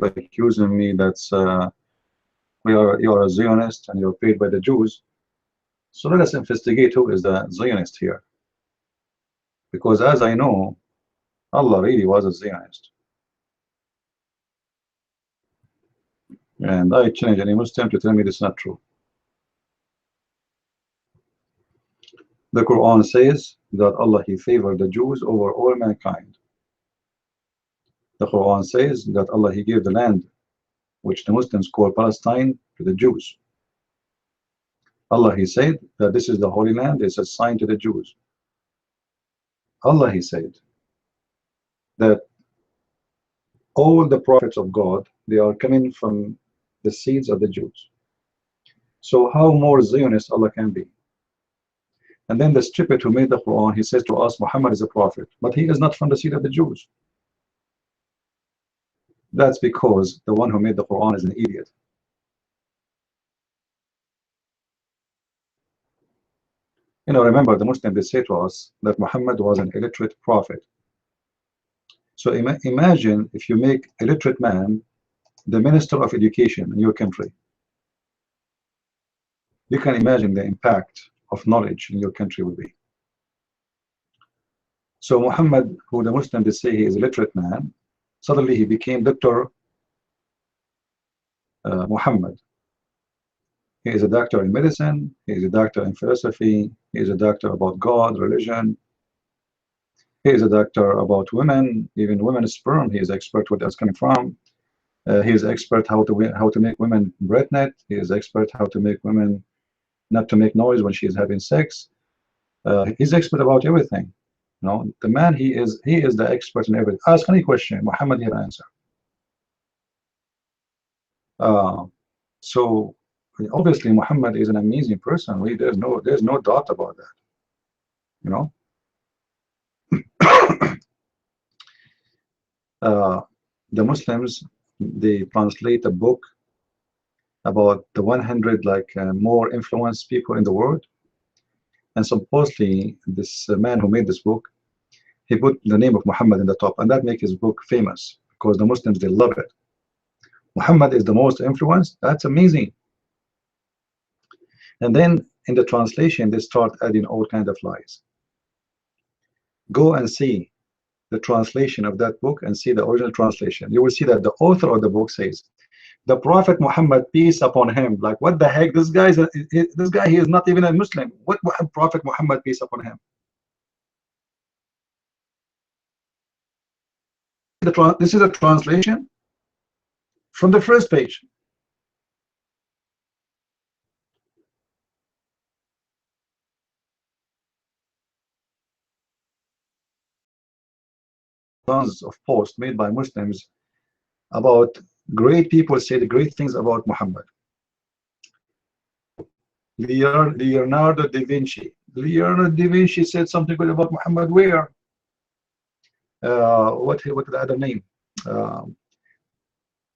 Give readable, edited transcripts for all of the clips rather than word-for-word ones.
accusing me that's you are a Zionist and you're paid by the Jews. So let us investigate who is the Zionist here, because as I know, Allah really was a Zionist. And I challenge any Muslim to tell me this is not true. The Quran says that Allah He favored the Jews over all mankind. The Quran says that Allah He gave the land which the Muslims call Palestine to the Jews. Allah He said that this is the Holy Land, it's assigned to the Jews. Allah He said that all the prophets of God, they are coming from the seeds of the Jews. So how more Zionist Allah can be? And then the stupid who made the Quran, he says to us, Muhammad is a prophet, but he is not from the seed of the Jews. That's because the one who made the Quran is an idiot. You know, remember the Muslims, they say to us that Muhammad was an illiterate prophet. So imagine if you make illiterate man the minister of education in your country. You can imagine the impact of knowledge in your country will be. So Muhammad, who the Muslims they say he is a literate man, suddenly he became Dr. Muhammad. He is a doctor in medicine, he is a doctor in philosophy, he is a doctor about God, religion, he is a doctor about women, even women's sperm, he is expert where that's coming from. He is expert how to make women pregnant, he is expert how to make women not to make noise when she is having sex. He's expert about everything. You know, the man, he is the expert in everything. Ask any question, Muhammad will answer. So obviously Muhammad is an amazing person. There's no doubt about that. You know, the Muslims, they translate a book about the 100 more influenced people in the world, and supposedly this man who made this book, he put the name of Muhammad in the top, and that makes his book famous because the Muslims, they love it. Muhammad is the most influenced. That's amazing. And then in the translation they start adding all kinds of lies. Go and see the translation of that book and see the original translation. You will see that the author of the book says the Prophet Muhammad, peace upon him. Like, what the heck? This guy he is not even a Muslim. What Prophet Muhammad, peace upon him? This is a translation from the first page. Tons of posts made by Muslims about great people say the great things about Muhammad. Leonardo da Vinci. Leonardo da Vinci said something good about Muhammad. Where? What the other name?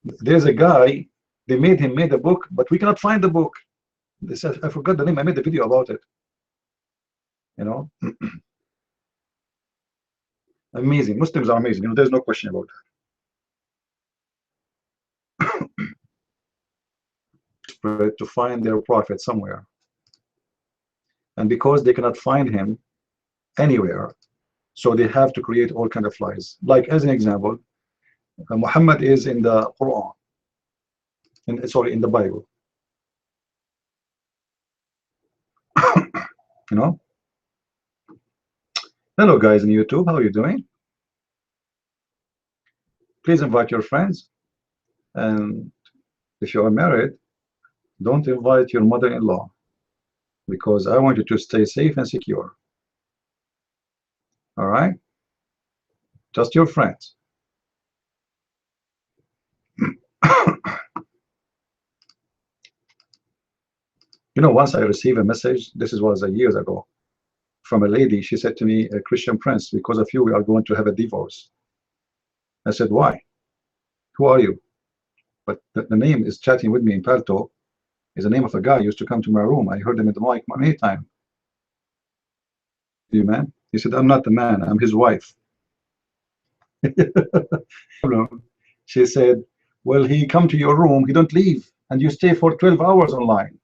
There's a guy, they made a book, but we cannot find the book. They said, I forgot the name. I made a video about it. You know, amazing. Muslims are amazing. You know, there's no question about that. To find their prophet somewhere, and because they cannot find him anywhere, so they have to create all kinds of lies. Like, as an example, Muhammad is in the Quran, in the Bible. You know, hello guys on YouTube, how are you doing? Please invite your friends, and if you are married, don't invite your mother-in-law, because I want you to stay safe and secure. All right, just your friends. You know, once I received a message, this was years ago, from a lady. She said to me, Christian Prince, because of you we are going to have a divorce. I said, why? Who are you? But the name is chatting with me in Palto is the name of a guy who used to come to my room. I heard him at the mic many times. You man? He said, I'm not the man, I'm his wife. She said, Well, he come to your room, he don't leave, and you stay for 12 hours online.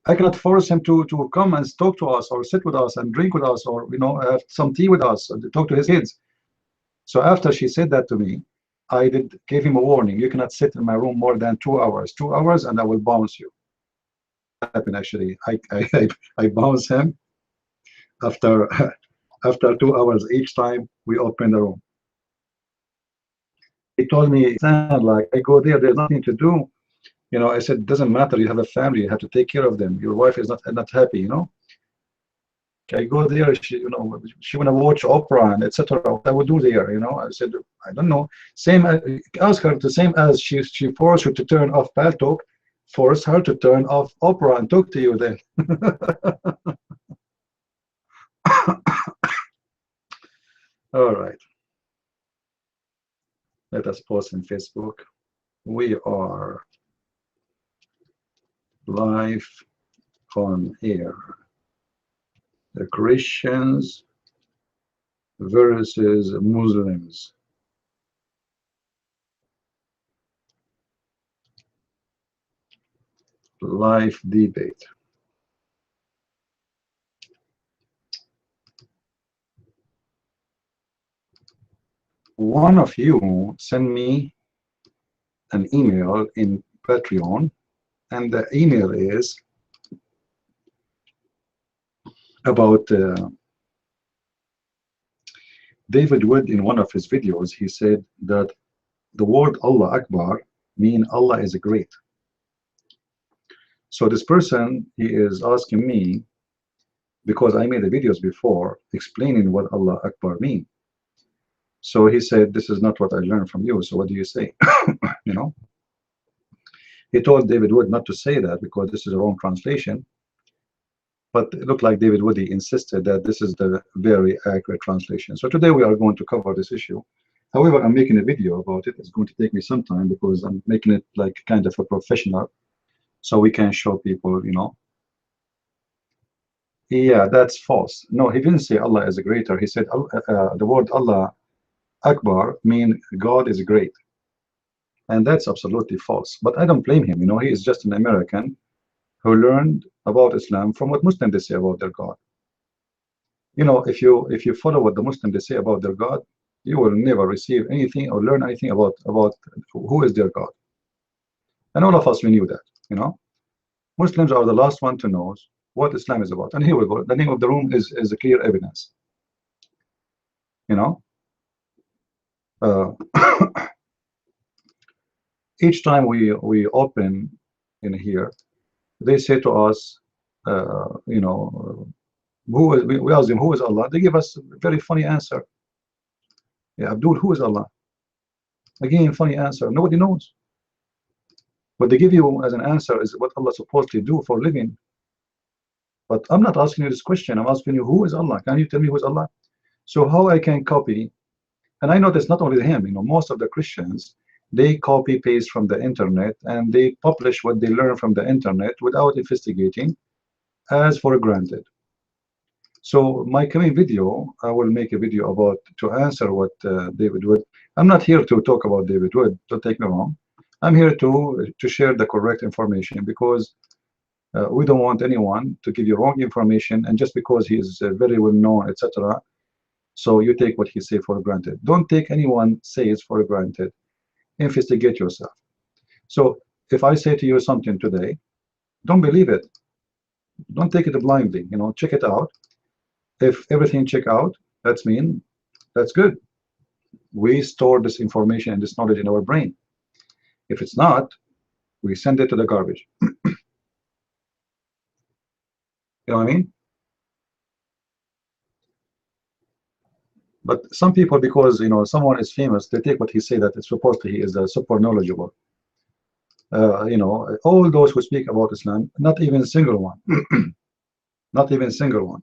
I cannot force him to come and talk to us or sit with us and drink with us, or have some tea with us and talk to his kids. So after she said that to me, I gave him a warning. You cannot sit in my room more than 2 hours. 2 hours, and I will bounce you. Happened actually. I bounce him after after 2 hours each time we open the room. He told me, "Son, like I go there, there's nothing to do." I said, "It doesn't matter. You have a family. You have to take care of them. Your wife is not happy. I go there. She wanna watch opera and etc. What I would do there. I said, I don't know. Same. Ask her the same as she forced you to turn off Paltalk. Force her to turn off opera and talk to you then." All right. Let us post in Facebook. We are live on air. The Christians versus Muslims. Live debate. One of you send me an email in Patreon, and the email is about David Wood. In one of his videos, he said that the word Allah Akbar mean Allah is great. So this person, he is asking me, because I made the videos before explaining what Allah Akbar mean. So he said, this is not what I learned from you, so what do you say? He told David Wood not to say that because this is a wrong translation, but it looked like David Wood insisted that this is the very accurate translation. So today we are going to cover this issue. However, I'm making a video about it. It's going to take me some time because I'm making it like kind of a professional, so we can show people, Yeah, that's false. No, he didn't say Allah is greater. He said the word Allah Akbar mean God is great. And that's absolutely false. But I don't blame him. He is just an American who learned about Islam from what Muslims they say about their God. If you follow what the Muslims they say about their God, you will never receive anything or learn anything about who is their God. And all of us, we knew that. Muslims are the last one to know what Islam is about. And here we go. The name of the room is a clear evidence. Uh, each time we open in here, they say to us, we ask them who is Allah. They give us a very funny answer. Yeah, Abdul, who is Allah? Again, funny answer. Nobody knows. What they give you as an answer is what Allah supposedly do for living. But I'm not asking you this question. I'm asking you, who is Allah? Can you tell me who is Allah? So how I can copy? And I notice not only him, most of the Christians, they copy paste from the internet and they publish what they learn from the internet without investigating, as for granted. So my coming video, I will make a video about to answer what David Wood. I'm not here to talk about David Wood. Don't take me wrong. I'm here to share the correct information because we don't want anyone to give you wrong information, and just because he is very well known, etc. So you take what he say for granted. Don't take anyone says for granted. Investigate yourself. So if I say to you something today, don't believe it. Don't take it blindly. Check it out. If everything check out, that's good. We store this information and this knowledge in our brain. If it's not, we send it to the garbage. You know what I mean? But some people, because someone is famous, they take what he say that it's supposedly he is super knowledgeable. All those who speak about Islam, not even a single one, not even a single one,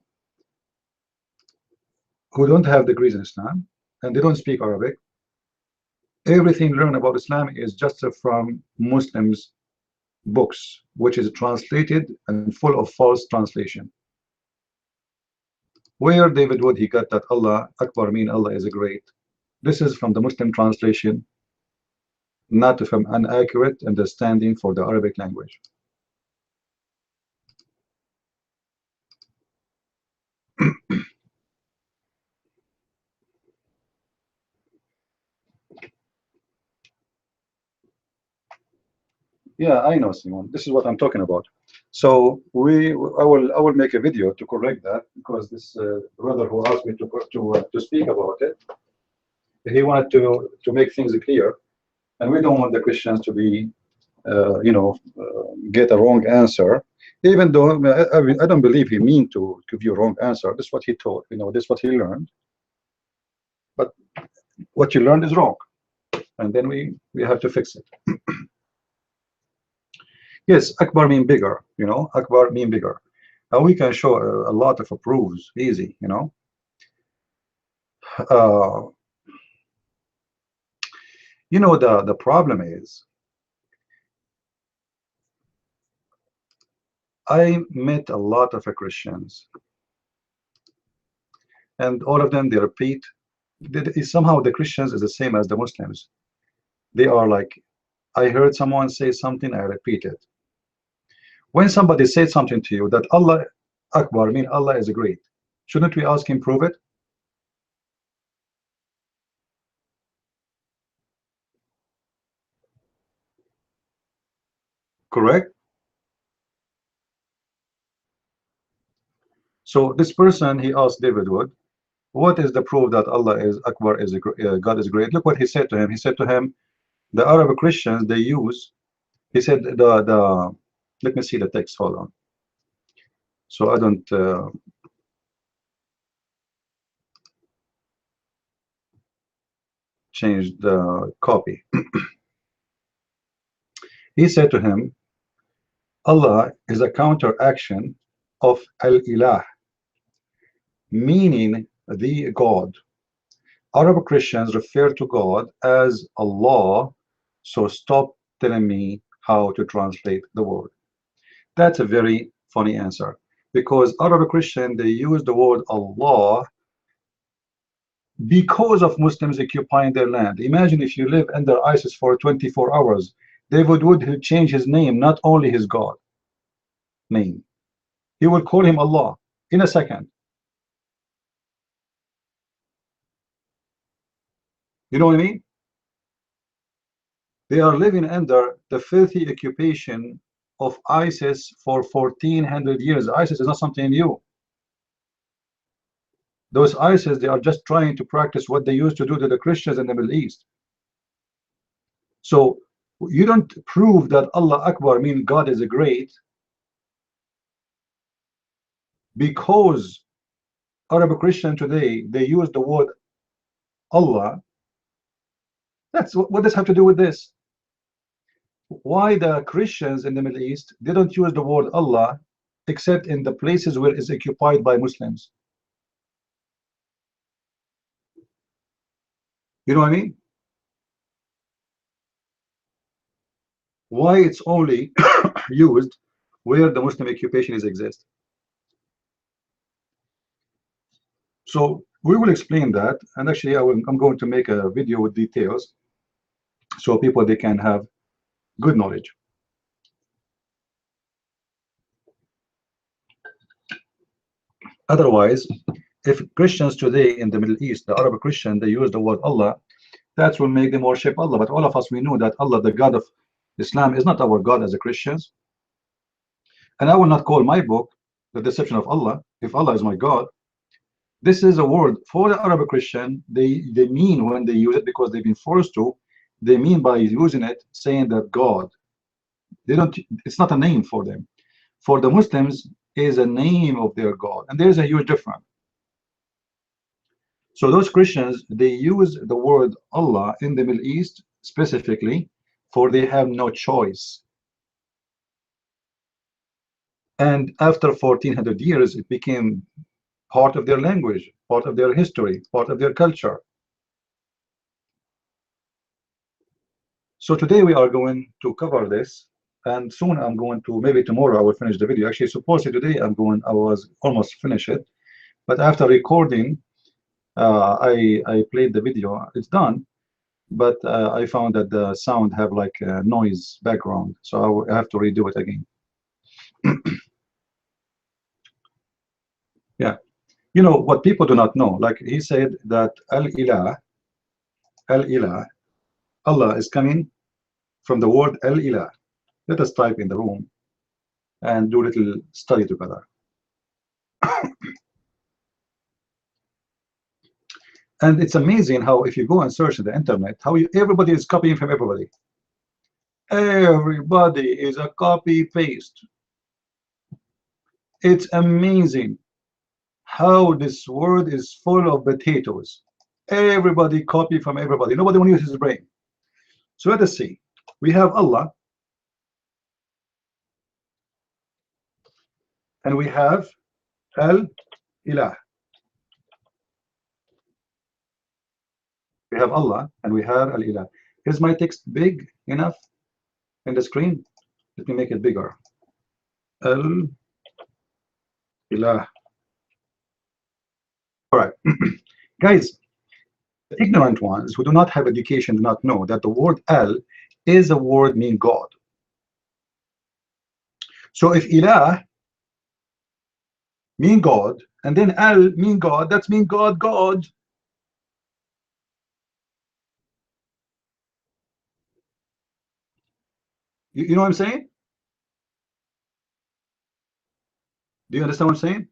who don't have degrees in Islam and they don't speak Arabic. Everything learned about Islam is just from Muslims' books, which is translated and full of false translation. Where David Wood he got that Allah Akbar mean Allah is great? This is from the Muslim translation, not from an accurate understanding for the Arabic language. Yeah, I know, Simon. This is what I'm talking about. So I will make a video to correct that, because this brother who asked me to speak about it, he wanted to make things clear, and we don't want the Christians to be get a wrong answer. Even though I don't believe he mean to give you a wrong answer. This is what he taught. This is what he learned. But what you learned is wrong, and then we have to fix it. Yes, Akbar mean bigger. Akbar mean bigger. And we can show a lot of proofs, easy. Uh, the problem is, I met a lot of Christians, and all of them, they repeat. Somehow the Christians is the same as the Muslims. They are like, I heard someone say something, I repeat it. When somebody says something to you that Allah Akbar mean Allah is great, shouldn't we ask him prove it? Correct? So this person, he asked David Wood, what is the proof that Allah is Akbar, is God is great? Look what he said to him. He said to him, the Arab Christians, they use, he said, let me see the text, hold on. So I don't change the copy. He said to him, Allah is a counteraction of Al-Ilah, meaning the God. Arab Christians refer to God as Allah, so stop telling me how to translate the word. That's a very funny answer, because Arab Christian, they use the word Allah because of Muslims occupying their land. Imagine if you live under ISIS for 24 hours, David would change his name, not only his God name. He will call him Allah in a second. You know what I mean? They are living under the filthy occupation of ISIS for 1400 years. ISIS is not something new. Those ISIS, they are just trying to practice what they used to do to the Christians in the Middle East. So you don't prove that Allah Akbar means God is great because Arab Christian today, they use the word Allah. That's what does have to do with this? Why the Christians in the Middle East, they don't use the word Allah except in the places where it's occupied by Muslims? You know what I mean? Why it's only used where the Muslim occupation is exist? So we will explain that, and actually I'm going to make a video with details so people, they can have good knowledge. Otherwise, if Christians today in the Middle East, the Arab Christian, they use the word Allah, that will make them worship Allah. But all of us, we know that Allah, the God of Islam, is not our God as a Christians. And I will not call my book The Deception of Allah if Allah is my God. This is a word for the Arab Christian. They mean, when they use it, because they've been forced to, they mean by using it, saying that God. They don't. It's not a name for them. For the Muslims, is a name of their God, and there's a huge difference. So those Christians, they use the word Allah in the Middle East specifically, for they have no choice. And after 1400 years, it became part of their language, part of their history, part of their culture. So today we are going to cover this, and soon I'm going to, maybe tomorrow I will finish the video. Actually, supposedly today I was almost finished it, but after recording I played the video. It's done, but I found that the sound have like a noise background, so I have to redo it again. Yeah, you know what people do not know. Like he said that Al-Ilah, Allah is coming from the word Al-Ilah. Let us type in the room and do a little study together. And it's amazing how if you go and search in the internet, how everybody is copying from everybody. Everybody is a copy paste. It's amazing how this word is full of potatoes. Everybody copy from everybody. Nobody wants to use his brain. So let us see. We have Allah and we have Al-Ilah. We have Allah and we have Al-Ilah. Is my text big enough in the screen? Let me make it bigger. Al-Ilah. All right. Guys, the ignorant ones who do not have education do not know that the word Al is a word meaning God. So if Ilah mean God and then Al mean God, that's mean God, God. You know what I'm saying? Do you understand what I'm saying?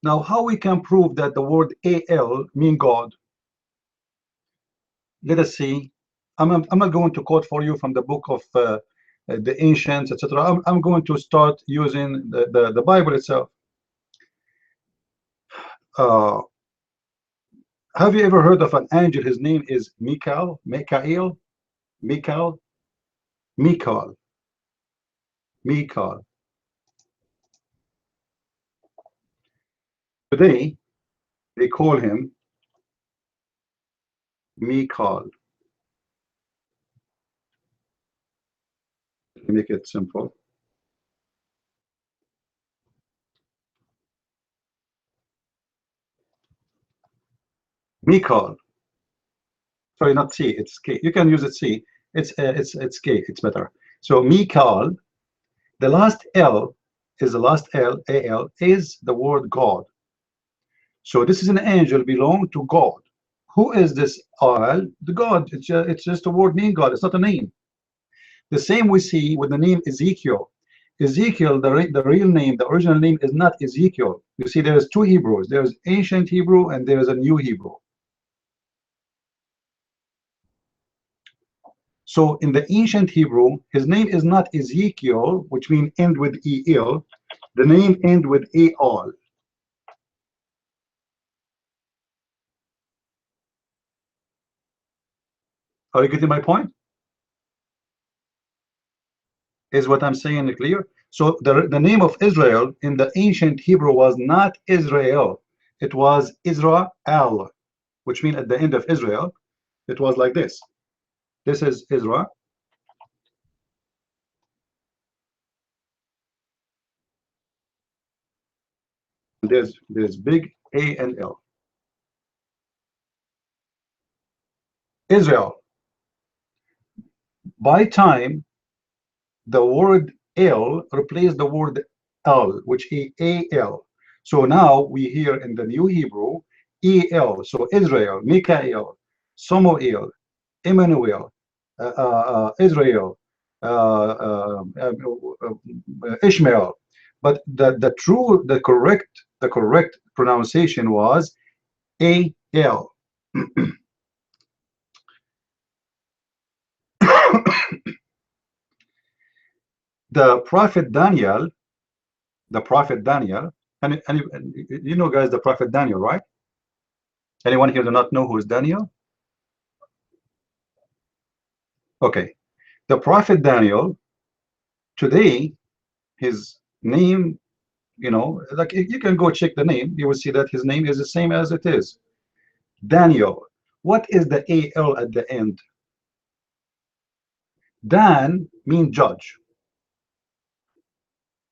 Now, how we can prove that the word Al mean God? Let us see. I'm not going to quote for you from the book of the ancients, etc. I'm going to start using the Bible itself. Uh, have you ever heard of an angel? His name is Michael, Michael, Michael, Michael, Michael. Today, they call him Michael. Let me make it simple. Michael. Sorry, not C. It's K. You can use it C. It's K. It's better. So Michael. The last L is the last L. Al is the word God. So this is an angel belong to God. Who is this Al? The God. It's just a word meaning God. It's not a name. The same we see with the name Ezekiel. Ezekiel, the real name, the original name is not Ezekiel. You see, there's two Hebrews. There's ancient Hebrew and there's a new Hebrew. So in the ancient Hebrew, his name is not Ezekiel, which means end with E-L. The name end with A-L. Are you getting my point? Is what I'm saying clear? So the name of Israel in the ancient Hebrew was not Israel. It was Israel, which means at the end of Israel, it was like this. This is Israel. There's big A and L. Israel. By time, the word L replaced the word L, which is A-L. So now we hear in the New Hebrew E-L. So Israel, Mikael, Samuel, Emmanuel, Israel, Ishmael. But the correct pronunciation was A-L. The prophet Daniel, and you know, guys, the prophet Daniel, right? Anyone here do not know who is Daniel? Okay, the prophet Daniel, today, his name, you know, like you can go check the name, you will see that his name is the same as it is. Daniel. What is the A-L at the end? Dan mean judge.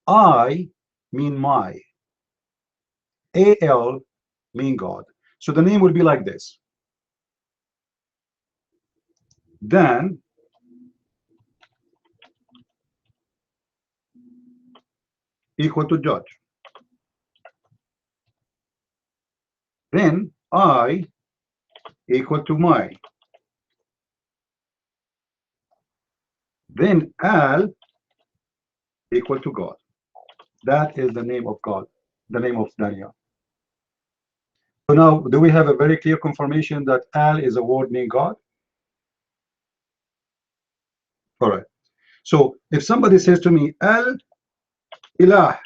I mean my. A-L mean God. So the name will be like this. Dan equal to judge. Then I equal to my. Then Al equal to God. That is the name of God, the name of Daniel. So now, do we have a very clear confirmation that Al is a word meaning God? All right. So if somebody says to me, Al Ilah,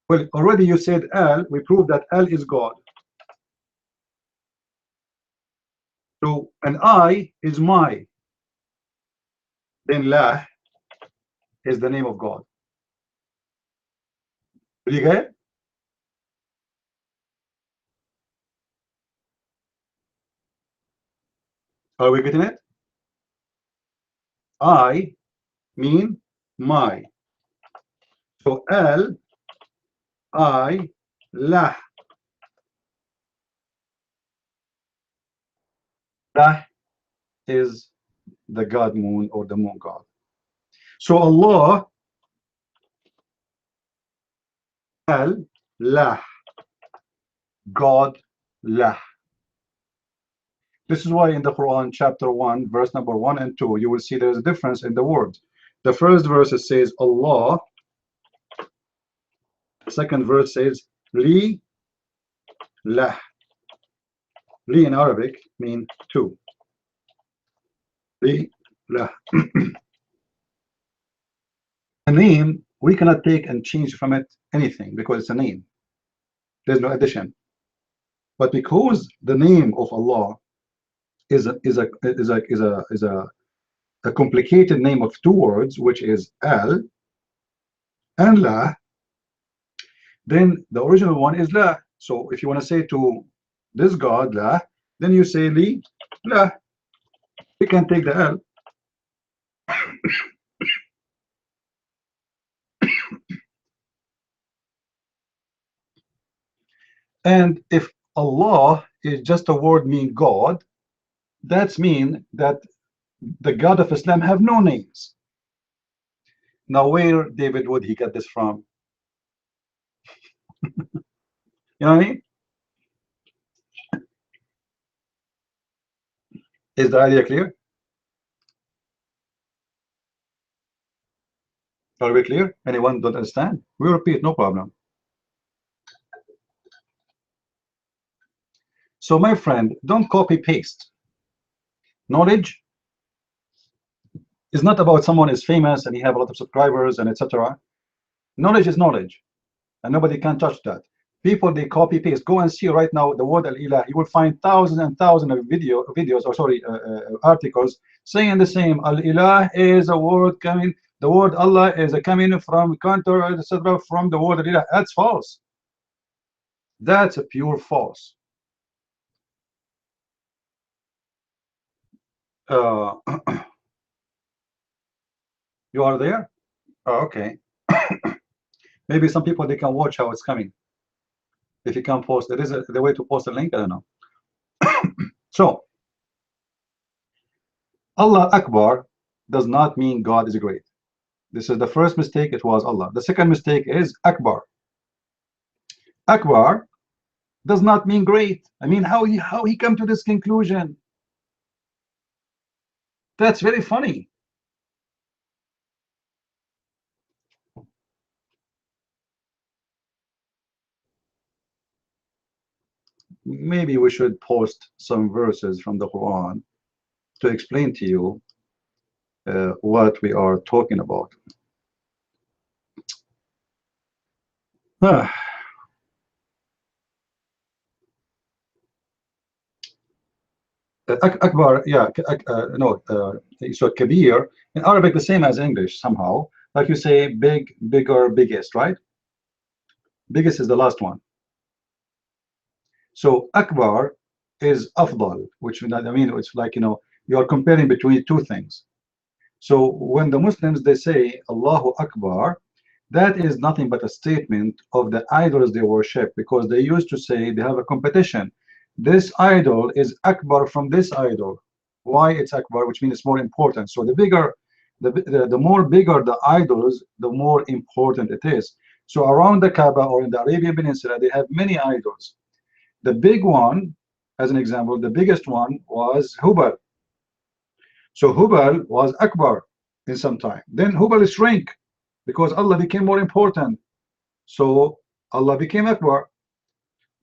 well, already you said Al, we proved that Al is God. So, and I is my, then La is the name of God. Do you get it? Are we getting it? I mean my. So Al, I, La. La is the God moon or the moon God. So Allah, Al, La, God, La. This is why in the Quran, chapter 1, verse number 1 and 2, you will see there's a difference in the words. The first verse says Allah, the second verse says Li, La. Li in Arabic mean two. Li, La. A name, we cannot take and change from it anything because it's a name. There's no addition. But because the name of Allah is a complicated name of two words, which is Al and La, then the original one is La. So if you want to say to this God La, then you say Li, La. We can take the L. And if Allah is just a word mean God, that's mean that the God of Islam have no names. Now where David Wood he got this from? You know what I mean? Is the idea clear? Are we clear? Anyone don't understand? We repeat, no problem. So my friend, don't copy paste. Knowledge is not about someone is famous and he have a lot of subscribers and etc. Knowledge is knowledge, and nobody can touch that. People they copy paste. Go and see right now the word al-ilah. You will find thousands and thousands of videos or sorry articles saying the same. Al-ilah is a word coming. The word Allah is a coming from counter etc. from the word al-ilah. That's false. That's a pure false. You are there? Oh, okay. Maybe some people they can watch how it's coming. If you can post, there is the way to post a link. I don't know. So Allah Akbar does not mean God is great. This is the first mistake. It was Allah. The second mistake is Akbar. Akbar does not mean great. I mean, how he come to this conclusion? That's very funny. Maybe we should post some verses from the Quran to explain to you what we are talking about. Akbar, yeah, no, so Kabir in Arabic the same as English somehow. Like you say, big, bigger, biggest, right? Biggest is the last one. So Akbar is Afdal, which I mean, it's like, you know, you are comparing between two things. So when the Muslims they say Allahu Akbar, That is nothing but a statement of the idols they worship, because they used to say they have a competition. This idol is Akbar from this idol. Why it's Akbar? Which means it's more important. So the bigger, the more bigger the idols, the more important it is. So around the Kaaba or in the Arabian Peninsula, they have many idols. The big one, as an example, the biggest one was Hubal. So Hubal was Akbar in some time. Then Hubal shrank because Allah became more important. So Allah became Akbar.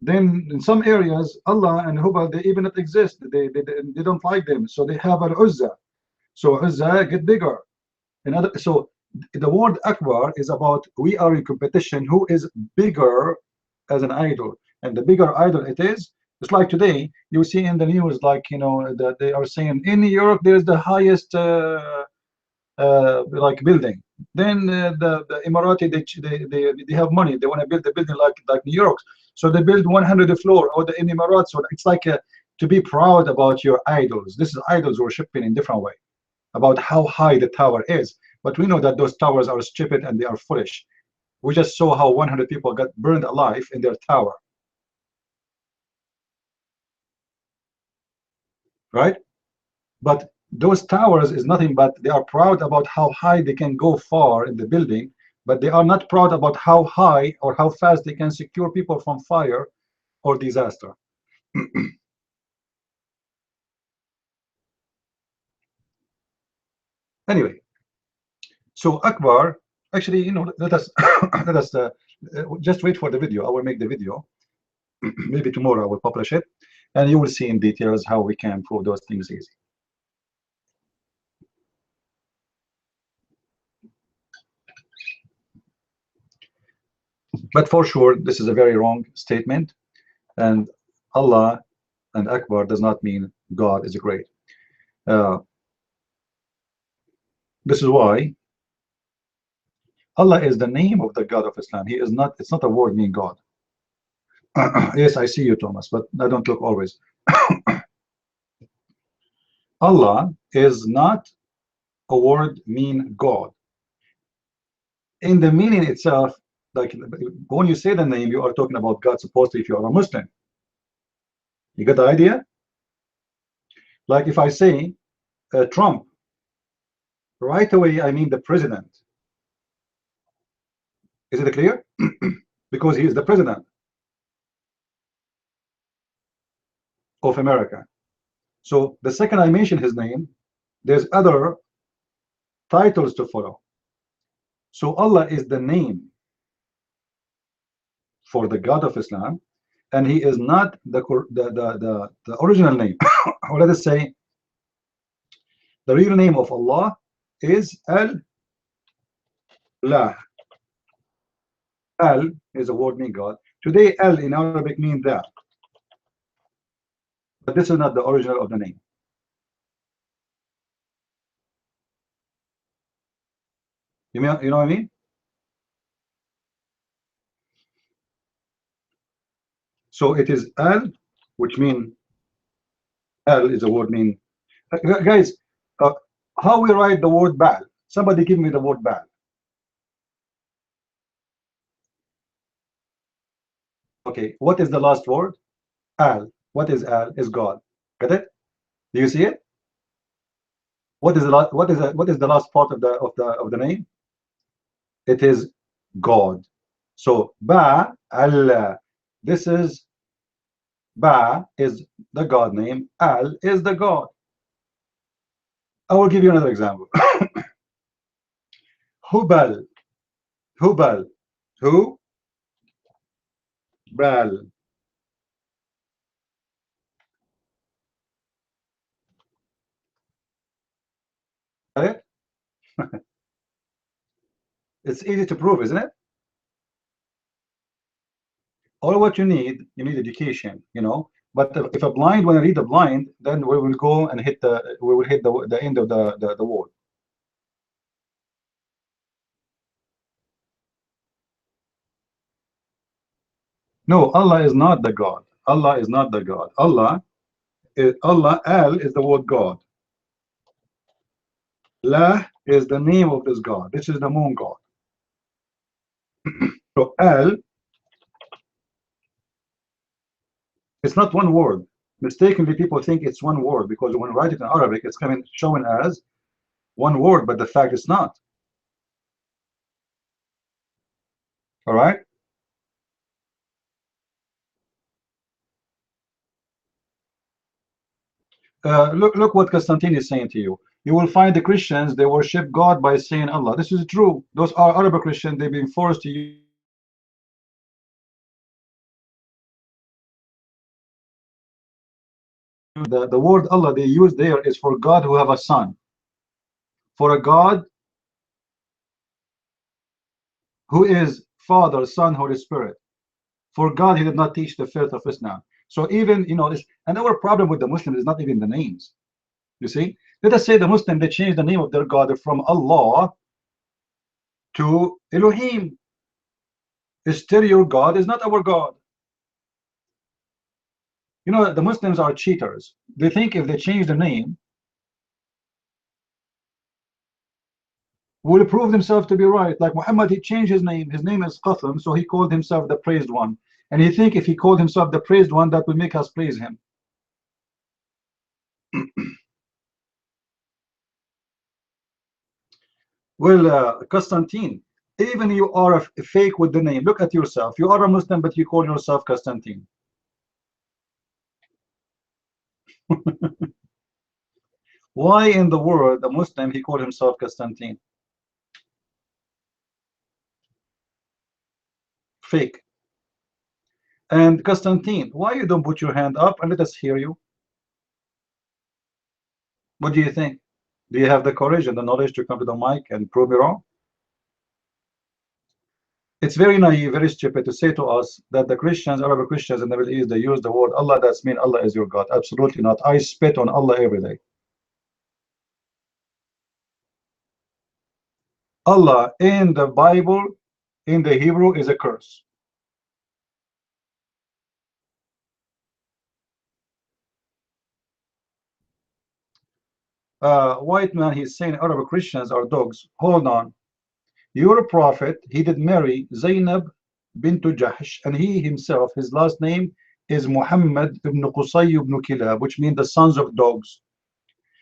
Then in some areas, Allah and Hubal, they even not exist. They don't like them. So they have Al-Uzza. So Uzza get bigger. So the word Akbar is about we are in competition who is bigger as an idol. And the bigger idol it is, it's like today, you see in the news, like, you know, that they are saying in New York, there's the highest like building. Then the Emirati, they have money, they want to build a building like New York, so they build 100 floor, or the in Emirates. So it's like to be proud about your idols. This is idols worshiping in different way, about how high the tower is. But we know that those towers are stupid and they are foolish. We just saw how 100 people got burned alive in their tower, right? But those towers is nothing but they are proud about how high they can go far in the building, but they are not proud about how high or how fast they can secure people from fire or disaster. Anyway, so Akbar, actually, you know, let us let us just wait for the video. I will make the video. Maybe tomorrow I will publish it, and you will see in details how we can prove those things easy. But for sure, this is a very wrong statement, and Allah and Akbar does not mean God is great. This is why Allah is the name of the God of Islam. He is not, it's not a word meaning God. Yes, I see you, Thomas, but I don't look always. Allah is not a word mean God. In the meaning itself, like when you say the name, you are talking about God, supposedly, if you are a Muslim. You get the idea? Like if I say Trump, right away I mean the president. Is it clear? Because he is the president of America. So the second I mention his name, there's other titles to follow. So Allah is the name for the God of Islam, and he is not the original name. Or let us say the real name of Allah is Allah. Al is a word meaning God. Today Al in Arabic means that, but this is not the original of the name. You know what I mean? So it is Al, which means Al is a word mean. Guys, how we write the word Baal? Somebody give me the word Baal. Okay, what is the last word? Al. What is Al? Is God. Get it? Do you see it? What is the last? What is the last part of the name? It is God. So Ba Allah. This is Ba is the God name. Al is the God. I will give you another example. Hubal. Hubal. Who? Bal. Got it? It's easy to prove, isn't it? All what you need education, you know. But if a blind want to read the blind, then we will go and hit we will hit the end of the wall. No, Allah is not the God. Allah is not the God. Allah, Al is the word God. La is the name of this God. This is the moon God. So Al, it's not one word. Mistakenly, people think it's one word because when we write it in Arabic, it's coming shown as one word, but the fact it's not. All right. Look what Constantine is saying to you. You will find the Christians, they worship God by saying Allah. This is true. Those are Arab Christians. They've been forced to use the word Allah they use there is for God who have a son. For a God who is Father, Son, Holy Spirit. For God, He did not teach the faith of Islam. So even, this, and our problem with the Muslims is not even the names. You see, let us say the Muslim, they change the name of their God from Allah to Elohim. Still your God is not our God. The Muslims are cheaters. They think if they change the name, will prove themselves to be right. Like Muhammad, he changed his name. His name is Qasim, so he called himself the praised one. And he think if he called himself the praised one, that will make us praise him. Well, Constantine, even you are a fake with the name. Look at yourself. You are a Muslim, but you call yourself Constantine. Why in the world a Muslim he called himself Constantine? Fake. And Constantine, why you don't put your hand up and let us hear you? What do you think? Do you have the courage and the knowledge to come to the mic and prove me wrong? It's very naive, very stupid to say to us that the Christians, Arab Christians in the Middle East, they use the word Allah, that's mean Allah is your God. Absolutely not. I spit on Allah every day. Allah in the Bible, in the Hebrew, is a curse. White man, he's saying Arab Christians are dogs. Hold on. Your prophet, he did marry Zainab bint Jahsh, and he himself, his last name is Muhammad ibn Qusay ibn Kilab, which means the sons of dogs.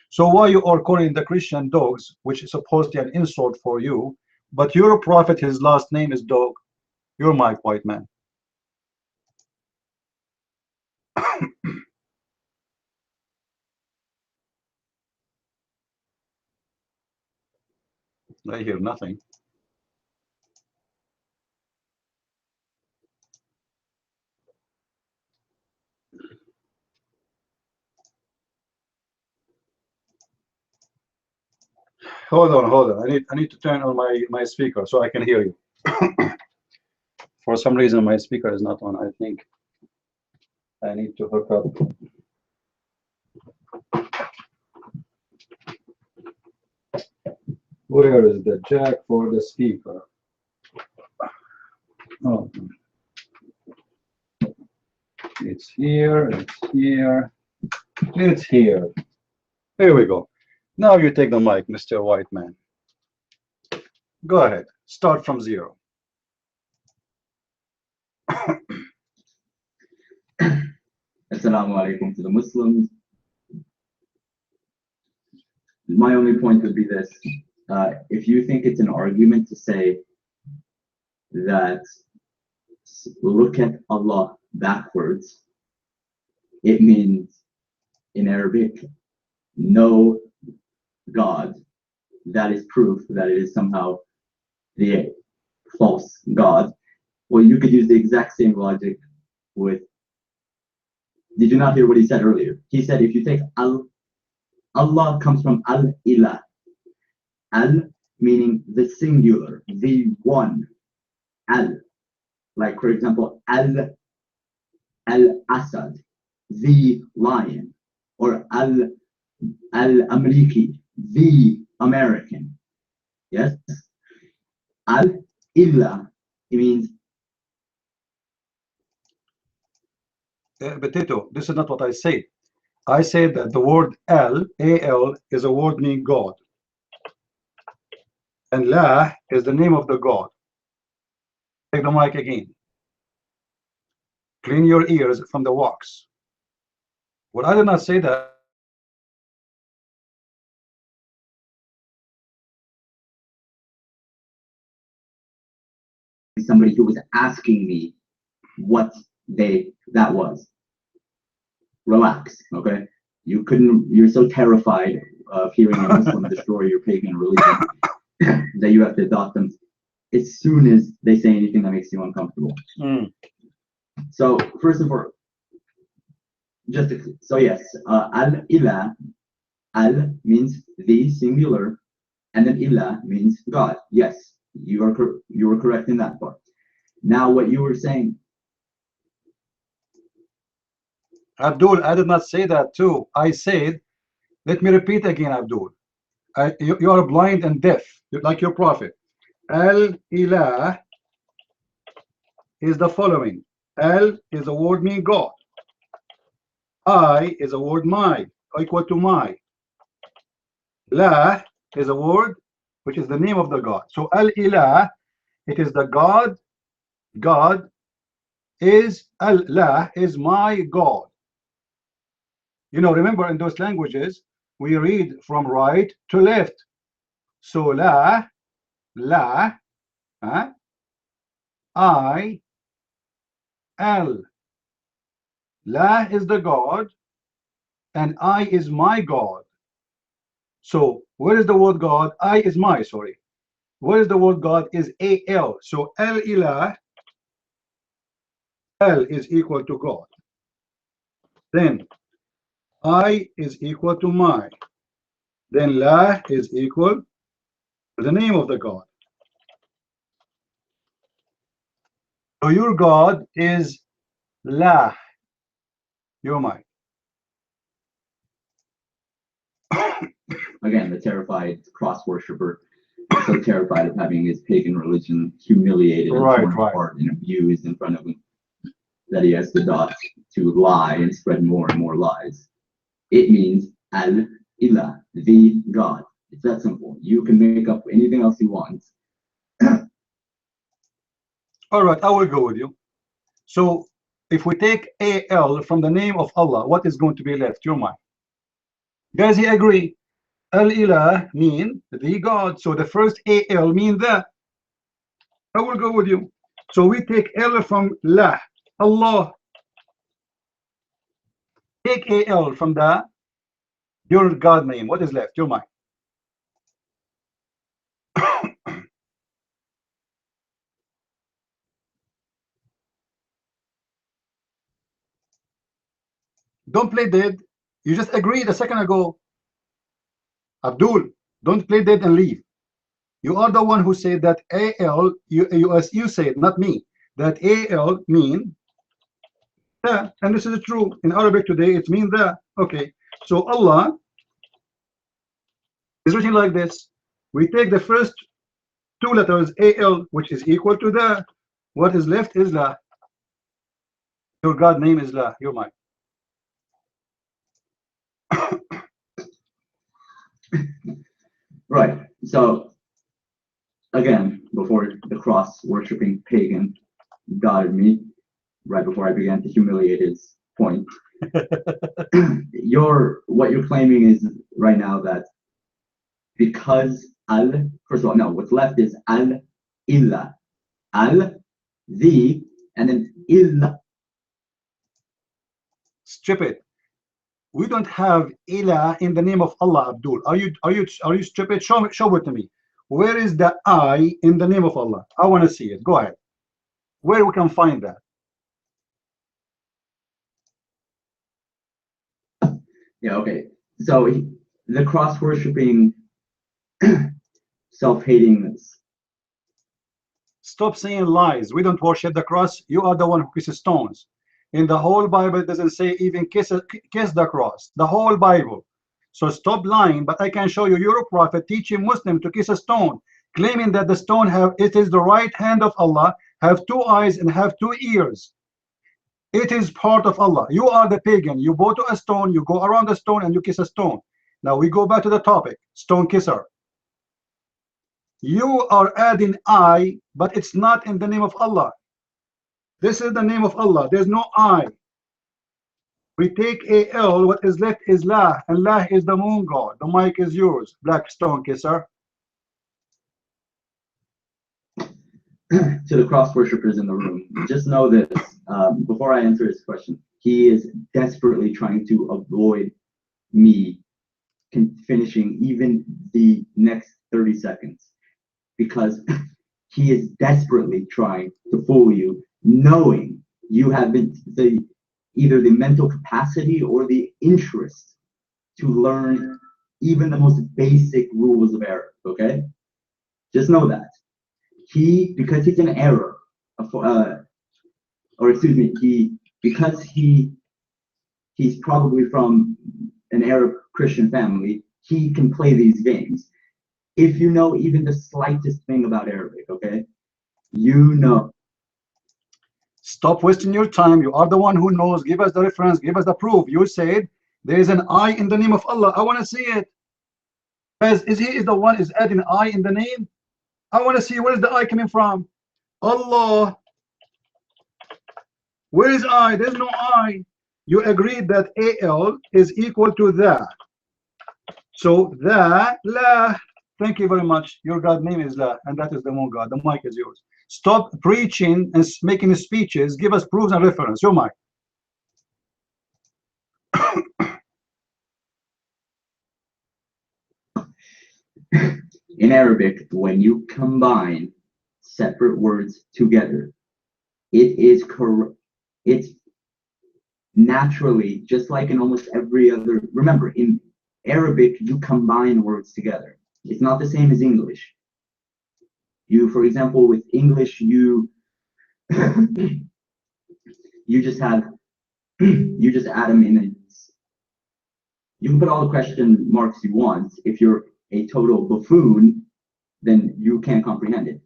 So why you are calling the Christian dogs, which is supposed to be an insult for you, but your prophet, his last name is dog? You're my white man. I hear nothing. Hold on. I need to turn on my speaker so I can hear you. For some reason my speaker is not on. I think I need to hook up. Where is the jack for the speaker? Oh, it's here, it's here. Here we go. Now you take the mic, Mr. White Man. Go ahead. Start from zero. Assalamu alaikum to the Muslims. My only point would be this. If you think it's an argument to say that look at Allah backwards, it means in Arabic, no God. That is proof that it is somehow the false God. Well, you could use the exact same logic with. Did you not hear what he said earlier? He said if you take Allah comes from al-ilah. Al meaning the singular, the one. Al, like for example, al-Asad, the lion, or al-Amriki, the American. Yes? Al-ilah, it means. Potato, this is not what I said. I said that the word A-L, is a word meaning God. And La is the name of the God. Take the mic again. Clean your ears from the wax. Well, I did not say that. Somebody who was asking me what that was. Relax, okay? You're so terrified of hearing a Muslim destroy your pagan religion that you have to adopt them as soon as they say anything that makes you uncomfortable. So first of all, so yes, al-ilah, al means the singular, and then ilah means God. Yes, you were correct in that part. Now what you were saying, Abdul, I did not say that too. I said, let me repeat again, Abdul. You are blind and deaf, like your prophet. Al-ilah is the following. Al is a word mean God. I is a word my, equal to my. La is a word which is the name of the God. So Al-ilah, it is the God. God is Allah is my God. You know, remember in those languages we read from right to left. So la, I, al. La is the God and I is my God. So where is the word God? I is my, sorry. Where is the word God? Is al. So al-ilah, al is equal to God. Then I is equal to my. Then la is equal to the name of the God. So your God is la. You're mine. Again, the terrified cross worshiper, so terrified of having his pagan religion humiliated and torn apart and abused in front of him that he has the dot to lie and spread more and more lies. It means al-ilah, the God. It's that simple. You can make up anything else you want. All right, I will go with you. So if we take al from the name of Allah, what is going to be left? Your mind. Guys, he agree. Al-ilah mean the God. So the first al mean that. I will go with you. So we take al from la, Allah. Take al from the your God name. What is left? Your mind. Don't play dead. You just agreed a second ago. Abdul, don't play dead and leave. You are the one who said that al, you said, not me, that al mean that, and this is true. In Arabic today, it means that. Okay, so Allah is written like this. We take the first two letters al, which is equal to the. What is left is la. Your God name is la. You're mine. Right. So again, before the cross worshipping pagan guided me, right before I began to humiliate his point, what you're claiming is right now that because first of all, no, what's left is al-ilah, the, and then ilah. Strip it. We don't have ilah in the name of Allah, Abdul. Are you stupid? Show it to me. Where is the I in the name of Allah? I want to see it. Go ahead. Where we can find that? Yeah, okay. So the cross worshipping, self-hating. Stop saying lies. We don't worship the cross. You are the one who kisses stones. In the whole Bible, it doesn't say even kiss the cross. The whole Bible. So stop lying. But I can show you your prophet teaching Muslim to kiss a stone, claiming that the stone it is the right hand of Allah, have two eyes and have two ears. It is part of Allah. You are the pagan. You go to a stone, you go around the stone, and you kiss a stone. Now we go back to the topic, stone kisser. You are adding I but it's not in the name of Allah. This is the name of Allah. There's no I. We take AL, what is left is La, and La is the moon god. The mic is yours, Black Stone Kisser. To the cross worshippers in the room, just know this, before I answer his question, he is desperately trying to avoid me finishing even the next 30 seconds, because he is desperately trying to fool you, knowing you have either the mental capacity or the interest to learn even the most basic rules of Arabic, okay? Just know that. Because he's an Arab, because he's probably from an Arab Christian family, he can play these games. If you know even the slightest thing about Arabic, okay, you know. Stop wasting your time. You are the one who knows. Give us the reference, give us the proof. You said there is an I in the name of Allah. I want to see it. As he is the one is adding I in the name. I want to see where is the I coming from. Allah. Where is I? There's no I. You agreed that AL is equal to the. So the, La. Thank you very much. Your God name is La, and that is the moon God. The mic is yours. Stop preaching and making speeches. Give us proofs and reference. Your mic. In Arabic, when you combine separate words together, it's naturally, just like in almost every other, remember, in Arabic, you combine words together. It's not the same as English. For example, with English, you just add them in. You can put all the question marks you want. If you're a total buffoon, then you can't comprehend it.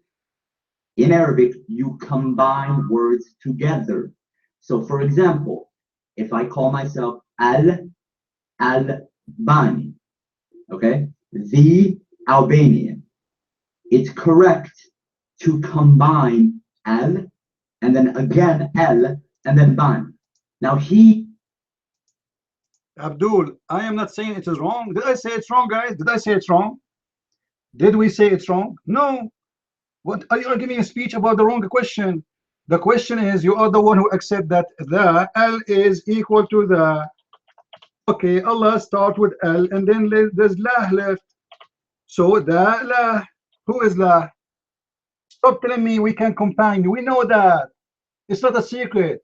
In Arabic, you combine words together. So, for example, if I call myself Al-Albani, okay, the Albanian, it's correct to combine Al and then again L and then Ban. Now Abdul, I am not saying it is wrong. Did I say it's wrong, guys? Did I say it's wrong? Did we say it's wrong? No. What are you giving a speech about the wrong question? The question is, you are the one who accept that the L is equal to the. Okay, Allah start with L and then there's La left. So the La, who is La? Stop telling me we can combine. We know that. It's not a secret.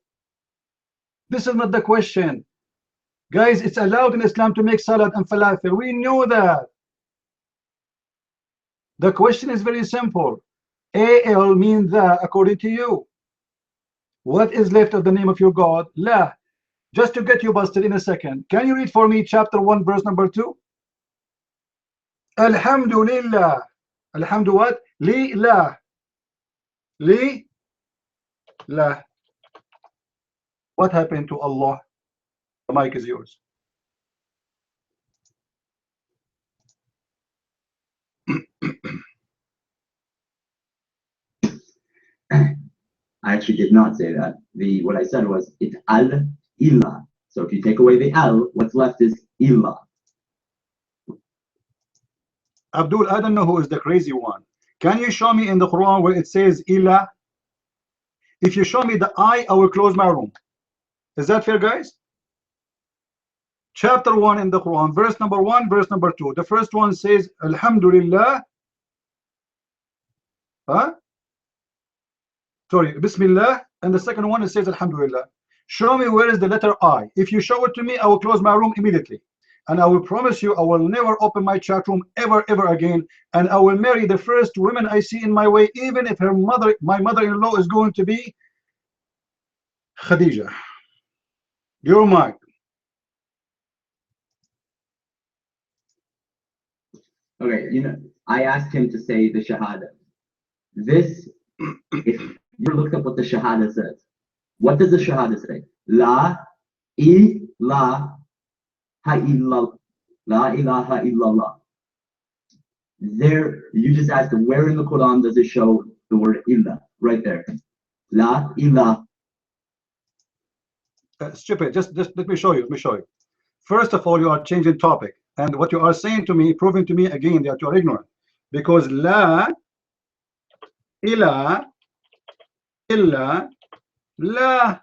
This is not the question. Guys, it's allowed in Islam to make salad and falafel. We know that. The question is very simple. AL means the according to you. What is left of the name of your God? La. Just to get you busted in a second. Can you read for me chapter 1 verse number 2? Alhamdulillah. Alhamdu what? Li la. Li la. What happened to Allah? The mic is yours. I actually did not say that. What I said was it's Al-Ilah. So if you take away the Al, what's left is Ilah. Abdul, I don't know who is the crazy one. Can you show me in the Quran where it says Ilah? If you show me the I will close my room. Is that fair, guys? Chapter 1 in the Quran, verse number 1, verse number 2. The first one says Alhamdulillah. Huh? Sorry, Bismillah. And the second one it says Alhamdulillah. Show me where is the letter I. If you show it to me, I will close my room immediately. And I will promise you I will never open my chat room ever again. And I will marry the first woman I see in my way, even if my mother-in-law is going to be Khadija. Your mic. Okay, I asked him to say the Shahada. This, if you look up what the Shahada says, what does the Shahada say? La ilaha illallah. La ilaha illallah. There, you just asked where in the Quran does it show the word illa right there. La ilah. Stupid. Just let me show you. Let me show you. First of all, you are changing topic, and what you are saying to me, proving to me again that you are ignorant, because la ilah illa la,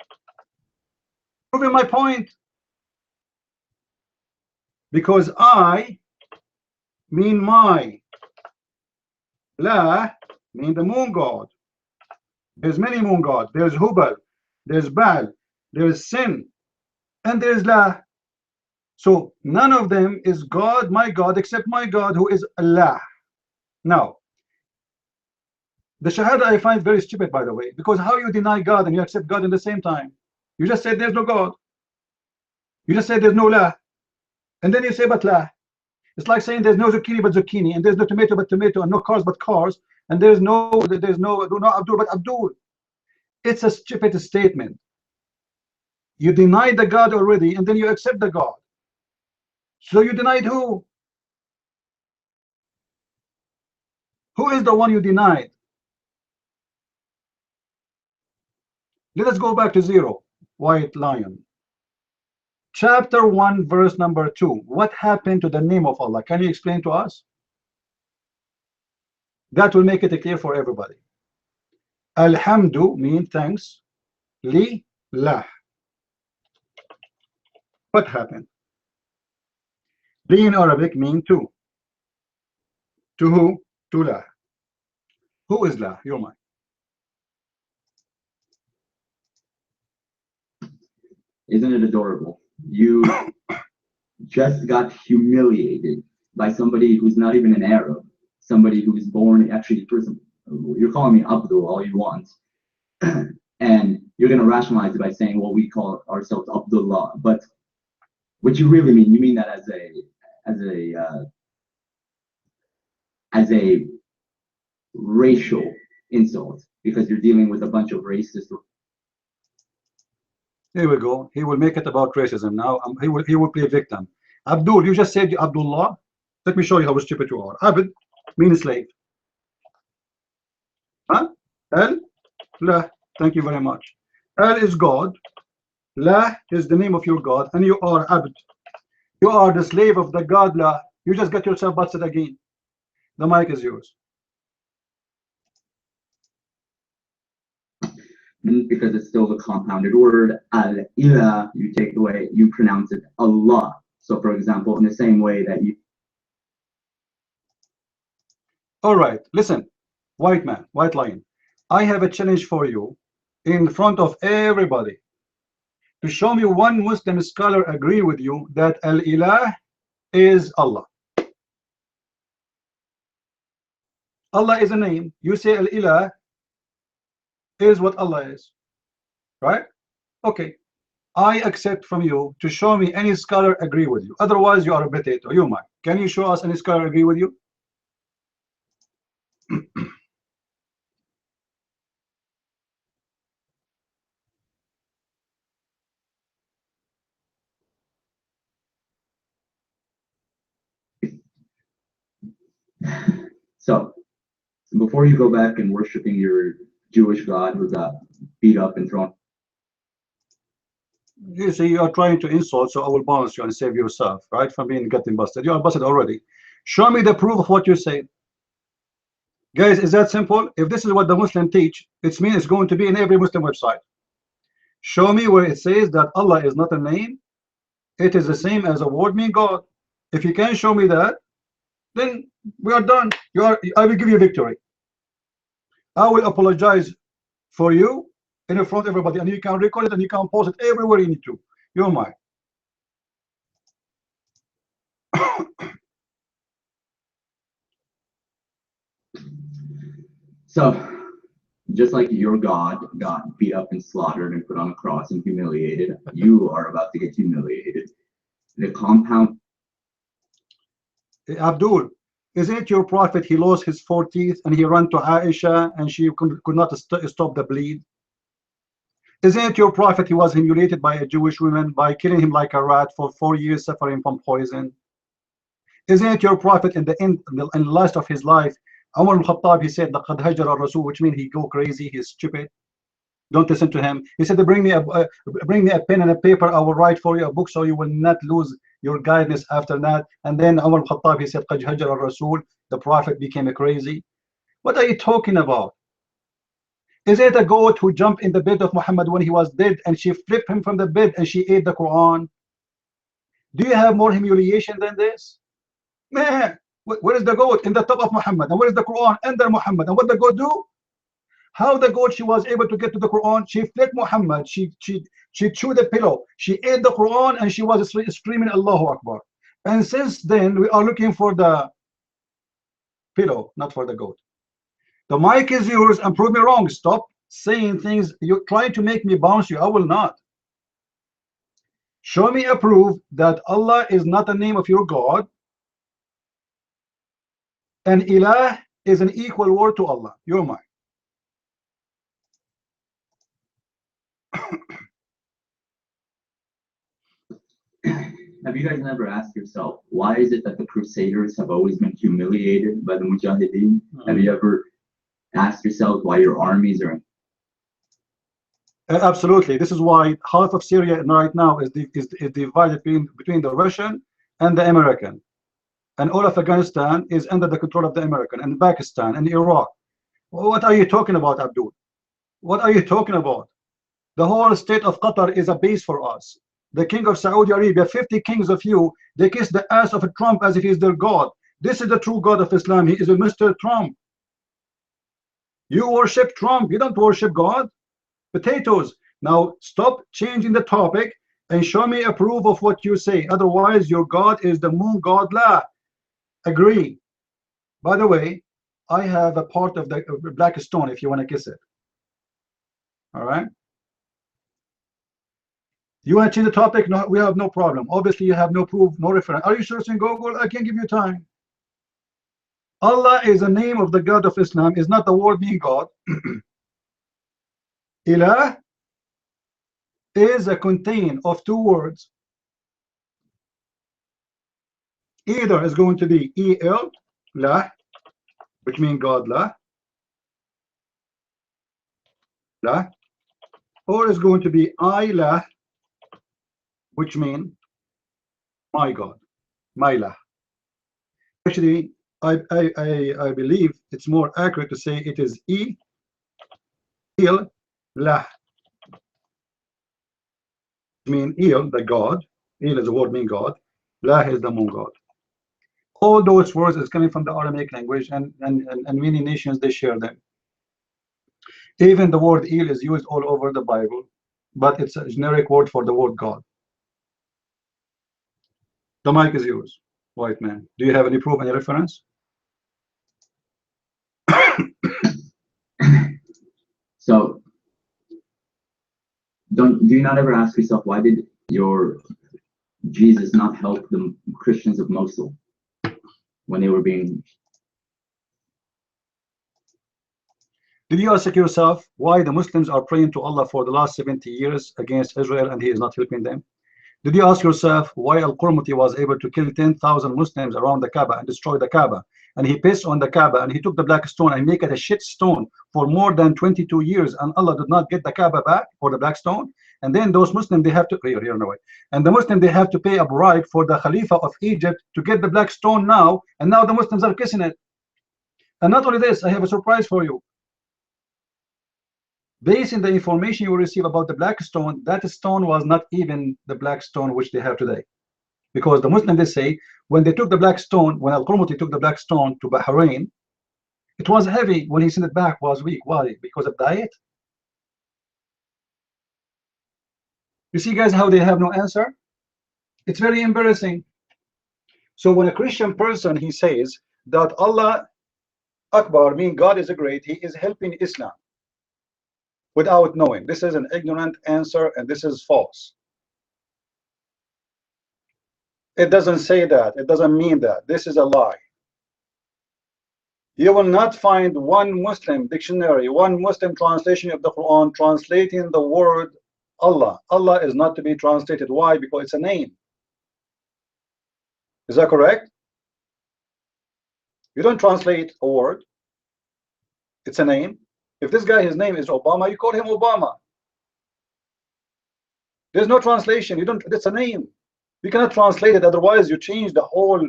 proving my point. Because I mean my, la mean the moon god. There's many moon gods. There's Hubal, there's Baal, there's Sin, and there's La. So none of them is God, my God, except my God, who is Allah. Now, the Shahada I find very stupid, by the way, because how you deny God and you accept God in the same time? You just said there's no God. You just said there's no La, and then you say but La. It's like saying there's no zucchini but zucchini, and there's no tomato but tomato, and no cars but cars, and there's no Abdul but Abdul. It's a stupid statement. You denied the God already, and then you accept the God. So you denied who? Who is the one you denied? Let us go back to zero. White lion. Chapter 1, verse number 2. What happened to the name of Allah? Can you explain to us? That will make it clear for everybody. Alhamdu means thanks. Li lah. What happened? Li in Arabic means to. To who? To lah. Who is lah? Your mind. Isn't it adorable? You just got humiliated by somebody who's not even an Arab, somebody who was born actually person. You're calling me Abdul all you want, and you're going to rationalize it by saying, well, we call ourselves Abdullah, but what you really mean, you mean that as a racial insult, because you're dealing with a bunch of racist. Here we go. He will make it about racism now. He will play victim. Abdul, you just said you Abdullah. Let me show you how stupid you are. Abd means slave. Huh? El, La. Thank you very much. El is God. La is the name of your God, and you are Abd. You are the slave of the God La. You just got yourself busted again. The mic is yours. Because it's still the compounded word al-ilah, you take away, you pronounce it Allah. So for example, in the same way that you. All right, listen, white man, white lion, I have a challenge for you in front of everybody to show me one Muslim scholar agree with you that al-ilah is Allah. Allah is a name. You say al-ilah is what Allah is, right? Okay, I accept from you to show me any scholar agree with you. Otherwise, you are a potato. You might. Can you show us any scholar agree with you? So before you go back and worshiping your Jewish God who got beat up and thrown. You see, you are trying to insult, so I will balance you and save yourself, right, from getting busted. You are busted already. Show me the proof of what you say. Guys, is that simple? If this is what the Muslim teach, it means it's going to be in every Muslim website. Show me where it says that Allah is not a name. It is the same as a word mean God. If you can't show me that, then we are done. I will give you victory. I will apologize for you in front of everybody, and you can record it and you can post it everywhere you need to. You're mine. So just like your God got beat up and slaughtered and put on a cross and humiliated, you are about to get humiliated. The compound. Abdul, isn't it your prophet? He lost his 4 teeth and he ran to Aisha and she could not stop the bleed. Isn't it your prophet? He was humiliated by a Jewish woman by killing him like a rat for 4 years, suffering from poison. Isn't it your prophet in the last of his life, Umar al-Khattab, he said, لَقَدْ هَجَرَ الرَّسُولُ, which means he go crazy, he's stupid. Don't listen to him. He said, bring me a pen and a paper, I will write for you a book so you will not lose your guidance after that. And then Umar al-Khattab, he said, قَدْ هَجَرَ الرَّسُولُ, the prophet became crazy. What are you talking about? Is it a goat who jumped in the bed of Muhammad when he was dead and she flipped him from the bed and she ate the Quran? Do you have more humiliation than this? Man, where is the goat? In the top of Muhammad. And where is the Quran? Under Muhammad. And what the goat do? How the goat, she was able to get to the Quran? She flipped Muhammad. She chewed the pillow. She ate the Quran and she was screaming Allahu Akbar. And since then, we are looking for the pillow, not for the goat. The mic is yours and prove me wrong. Stop saying things. You're trying to make me bounce you. I will not. Show me a proof that Allah is not the name of your God and Ilah is an equal word to Allah. You're mine. Have you guys never asked yourself, why is it that the Crusaders have always been humiliated by the Mujahideen? Have you ever asked yourself why your armies are... Absolutely. This is why half of Syria right now is divided between the Russian and the American. And all of Afghanistan is under the control of the American, and Pakistan and Iraq. What are you talking about, Abdul? What are you talking about? The whole state of Qatar is a base for us. The king of Saudi Arabia, 50 kings of you, they kiss the ass of Trump as if he's their God. This is the true God of Islam. He is a Mr. Trump. You worship Trump. You don't worship God. Potatoes. Now stop changing the topic and show me a proof of what you say. Otherwise, your God is the moon god La. Agree. By the way, I have a part of the black stone if you want to kiss it. All right. You want to change the topic? No, we have no problem. Obviously, you have no proof, no reference. Are you searching Google? I can give you time. Allah is the name of the God of Islam, is not the word being God. Ilah is a contain of two words. Either is going to be El, La, which means God, La, or is going to be La, which means my God, my La. Actually, I believe it's more accurate to say it is El, La. Mean El, the God. El is the word mean God. La is the moon God. All those words is coming from the Aramaic language, and many nations they share them. Even the word El is used all over the Bible, but it's a generic word for the word God. The mic is yours, white man. Do you have any proof, any reference? So, do you not ever ask yourself, why did your Jesus not help the Christians of Mosul when they were being... Did you ask yourself why the Muslims are praying to Allah for the last 70 years against Israel and he is not helping them? Did you ask yourself why Al-Qurmuti was able to kill 10,000 Muslims around the Kaaba and destroy the Kaaba? And he pissed on the Kaaba and he took the black stone and make it a shit stone for more than 22 years, and Allah did not get the Kaaba back for the black stone. And then those Muslims, they have to and the Muslims, they have to pay a bribe for the Khalifa of Egypt to get the black stone now, and now the Muslims are kissing it. And not only this, I have a surprise for you. Based on the information you receive about the black stone, that stone was not even the black stone which they have today. Because the Muslims, they say, when they took the black stone, when Al-Qurmuti took the black stone to Bahrain, it was heavy. When he sent it back, was weak. Why? Because of diet. You see, guys, how they have no answer? It's very embarrassing. So when a Christian person, he says that Allah Akbar, mean God is a great, he is helping Islam without knowing. This is an ignorant answer, and this is false. It doesn't say that. It doesn't mean that. This is a lie. You will not find one Muslim dictionary, one Muslim translation of the Quran translating the word Allah. Allah is not to be translated. Why? Because it's a name. Is that correct? You don't translate a word. It's a name. If this guy, his name is Obama, you call him Obama. There's no translation. You don't. That's a name. You cannot translate it. Otherwise, you change the whole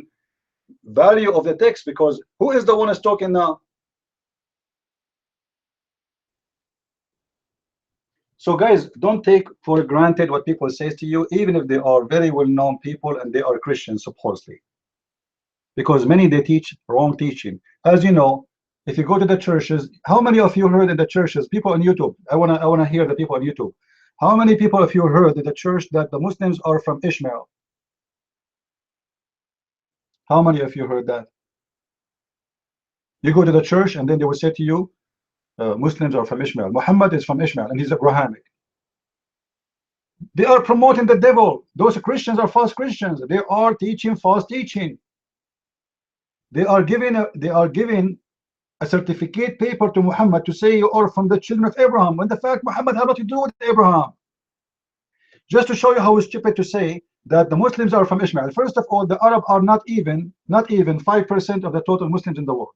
value of the text. Because who is the one who's talking now? So guys, don't take for granted what people say to you, even if they are very well-known people and they are Christians supposedly. Because many, they teach wrong teaching. As you know, if you go to the churches, how many of you heard in the churches, people on YouTube, I wanna hear the people on YouTube. How many people of you heard in the church that the Muslims are from Ishmael? How many of you heard that? You go to the church and then they will say to you, Muslims are from Ishmael. Muhammad is from Ishmael and he's Abrahamic. They are promoting the devil. Those Christians are false Christians. They are teaching false teaching. They are giving a certificate paper to Muhammad to say you are from the children of Abraham, when the fact Muhammad had nothing to do with Abraham. Just to show you how stupid to say that the Muslims are from Ishmael. First of all, the Arab are not even 5% of the total Muslims in the world.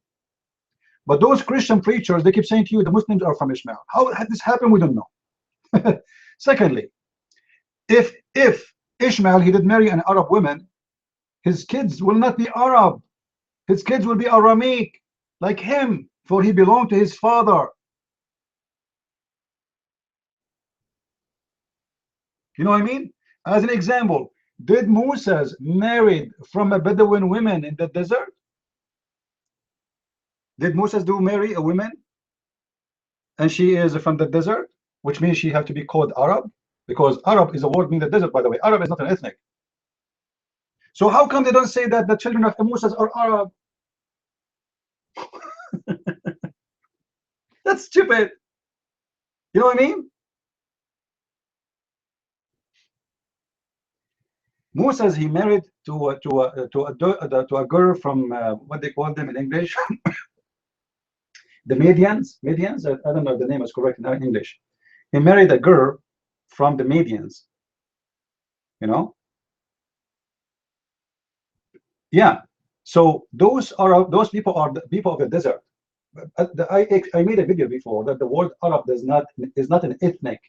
But those Christian preachers, they keep saying to you the Muslims are from Ishmael. How had this happened? We don't know. Secondly, if Ishmael, he did marry an Arab woman, his kids will not be Arab. His kids will be Aramic, like him, for he belonged to his father. You know what I mean? As an example, did Moses married from a Bedouin woman in the desert? Did Moses do marry a woman and she is from the desert, which means she have to be called Arab? Because Arab is a word meaning the desert, by the way. Arab is not an ethnic. So how come they don't say that the children of Moses are Arab? That's stupid. You know what I mean? Moses, he married to a girl from what they call them in English, the Medians. I don't know if the name is correct in English. He married a girl from the Medians. You know? Yeah. So those people are the people of the desert. I made a video before that the word Arab is not an ethnic.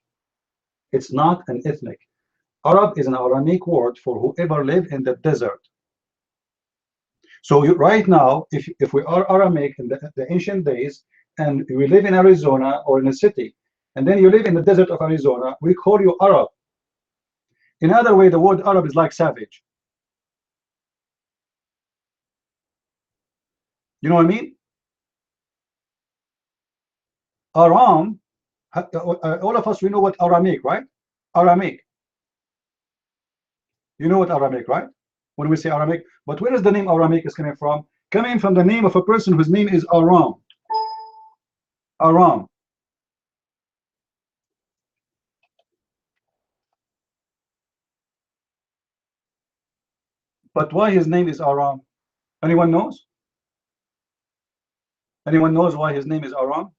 It's not an ethnic. Arab is an Aramaic word for whoever live in the desert. So right now, if we are Aramaic in the ancient days, and we live in Arizona or in a city, and then you live in the desert of Arizona, we call you Arab. In other way, the word Arab is like savage. You know what I mean? Aram, all of us, we know what Aramaic, right? Aramaic. You know what Aramaic, right? When we say Aramaic, but where is the name Aramaic is coming from? Coming from the name of a person whose name is Aram. Aram. But why his name is Aram? Anyone knows? Anyone knows why his name is Aram?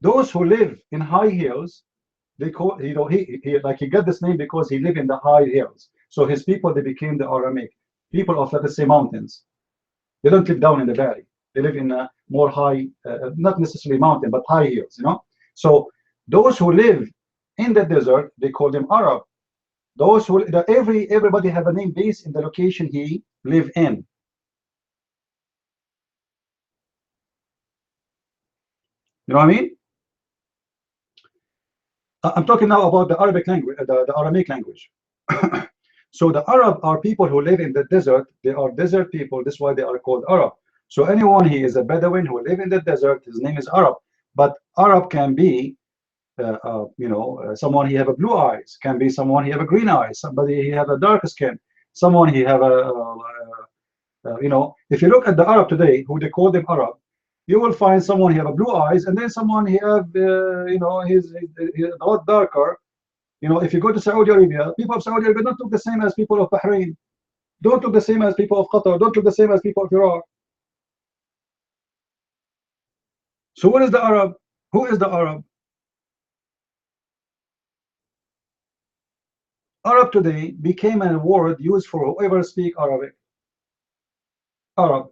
Those who live in high hills, they call, you know, he got this name because he lived in the high hills. So his people, they became the Aramic people of, let's say, mountains. They don't live down in the valley. They live in a more high, not necessarily mountain, but high hills, you know. So those who live in the desert, they call them Arab. Those who, everybody have a name based in the location he live in. You know what I mean? I'm talking now about the Arabic language, the Aramaic language. So the Arab are people who live in the desert. They are desert people. That's why they are called Arab. So anyone he is a Bedouin who live in the desert, his name is Arab. But Arab can be, someone he have a blue eyes, can be someone he have a green eyes, somebody he have a dark skin, someone he have if you look at the Arab today, who they call them Arab, you will find someone he have a blue eyes, and then someone he have, he's a lot darker. You know, if you go to Saudi Arabia, people of Saudi Arabia don't look the same as people of Bahrain, don't look the same as people of Qatar, don't look the same as people of Iraq. So what is the Arab? Who is the Arab? Arab today became a word used for whoever speak Arabic. Arab,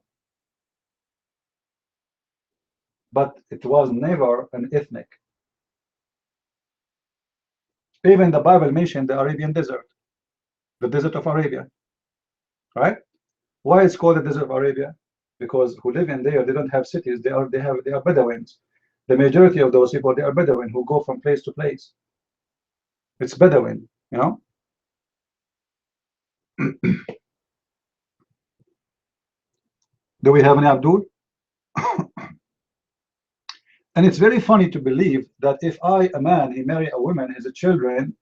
but it was never an ethnic. Even the Bible mentioned the Arabian desert, the desert of Arabia, right? Why it's called the desert of Arabia? Because who live in there, they don't have cities. They are Bedouins. The majority of those people, they are Bedouin who go from place to place. It's Bedouin, you know. Do we have any Abdul? And it's very funny to believe that if a man, he marry a woman, his children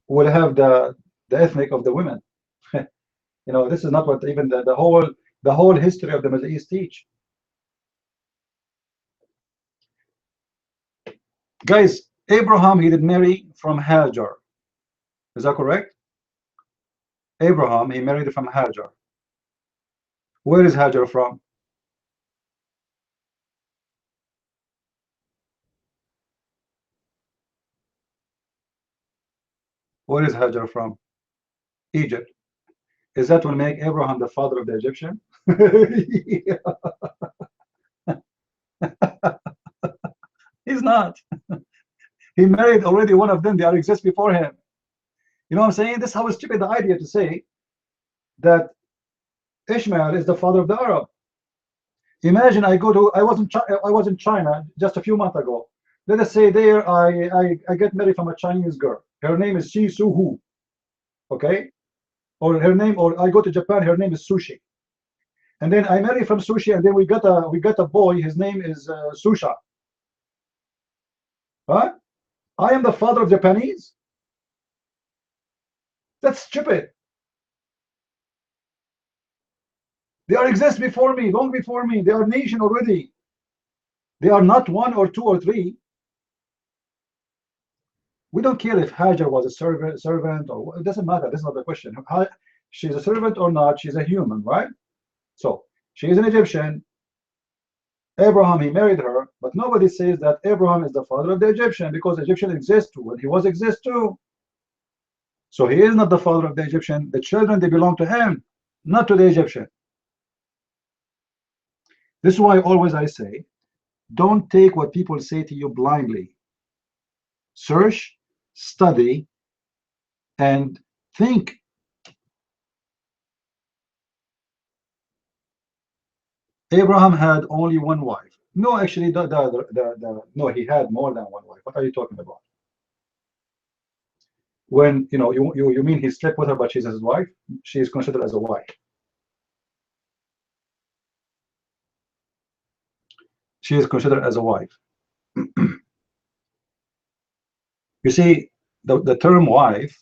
will have the ethnic of the women. You know, this is not what even the whole history of the Middle East teach. Guys, Abraham, he did marry from Hajar. Is that correct? Abraham, he married from Hajar. Where is Hajar from? Where is Hajar from? Egypt. Is that what make Abraham the father of the Egyptian? He's not. He married already one of them. They are exist before him. You know what I'm saying? This is how stupid the idea to say that Ishmael is the father of the Arab. Imagine I was in China just a few months ago. Let us say there I get married from a Chinese girl. Her name is Shi Su Hu. Okay? Or her name, or I go to Japan, her name is Sushi. And then I marry from Sushi, and then we got a boy, his name is Susha. Huh? I am the father of Japanese? That's stupid. They are exist before me, long before me. They are nation already. They are not one or two or three. We don't care if Hajar was a servant or it doesn't matter. This is not the question. She's a servant or not, she's a human, right? So she is an Egyptian. Abraham, he married her, but nobody says that Abraham is the father of the Egyptian because Egyptian exists too, and he was exist too. So he is not the father of the Egyptian. The children, they belong to him, not to the Egyptian. This is why always I say, don't take what people say to you blindly. Search, study, and think. Abraham had only one wife. No, actually, no, he had more than one wife. What are you talking about? When you mean he slept with her, but she's his wife? She is considered as a wife. She is considered as a wife. You see, the term wife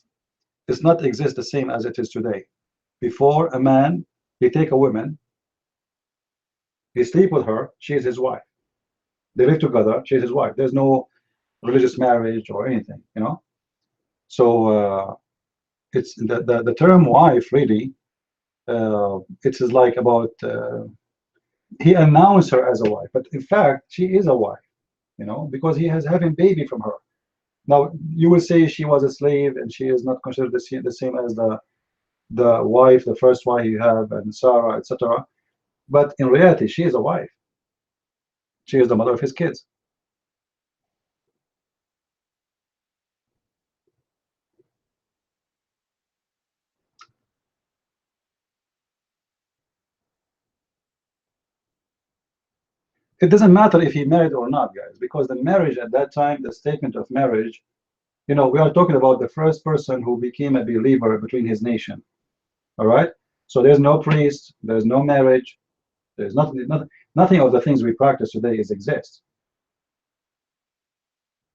does not exist the same as it is today. Before, a man, he take a woman, he sleep with her, she is his wife. They live together, she is his wife. There's no religious marriage or anything, you know. So it's the term wife really. It is like about he announced her as a wife, but in fact she is a wife, you know, because he has having baby from her. Now you will say she was a slave and she is not considered the same as the wife, the first wife you have, and Sarah, etc. But in reality, she is a wife. She is the mother of his kids. It doesn't matter if he married or not, guys, because the marriage at that time, the statement of marriage, you know, we are talking about the first person who became a believer between his nation. All right. So there's no priest, there's no marriage, there's nothing of the things we practice today is exist.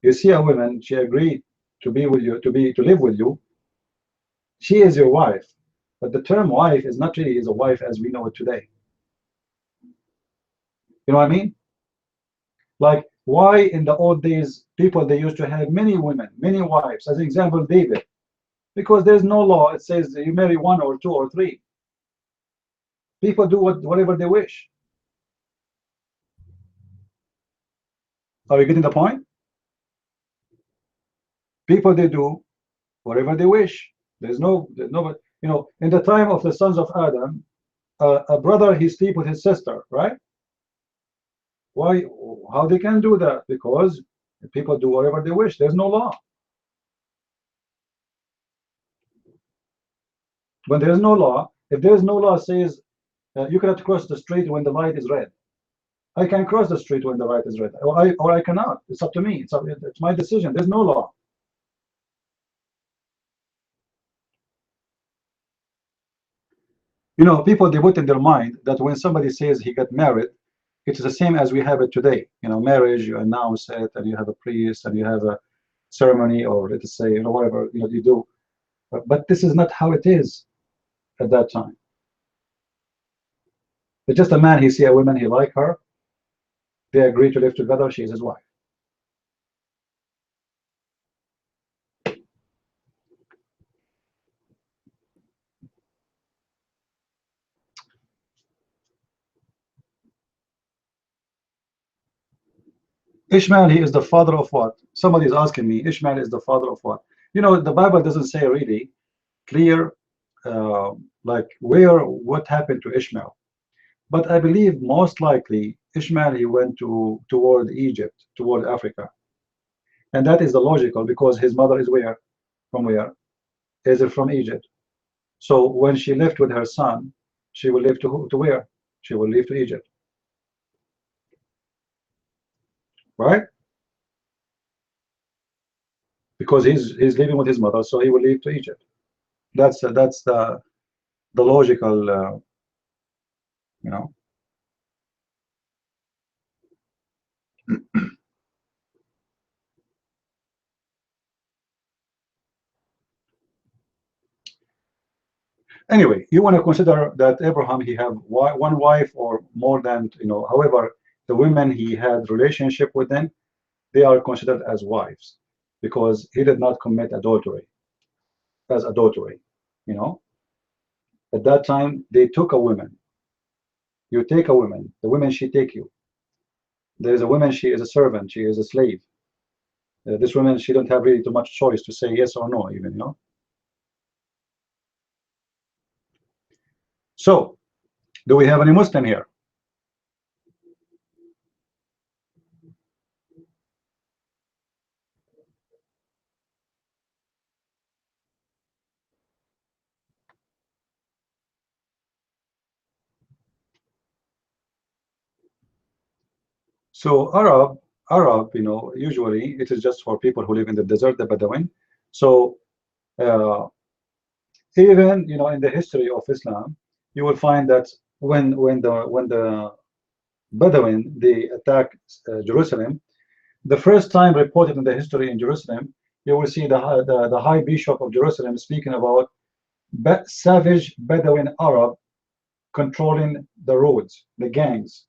You see a woman, she agreed to be with you, to live with you. She is your wife, but the term wife is not really is a wife as we know it today. You know what I mean? Like why in the old days people they used to have many women, many wives. As an example, David, because there's no law. It says you marry one or two or three. People do whatever they wish. Are you getting the point? People they do whatever they wish. There's no, you know, in the time of the sons of Adam, a brother, he sleep with his sister, right? Why? How they can do that? Because people do whatever they wish. There's no law. When there is no law, if there is no law says you cannot cross the street when the light is red, I can cross the street when the light is red, or I cannot. It's up to me. It's my decision. There's no law. You know, people, they put in their mind that when somebody says he got married, it's the same as we have it today. You know, marriage, you announce it, and you have a priest, and you have a ceremony, or let's say, you know, whatever, you know, you do. But this is not how it is at that time. It's just a man, he see a woman, he like her, they agree to live together, she is his wife. Ishmael, he is the father of what? Somebody is asking me, Ishmael is the father of what? You know, the Bible doesn't say really clear, like what happened to Ishmael. But I believe most likely Ishmael, he went toward Egypt, toward Africa. And that is the logical because his mother is where? From where? Is it from Egypt? So when she left with her son, she will live to where? She will leave to Egypt, right? Because he's living with his mother, so he will leave to Egypt. That's the logical, you know. Anyway, you want to consider that Abraham, he have one wife or more than, you know. However, the women he had relationship with them, they are considered as wives because he did not commit adultery as adultery. You know, at that time they took a woman. You take a woman. The woman she take you. There is a woman. She is a servant. She is a slave. This woman, she don't have really too much choice to say yes or no, even, you know. So, do we have any Muslim here? So Arab, you know, usually it is just for people who live in the desert, the Bedouin. So uh, even, you know, in the history of Islam, you will find that when the Bedouin, they attack Jerusalem, the first time reported in the history in Jerusalem, you will see the High Bishop of Jerusalem speaking about savage Bedouin Arab controlling the roads, the gangs,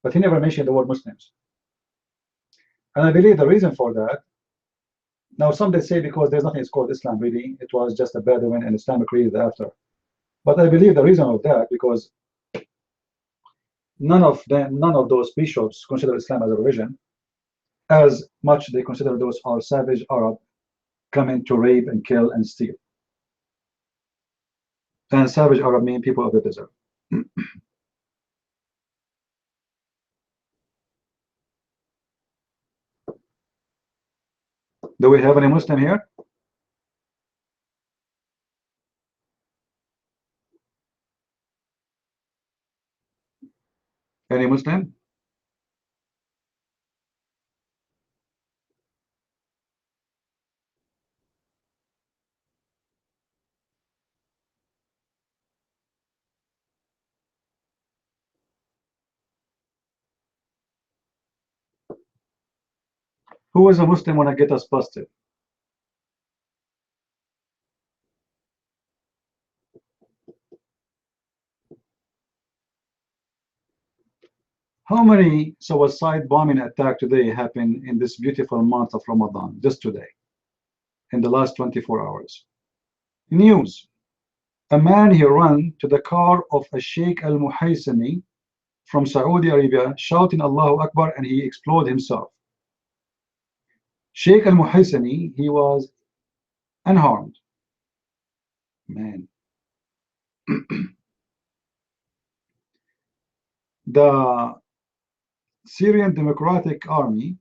but he never mentioned the word Muslims. And I believe the reason for that, now some they say because there's nothing it's called Islam really, it was just a Bedouin and Islamic created after. But I believe the reason of that because none of those bishops consider Islam as a religion, as much they consider those are savage Arab coming to rape and kill and steal. And savage Arab mean people of the desert. Do we have any Muslim here? Any Muslim? Who is a Muslim when I get us busted? How many suicide bombing attack today happened in this beautiful month of Ramadan, just today, in the last 24 hours? News. A man, he ran to the car of a Sheikh al-Muhaysini from Saudi Arabia, shouting Allahu Akbar, and he exploded himself. Sheikh al-Muhaysini, he was unharmed. Man. the Syrian Democratic Army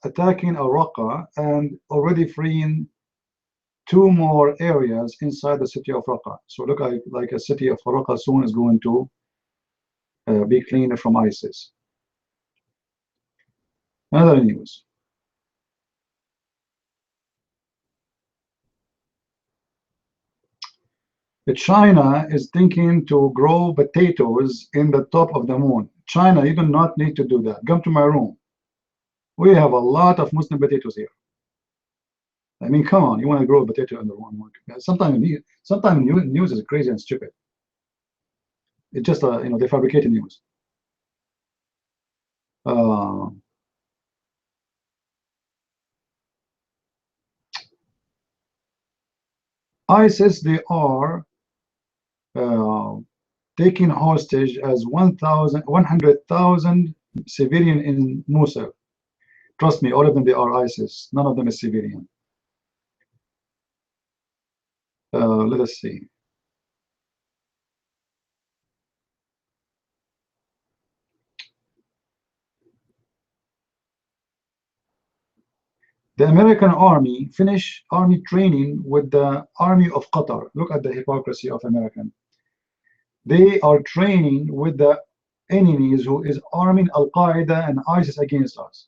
attacking Al-Raqqa and already freeing 2 more areas inside the city of Raqqa. So look like a city of Raqqa soon is going to be cleaned from ISIS. Another news. China is thinking to grow potatoes in the top of the moon. China, you do not need to do that. Come to my room. We have a lot of Muslim potatoes here. I mean, come on, you want to grow a potato in the wrong market. Sometimes news is crazy and stupid. It's just, they fabricated news. ISIS, they are taking hostage as 100,000 civilian in Mosul. Trust me, all of them, they are ISIS. None of them is civilian. Let us see. The American army finished army training with the army of Qatar. Look at the hypocrisy of American. They are training with the enemies who is arming Al-Qaeda and ISIS against us.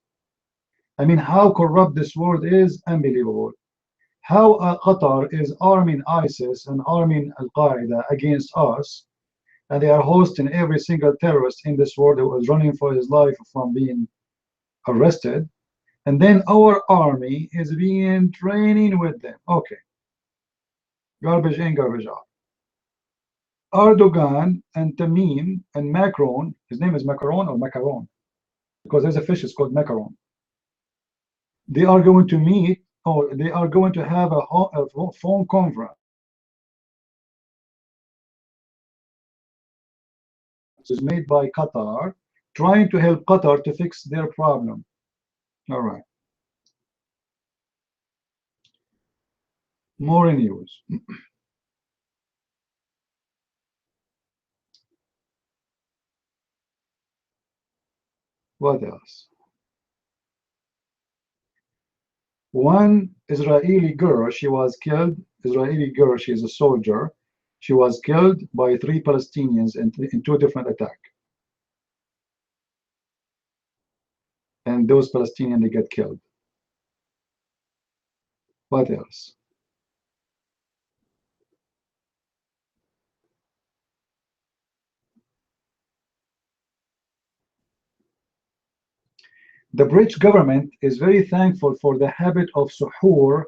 I mean, how corrupt this world is unbelievable. How Qatar is arming ISIS and arming Al-Qaeda against us, and they are hosting every single terrorist in this world who is running for his life from being arrested, and then our army is being training with them. Okay, garbage in, garbage out. Erdogan and Tamim and Macron, his name is Macron or Macaron, because there's a fish, it's called Macaron. They are going to meet, or they are going to have a phone conference. Is made by Qatar, trying to help Qatar to fix their problem. All right. More news. What else? One Israeli girl, she was killed. Israeli girl, she is a soldier. She was killed by 3 Palestinians in 2 different attacks. And those Palestinians, they get killed. What else? The British government is very thankful for the habit of suhoor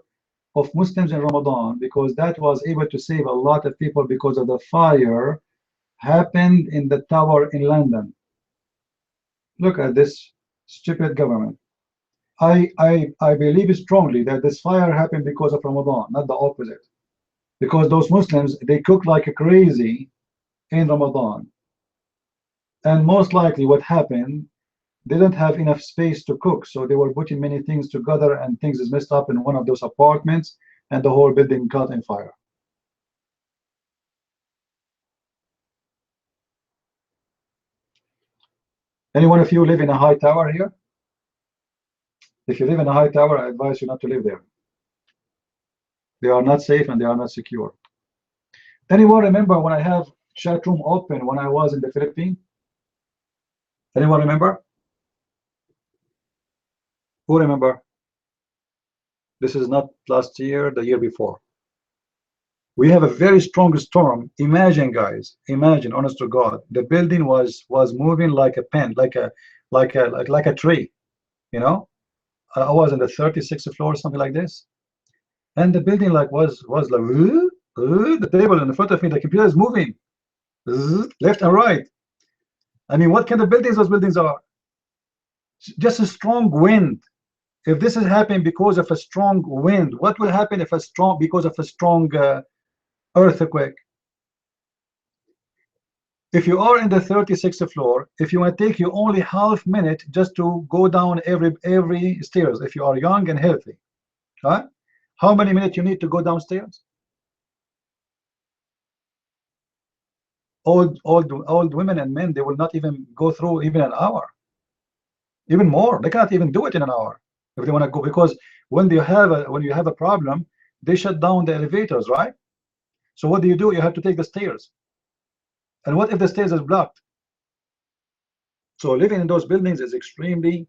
of Muslims in Ramadan, because that was able to save a lot of people because of the fire happened in the tower in London. Look at this stupid government. I believe strongly that this fire happened because of Ramadan, not the opposite. Because those Muslims, they cook like crazy in Ramadan. And most likely what happened, they didn't have enough space to cook, so they were putting many things together and things is messed up in one of those apartments and the whole building caught in fire. Any one of you live in a high tower here? If you live in a high tower, I advise you not to live there. They are not safe and they are not secure. Anyone remember when I have chat room open when I was in the Philippines? Anyone remember? Who remember? This is not last year, the year before. We have a very strong storm. Imagine, guys, imagine, honest to God, the building was moving like a pen, like a tree, you know. I was in the 36th floor, something like this, and the building like was like the table in front of me, the computer is moving left and right. I mean, what kind of buildings those buildings are? Just a strong wind. If this is happening because of a strong wind, what will happen if because of a strong earthquake? If you are in the 36th floor, if you want to take you only half minute just to go down every stairs, if you are young and healthy, right? How many minutes you need to go downstairs? old women and men, they will not even go through even an hour, even more. They cannot even do it in an hour if they want to go, because when you have a problem, they shut down the elevators, right? So what do? You have to take the stairs, and what if the stairs is blocked? So living in those buildings is extremely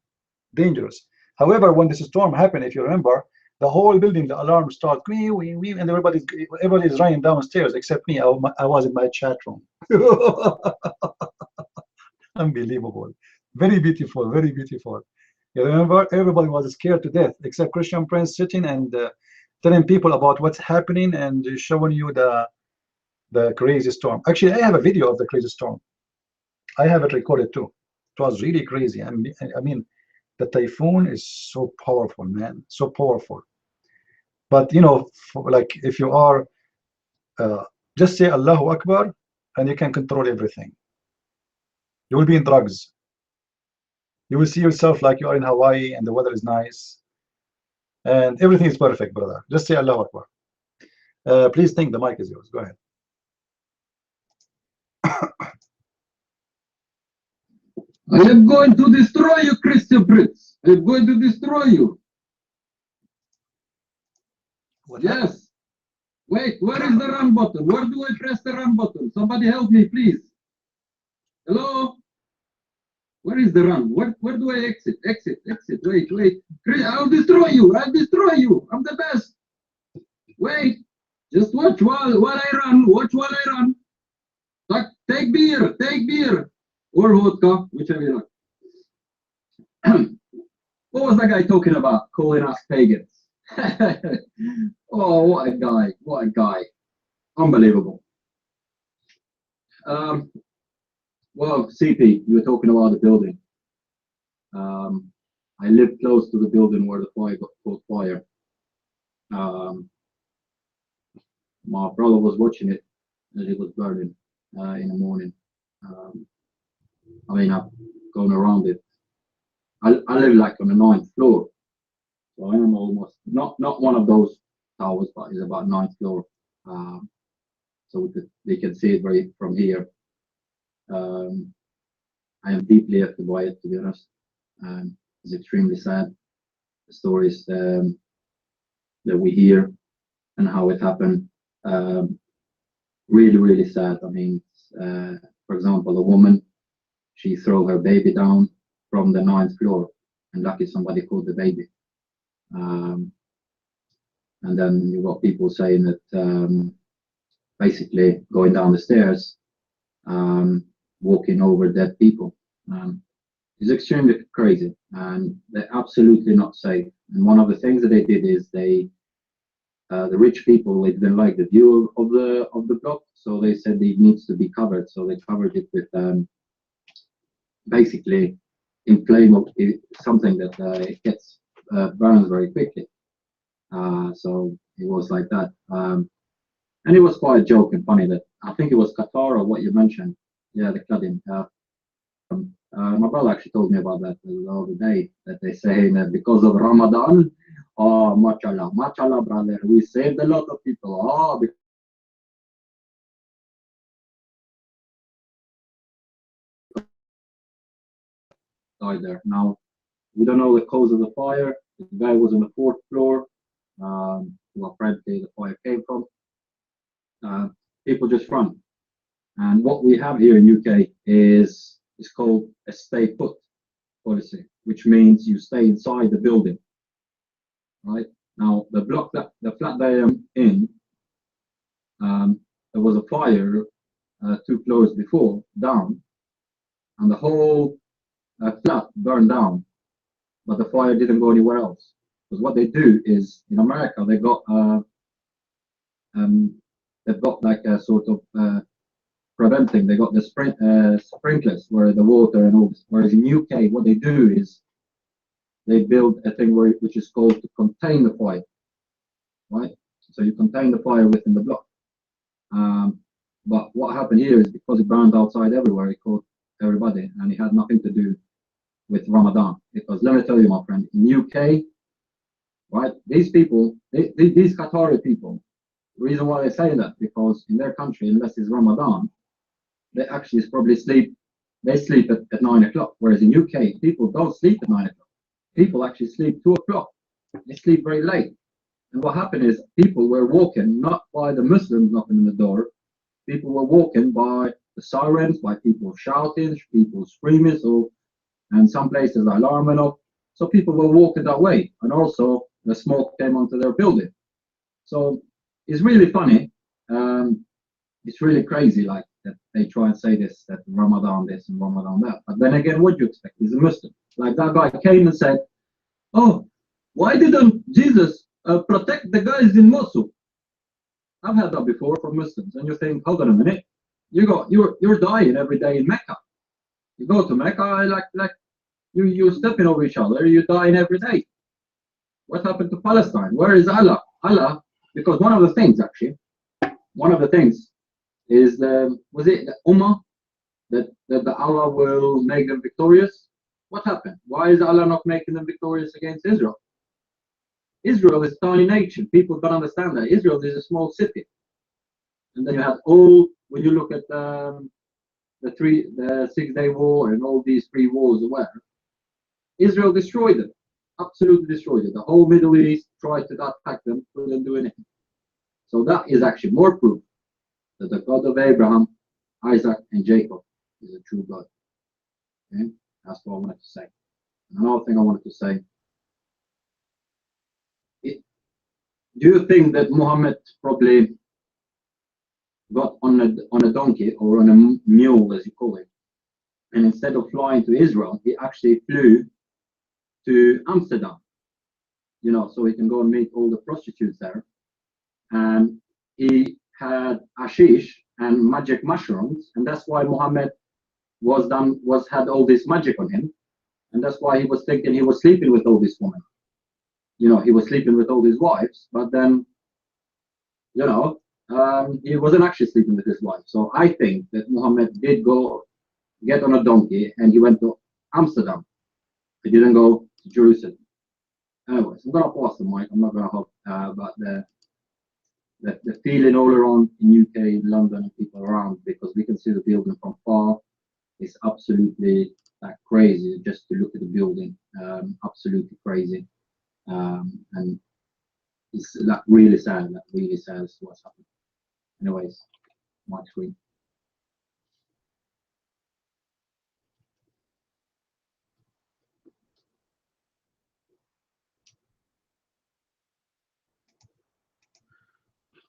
dangerous. However, when this storm happened, if you remember, the whole building, the alarm started, and everybody's running downstairs except me. I was in my chat room. Unbelievable. Very beautiful, very beautiful. You remember, everybody was scared to death except Christian Prince sitting and telling people about what's happening and showing you the crazy storm. Actually, I have a video of the crazy storm. I have it recorded too. It was really crazy. I mean, the typhoon is so powerful, man, so powerful. But you know, like if you are, just say Allahu Akbar, and you can control everything. You will be in drugs. You will see yourself like you are in Hawaii and the weather is nice and everything is perfect, brother. Just say Allahu Akbar. Please think, the mic is yours. Go ahead. I am going to destroy you, Christian Prince. I am going to destroy you. What Yes. happened? Wait, where is the run button? Where do I press the run button? Somebody help me, please. Hello? Where is the run? Where do I exit? Exit. Wait. I'll destroy you. I'll destroy you. I'm the best. Wait. Just watch while I run. Watch while I run. Take beer. Or vodka, whichever you like. What was that guy talking about? Calling us pagans. Oh, what a guy. Unbelievable. Well, CP, you were talking about the building. I live close to the building where the fire caught fire. My brother was watching it as it was burning in the morning. I mean, I've gone around it. I live like on the 9th floor, so I am almost not one of those towers, but it's about 9th floor. So we can see it from here. I am deeply affected by it, to be honest. It's extremely sad. The stories that we hear and how it happened. Really sad. I mean, for example, a woman, she threw her baby down from the 9th floor, and lucky somebody caught the baby. And then you got people saying that basically going down the stairs, walking over dead people. It's extremely crazy, and they're absolutely not safe. And one of the things that they did is the rich people, they didn't like the view of the block, so they said it needs to be covered. So they covered it with basically inflammable, something that it gets burns very quickly. So it was like that, and it was quite a joke and funny that I think it was Qatar or what you mentioned. Yeah, the flooding. My brother actually told me about that the other day, that they say that because of Ramadan, oh, mashallah, brother, we saved a lot of people. Oh, died there. Now, we don't know the cause of the fire. The guy was on the 4th floor, where apparently the fire came from. People just run. And what we have here in UK is called a stay put policy, which means you stay inside the building. Right now, the flat that I am in, there was a fire 2 floors before down, and the whole flat burned down, but the fire didn't go anywhere else. Because what they do is, in America, they've got like a sort of preventing. They got the sprinklers where the water and all this. Whereas in UK, what they do is they build a thing which is called to contain the fire, right? So you contain the fire within the block. But what happened here is because it burned outside everywhere, it caught everybody, and it had nothing to do with Ramadan. Because let me tell you, my friend, in UK, right, these people, these Qatari people, the reason why they say that, because in their country, unless it's Ramadan, they actually probably sleep. They sleep at 9 o'clock, whereas in UK people don't sleep at 9 o'clock. People actually sleep 2 o'clock. They sleep very late. And what happened is people were walking not by the Muslims knocking on the door. People were walking by the sirens, by people shouting, people screaming. So, and some places alarm went off. So people were walking that way, and also the smoke came onto their building. So it's really funny. It's really crazy, like that they try and say this, that Ramadan this and Ramadan that. But then again, what do you expect? He's a Muslim. Like that guy came and said, "Oh, why didn't Jesus protect the guys in Mosul?" I've had that before from Muslims, and you think, hold on a minute, you're dying every day in Mecca. You go to Mecca, like you're stepping over each other, you're dying every day. What happened to Palestine? Where is Allah? Allah, because one of the things is was it the Ummah that the Allah will make them victorious? What happened? Why is Allah not making them victorious against Israel? Israel is a tiny nation. People don't understand that. Israel is a small city. And then you have when you look at the 6-day war and all these 3 wars or whatever, Israel destroyed them. Absolutely destroyed it. The whole Middle East tried to attack them, couldn't do anything. So that is actually more proof that the God of Abraham, Isaac, and Jacob is a true God. Okay? That's what I wanted to say. And another thing I wanted to say, do you think that Muhammad probably got on a donkey or on a mule, as you call it, and instead of flying to Israel, he actually flew to Amsterdam, so he can go and meet all the prostitutes there. And he had ashish and magic mushrooms, and that's why Muhammad had all this magic on him, and that's why he was thinking he was sleeping with all these women. He was sleeping with all his wives, but then, he wasn't actually sleeping with his wife. So I think that Muhammad did go get on a donkey and he went to Amsterdam. He didn't go to Jerusalem. Anyways, I'm gonna pause the mic. I'm not gonna talk about the feeling all around in UK, in London, and people around, because we can see the building from far. It's absolutely crazy just to look at the building. Absolutely crazy. And it's really sad. Really sad as to what's happening. Anyways, my screen.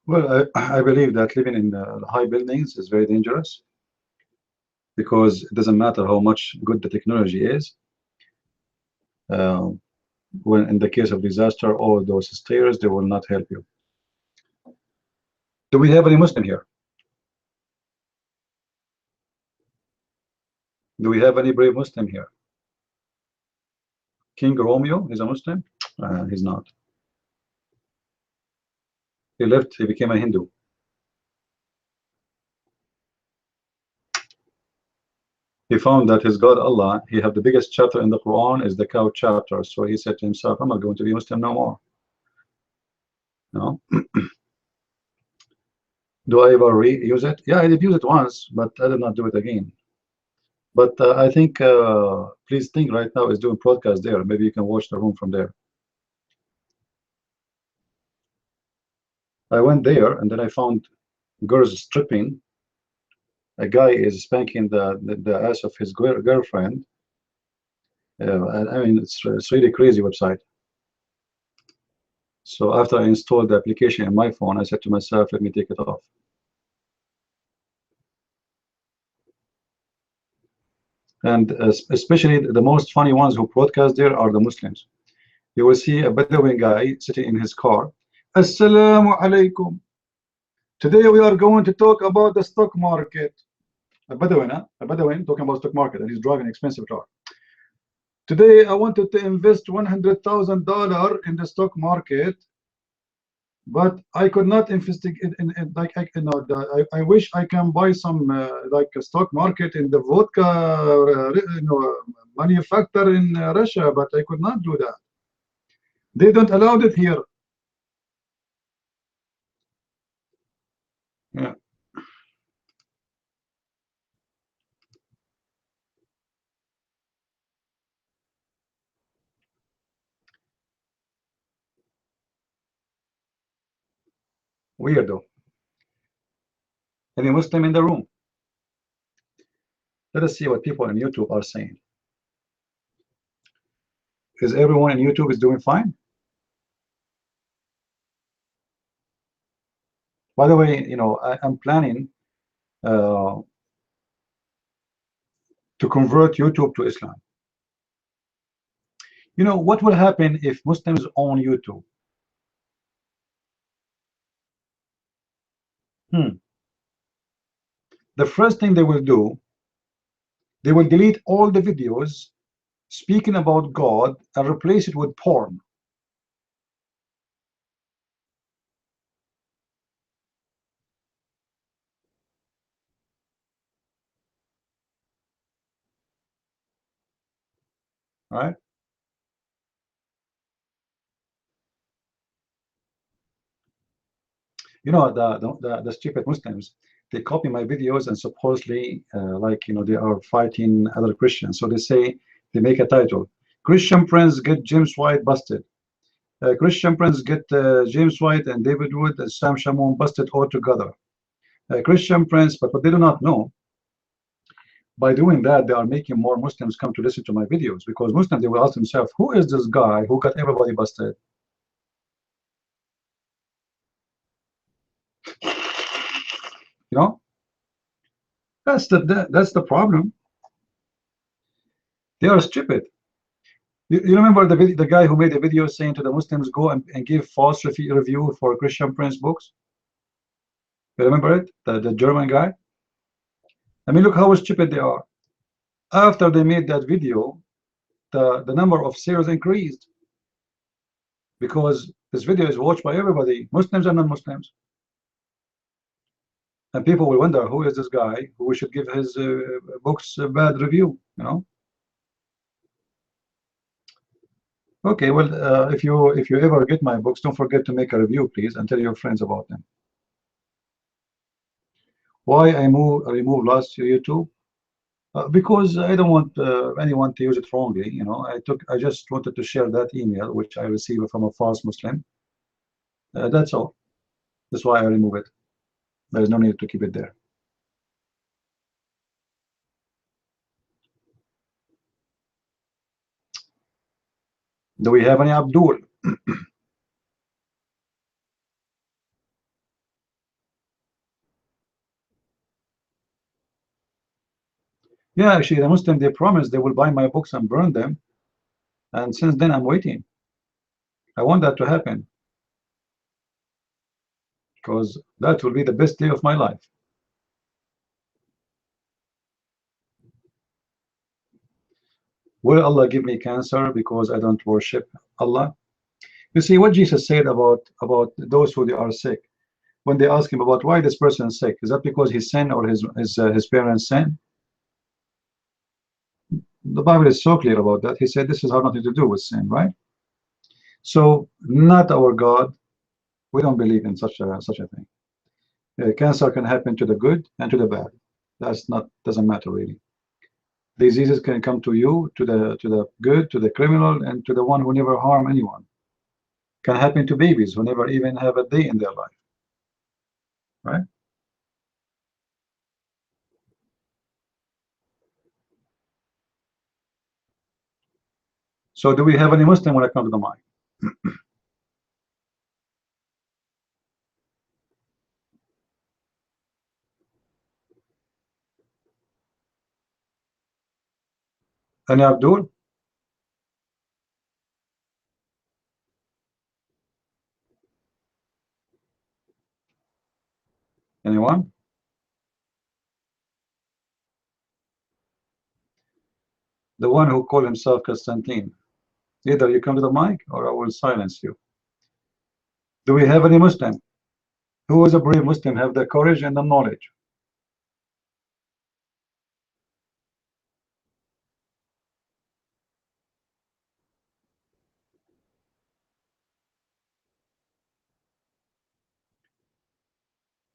Well, I believe that living in high buildings is very dangerous, because it doesn't matter how much good the technology is. When in the case of disaster, all those stairs, they will not help you. Do we have any Muslim here? Do we have any brave Muslim here? King Romeo is a Muslim? He's not. He left, he became a Hindu. He found that his God Allah, he had the biggest chapter in the Quran is the cow chapter. So he said to himself, I'm not going to be Muslim no more. No. Do I ever use it? Yeah, I did use it once, but I did not do it again. But I think, please think right now is doing podcast there. Maybe you can watch the room from there. I went there and then I found girls stripping. A guy is spanking the ass of his girlfriend. I mean, it's really crazy website. So after I installed the application in my phone, I said to myself, let me take it off. And especially the most funny ones who broadcast there are the Muslims. You will see a Bedouin guy sitting in his car. Assalamu alaikum. Today we are going to talk about the stock market. A Bedouin talking about stock market, and he's driving an expensive car. Today I wanted to invest $100,000 in the stock market, but I could not invest in like I wish I can buy some like a stock market in the vodka manufacturer in Russia, but I could not do that. They don't allow it here. Yeah. Weirdo. Any Muslim in the room? Let us see what people on YouTube are saying. Is everyone on YouTube is doing fine? By the way, you know, I'm planning to convert YouTube to Islam. You know, what will happen if Muslims own YouTube? The first thing they will do, they will delete all the videos speaking about God and replace it with porn. Right? You know, the stupid Muslims, they copy my videos and supposedly like, you know, they are fighting other Christians. So they say, they make a title, Christian friends get James White busted. Christian friends get James White and David Wood and Sam Shamoun busted all together. Christian friends, but what they do not know, by doing that, they are making more Muslims come to listen to my videos, because Muslims, they will ask themselves, who is this guy who got everybody busted? You know, that's the problem. They are stupid. You remember the guy who made a video saying to the Muslims, go and give false review for Christian Prince books? You remember it? The German guy? I mean, look how stupid they are. After they made that video, the number of sales increased, because this video is watched by everybody, Muslims and non-Muslims. And people will wonder, who is this guy who we should give his books a bad review, you know? Okay, well, if you ever get my books, don't forget to make a review, please, and tell your friends about them. Why I remove last YouTube? Because I don't want anyone to use it wrongly. You know, I just wanted to share that email which I received from a false Muslim. That's all. That's why I remove it. There is no need to keep it there. Do we have any Abdul? Yeah, actually, the Muslim, they promised they will buy my books and burn them, and since then I'm waiting. I want that to happen, because that will be the best day of my life. Will Allah give me cancer because I don't worship Allah? You see what Jesus said about those who they are sick. When they ask him about why this person is sick, is that because he sinned or his parents sinned? The Bible is so clear about that. He said this has nothing to do with sin, right? So not our God. We don't believe in such a thing. Cancer can happen to the good and to the bad. Doesn't matter really. Diseases can come to you, to the good, to the criminal, and to the one who never harm anyone. Can happen to babies who never even have a day in their life, right? So do we have any Muslim when it comes to the mind? Any Abdul? Anyone? The one who called himself Constantine. Either you come to the mic or I will silence you. Do we have any Muslim? Who is a brave Muslim, have the courage and the knowledge?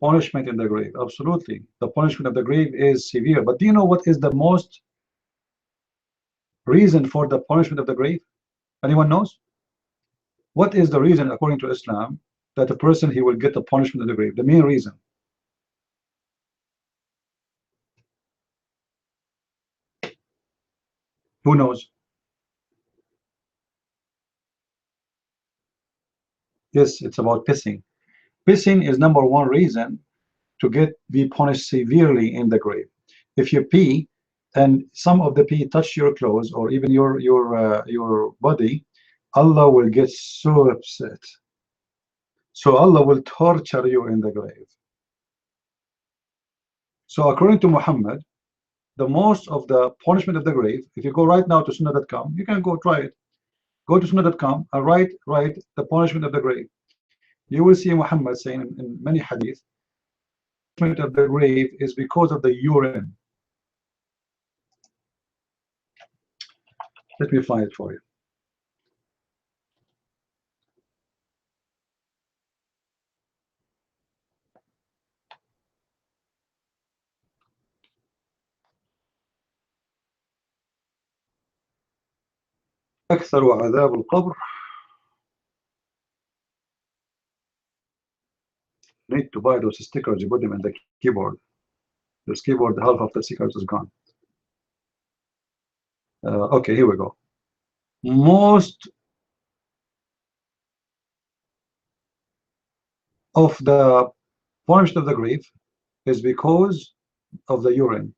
Punishment in the grave, absolutely. The punishment of the grave is severe. But do you know what is the most reason for the punishment of the grave? Anyone knows? What is the reason according to Islam that a person he will get the punishment of the grave? The main reason. Who knows? Yes, it's about pissing. Pissing is number one reason to be punished severely in the grave. If you pee and some of the pee touch your clothes or even your body, Allah will get so upset. So Allah will torture you in the grave. So according to Muhammad, the most of the punishment of the grave, if you go right now to sunnah.com, you can go try it. Go to sunnah.com and write the punishment of the grave. You will see Muhammad saying in many hadith, punishment of the grave is because of the urine. Let me find it for you. أكثر عذاب القبر. Need to buy those stickers, you put them in the keyboard. This keyboard, half of the stickers is gone. Okay, here we go. Most of the punishment of the grave is because of the urine.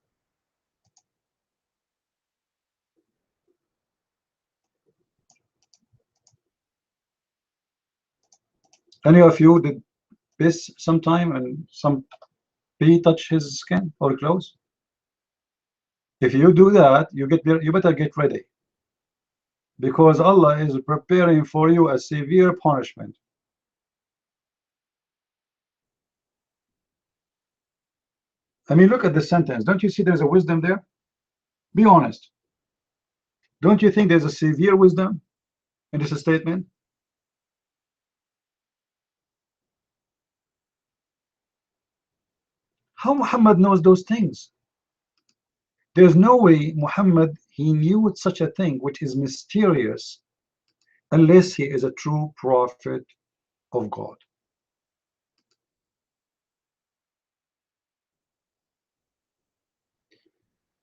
Any of you did piss sometime and some pee touch his skin or clothes? If you do that, you better get ready, because Allah is preparing for you a severe punishment. I mean, look at the sentence. Don't you see there's a wisdom there? Be honest. Don't you think there's a severe wisdom in this statement? How Muhammad knows those things? There's no way Muhammad, he knew such a thing which is mysterious unless he is a true prophet of God.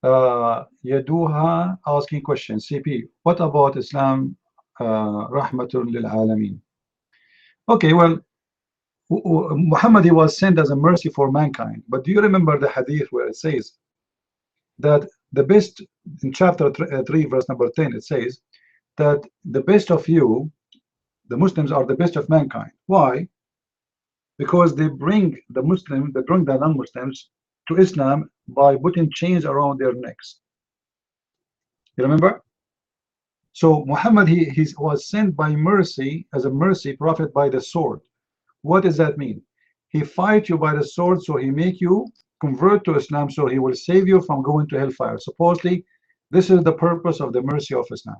Yaduha asking questions. CP, what about Islam? Rahmatul lil Alameen. Okay, well, Muhammad, he was sent as a mercy for mankind. But do you remember the hadith where it says that the best, in chapter 3, verse number 10, it says that the best of you, the Muslims, are the best of mankind. Why? Because they bring the non-Muslims to Islam by putting chains around their necks. You remember? So Muhammad, he was sent by mercy, as a mercy prophet, by the sword. What does that mean? He fight you by the sword, so he make you convert to Islam, so he will save you from going to hellfire. Supposedly, this is the purpose of the mercy of Islam.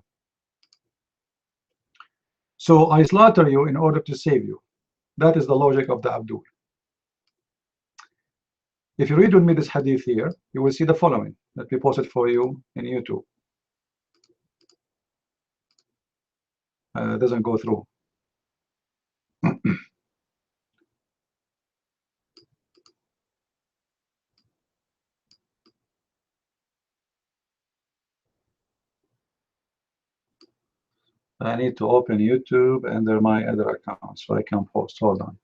So I slaughter you in order to save you. That is the logic of the Abdul. If you read with me this hadith here, you will see the following. Let me post it for you in YouTube. It doesn't go through. I need to open YouTube under my other account so I can post. Hold on.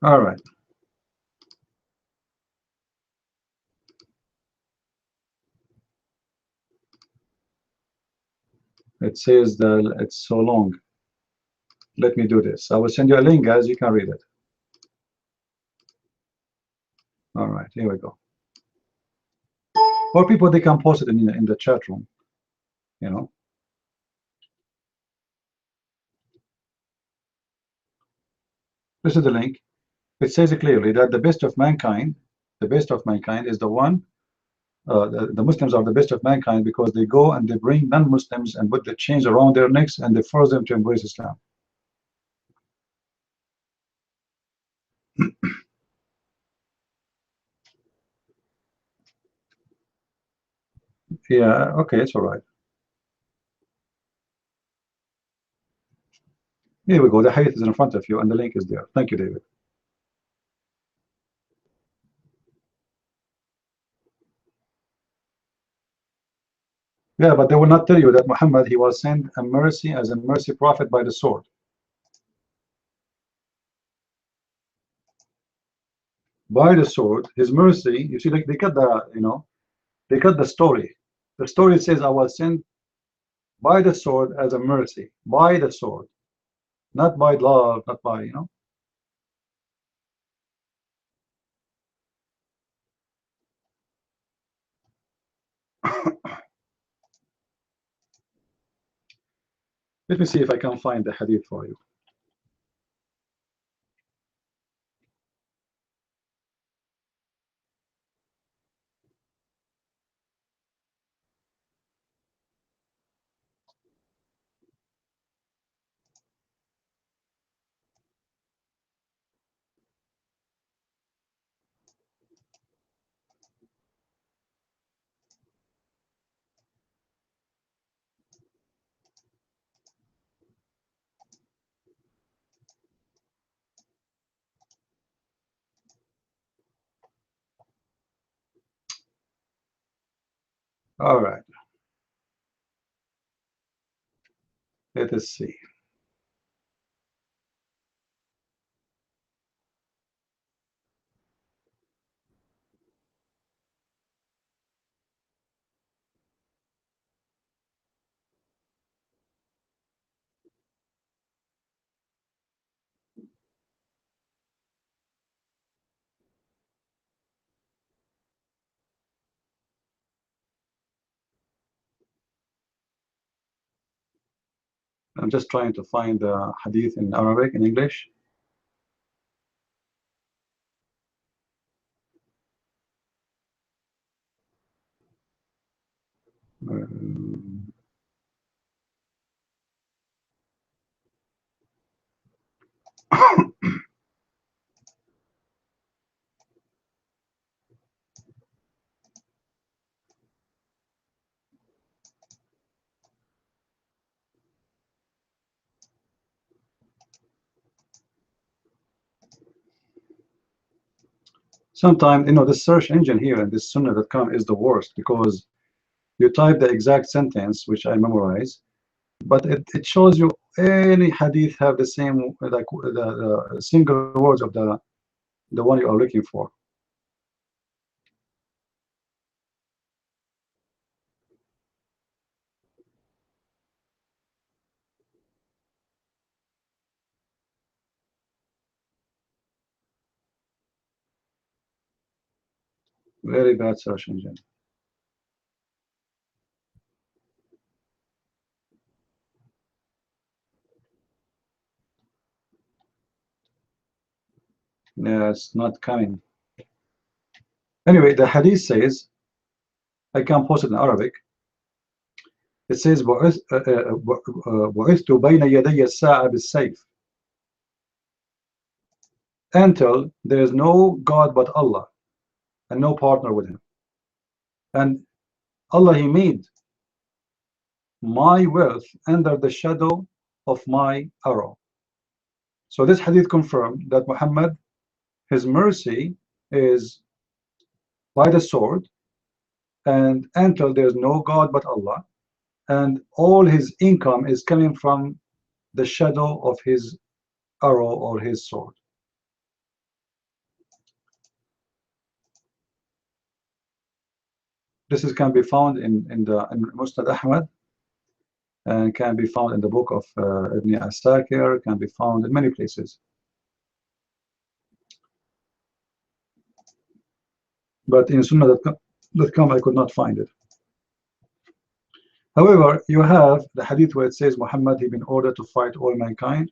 All right. It says that it's so long. Let me do this. I will send you a link, guys. You can read it. All right, here we go. Or people, they can post it in the chat room. You know. This is the link. It says clearly that the best of mankind is the one. The Muslims are the best of mankind because they go and they bring non-Muslims and put the chains around their necks and they force them to embrace Islam. Yeah, okay, it's all right. Here we go. The hadith is in front of you, and the link is there. Thank you, David. Yeah, but they will not tell you that Muhammad, he was sent a mercy as a mercy prophet by the sword. By the sword, his mercy. You see, like they cut the, they cut the story. The story says, I was sent by the sword as a mercy. By the sword, not by love, not by, Let me see if I can find the hadith for you. All right, let us see. I'm just trying to find the hadith in Arabic, in English. Um, Sometimes, the search engine here in this sunnah.com is the worst because you type the exact sentence, which I memorize, but it shows you any hadith have the same, like the single words of the one you are looking for. Very bad search engine. Yeah, it's not coming. Anyway, the hadith says, I can post it in Arabic. It says, بعثت بين يدي الساعة بالسيف, until there is no God but Allah and no partner with him. And Allah, he made my wealth under the shadow of my arrow. So this hadith confirmed that Muhammad, his mercy is by the sword, and until there's no God but Allah, and all his income is coming from the shadow of his arrow or his sword. This can be found in Musnad Ahmad, and can be found in the book of Ibn Asakir, can be found in many places. But in Sunnah.com I could not find it. However, you have the hadith where it says Muhammad, he been ordered to fight all mankind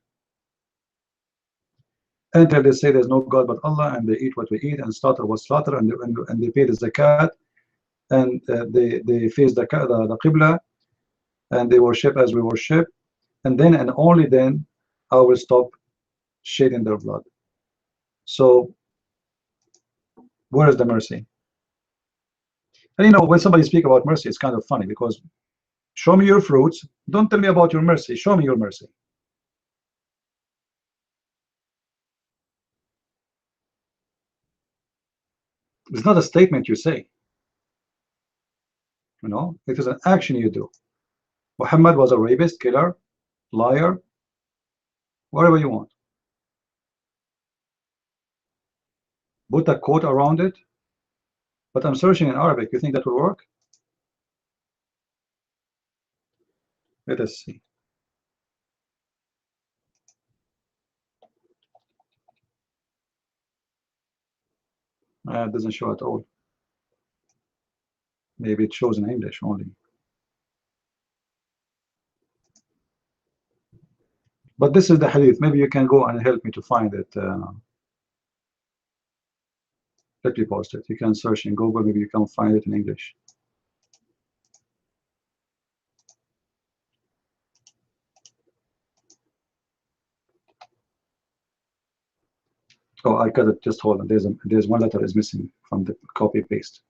until they say there's no God but Allah, and they eat what we eat, and slaughter what slaughter, and they pay the zakat, and they face the Qibla, and they worship as we worship, and then and only then I will stop shedding their blood. So where is the mercy? And you know, when somebody speaks about mercy, it's kind of funny, because show me your fruits, don't tell me about your mercy, show me your mercy. It's not a statement you say, you know, it is an action you do. Muhammad was a rapist, killer, liar, whatever you want. Put a quote around it, but I'm searching in Arabic. You think that will work? Let us see. It doesn't show at all. Maybe it shows in English only. But this is the hadith. Maybe you can go and help me to find it. Let me post it. You can search in Google. Maybe you can find it in English. Oh, I got it. Just hold on. There's one letter is missing from the copy paste.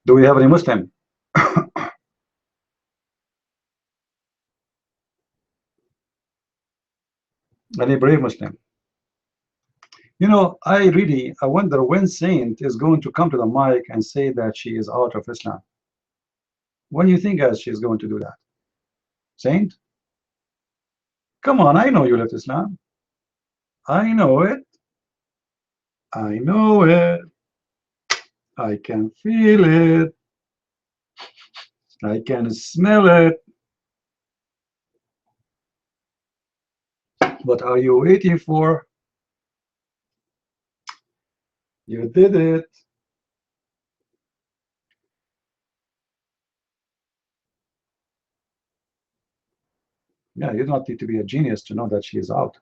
Do we have any Muslim? Any brave Muslim? You know, I wonder when Saint is going to come to the mic and say that she is out of Islam. When do you think, guys, she's going to do that? Saint? Come on, I know you left Islam. I know it. I know it. I can feel it. I can smell it. What are you waiting for? You did it. Yeah, you don't need to be a genius to know that she is out.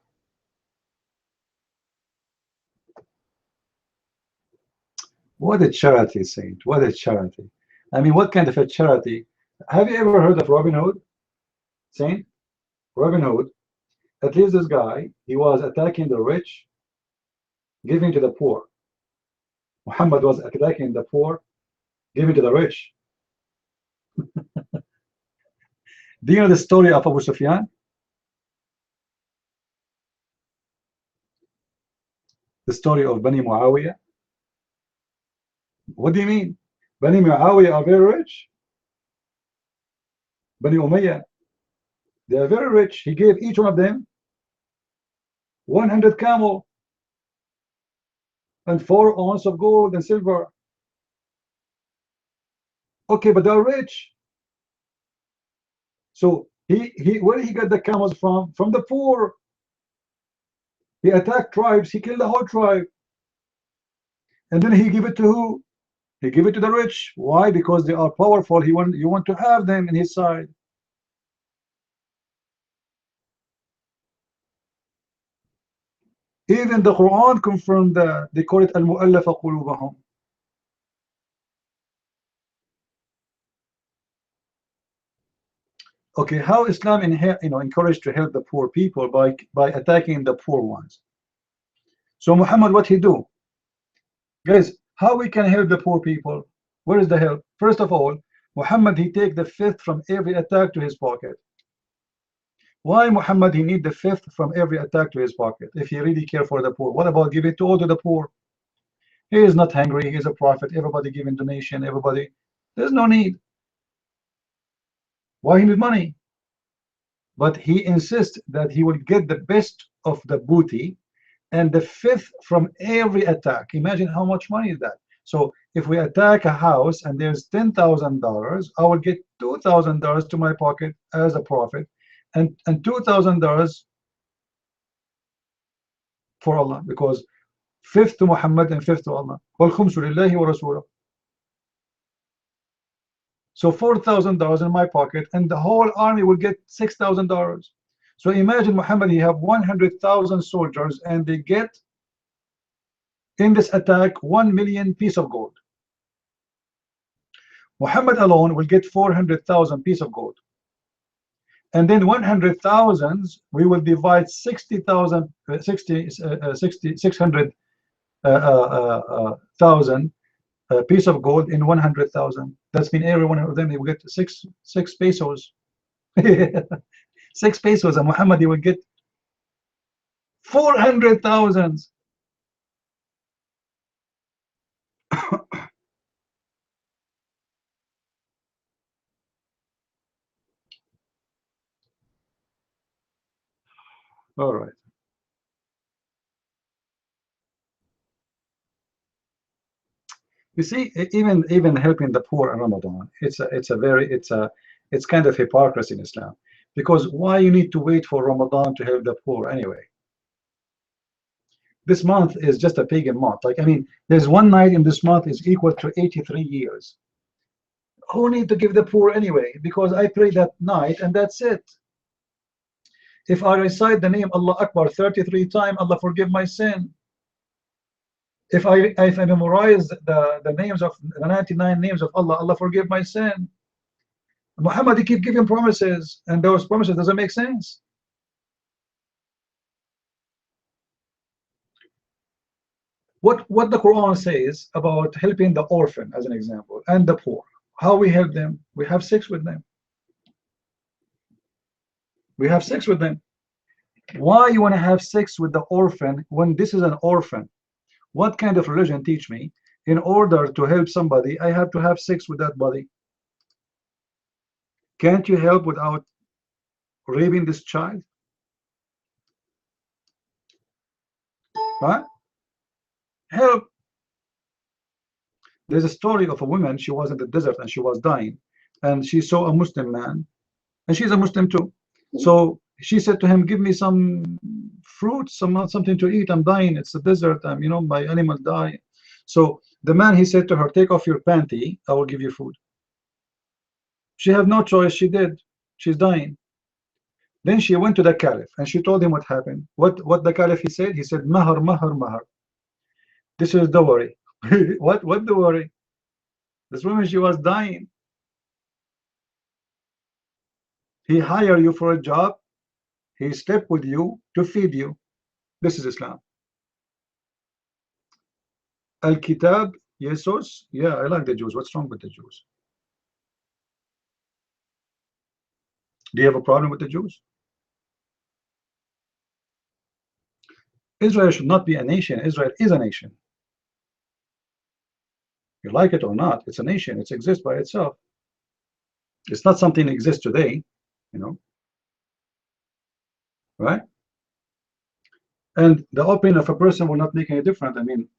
What a charity, Saint. What a charity. I mean, what kind of a charity? Have you ever heard of Robin Hood? Saint? Robin Hood. At least this guy, he was attacking the rich, giving to the poor. Muhammad was attacking the poor, giving to the rich. Do you know the story of Abu Sufyan? The story of Bani Muawiyah? What do you mean? Bani Muawiyah are very rich. Bani Umayyah, they are very rich. He gave each one of them 100 camel and 4 ounces of gold and silver. Okay, but they're rich. So where he got the camels from? From the poor. He attacked tribes. He killed the whole tribe. And then he gave it to who? He gave it to the rich. Why? Because they are powerful. You want to have them in his side. Even the Quran confirmed that. They call it al-mu'allafa qulubahum. Okay, how Islam encouraged to help the poor people by attacking the poor ones. So Muhammad, what he do? Guys, how we can help the poor people? Where is the help? First of all, Muhammad, he take the fifth from every attack to his pocket. Why Muhammad, he need the fifth from every attack to his pocket if he really care for the poor? What about give it to all to the poor? He is not hungry. He is a prophet. Everybody giving donation. Everybody. There's no need. Why he need money? But he insists that he will get the best of the booty and the fifth from every attack. Imagine how much money is that. So if we attack a house and there's $10,000, I will get $2,000 to my pocket as a profit, and $2,000 for Allah, because fifth to Muhammad and fifth to Allah. وَالْخُمْسُ لِلَّهِ وَرَسُولَهُ. So $4,000 in my pocket, and the whole army will get $6,000. So imagine Muhammad, he have 100,000 soldiers, and they get in this attack 1 million piece of gold. Muhammad alone will get 400,000 piece of gold. And then 100,000 we will divide 60,000 600,000 piece of gold in 100,000. That's mean every one of them he will get six pesos. 6 pesos, and Muhammad he will get 400,000. All right. You see, even helping the poor in Ramadan, it's kind of hypocrisy in Islam, because why you need to wait for Ramadan to help the poor anyway? This month is just a pagan month. Like, I mean, there's one night in this month is equal to 83 years. Who need to give the poor anyway? Because I pray that night and that's it. If I recite the name Allah Akbar 33 times, Allah forgive my sin. If I memorize the names of the 99 names of Allah, Allah forgive my sin. Muhammad, he keep giving promises, and those promises doesn't make sense. What the Quran says about helping the orphan, as an example, and the poor, how we help them? We have sex with them. We have sex with them. Why you want to have sex with the orphan when this is an orphan? What kind of religion teach me in order to help somebody I have to have sex with that body? Can't you help without raping this child? Right? Help. There's a story of a woman. She was in the desert and she was dying, and she saw a Muslim man, and she's a Muslim too. So she said to him, give me some fruit, something to eat. I'm dying. It's a desert. You know, my animal die. So the man, he said to her, take off your panty. I will give you food. She had no choice. She did. She's dying. Then she went to the caliph and she told him what happened. What the caliph, he said? He said, mahar, mahar, mahar. This is the worry. What the worry? This woman, she was dying. He hired you for a job. He slept with you to feed you. This is Islam. Al-Kitab, Jesus. Yeah, I like the Jews. What's wrong with the Jews? Do you have a problem with the Jews? Israel should not be a nation. Israel is a nation. You like it or not, it's a nation. It exists by itself. It's not something that exists today, you know. Right? And the opinion of a person will not make any difference. I mean,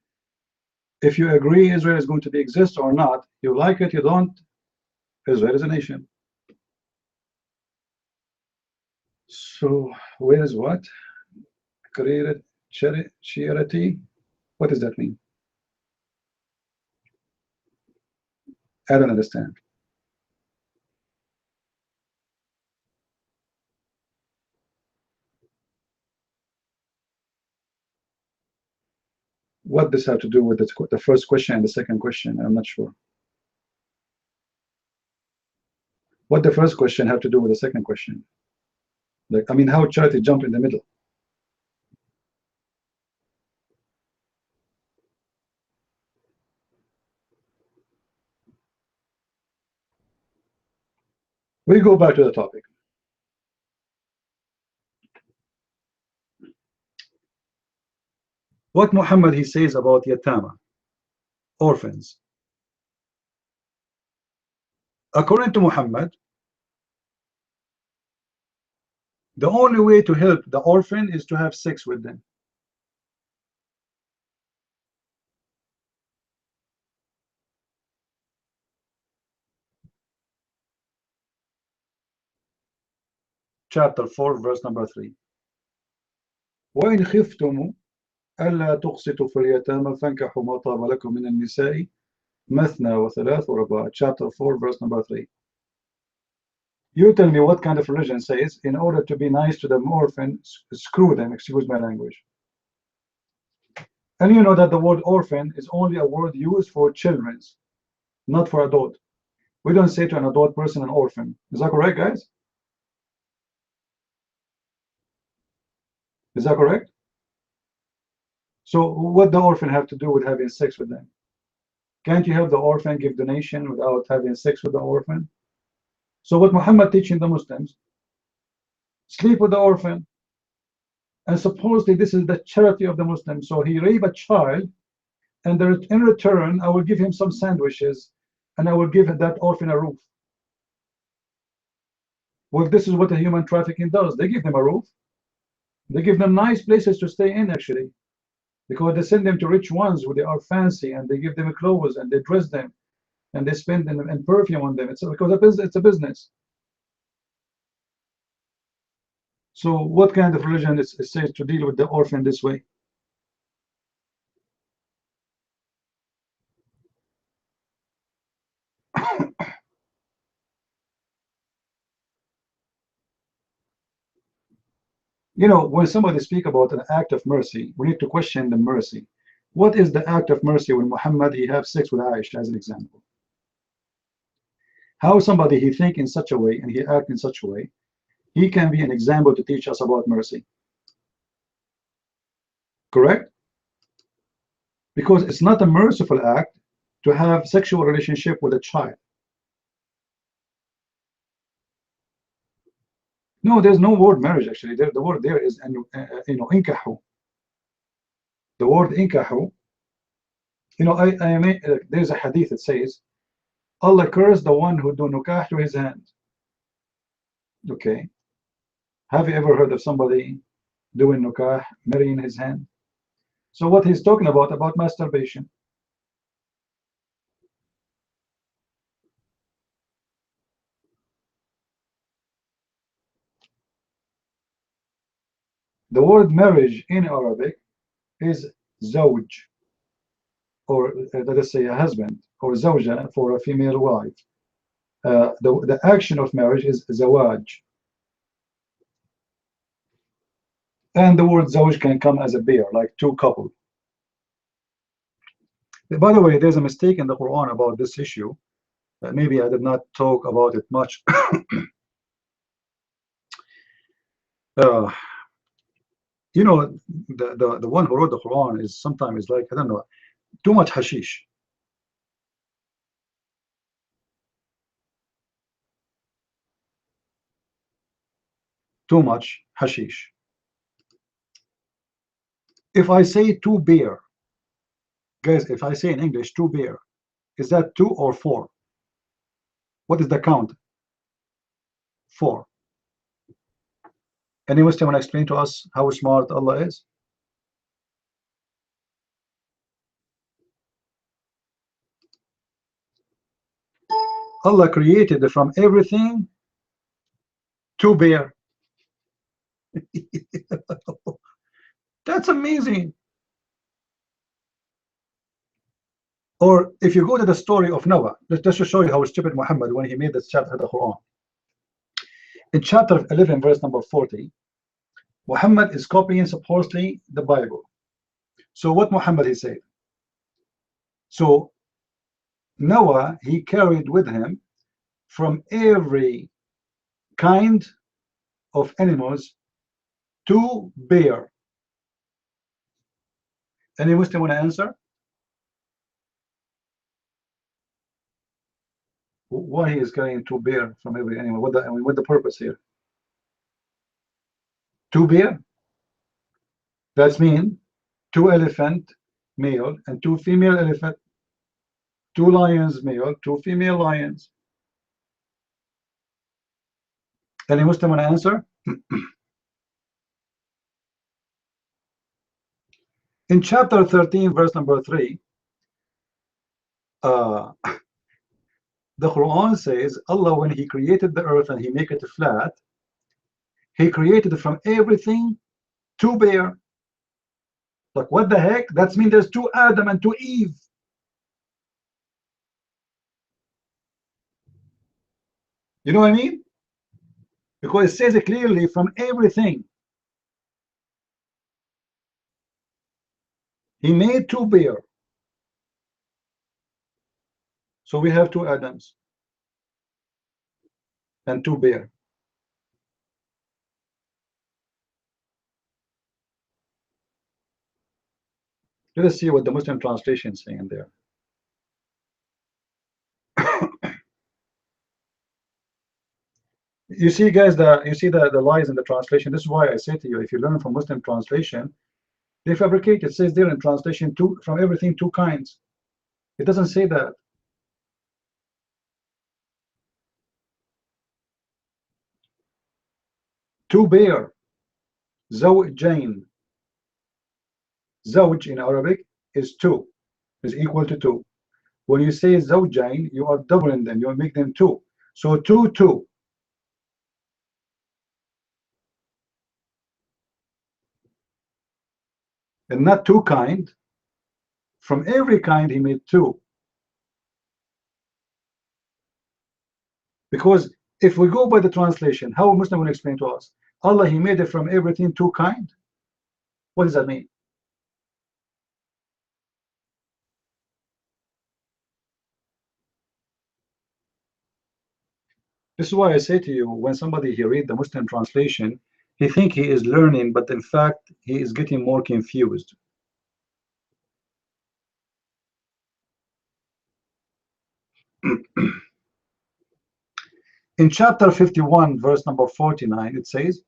if you agree Israel is going to be exist or not, you like it, you don't, Israel is a nation. So where is what? Created charity? What does that mean? I don't understand. What does have to do with the first question and the second question? I'm not sure. What the first question have to do with the second question? Like, I mean, how charity jump in the middle? We go back to the topic. What Muhammad he says about yatama, orphans. According to Muhammad, the only way to help the orphan is to have sex with them. Chapter 4, verse number 3. وإن خفتم ألا تقسطوا في اليتامى فانكحوا ما طاب لكم من النساء مثنى وثلاث ورباع. Chapter 4, verse number 3. You tell me what kind of religion says, in order to be nice to the orphan, screw them, excuse my language. And you know that the word orphan is only a word used for children, not for adult. We don't say to an adult person an orphan. Is that correct, guys? Is that correct? So what the orphan have to do with having sex with them? Can't you help the orphan give donation without having sex with the orphan? So what Muhammad teaching the Muslims, sleep with the orphan, and supposedly this is the charity of the Muslims. So he rape a child, and in return, I will give him some sandwiches, and I will give that orphan a roof. Well, this is what the human trafficking does. They give them a roof. They give them nice places to stay in, actually, because they send them to rich ones where they are fancy, and they give them clothes, and they dress them, and they spend and perfume on them. It's because it's a business. So what kind of religion is says to deal with the orphan this way? You know, when somebody speak about an act of mercy, we need to question the mercy. What is the act of mercy when Muhammad he have sex with Aisha as an example? How somebody he think in such a way and he act in such a way, he can be an example to teach us about mercy. Correct? Because it's not a merciful act to have sexual relationship with a child. No, there's no word marriage actually. The word there is inkahu. The word inkahu. You know, I mean, there's a hadith that says, Allah cursed the one who do nukah to his hand. Okay. Have you ever heard of somebody doing nukah, marrying his hand? So what he's talking about masturbation. The word marriage in Arabic is zawj, or let us say a husband, or zawja for a female wife. The action of marriage is zawaj. And the word zawj can come as a pair, like two couple. By the way, there's a mistake in the Quran about this issue. Maybe I did not talk about it much. uh, you know, the one who wrote the Quran is sometimes like, I don't know, too much hashish. Too much hashish. If I say two beer, guys, if I say in English two beer, is that two or four? What is the count? Four. Any Muslim want to explain to us how smart Allah is? Allah created from everything two bear. That's amazing. Or if you go to the story of Noah, let's just show you how stupid Muhammad when he made this chapter of the Quran. In chapter 11, verse number 40, Muhammad is copying supposedly the Bible. So what Muhammad he said? So Noah, he carried with him from every kind of animals two bear. Any Muslim want to answer? Why he is carrying two bear from every animal? What the purpose here? Two bear? That's mean two elephant male and two female elephant, two lions male, two female lions. Any Muslim want to answer? In chapter 13, verse number 3, the Quran says Allah, when he created the earth and he make it flat, he created from everything two bear. Like, what the heck? That means there's two Adam and two Eve. You know what I mean? Because it says it clearly from everything. He made two bear. So we have two Adams and two bear. Let us see what the Muslim translation is saying there. You see, guys, the lies in the translation. This is why I say to you, if you learn from Muslim translation, they fabricate. It says there in translation, two from everything, two kinds. It doesn't say that. Two bear, zawjain. Zawj in Arabic is two, is equal to two. When you say zawjain, you are doubling them. You make them two. So two, two. And not two kind. From every kind, he made two. Because if we go by the translation, how a Muslim will explain to us? Allah, he made it from everything two kind. What does that mean? This is why I say to you, when somebody he read the Muslim translation, he think he is learning, but in fact, he is getting more confused. In chapter 51, verse number 49, it says,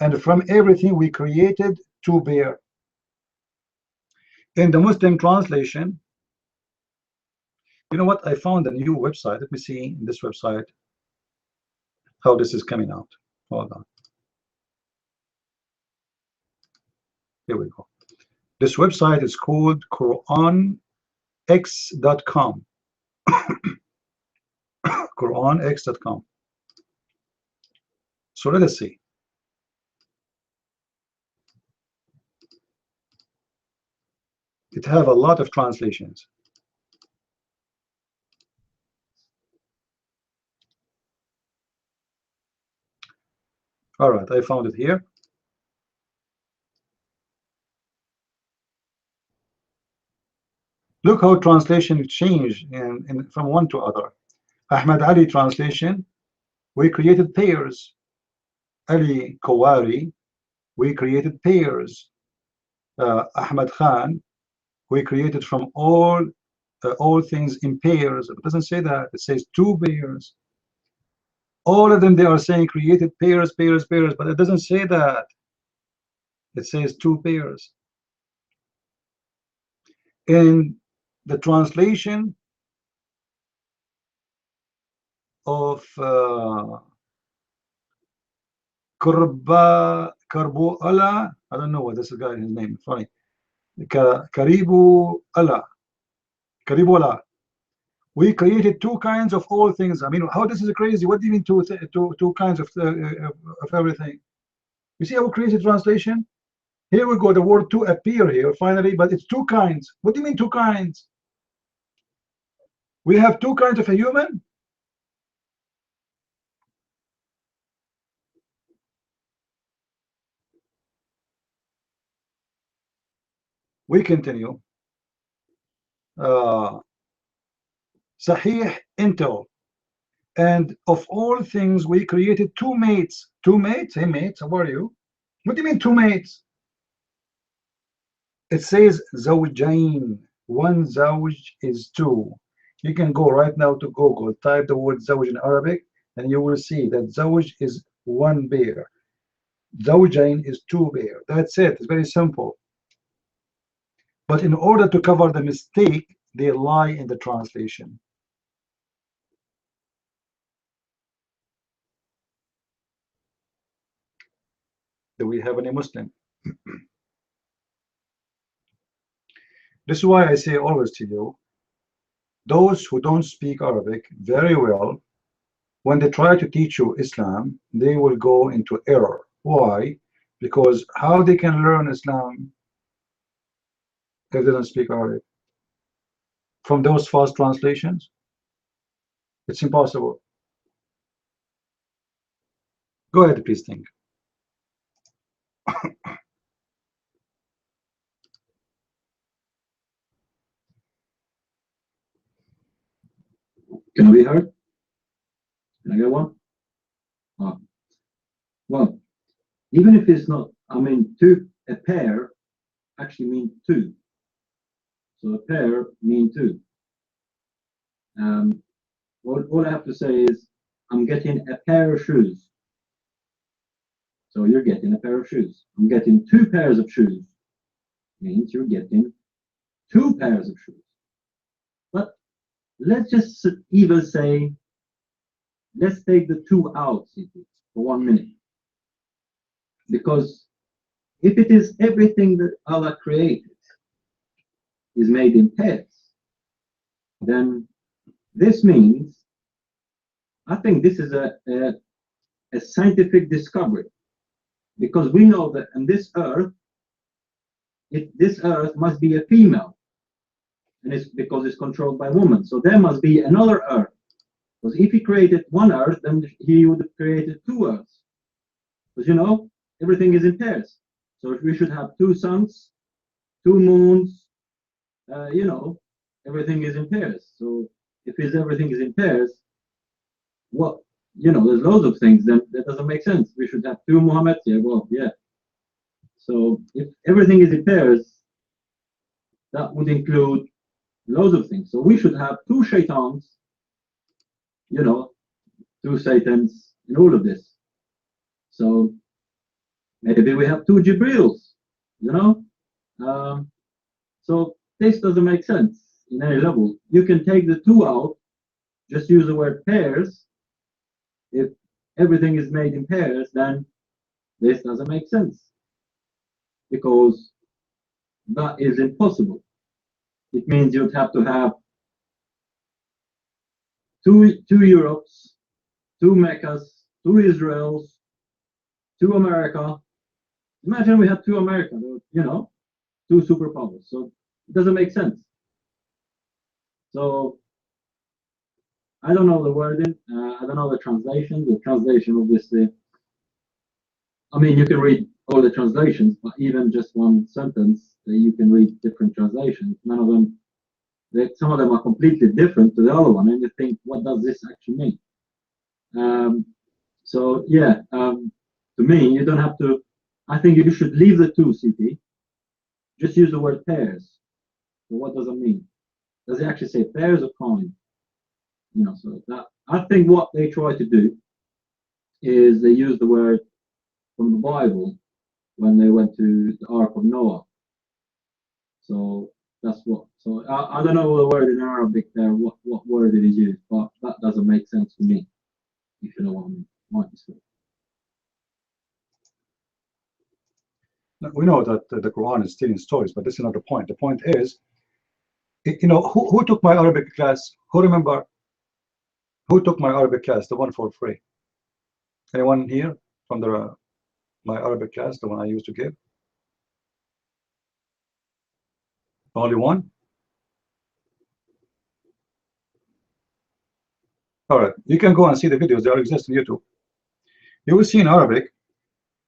and from everything we created two bear. In the Muslim translation, you know what? I found a new website. Let me see in this website how this is coming out. Hold on. Here we go. This website is called QuranX.com. QuranX.com. So let us see. It have a lot of translations. All right, I found it here. Look how translation changed from one to other. Ahmad Ali translation, we created pairs. Ali Kowari, we created pairs. Ahmad Khan, we created from all things in pairs. It doesn't say that. It says two pairs. All of them, they are saying created pairs, pairs, pairs, but it doesn't say that. It says two pairs. In the translation of Karbu Allah, I don't know what this guy, his name, funny. Karibu Allah. Karibu Allah. We created two kinds of all things. I mean, how this is crazy. What do you mean two kinds of everything? You see how crazy translation? Here we go, the word two appear here finally, but it's two kinds. What do you mean two kinds? We have two kinds of a human? We continue. Sahih Intel. And of all things, we created two mates. Two mates? Hey, mates, how are you? What do you mean two mates? It says zawjain. One zawj is two. You can go right now to Google, type the word zawj in Arabic, and you will see that zawj is one bear. Zawjain is two bear. That's it. It's very simple. But in order to cover the mistake, they lie in the translation. Do we have any Muslim? This is why I say always to you, those who don't speak Arabic very well, when they try to teach you Islam, they will go into error. Why? Because how they can learn Islam if they don't speak Arabic? From those false translations? It's impossible. Go ahead, please think. Can I be heard? Can I get one? Oh. Well, even if it's not, I mean, two, a pair actually means two. So a pair means two. All I have to say is I'm getting a pair of shoes. So you're getting a pair of shoes. I'm getting two pairs of shoes. Means you're getting two pairs of shoes. But let's just even say, let's take the two out for 1 minute. Because if it is everything that Allah created is made in pairs, then this means, I think this is a scientific discovery. Because we know that in this earth, this earth must be a female. And it's because it's controlled by women. So there must be another earth. Because if he created one earth, then he would have created two earths. Because you know, everything is in pairs. So if we should have two suns, two moons, you know, everything is in pairs. So if everything is in pairs, what, you know, there's loads of things, then that doesn't make sense. We should have two Muhammads. Yeah, well, yeah. So if everything is in pairs, that would include loads of things. So we should have two shaitans, you know, two Satans in all of this. So maybe we have two Jibrils, you know. So this doesn't make sense in any level. You can take the two out, just use the word pairs. If everything is made in pairs, then this doesn't make sense because that is impossible. It means you'd have to have two Europes, two Meccas, two Israels, two America. Imagine we have two America, you know, two superpowers. So it doesn't make sense. So I don't know the wording. I don't know the translation. The translation, obviously. I mean, you can read all the translations, but even just one sentence, you can read different translations. None of them, some of them are completely different to the other one, and you think, what does this actually mean? So yeah, to me, you don't have to. I think you should leave the two, CP. Just use the word pairs. So what does it mean? Does it actually say pairs or coin? You know, so that I think what they try to do is they use the word from the Bible when they went to the Ark of Noah. So that's what. So I don't know the word in Arabic there, what word it is used, but that doesn't make sense to me, if you know what I mean. We know that the Quran is stealing stories, but this is not the point. The point is, you know, who took my Arabic class? Who remember? Who took my Arabic class, the one for free? Anyone here from my Arabic class, the one I used to give? Only one? All right, you can go and see the videos. They exist on YouTube. You will see in Arabic,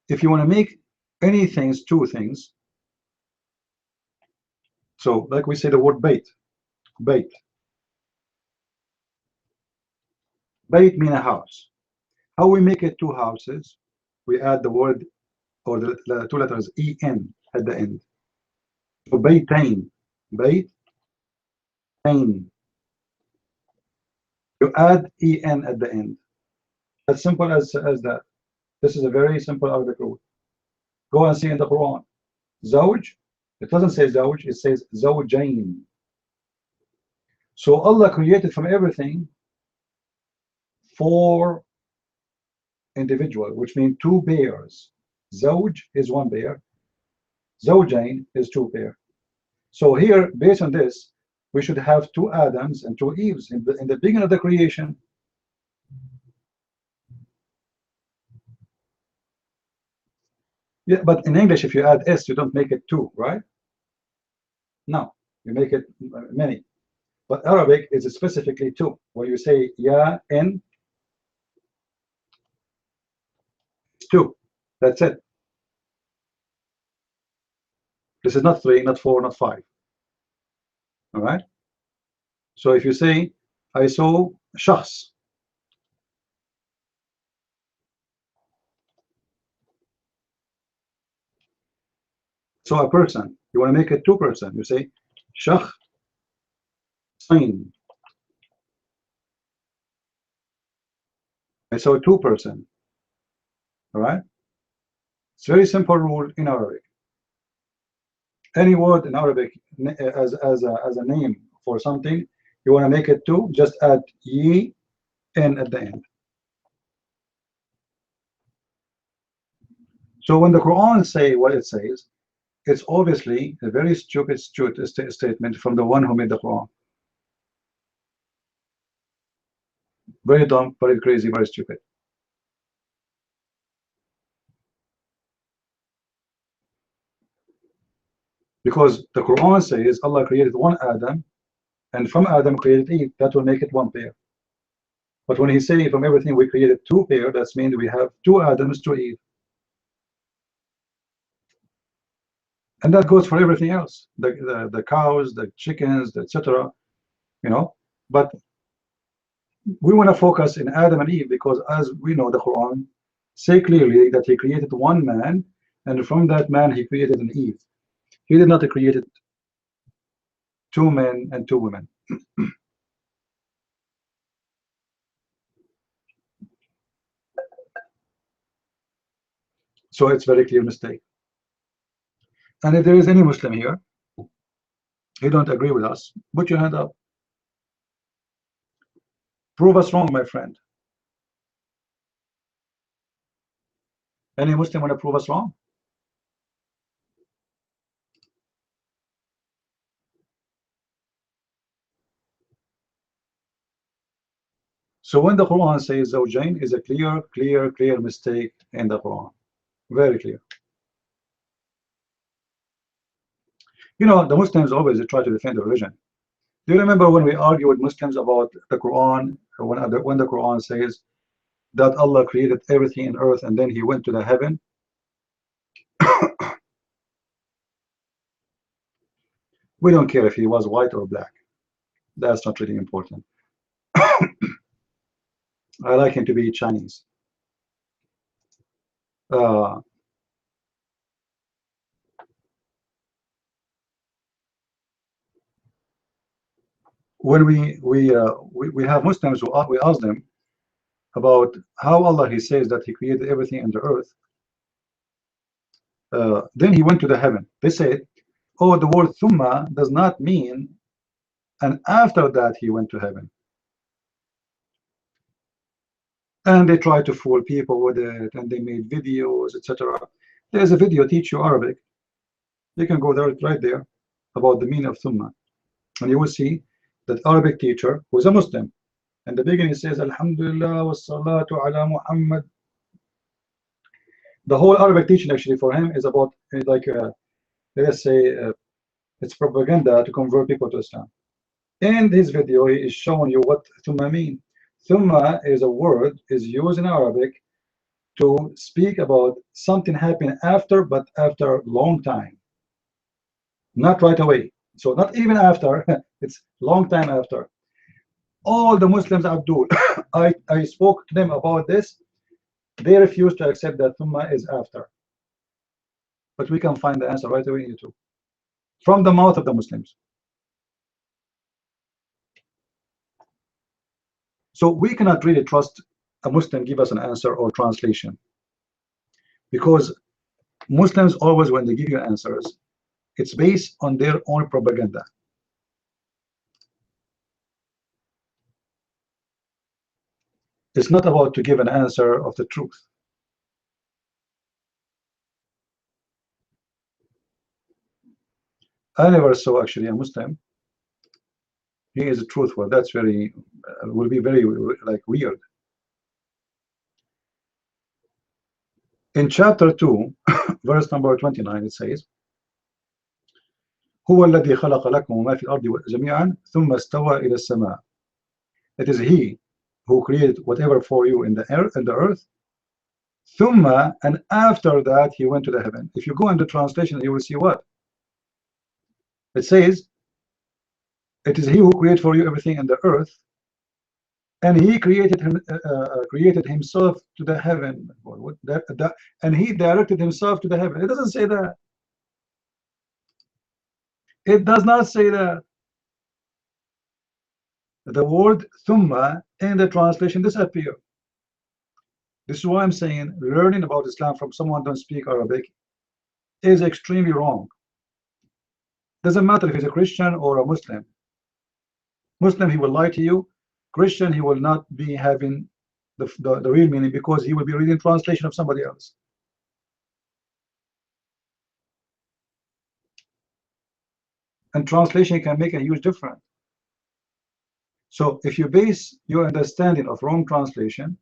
if you want to make any things, two things. So, like we say the word bait. Bait. Bait mean a house. How we make it two houses? We add the word or the two letters en at the end. So baitain. Baitain. You add en at the end. As simple as that. This is a very simple Arabic rule. Go and see in the Quran. Zawj, it doesn't say zawj, it says zawjain. So Allah created from everything four individual, which means two pairs. Zawj is one pair. Zawjain is two pair. So here, based on this, we should have two Adams and two Eves in the beginning of the creation. Yeah, but in English, if you add S, you don't make it two, right? No, you make it many. But Arabic is specifically two. When you say ya, in, it's two. That's it. This is not three, not four, not five. All right. So if you say, I saw شخص. So a person, you want to make it two person, you say شخصين. And so two person. All right? It's a very simple rule in Arabic. Any word in Arabic as a name for something, you want to make it two, just add ye in at the end. So when the Quran say what it says, it's obviously a very stupid statement from the one who made the Quran. Very dumb, very crazy, very stupid. Because the Quran says Allah created one Adam, and from Adam created Eve. That will make it one pair. But when he say from everything we created two pair, that means we have two Adams, two Eve. And that goes for everything else, the cows, the chickens, etc. You know, but we want to focus in Adam and Eve because, as we know, the Quran say clearly that he created one man, and from that man he created an Eve. He did not create two men and two women. So it's very clear mistake. And if there is any Muslim here, he don't agree with us, put your hand up. Prove us wrong, my friend. Any Muslim want to prove us wrong? So when the Quran says Zawjain is a clear mistake in the Quran. Very clear. You know, the Muslims always try to defend the religion. Do you remember when we argue with Muslims about the Quran, when the Quran says that Allah created everything in earth and then he went to the heaven? We don't care if he was white or black. That's not really important. I like him to be Chinese. When we have Muslims who we ask them about how Allah he says that he created everything in the earth, then he went to the heaven. They said, oh, the word thumma does not mean and after that he went to heaven. And they try to fool people with it, and they made videos, etc. There's a video teach you Arabic. You can go there right there about the meaning of thumma, and you will see that Arabic teacher who's a Muslim. In the beginning, he says, Alhamdulillah wa salatu ala Muhammad. The whole Arabic teaching actually for him is about, like, let's say, it's propaganda to convert people to Islam. In this video, he is showing you what thumma means. Thumma is a word, is used in Arabic to speak about something happening after, but after a long time. Not right away. So not even after, it's long time after. All the Muslims Abdul, I spoke to them about this. They refuse to accept that thumma is after. But we can find the answer right away in YouTube. From the mouth of the Muslims. So we cannot really trust a Muslim give us an answer or translation. Because Muslims always, when they give you answers, it's based on their own propaganda. It's not about to give an answer of the truth. I never saw actually a Muslim. He is truthful. That's very will be very like weird. In chapter 2, verse number 29, it says, هو الذي خلق لكم ما في الأرض جميعا ثم استوى إلى السماء. It is he who created whatever for you in the earth. ثم, and after that he went to the heaven. If you go into translation, you will see what it says. It is he who created for you everything in the earth, and he created created himself to the heaven. And he directed himself to the heaven. It doesn't say that. It does not say that. The word thumma in the translation disappear. This is why I'm saying learning about Islam from someone who don't speak Arabic is extremely wrong. Doesn't matter if he's a Christian or a Muslim. Muslim, he will lie to you. Christian, he will not be having the real meaning because he will be reading translation of somebody else. And translation can make a huge difference. So if you base your understanding of wrong translation,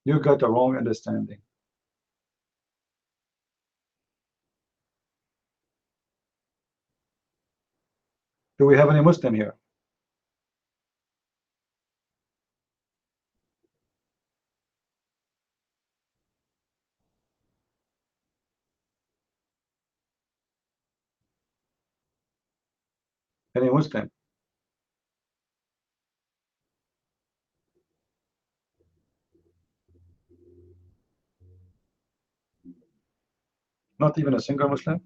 you got a wrong understanding. Do we have any Muslim here? Any Muslim? Not even a single Muslim?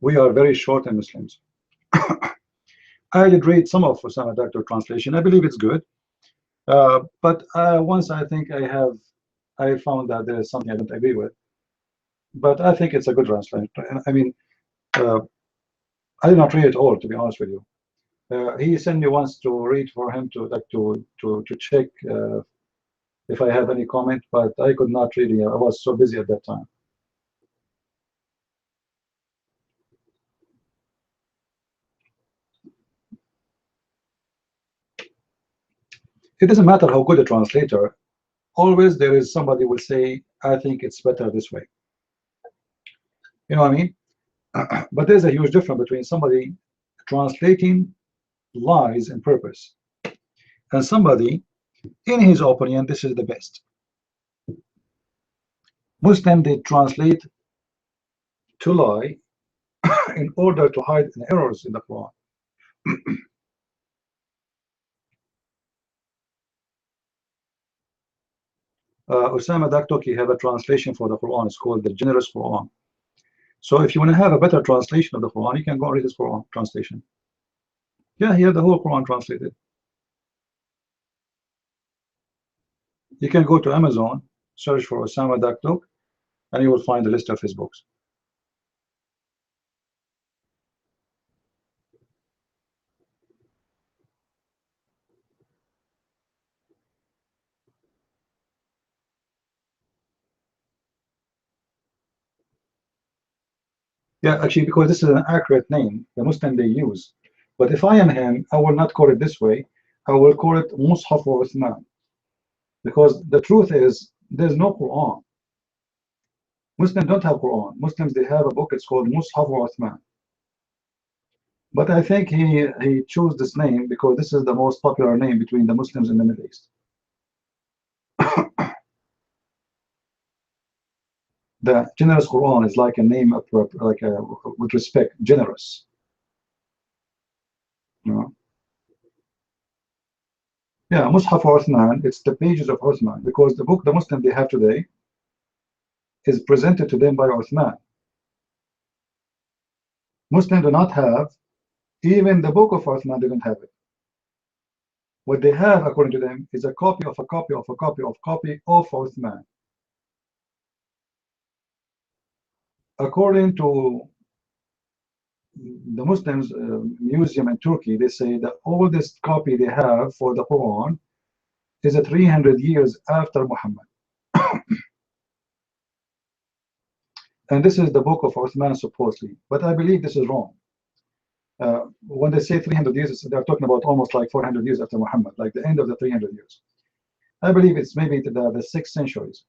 We are very short in Muslims. I did read some of Osama Doctor translation. I believe it's good. But once I think I found that there is something I don't agree with. But I think it's a good translation. I mean, I did not read it all, to be honest with you. He sent me once to read for him to check if I have any comment, but I could not really. I was so busy at that time. It doesn't matter how good a translator. Always there is somebody will say, I think it's better this way. You know what I mean? But there's a huge difference between somebody translating lies and purpose and somebody, in his opinion, this is the best. Muslim, they translate to lie in order to hide the errors in the Quran. Osama Daktoki have a translation for the Quran. It's called the Generous Quran. So if you want to have a better translation of the Quran, you can go and read his Quran translation. Yeah, he had the whole Quran translated. You can go to Amazon, search for Osama Daktok, and you will find a list of his books. Yeah, actually, because this is an accurate name, the Muslim they use. But if I am him, I will not call it this way. I will call it Mushaf or Uthman. Because the truth is, there's no Quran. Muslims don't have Quran. Muslims, they have a book, it's called Mushaf or Uthman. But I think he chose this name because this is the most popular name between the Muslims in the Middle East. The generous Quran is like a name of, like a, with respect, generous. You know? Yeah, Mus'haf Uthman, it's the pages of Uthman, because the book the Muslim they have today is presented to them by Uthman. Muslims do not have, even the book of Uthman, they don't have it. What they have, according to them, is a copy of a copy of a copy of copy of Uthman. According to the Muslims museum in Turkey, they say the oldest copy they have for the Quran is 300 years after Muhammad. And this is the book of Uthman supposedly, but I believe this is wrong. When they say 300 years, they're talking about almost like 400 years after Muhammad, like the end of the 300 years. I believe it's maybe the 6th centuries.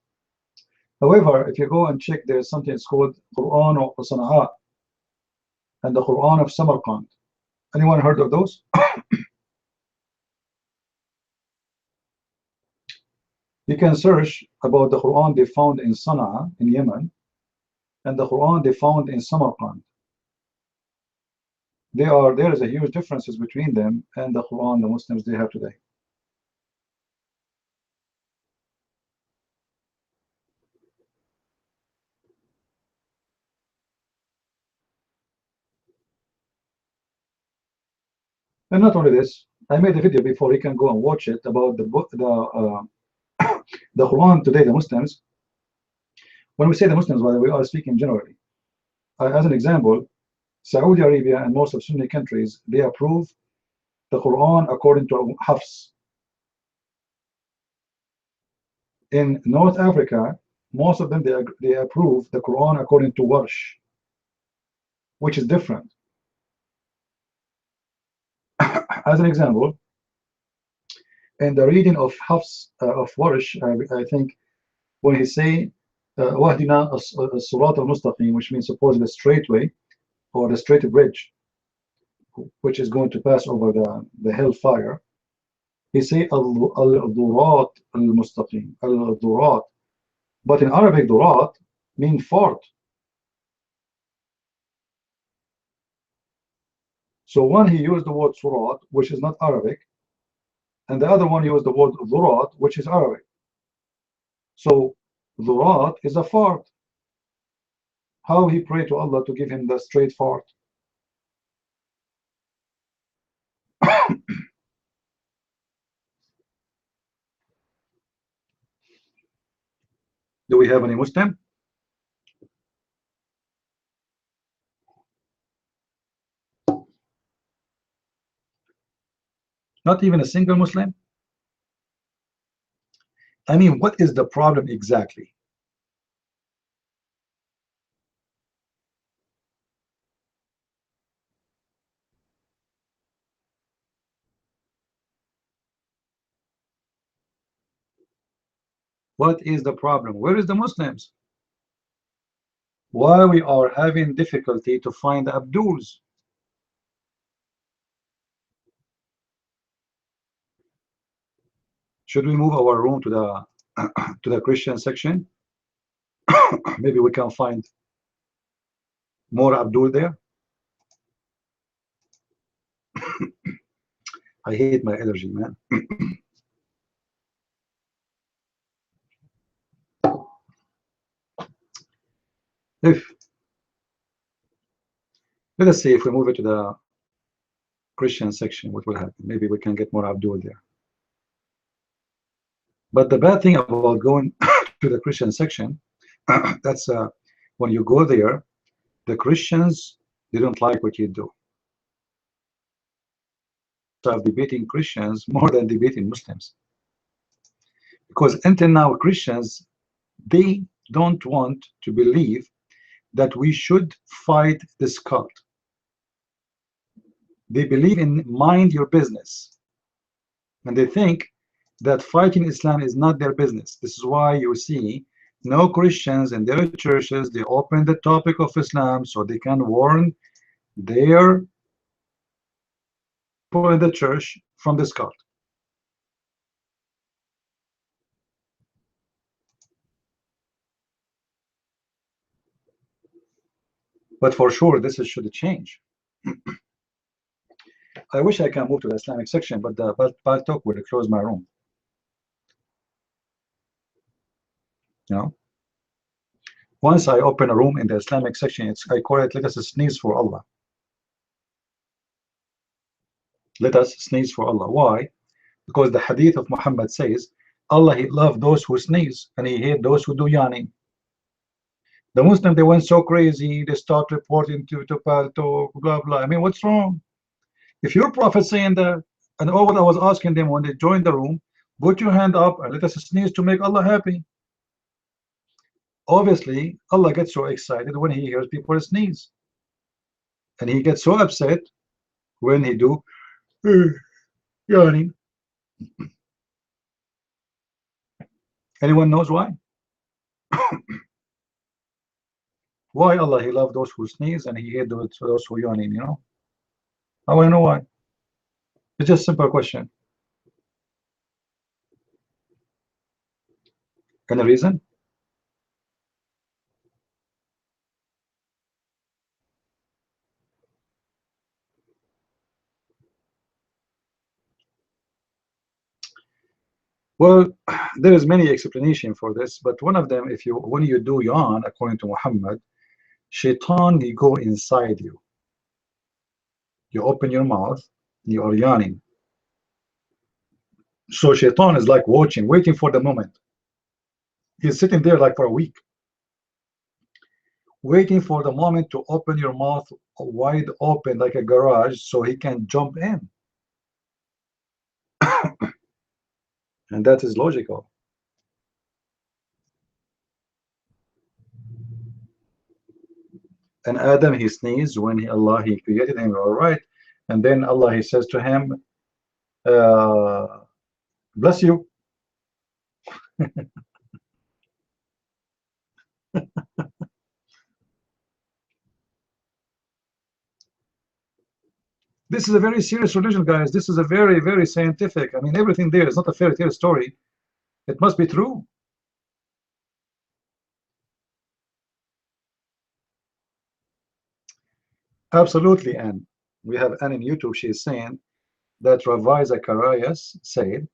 However, if you go and check, there's something it's called Quran of Sana'a and the Quran of Samarkand. Anyone heard of those? You can search about the Quran they found in Sana'a in Yemen, and the Quran they found in Samarkand. There is a huge differences between them and the Quran the Muslims they have today. And not only this, I made a video before, you can go and watch it, about the book, the Quran today, the Muslims. When we say the Muslims, well, we are speaking generally. As an example, Saudi Arabia and most of Sunni countries, they approve the Quran according to Hafs. In North Africa, most of them they approve the Quran according to Warsh, which is different. As an example, in the reading of Hafs of Warsh, I think when he say Wahdina as-Surat al-Mustaqim, which means supposedly the straight way or the straight bridge, which is going to pass over the hellfire, he say al-Durat al-Mustaqim, al-Durat. But in Arabic, Durat mean fort. So one he used the word Surat, which is not Arabic, and the other one used the word Durat, which is Arabic. So Durat is a fart. How he prayed to Allah to give him the straight fart? Do we have any Muslim? Not even a single Muslim? I mean, what is the problem exactly? What is the problem? Where is the Muslims? Why we are having difficulty to find Abduls? Should we move our room to the to the Christian section? Maybe we can find more Abdul there. I hate my energy, man. If let us see if we move it to the Christian section, what will happen? Maybe we can get more Abdul there. But the bad thing about going to the Christian section, that's when you go there, the Christians, they don't like what you do. Start debating Christians more than debating Muslims. Because until now, Christians, they don't want to believe that we should fight this cult. They believe in mind your business. And they think that fighting Islam is not their business. This is why you see no Christians in their churches, they open the topic of Islam so they can warn their people in the church from this cult. But for sure, this should change. I wish I can move to the Islamic section, but the Baltok will close my room. You know, once I open a room in the Islamic section, I call it "Let us sneeze for Allah." Let us sneeze for Allah. Why? Because the hadith of Muhammad says, Allah, he loved those who sneeze and he hate those who do yawning. The Muslim, they went so crazy, they start reporting to Palto, blah, blah. I mean, what's wrong? If your prophet saying that, and all what I was asking them when they joined the room, put your hand up and let us sneeze to make Allah happy. Obviously, Allah gets so excited when he hears people sneeze. And he gets so upset when he do yawning. Anyone knows why? Why Allah, he loved those who sneeze and he hate those who yawning, you know? I want to know why. It's just a simple question. Any reason? Well, there is many explanation for this, but one of them, if you when you do yawn, according to Muhammad, shaitan you go inside you. You open your mouth, you are yawning. So shaitan is like watching, waiting for the moment. He's sitting there like for a week, waiting for the moment to open your mouth wide open like a garage so he can jump in. And that is logical. And Adam, he sneezed when Allah he created him, all right. And then Allah he says to him, bless you. This is a very serious religion, guys. This is a very, very scientific. I mean, everything there is not a fairy tale story. It must be true. Absolutely. And we have Anne in YouTube. She is saying that Ravi Zacharias said,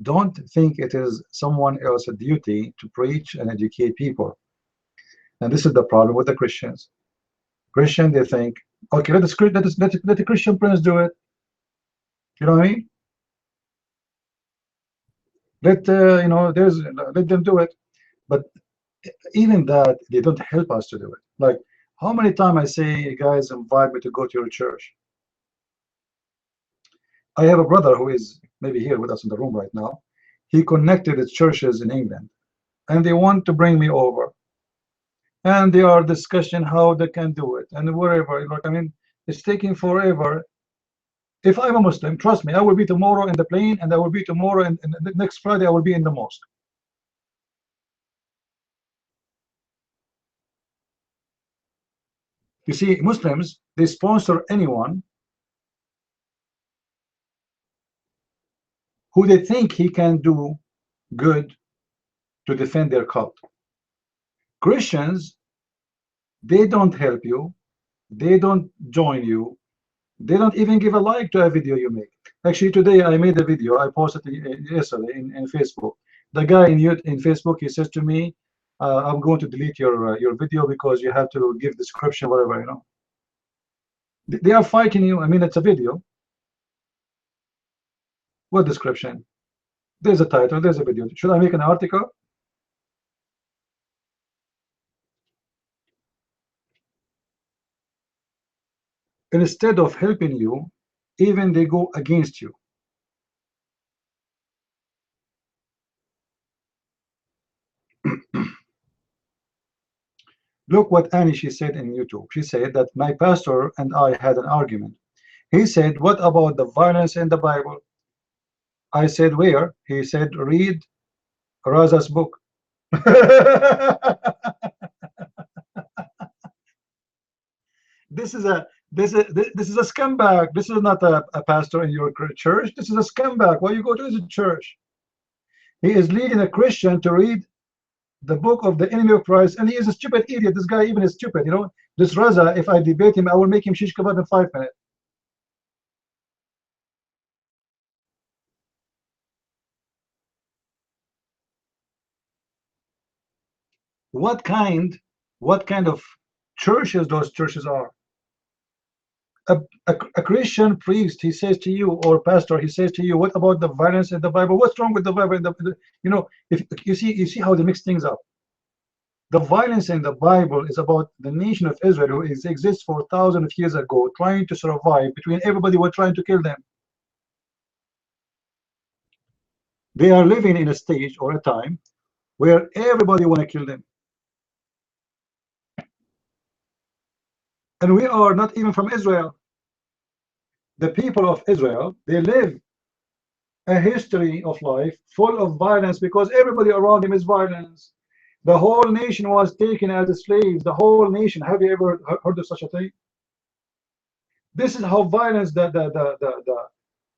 don't think it is someone else's duty to preach and educate people. And this is the problem with the Christians. Christian, they think, okay, let the Christian prince do it. You know what I mean? Let let them do it. But even that, they don't help us to do it. Like, how many times I say, guys, invite me to go to your church. I have a brother who is maybe here with us in the room right now. He connected with churches in England, and they want to bring me over. And they are discussing how they can do it and wherever. Like, I mean, it's taking forever. If I'm a Muslim, trust me, I will be tomorrow in the plane, and I will be tomorrow, and next Friday I will be in the mosque. You see, Muslims, they sponsor anyone who they think he can do good to defend their cult. Christians, they don't help you, they don't join you, they don't even give a like to a video you make. Actually, today I made a video, I posted it yesterday in Facebook. The guy in Facebook, he says to me, I'm going to delete your video because you have to give description, whatever, you know. They are fighting you. I mean, it's a video. What description? There's a title, there's a video. Should I make an article? Instead of helping you, even they go against you. Look what Annie, she said in YouTube. She said that my pastor and I had an argument. He said, what about the violence in the Bible? I said, where? He said, read Raza's book. This is a this is a scumbag. This is not a pastor in your church. This is a scumbag. Why you go to his church? He is leading a Christian to read the book of the enemy of Christ, and he is a stupid idiot. This guy even is stupid, you know. This Raza, if I debate him, I will make him shish kebab in 5 minutes. What kind of churches those churches are? A Christian priest, he says to you, or pastor, he says to you, what about the violence in the Bible? What's wrong with the Bible? You know, if you see how they mix things up. The violence in the Bible is about the nation of Israel, who exists for thousands of years ago, trying to survive between everybody who are trying to kill them. They are living in a stage or a time where everybody want to kill them. And we are not even from Israel. The people of Israel, they live a history of life full of violence because everybody around them is violence. The whole nation was taken as slaves. The whole nation. Have you ever heard of such a thing? This is how violence the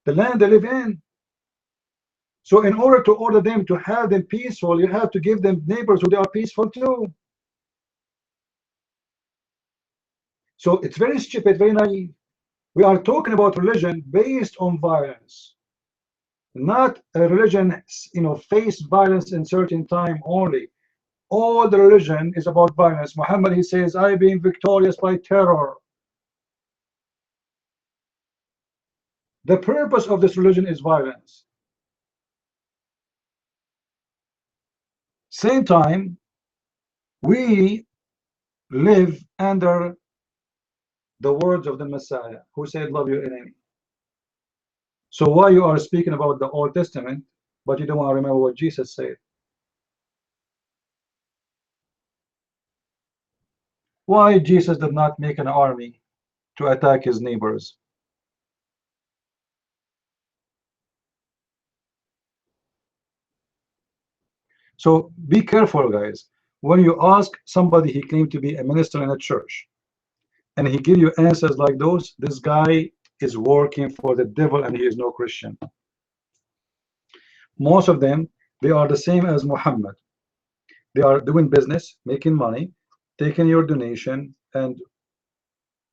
land they live in. So in order to order them to have them peaceful, you have to give them neighbors who they are peaceful too. So it's very stupid, very naive. We are talking about religion based on violence. Not a religion, face violence in certain time only. All the religion is about violence. Muhammad, he says, I being victorious by terror. The purpose of this religion is violence. Same time, we live under the words of the Messiah, who said, love your enemy. So why you are speaking about the Old Testament, but you don't want to remember what Jesus said? Why Jesus did not make an army to attack his neighbors? So be careful, guys. When you ask somebody he claimed to be a minister in a church, and he give you answers like those, this guy is working for the devil and he is no Christian. Most of them, they are the same as Muhammad. They are doing business, making money, taking your donation, and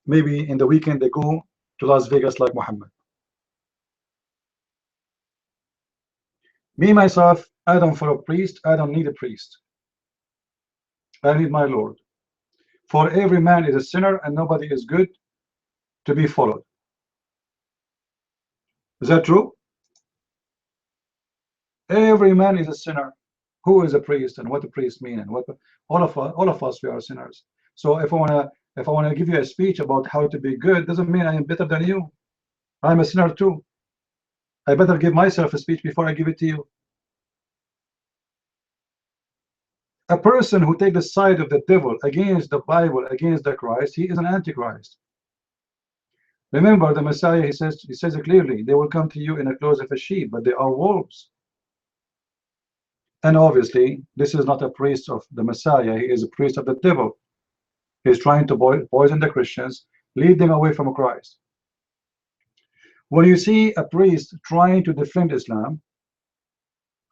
maybe in the weekend they go to Las Vegas like Muhammad. Me, myself, I don't follow a priest. I don't need a priest. I need my Lord. For every man is a sinner and nobody is good to be followed. Is that true? Every man is a sinner. Who is a priest and what the priest mean, and what all of us we are sinners. So if I wanna give you a speech about how to be good, doesn't mean I am better than you. I'm a sinner too. I better give myself a speech before I give it to you. A person who takes the side of the devil against the Bible, against the Christ, he is an antichrist. Remember the Messiah, he says it clearly, they will come to you in the clothes of a sheep, but they are wolves. And obviously, this is not a priest of the Messiah, he is a priest of the devil. He is trying to poison the Christians, lead them away from Christ. When you see a priest trying to defend Islam,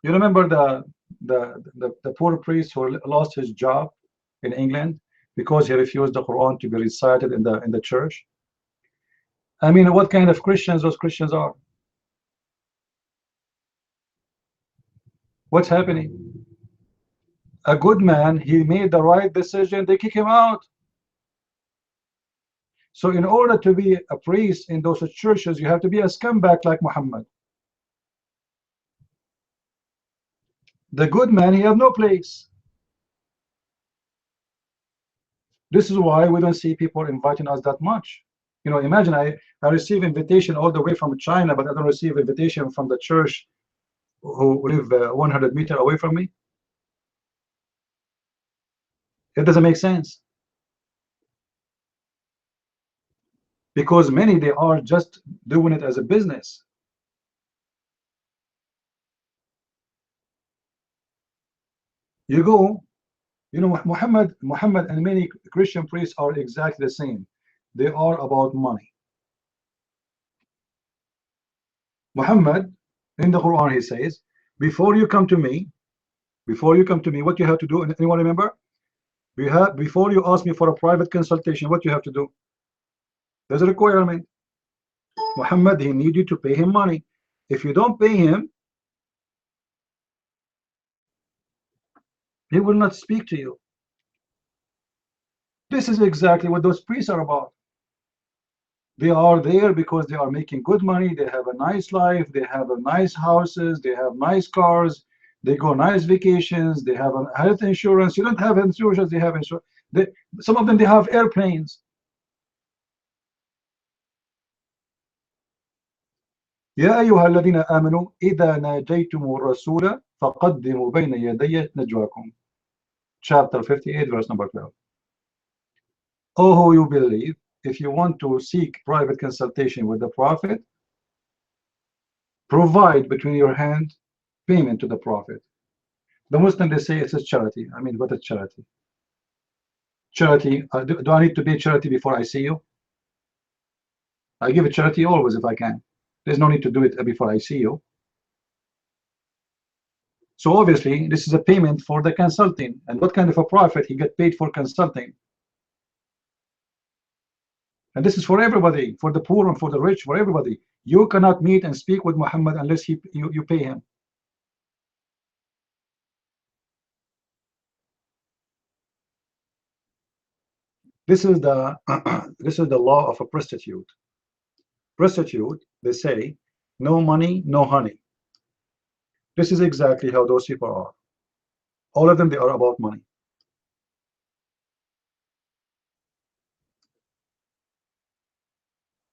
you remember the poor priest who lost his job in England because he refused the Quran to be recited in the church? I mean, what kind of Christians those Christians are? What's happening? A good man, he made the right decision, they kick him out. So in order to be a priest in those churches, you have to be a scumbag like Muhammad. The good man, he has no place. This is why we don't see people inviting us that much. Imagine I receive invitation all the way from China, but I don't receive invitation from the church who live 100 meters away from me. It doesn't make sense. Because many, they are just doing it as a business. You go, Muhammad and many Christian priests are exactly the same. They are about money. Muhammad, in the Quran, he says, before you come to me, what you have to do, anyone remember? Before you ask me for a private consultation, what you have to do? There's a requirement. Muhammad, he needs you to pay him money. If you don't pay him, he will not speak to you. This is exactly what those priests are about. They are there because they are making good money, they have a nice life, they have a nice houses, they have nice cars, they go nice vacations, they have a health insurance. You don't have insurance, they have insurance. Some of them, they have airplanes. يا أيها الذين آمنوا إذا ناجيتم الرسول فقدموا بين يدي نجواكم. Chapter 58, verse number 12. Oh, who you believe, if you want to seek private consultation with the Prophet, provide between your hand payment to the Prophet. The Muslims, they say it's a charity. I mean, what is charity? Charity, do I need to pay charity before I see you? I give a charity always if I can. There's no need to do it before I see you. So obviously, this is a payment for the consulting. And what kind of a prophet he get paid for consulting? And this is for everybody, for the poor and for the rich, for everybody. You cannot meet and speak with Muhammad unless you pay him. This is the this is the law of a prostitute. Prostitute, they say, no money, no honey. This is exactly how those people are. All of them, they are about money.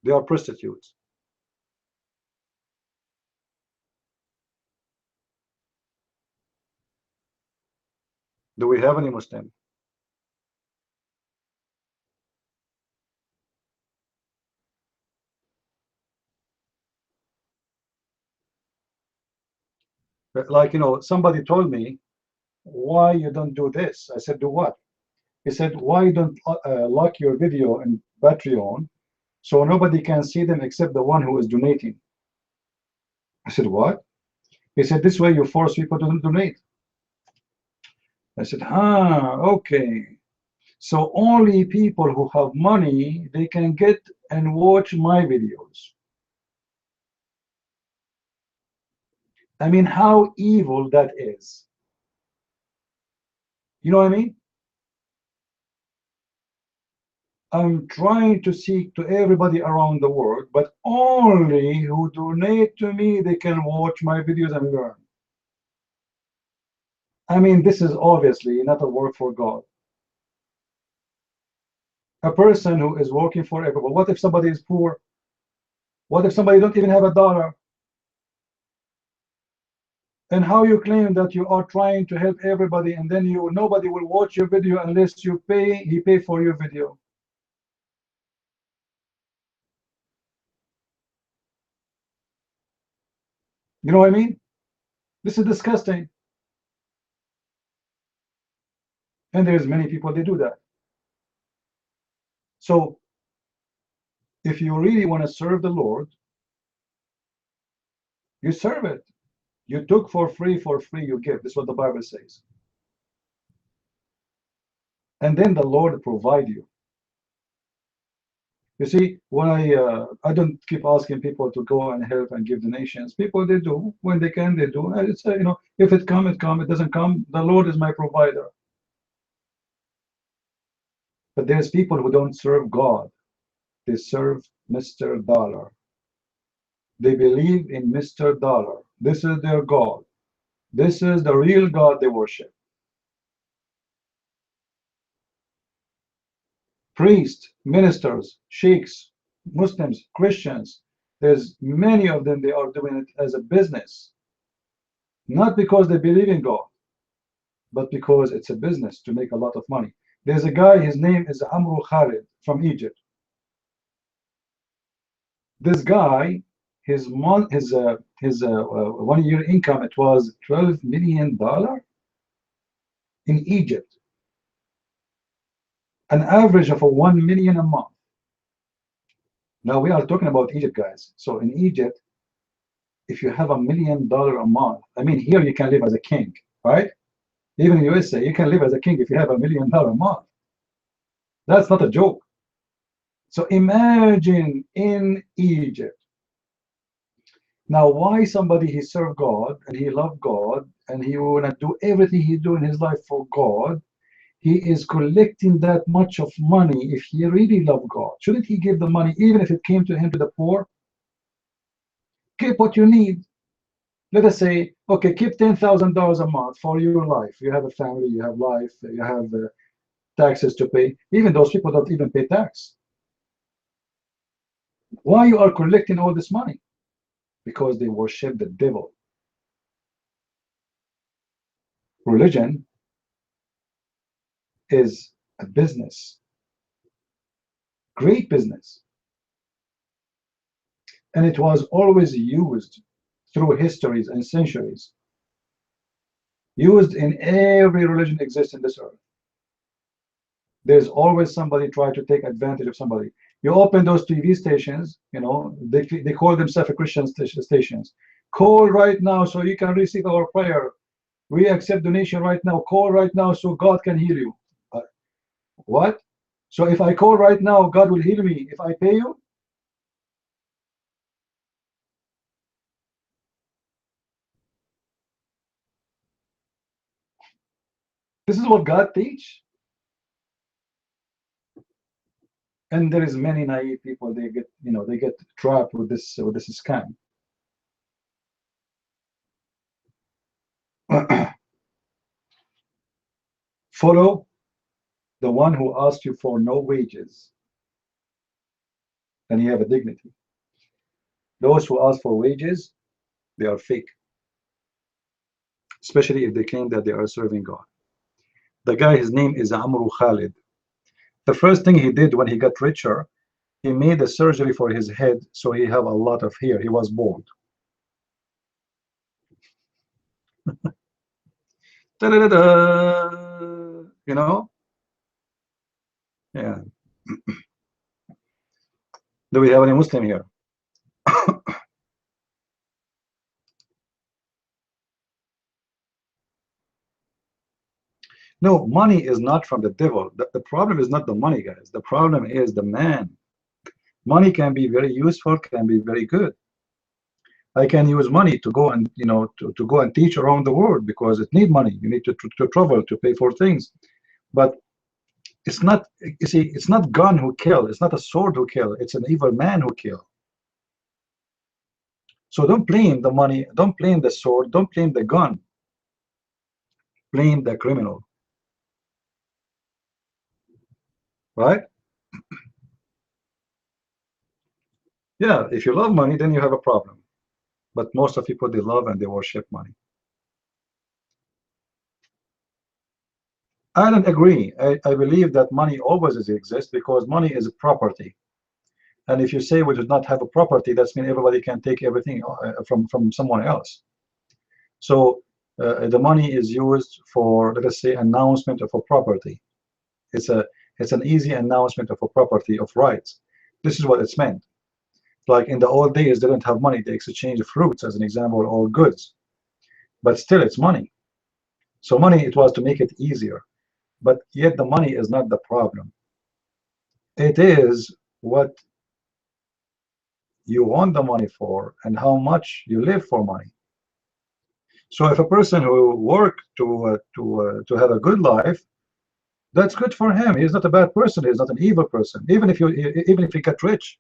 They are prostitutes. Do we have any Muslim? Like, somebody told me, why you don't do this? I said, do what? He said, why don't lock your video in Patreon so nobody can see them except the one who is donating? I said, what? He said, this way you force people to donate. I said, okay. So only people who have money, they can get and watch my videos. I mean, how evil that is. You know what I mean? I'm trying to seek to everybody around the world, but only who donate to me, they can watch my videos and learn. I mean, this is obviously not a work for God. A person who is working for everyone. What if somebody is poor? What if somebody don't even have a dollar? And how you claim that you are trying to help everybody, and then nobody will watch your video unless he pay for your video. You know what I mean? This is disgusting. And there's many people, they do that. So if you really want to serve the Lord, you serve it. You took for free, you give. This is what the Bible says. And then the Lord provide you. You see, when I don't keep asking people to go and help and give donations. People, they do. When they can, they do. And it's, if it come, it come. It doesn't come, the Lord is my provider. But there's people who don't serve God. They serve Mr. Dollar. They believe in Mr. Dollar. This is their God. This is the real God they worship. Priests, ministers, sheikhs, Muslims, Christians, there's many of them, they are doing it as a business. Not because they believe in God, but because it's a business to make a lot of money. There's a guy, his name is Amru Khalid from Egypt. This guy, his 1 year income, it was $12 million in Egypt. An average of 1 million a month. Now we are talking about Egypt, guys. So in Egypt, if you have $1 million a month, I mean, here you can live as a king, right? Even in USA, you can live as a king if you have $1 million a month. That's not a joke. So imagine in Egypt. Now, why somebody, he served God and he loved God and he want to do everything he do in his life for God, he is collecting that much of money. If he really loved God, shouldn't he give the money, even if it came to him, to the poor? Keep what you need. Let us say, okay, keep $10,000 a month for your life. You have a family, you have life, you have taxes to pay. Even those people don't even pay tax. Why you are collecting all this money? Because they worship the devil. Religion is a business, great business, and it was always used through histories and centuries, used in every religion exists in this earth. There's always somebody trying to take advantage of somebody. You open those TV stations, they call themselves Christian stations. Call right now so you can receive our prayer. We accept donation right now. Call right now so God can heal you. What? So if I call right now, God will heal me if I pay you? This is what God teach. And there is many naive people, they get, they get trapped with this scam. Follow the one who asks you for no wages, and you have a dignity. Those who ask for wages, they are fake, especially if they claim that they are serving God. The guy, his name is Amru Khalid. The first thing he did when he got richer, he made a surgery for his head, so he have a lot of hair. He was bald. Ta-da-da-da! Yeah. Do we have any Muslim here? No, money is not from the devil. The problem is not the money, guys. The problem is the man. Money can be very useful, can be very good. I can use money to go and to go and teach around the world because it need money. You need to travel to pay for things. But it's not, you see, it's not gun who kill, it's not a sword who kill, it's an evil man who kill. So don't blame the money, don't blame the sword, don't blame the gun, blame the criminal. Right? Yeah, if you love money, then you have a problem. But most of people, they love and they worship money. I don't agree. I believe that money always exists because money is a property. And if you say we do not have a property, that means everybody can take everything from someone else. So the money is used for, let us say, announcement of a property. It's an easy announcement of a property of rights. This is what it's meant. Like in the old days, they didn't have money. They exchanged fruits, as an example, or goods. But still, it's money. So money, it was to make it easier. But yet the money is not the problem. It is what you want the money for and how much you live for money. So if a person who worked to have a good life, that's good for him. He's not a bad person. He's not an evil person. Even if he get rich.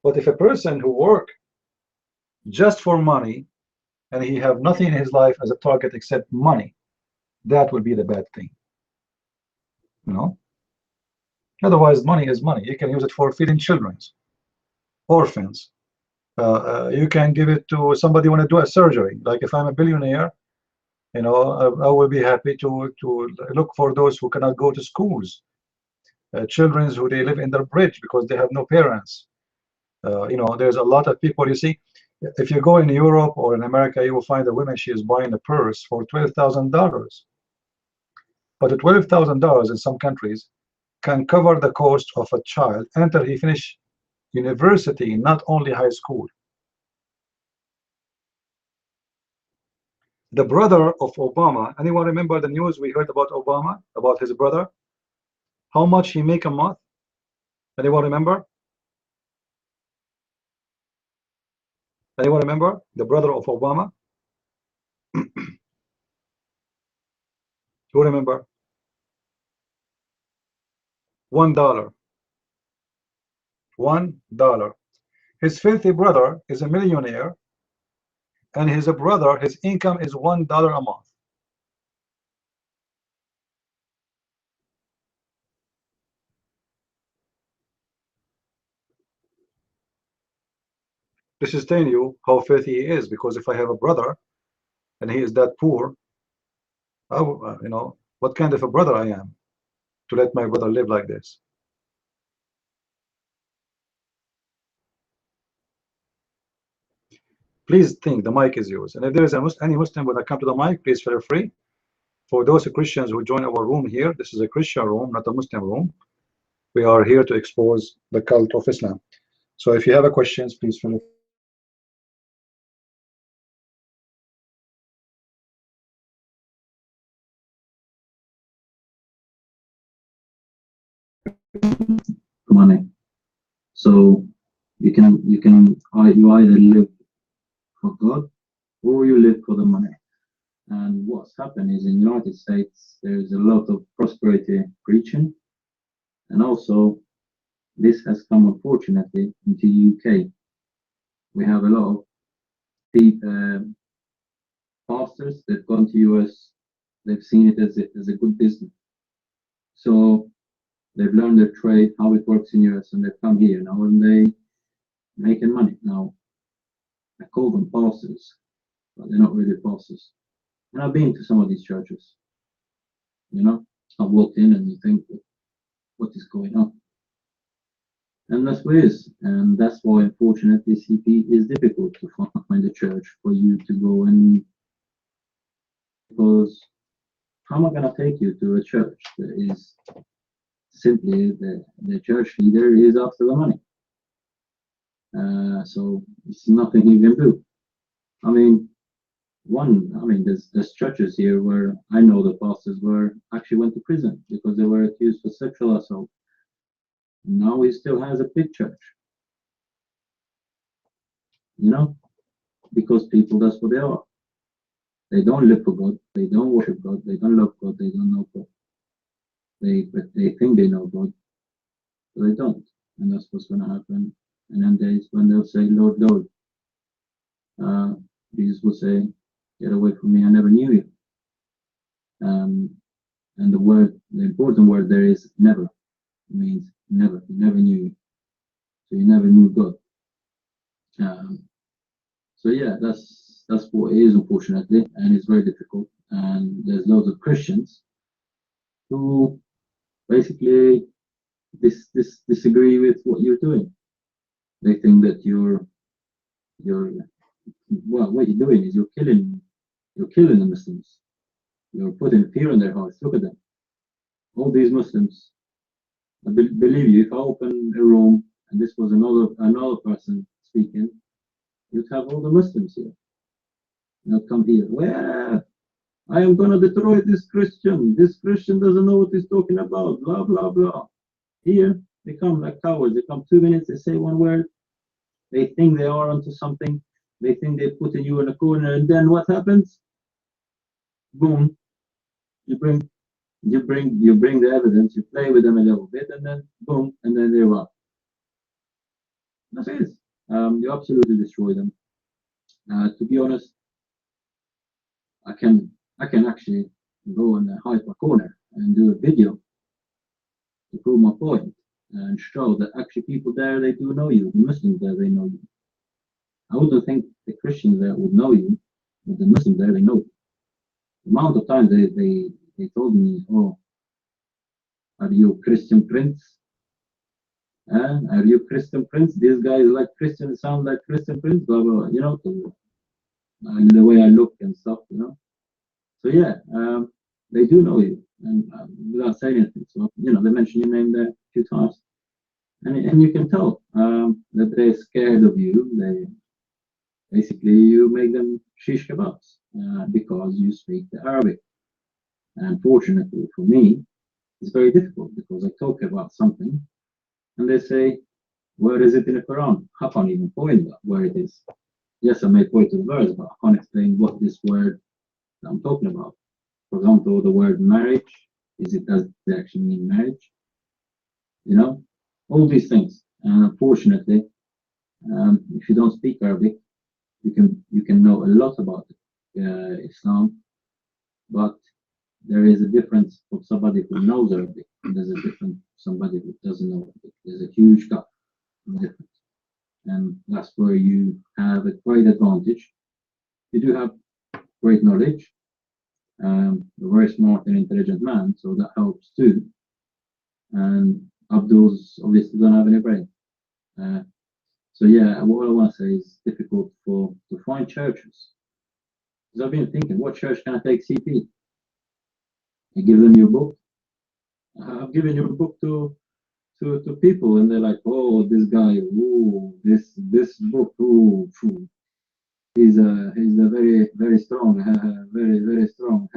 But if a person who work just for money and he have nothing in his life as a target except money, that would be the bad thing. Otherwise, money is money. You can use it for feeding children, orphans. You can give it to somebody want to do a surgery. Like if I'm a billionaire, I will be happy to look for those who cannot go to schools, children who they live in their bridge because they have no parents. There's a lot of people. You see, if you go in Europe or in America, you will find a woman, she is buying a purse for $12,000. But the $12,000 in some countries can cover the cost of a child until he finish university, not only high school. The brother of Obama, anyone remember the news we heard about Obama, about his brother? How much he make a month? Anyone remember? Anyone remember? The brother of Obama? Who remember? $1. $1. His filthy brother is a millionaire, and his brother, his income is $1 a month. This is telling you how filthy he is, because if I have a brother and he is that poor, what kind of a brother I am to let my brother live like this? Please think, the mic is yours. And if there is any Muslim when I come to the mic, please feel free. For those Christians who join our room here, this is a Christian room, not a Muslim room. We are here to expose the cult of Islam. So if you have a questions, please feel free. money. So you either live for God or you live for the money. And what's happened is in the United States there's a lot of prosperity preaching, and also this has come unfortunately into UK. We have a lot of pastors that gone to US. They've seen it as a good business. So they've learned their trade, how it works in US, and they've come here now and they making money. Now I call them pastors, but they're not really pastors. And I've been to some of these churches. I've walked in and you think, what is going on? And that's what it is. And that's why, unfortunately, CP is difficult to find a church for you to go and, because how am I going to take you to a church that is simply the church leader is after the money? So it's nothing you can do. There's churches here where I know the pastors actually went to prison because they were accused of sexual assault. Now he still has a big church. Because people, that's what they are. They don't live for God. They don't worship God. They don't love God. They don't know God. But they think they know God, but they don't. And that's what's going to happen. And then days when they'll say, Lord, Lord, Jesus will say, get away from me, I never knew you. And the important word there is never. It means never. He never knew you. So you never knew God. So yeah, that's what it is, unfortunately, and it's very difficult. And there's loads of Christians who basically disagree with what you're doing. They think that what you're doing is you're killing the Muslims. You're putting fear in their hearts. Look at them. All these Muslims. Believe you, if I open a room and this was another person speaking, you'd have all the Muslims here. They'll come here. Where? I am going to destroy this Christian. This Christian doesn't know what he's talking about. Blah, blah, blah. Here, they come like cowards. They come 2 minutes, they say one word. They think they are onto something. They think they're putting you in a corner. And then what happens? Boom. You bring the evidence. You play with them a little bit, and then boom, and then they're up. That's it. You absolutely destroy them. To be honest, I can actually go and hide a corner and do a video to prove my point and show that actually people there, they do know you. The Muslims there, they know you. I wouldn't think the Christians there would know you, but the Muslims there, they know you. The amount of times they told me, oh, are you Christian Prince? Are you Christian Prince? These guys like Christian, sound like Christian Prince, blah, blah, the way I look and stuff, So yeah, they do know you, and without saying anything. So, they mention your name there a few times. And you can tell that they're scared of you. Basically, you make them shish kebabs because you speak the Arabic. And unfortunately for me, it's very difficult because I talk about something and they say, where is it in the Quran? I can't even point out where it is. Yes, I may point to the verse, but I can't explain what this word that I'm talking about. For example, the word marriage, does it actually mean marriage? All these things. And unfortunately, if you don't speak Arabic, you can know a lot about Islam, but there is a difference for somebody who knows Arabic, and there's a difference for somebody who doesn't know Arabic. There's a huge gap in the difference. And that's where you have a great advantage. You do have great knowledge, a very smart and intelligent man, so that helps too. And Abdul's obviously don't have any brain. So yeah, what I want to say is difficult to find churches. Because I've been thinking, what church can I take CP? I give them your book. I've given your book to people, and they're like, oh, this guy, oh, this book, oh, he's a very very strong, very very strong,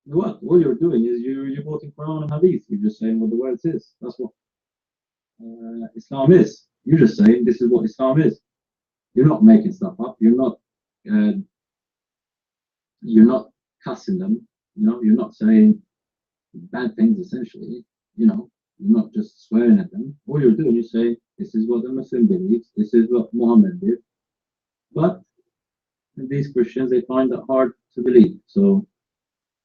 What? All you're doing is you're quoting Quran and Hadith. You're just saying what the word is. That's what Islam is. You're just saying this is what Islam is. You're not making stuff up. Uh, you're not cussing them. You're not saying bad things. Essentially, you're not just swearing at them. All you're doing is saying this is what the Muslim believes. This is what Muhammad did. But these Christians, they find that hard to believe. So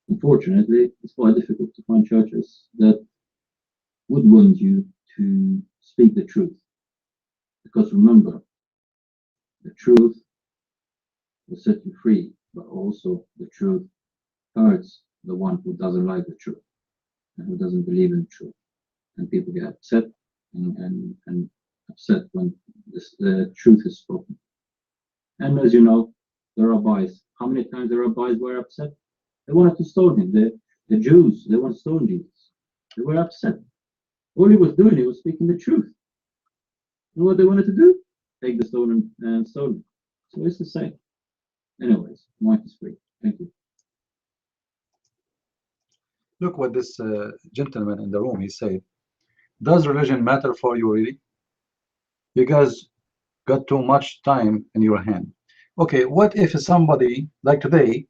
unfortunately, it's quite difficult to find churches that would want you to speak the truth. Because remember, the truth will set you free, but also the truth hurts the one who doesn't like the truth and who doesn't believe in the truth. And people get upset and upset when the truth is spoken. And as you know, the rabbis, how many times the rabbis were upset? They wanted to stone him. The Jews, they wanted to stone Jesus. They were upset. All he was doing, he was speaking the truth. And what they wanted to do? Take the stone and stone him. So it's the same. Anyways, mic is free. Thank you. Look what this gentleman in the room, he said. Does religion matter for you really? You guys got too much time in your hand. Okay, what if somebody, like today,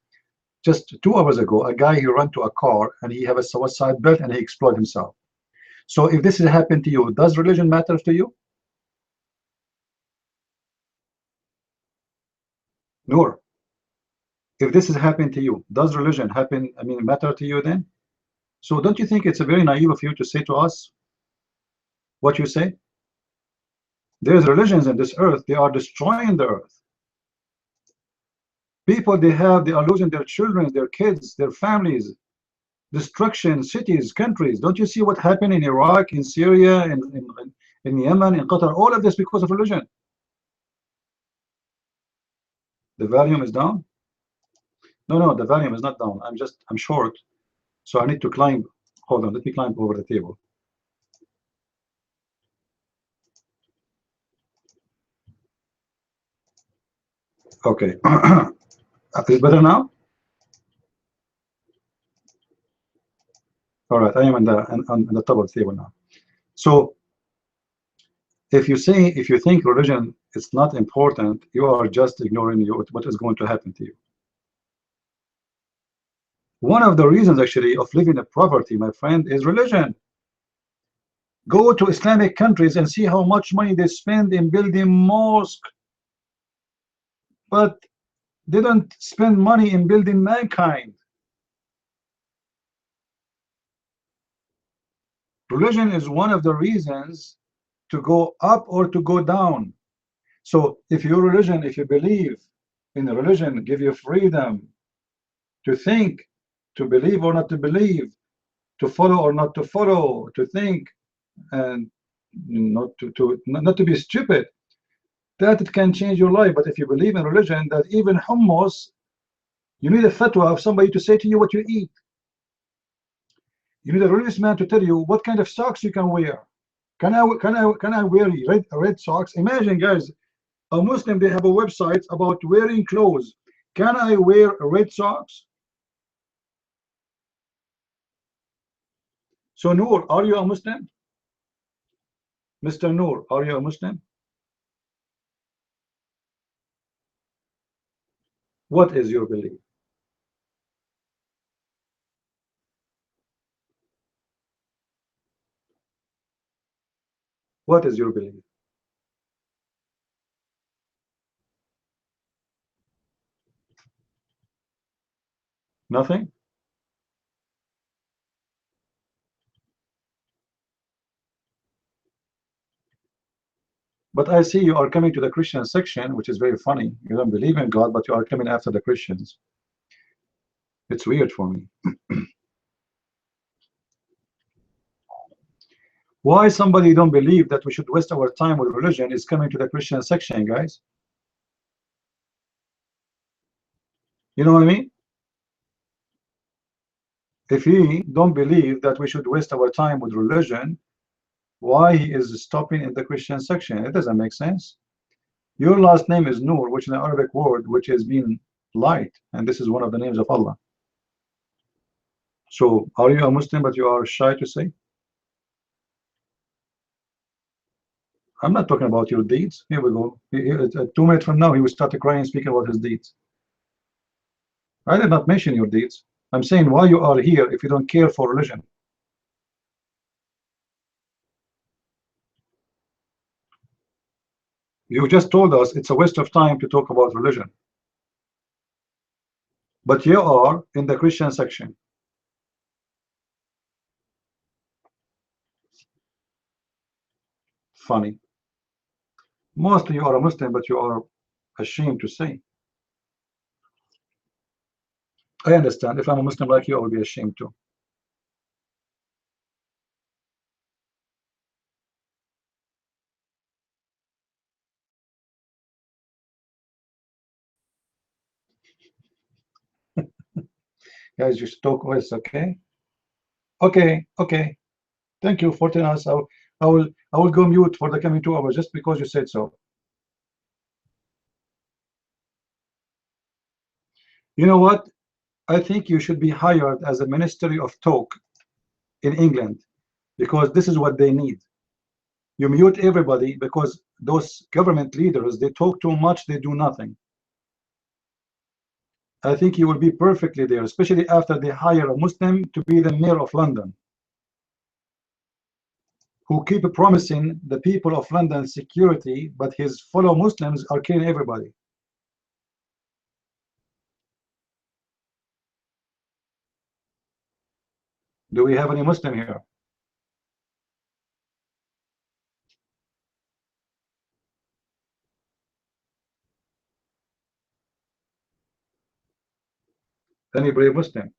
just 2 hours ago, a guy, he ran to a car and he have a suicide belt and he exploded himself. So if this has happened to you, does religion matter to you? Noor, if this has happened to you, does religion matter to you then? So don't you think it's a very naive of you to say to us what you say? There's religions in this earth, they are destroying the earth. People they are losing their children, their kids, their families, destruction, cities, countries. Don't you see what happened in Iraq, in Syria, in Yemen, in Qatar? All of this because of religion. The volume is down? No, the volume is not down. I'm short, so I need to climb. Hold on, let me climb over the table. Okay. Is it better now? All right, I am on the top of the table now. So if you think religion is not important, you are just ignoring what is going to happen to you. One of the reasons actually of living in poverty, my friend, is religion. Go to Islamic countries and see how much money they spend in building mosques, but they don't spend money in building mankind. Religion is one of the reasons to go up or to go down. So if your religion, if you believe in a religion, give you freedom to think, to believe or not to believe, to follow or not to follow, to think and not to be stupid, that it can change your life. But if you believe in religion, that even hummus, you need a fatwa of somebody to say to you what you eat. You need a religious man to tell you what kind of socks you can wear. Can I wear red socks? Imagine, guys, a Muslim, they have a website about wearing clothes. Can I wear red socks? So Noor, are you a Muslim? Mr. Noor, are you a Muslim? What is your belief? What is your belief? Nothing? But I see you are coming to the Christian section, which is very funny. You don't believe in God, but you are coming after the Christians. It's weird for me. Why somebody don't believe that we should waste our time with religion is coming to the Christian section, guys? You know what I mean? If he don't believe that we should waste our time with religion, why he is stopping in the Christian section? It doesn't make sense. Your last name is Noor, which is an Arabic word which has been light, and this is one of the names of Allah. So are you a Muslim but you are shy to say? I'm not talking about your deeds. Here we go. 2 minutes from now, he will start crying, speaking about his deeds. I did not mention your deeds. I'm saying why you are here if you don't care for religion. You just told us it's a waste of time to talk about religion. But you are in the Christian section. Funny. Mostly you are a Muslim, but you are ashamed to say. I understand. If I'm a Muslim like you, I will be ashamed too. Guys, you should talk less, okay? Okay, okay. Thank you for telling us. I will go mute for the coming 2 hours just because you said so. You know what? I think you should be hired as a Ministry of Talk in England because this is what they need. You mute everybody because those government leaders, they talk too much, they do nothing. I think you will be perfectly there, especially after they hire a Muslim to be the mayor of London, who keep promising the people of London security, but his fellow Muslims are killing everybody. Do we have any Muslim here? Any brave Muslim?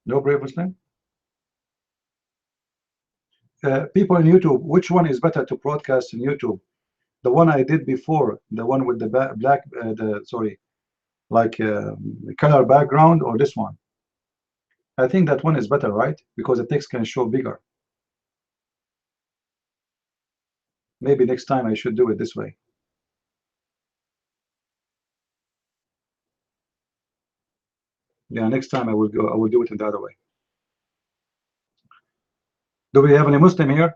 No brave Muslim? People on YouTube, which one is better to broadcast in YouTube? The one I did before, the one with the black, like color background, or this one? I think that one is better, right? Because the text can show bigger. Maybe next time I should do it this way. Yeah, next time I will do it in the other way. Do we have any Muslim here?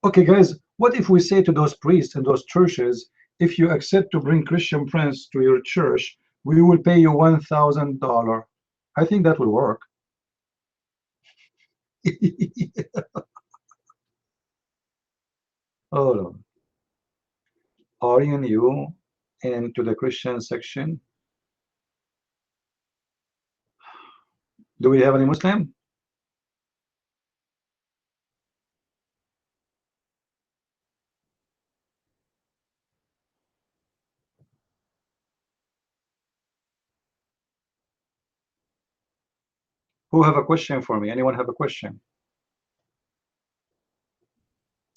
Okay, guys, what if we say to those priests and those churches, if you accept to bring Christian friends to your church, we will pay you $1,000. I think that will work. Hold on. Are you new into the Christian section? Do we have any Muslim? Who have a question for me? Anyone have a question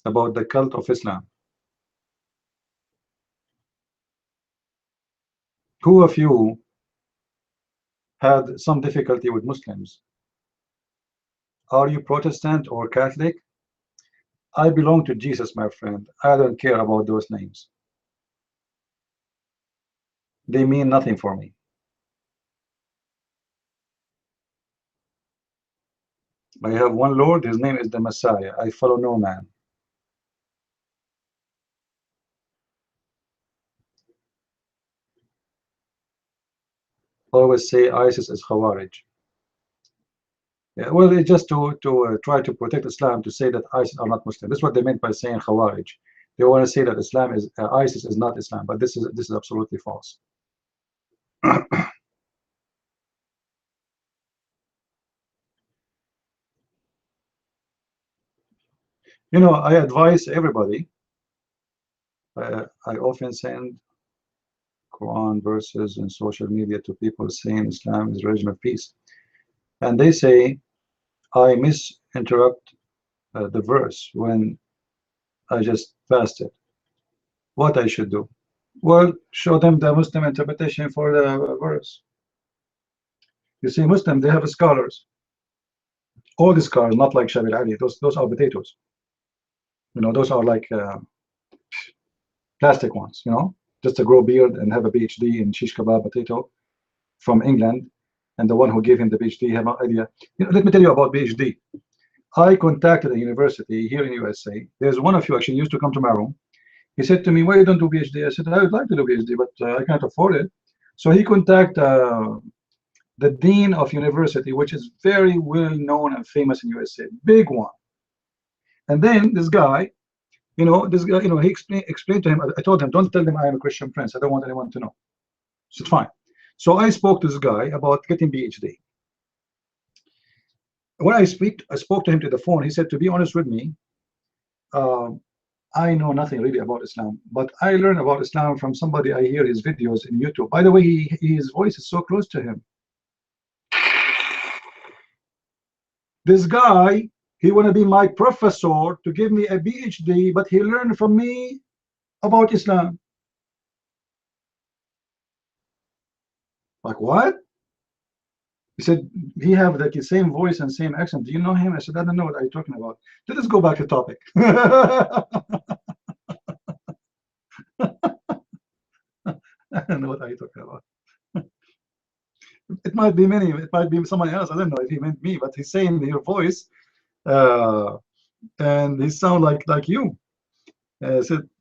about the cult of Islam? Who of you had some difficulty with Muslims? Are you Protestant or Catholic? I belong to Jesus, my friend. I don't care about those names. They mean nothing for me. I have one Lord, his name is the Messiah. I follow no man. Always say ISIS is Khawarij. Yeah, well, it's just to try to protect Islam, to say that ISIS are not Muslim. That's what they meant by saying Khawarij. They want to say that Islam is ISIS is not Islam, but this is absolutely false. You know, I advise everybody. I often send Quran verses in social media to people saying Islam is religion of peace, and they say I misinterrupt the verse when I just passed it. What I should do? Well, show them the Muslim interpretation for the verse. You see, Muslim, they have scholars. All the scholars, not like Shabir Ali. Those are potatoes. You know, those are like plastic ones, you know, just to grow beard and have a PhD in shish kebab potato from England. And the one who gave him the PhD had no idea. You know, let me tell you about PhD. I contacted a university here in USA. There's one of you actually used to come to my room. He said to me, "Why you don't do PhD?" I said, "I would like to do PhD, but I can't afford it." So he contacted the dean of university, which is very well known and famous in USA, big one. And then this guy, this guy, he explained to him. I told him, "Don't tell them I am a Christian prince. I don't want anyone to know." So it's fine. So I spoke to this guy about getting PhD. When I spoke to him to the phone, he said, "To be honest with me, um, I know nothing really about Islam, but I learned about Islam from somebody. I hear his videos in YouTube. By the way, his voice is so close to him. This guy, he want to be my professor to give me a PhD, but he learned from me about Islam." Like, what? He said he have the same voice and same accent. Do you know him? I said, I don't know what are you talking about. Let us go back to topic. I don't know what are you talking about. It might be many. It might be someone else. I don't know if he meant me, but he's saying your voice, uh, and he sound like you.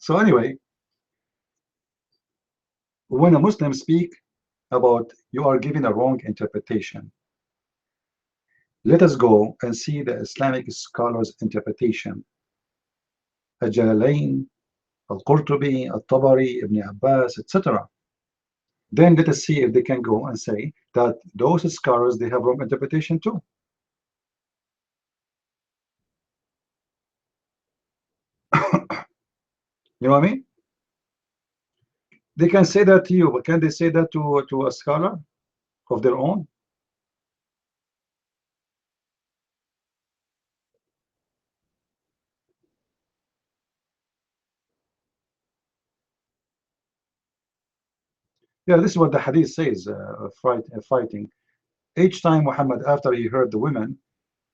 So anyway, when a Muslim speak about you are giving a wrong interpretation, let us go and see the Islamic scholars' interpretation. Al-Jalalain, Al-Qurtubi, Al-Tabari, Ibn Abbas, etc. Then let us see if they can go and say that those scholars, they have wrong interpretation too. You know what I mean? They can say that to you, but can they say that to a scholar of their own? Yeah, this is what the hadith says, fighting. Each time Muhammad, after he heard the women,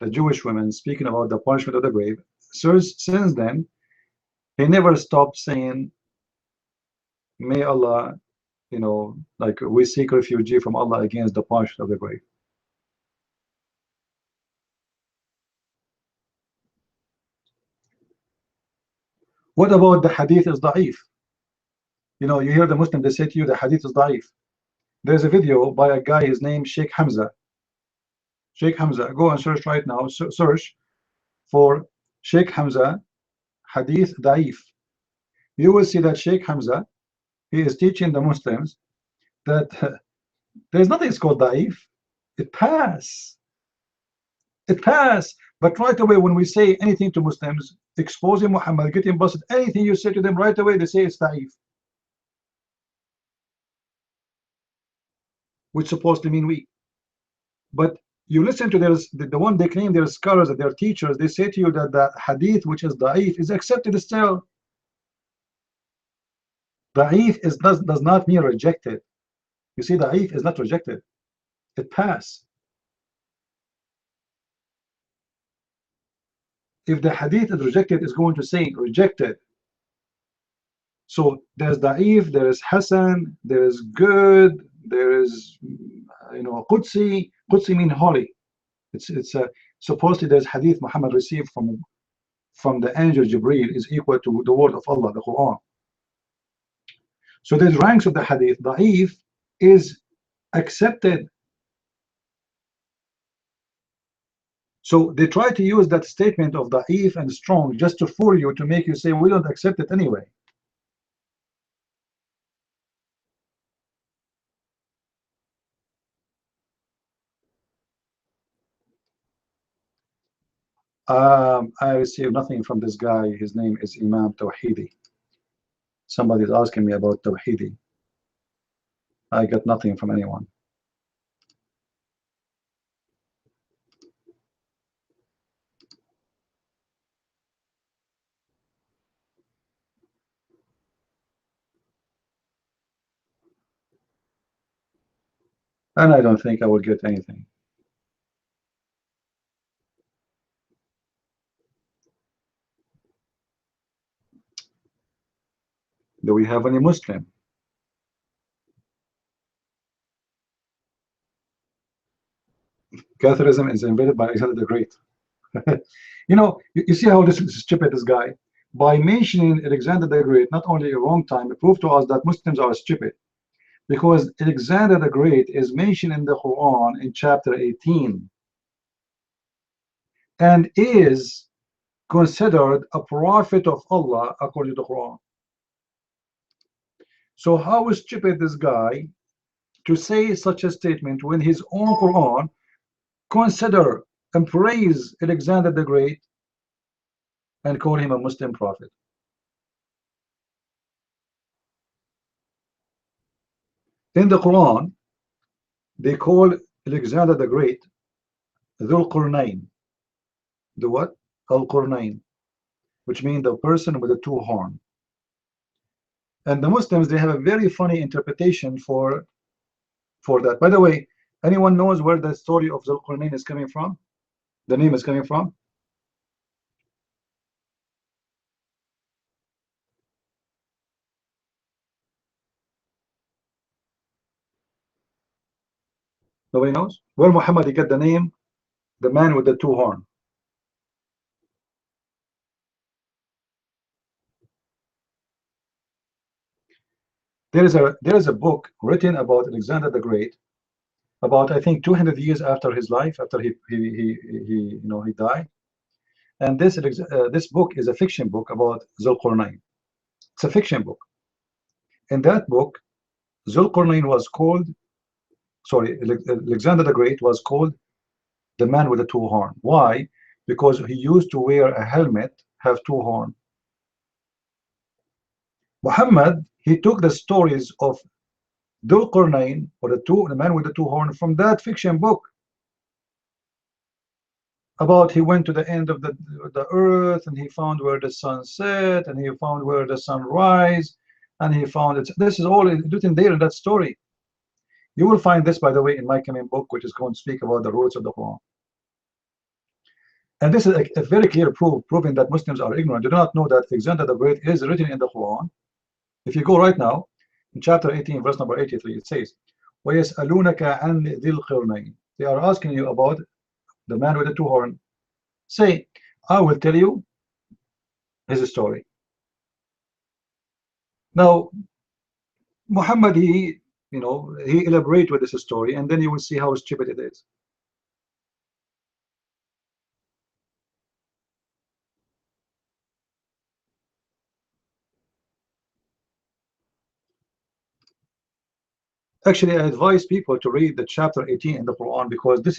the Jewish women, speaking about the punishment of the grave, since then, he never stopped saying, may Allah, like we seek refuge from Allah against the punishment of the grave. What about the hadith is da'if? You hear the Muslim, they say to you, the hadith is da'if. There's a video by a guy, his name Sheikh Hamza. Sheikh Hamza, go and search right now, search for Sheikh Hamza, hadith da'if. You will see that Sheikh Hamza, he is teaching the Muslims that there's nothing it's called da'if. It pass. It pass. But right away, when we say anything to Muslims, exposing Muhammad, getting busted, anything you say to them right away, they say it's da'if. Which supposed to mean weak. But you listen to the one they claim their scholars, their teachers, they say to you that the hadith which is da'if is accepted still. Da'if does not mean rejected. You see, da'if is not rejected. It pass. If the hadith is rejected, it's going to say rejected. So there's da'if, there is hasan, there is good, there is Qudsi. Qudsi mean holy. It's supposedly there's hadith Muhammad received from the angel Jibreel is equal to the word of Allah, the Quran. So there's ranks of the hadith. Da'if is accepted. So they try to use that statement of da'if and strong just to fool you, to make you say we don't accept it anyway. I received nothing from this guy. His name is Imam Tawhidi. Somebody is asking me about Tawhidi. I got nothing from anyone. And I don't think I will get anything. Do we have any Muslim? Catharism is invented by Alexander the Great. You see how this is stupid, this guy? By mentioning Alexander the Great, not only a wrong time, it proved to us that Muslims are stupid. Because Alexander the Great is mentioned in the Quran in chapter 18 and is considered a prophet of Allah according to the Quran. So how stupid this guy to say such a statement when his own Quran consider and praise Alexander the Great and call him a Muslim prophet. In the Quran, they call Alexander the Great Dhul Qurnayn. The what? Al Qurnayn, which means the person with the two horns. And the Muslims, they have a very funny interpretation for that. By the way, anyone knows where the story of Dhul Qurnayn is coming from? The name is coming from? Nobody knows? Where Muhammad get the name, the man with the two horns? There is a book written about Alexander the Great, about I think 200 years after his life, after he died. And this book is a fiction book about Zulqarnain. It's a fiction book. In that book, Zulqarnain was called, sorry, Alexander the Great was called the man with the two horns. Why? Because he used to wear a helmet, have two horns. Muhammad, he took the stories of Dhul-Qarnayn, or the man with the two horns, from that fiction book about he went to the end of the earth and he found where the sun set and he found where the sun rise and he found it. This is all written there in that story. You will find this, by the way, in my coming book, which is going to speak about the roots of the Quran. And this is a very clear proof, proving that Muslims are ignorant. They do not know that Alexander the Great is written in the Quran. If you go right now, in chapter 18, verse number 83, it says, وَيَسْأَلُونَكَ عَنْ ذِي الْقِرْنَيْنِ. They are asking you about the man with the two horns. Say, I will tell you his story. Now, Muhammad, he elaborate with this story, and then you will see how stupid it is. Actually, I advise people to read the chapter 18 in the Quran, because this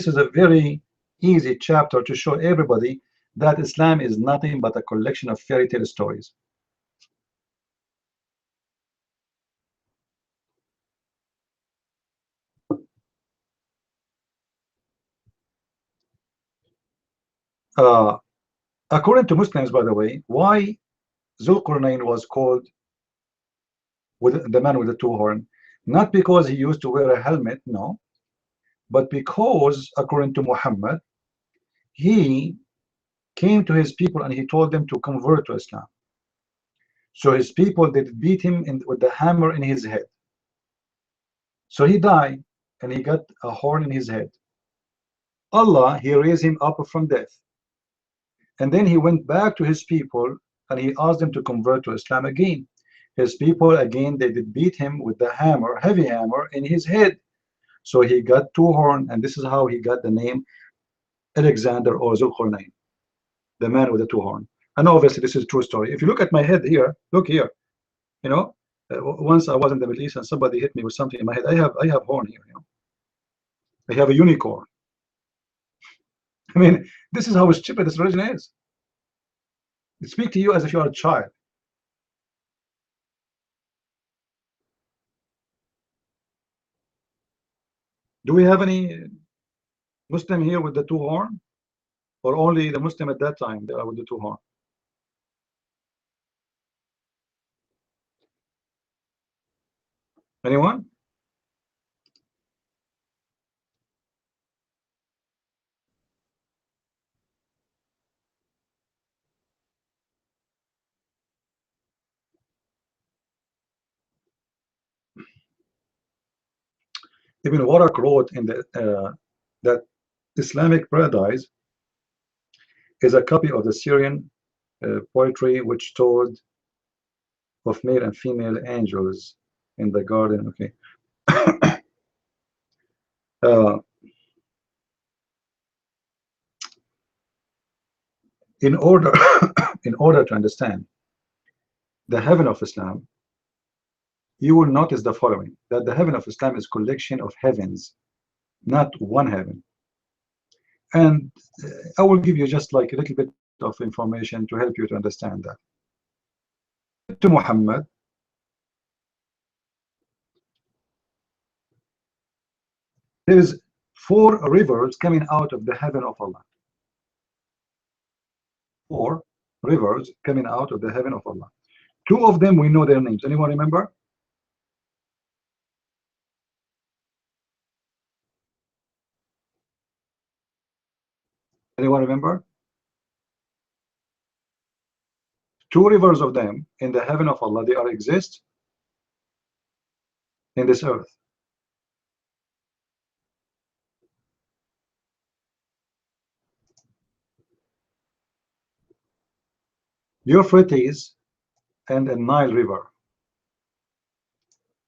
is a very easy chapter to show everybody that Islam is nothing but a collection of fairy tale stories. Uh, According to Muslims, by the way, why Zulqarnain was called with the man with the two horns? Not because he used to wear a helmet, no, but because, according to Muhammad, he came to his people and he told them to convert to Islam. So his people, they beat him with the hammer in his head. So he died and he got a horn in his head. Allah, he raised him up from death. And then he went back to his people and he asked them to convert to Islam again. His people, again, they did beat him with the hammer, heavy hammer, in his head. So he got two horns, and this is how he got the name Alexander, or Zulqarnain, the man with the two horns. And obviously this is a true story. If you look at my head here, look here, once I was in the Middle East and somebody hit me with something in my head. I have horn here, I have a unicorn. I mean, this is how stupid this religion is. It speaks to you as if you are a child. Do we have any Muslim here with the two horn, or only the Muslim at that time that are with the two horn? Anyone? Ibn Waraq wrote in that Islamic paradise is a copy of the Syrian poetry which told of male and female angels in the garden. Okay. uh, in order in order to understand the heaven of Islam, you will notice the following: that the heaven of Islam is a collection of heavens, not one heaven. And I will give you just like a little bit of information to help you to understand that. To Muhammad, there is 4 rivers coming out of the heaven of Allah. 4 rivers coming out of the heaven of Allah. 2 of them we know their names. Anyone remember? Anyone remember? 2 rivers of them in the heaven of Allah, they are exist in this earth. Euphrates and the Nile River.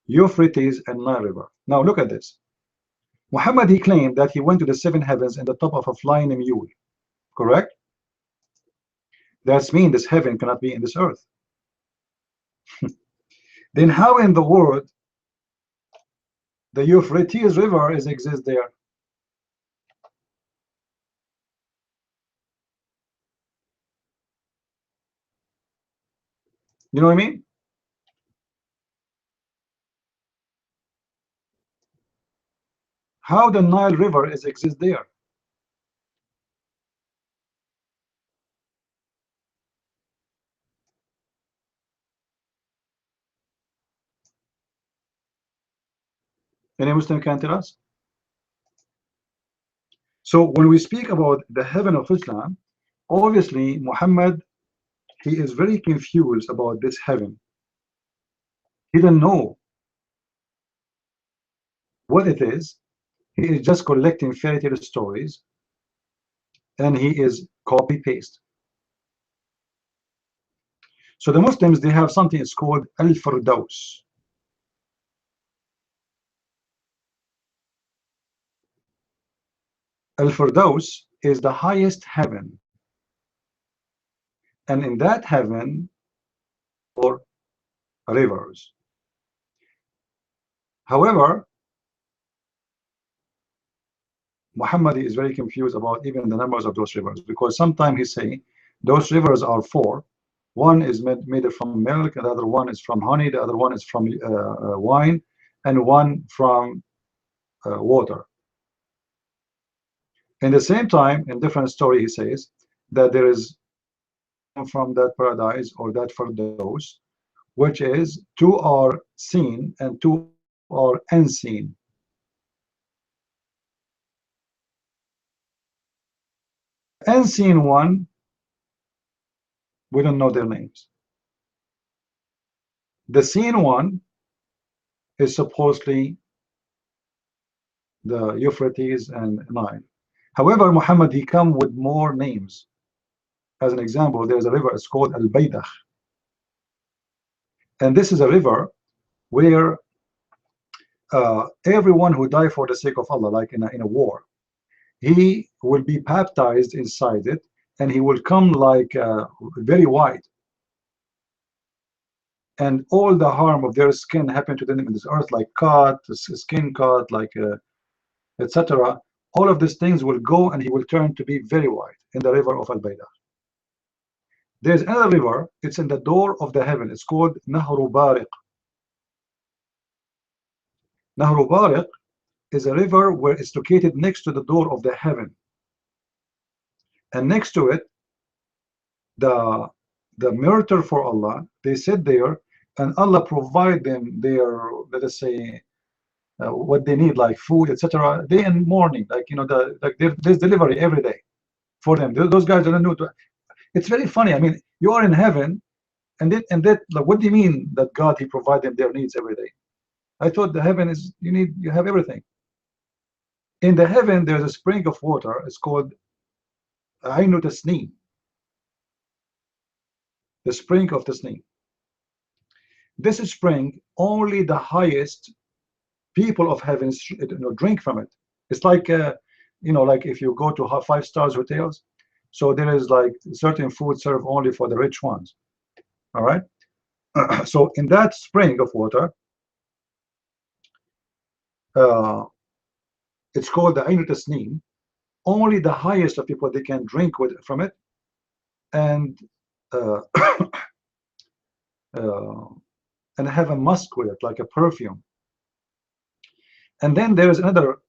Euphrates and Nile River. Now look at this. Muhammad, he claimed that he went to the 7 heavens in the top of a flying mule. Correct? That means this heaven cannot be in this earth. Then how in the world the Euphrates River exists there? You know what I mean? How the Nile River exists there? Any Muslim can tell us? So when we speak about the heaven of Islam, obviously Muhammad, he is very confused about this heaven. He doesn't know what it is. He is just collecting fairy tale stories, and he is copy paste. So the Muslims, they have something it's called Al-Firdaus. Al-Firdaus is the highest heaven, and in that heaven are rivers. However, Muhammad is very confused about even the numbers of those rivers, because sometimes he say those rivers are 4. One is made from milk, the other one is from honey, the other one is from wine, and one from water. In the same time, in different story, he says that there is from that paradise or that Firdaus, which is 2 are seen and 2 are unseen. Unseen one, we don't know their names. The seen one is supposedly the Euphrates and Nile. However, Muhammad, he come with more names. As an example, there's a river, it's called Al-Baydakh. And this is a river where everyone who died for the sake of Allah, like in a war, he will be baptized inside it, and he will come like very white. And all the harm of their skin happened to them in this earth, like cut, skin cut, like etc. All of these things will go, and he will turn to be very white in the river of Al-Baydakh. There's another river, it's in the door of the heaven, it's called Nahru Bariq. Nahru Bariq is a river where it's located next to the door of the heaven, and next to it the myrtle for Allah, they sit there, and Allah provide them their, let us say, what they need, like food, etc., day and morning, like there's delivery every day for them. Those guys don't know. It's very funny. I mean, you are in heaven, and that like, what do you mean that God, he provide them their needs every day? I thought the heaven is you have everything. In the heaven, there's a spring of water. It's called Ainu Tasneem, the spring of Tasneem. This spring, only the highest people of heaven drink from it. It's like like if you go to 5 stars hotels, so there is like certain food served only for the rich ones. All right. So in that spring of water, it's called the Ainu Tasneem. Only the highest of people, they can drink from it, and uh, and have a musk with it, like a perfume. And then there is another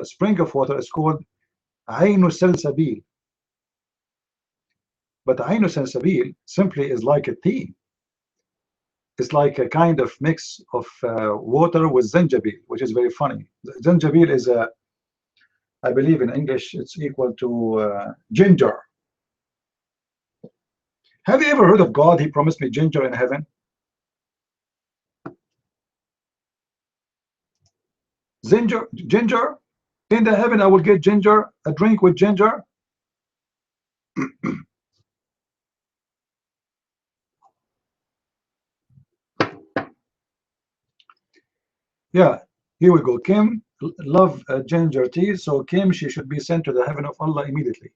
spring of water. It's called Ainu Salsabil. But Ainu Salsabil simply is like a tea. It's like a kind of mix of water with zanjabil, which is very funny. Zanjabil is I believe in English, it's equal to ginger. Have you ever heard of God? He promised me ginger in heaven. Ginger in the heaven. I will get ginger, a drink with ginger. Yeah, here we go. Kim love ginger tea, so Kim, she should be sent to the heaven of Allah immediately.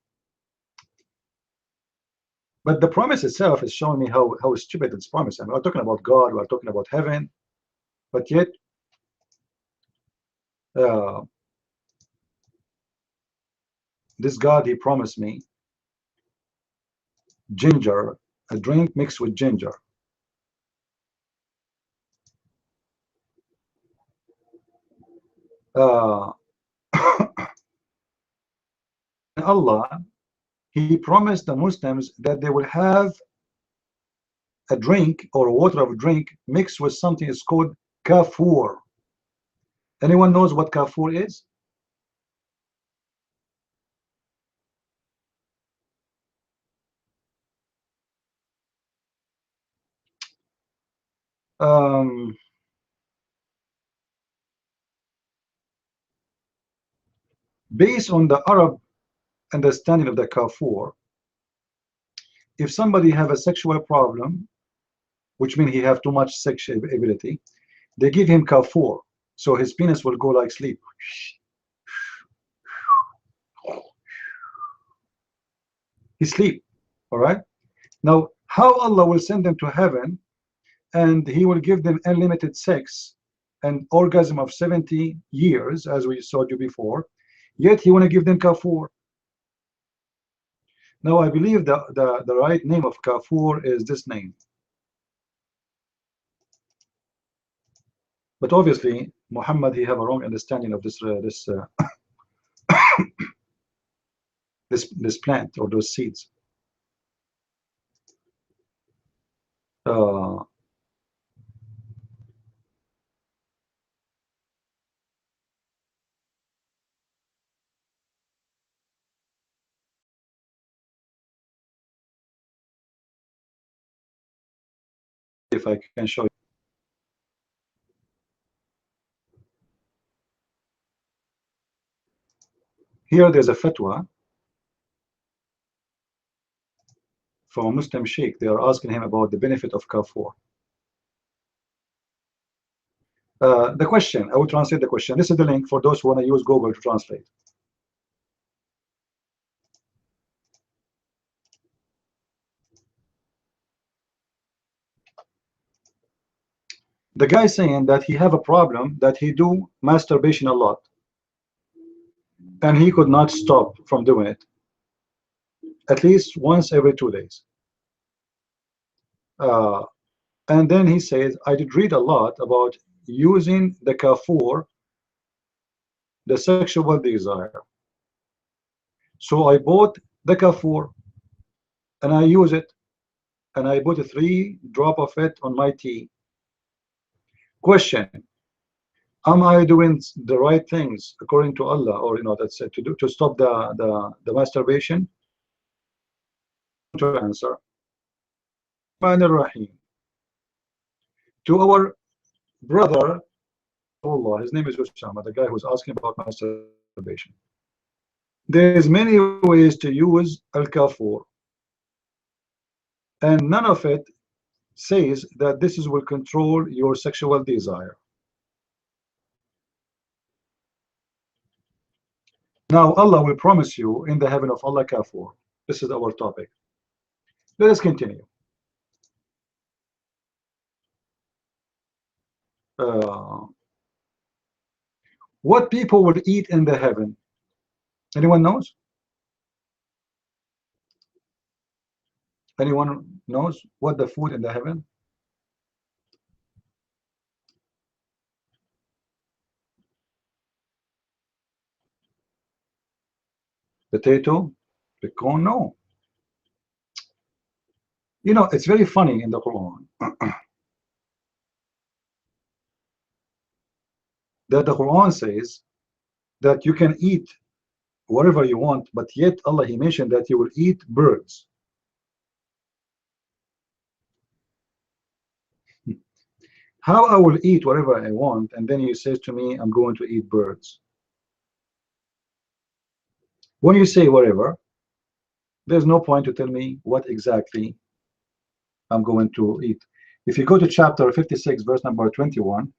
But the promise itself is showing me how stupid this promise. And we're talking about God, we're talking about heaven, but yet this God, he promised me ginger, a drink mixed with ginger. Allah, he promised the Muslims that they will have a drink or water of drink mixed with something is called kafur. Anyone knows what kafur is? Based on the Arab understanding of the kafur, if somebody have a sexual problem, which means he have too much sexual ability, they give him kafur, so his penis will go like sleep. He sleep. All right. Now, how Allah will send them to heaven, and he will give them unlimited sex and orgasm of 70 years, as we showed you before, yet he want to give them kafur. Now, I believe the right name of kafur is this name. But obviously, Muhammad, he have a wrong understanding of this plant or those seeds. If I can show you. Here there's a fatwa from a Muslim sheikh. They are asking him about the benefit of kafur. The question, I will translate the question. This is the link for those who want to use Google to translate. The guy saying that he have a problem, that he do masturbation a lot, and he could not stop from doing it, at least once every 2 days. And then he says, I did read a lot about using the kafur, the sexual desire. So I bought the kafur and I use it, and I put 3 drops of it on my tea. Question: am I doing the right things according to Allah, or that's it, to stop the masturbation? To answer, Rahim, to our brother Astaghfirullah, his name is Usama, the guy who's asking about masturbation. There's many ways to use al-kafur, and none of it says that this will control your sexual desire. Now Allah will promise you in the heaven of Allah kafur. This is our topic. Let us continue. What people will eat in the heaven? Anyone knows? Anyone knows what the food in the heaven? Potato? Pecan? No. You know, it's very funny in the Quran that the Quran says that you can eat whatever you want, but yet Allah, He mentioned that you will eat birds. How I will eat whatever I want, and then He says to me, I'm going to eat birds. When you say whatever, there's no point to tell me what exactly I'm going to eat. If you go to chapter 56, verse number 21,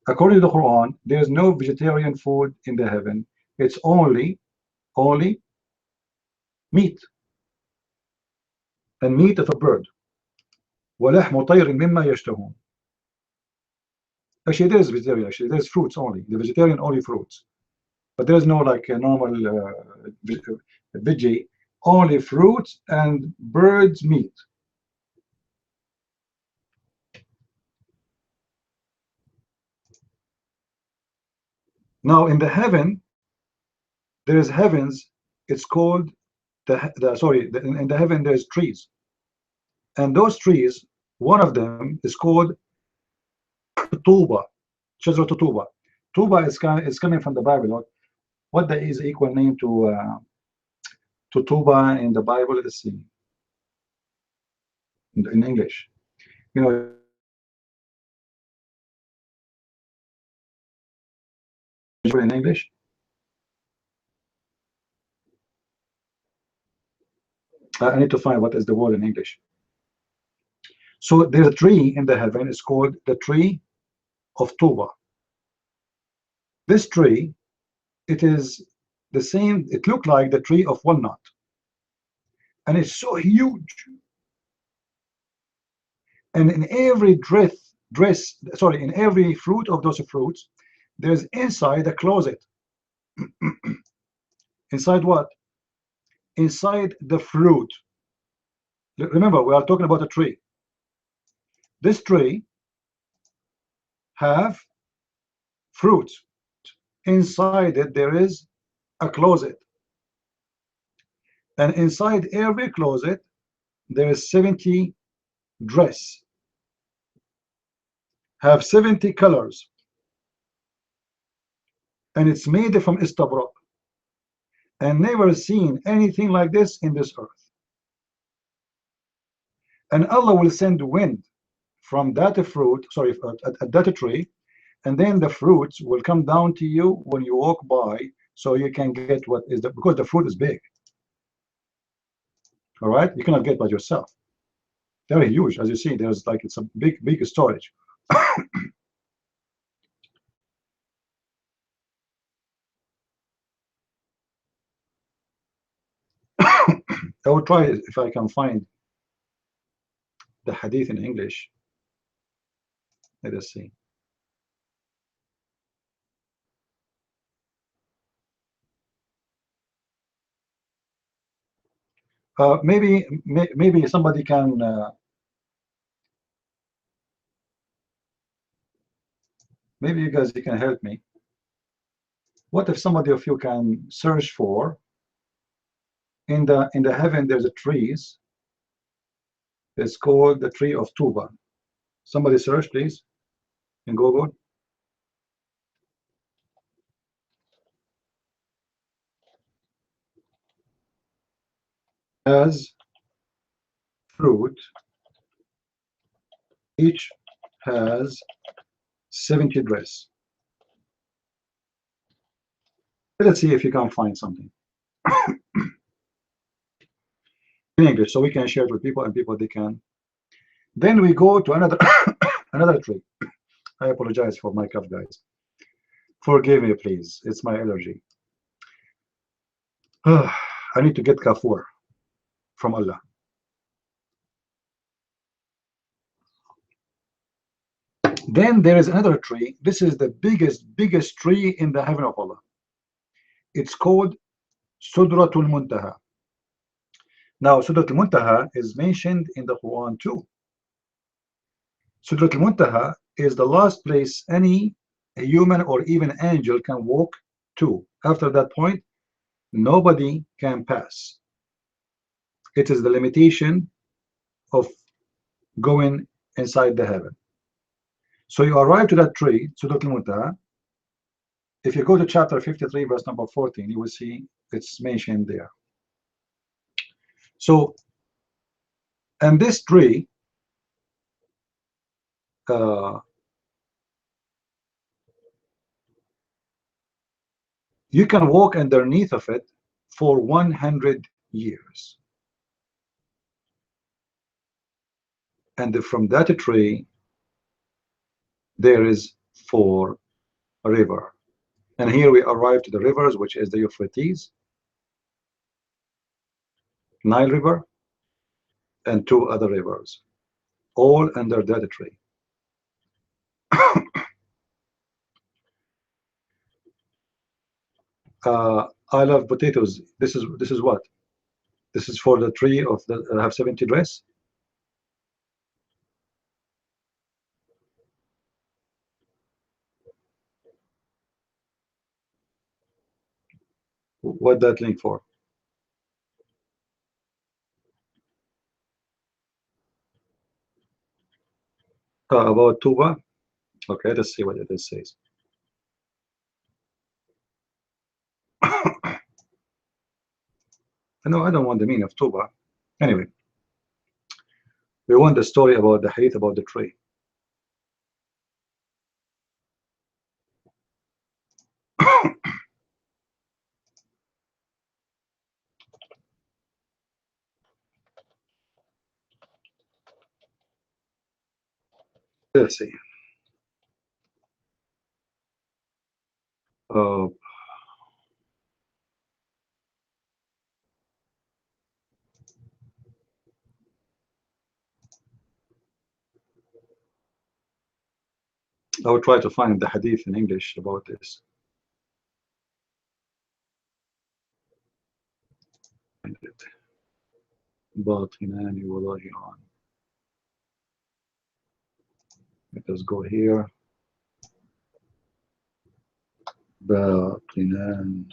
according to the Quran, there's no vegetarian food in the heaven. It's only meat, and meat of a bird. وَلَحْمُ طَيْرٍ مِمَّا يَشْتَهُونَ. Actually, there's vegetarian. Actually, there's fruits only. The vegetarian only fruits, but there's no like a normal veggie. Only fruits and birds meat. Now in the heaven, there is heavens. It's called in the heaven there's trees, and those trees, one of them is called tuba, shajrat tuba. Tuba is coming from the Bible. What there is equal name to tuba in the Bible? Let's see. In English, you know, in English. I need to find what is the word in English. So there's a tree in the heaven. It's called the tree of Tuba. This tree, it is the same. It looked like the tree of walnut, and it's so huge. And in every in every fruit of those fruits, there's inside a closet. Inside what? Inside the fruit. Remember, we are talking about a tree. This tree have fruits. Inside it, there is a closet. And inside every closet, there is 70 dress. Have 70 colors. And it's made from istabrak. And never seen anything like this in this earth. And Allah will send wind from that fruit, at that tree, and then the fruits will come down to you when you walk by, so you can get what is because the fruit is big. All right, you cannot get by yourself. They're huge, as you see. There's like it's a big storage. I will try if I can find the hadith in English. Let us see. Maybe somebody can maybe you guys can help me. What if somebody of you can search for in the heaven there's a trees. It's called the tree of Tuba. Somebody search please in Google. Has fruit, each has 70 dress. Let's see if you can find something in English so we can share it with people and people they can. Then we go to another another tree. I apologize for my cough, guys. Forgive me, please. It's my allergy. I need to get kafur from Allah. Then there is another tree. This is the biggest tree in the heaven of Allah. It's called Sudratul Muntaha. Now, Sudratul Muntaha is mentioned in the Quran too. Sudratul Muntaha is the last place any human or even angel can walk to. After that point, nobody can pass. It is the limitation of going inside the heaven. So you arrive to that tree, Sudratul Muntaha. If you go to chapter 53, verse number 14, you will see it's mentioned there. So, and this tree, you can walk underneath of it for 100 years. And from that tree, there is 4 rivers. And here we arrive to the rivers, which is the Euphrates, Nile River, and 2 other rivers, all under that tree. I love potatoes. This is what? This is for the tree of the have 70 dress. What that link for? About Tuba. Okay, let's see what it says. No, I don't want the meaning of Tuba. Anyway, we want the story about the hadith about the tree. Let's see. Uh, I will try to find the hadith in English about this. Find it. باطنان وظاهران. Let us go here. باطنان.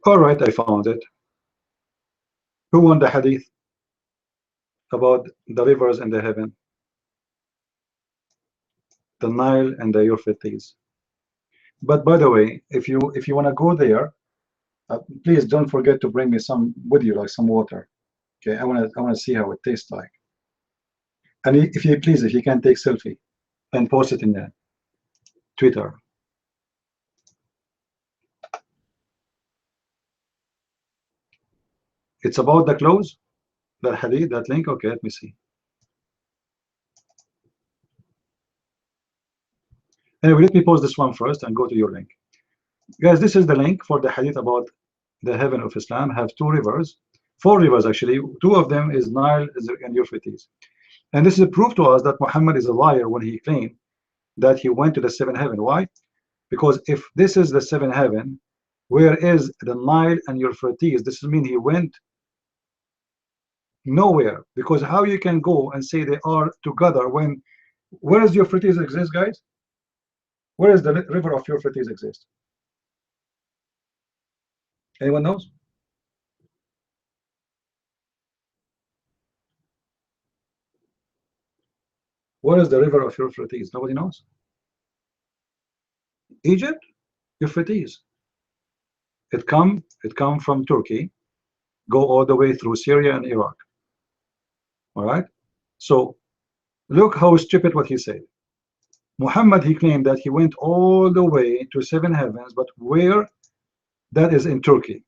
All right, I found it. Who won the hadith about the rivers in the heaven? The Nile and the Euphrates. But by the way, if you want to go there, please don't forget to bring me some with you, like some water. Okay, I want to see how it tastes like. And if you please, if you can take selfie and post it in the Twitter. It's about the clothes, that hadith, that link. Okay, let me see. Anyway, let me post this one first and go to your link. Guys, this is the link for the hadith about the heaven of Islam. Have 2 rivers, 4 rivers actually. 2 of them is Nile and Euphrates. And this is a proof to us that Muhammad is a liar when he claimed that he went to the 7th heaven. Why? Because if this is the 7th heaven, where is the Nile and Euphrates? This means he went nowhere. Because how you can go and say they are together when, where does Euphrates exist, guys? Where is the river of Euphrates exist? Anyone knows? Where is the river of Euphrates? Nobody knows. Egypt, Euphrates. It come from Turkey, go all the way through Syria and Iraq. All right. So look how stupid what he said. Muhammad, he claimed that he went all the way to seven heavens, but where? That is in Turkey.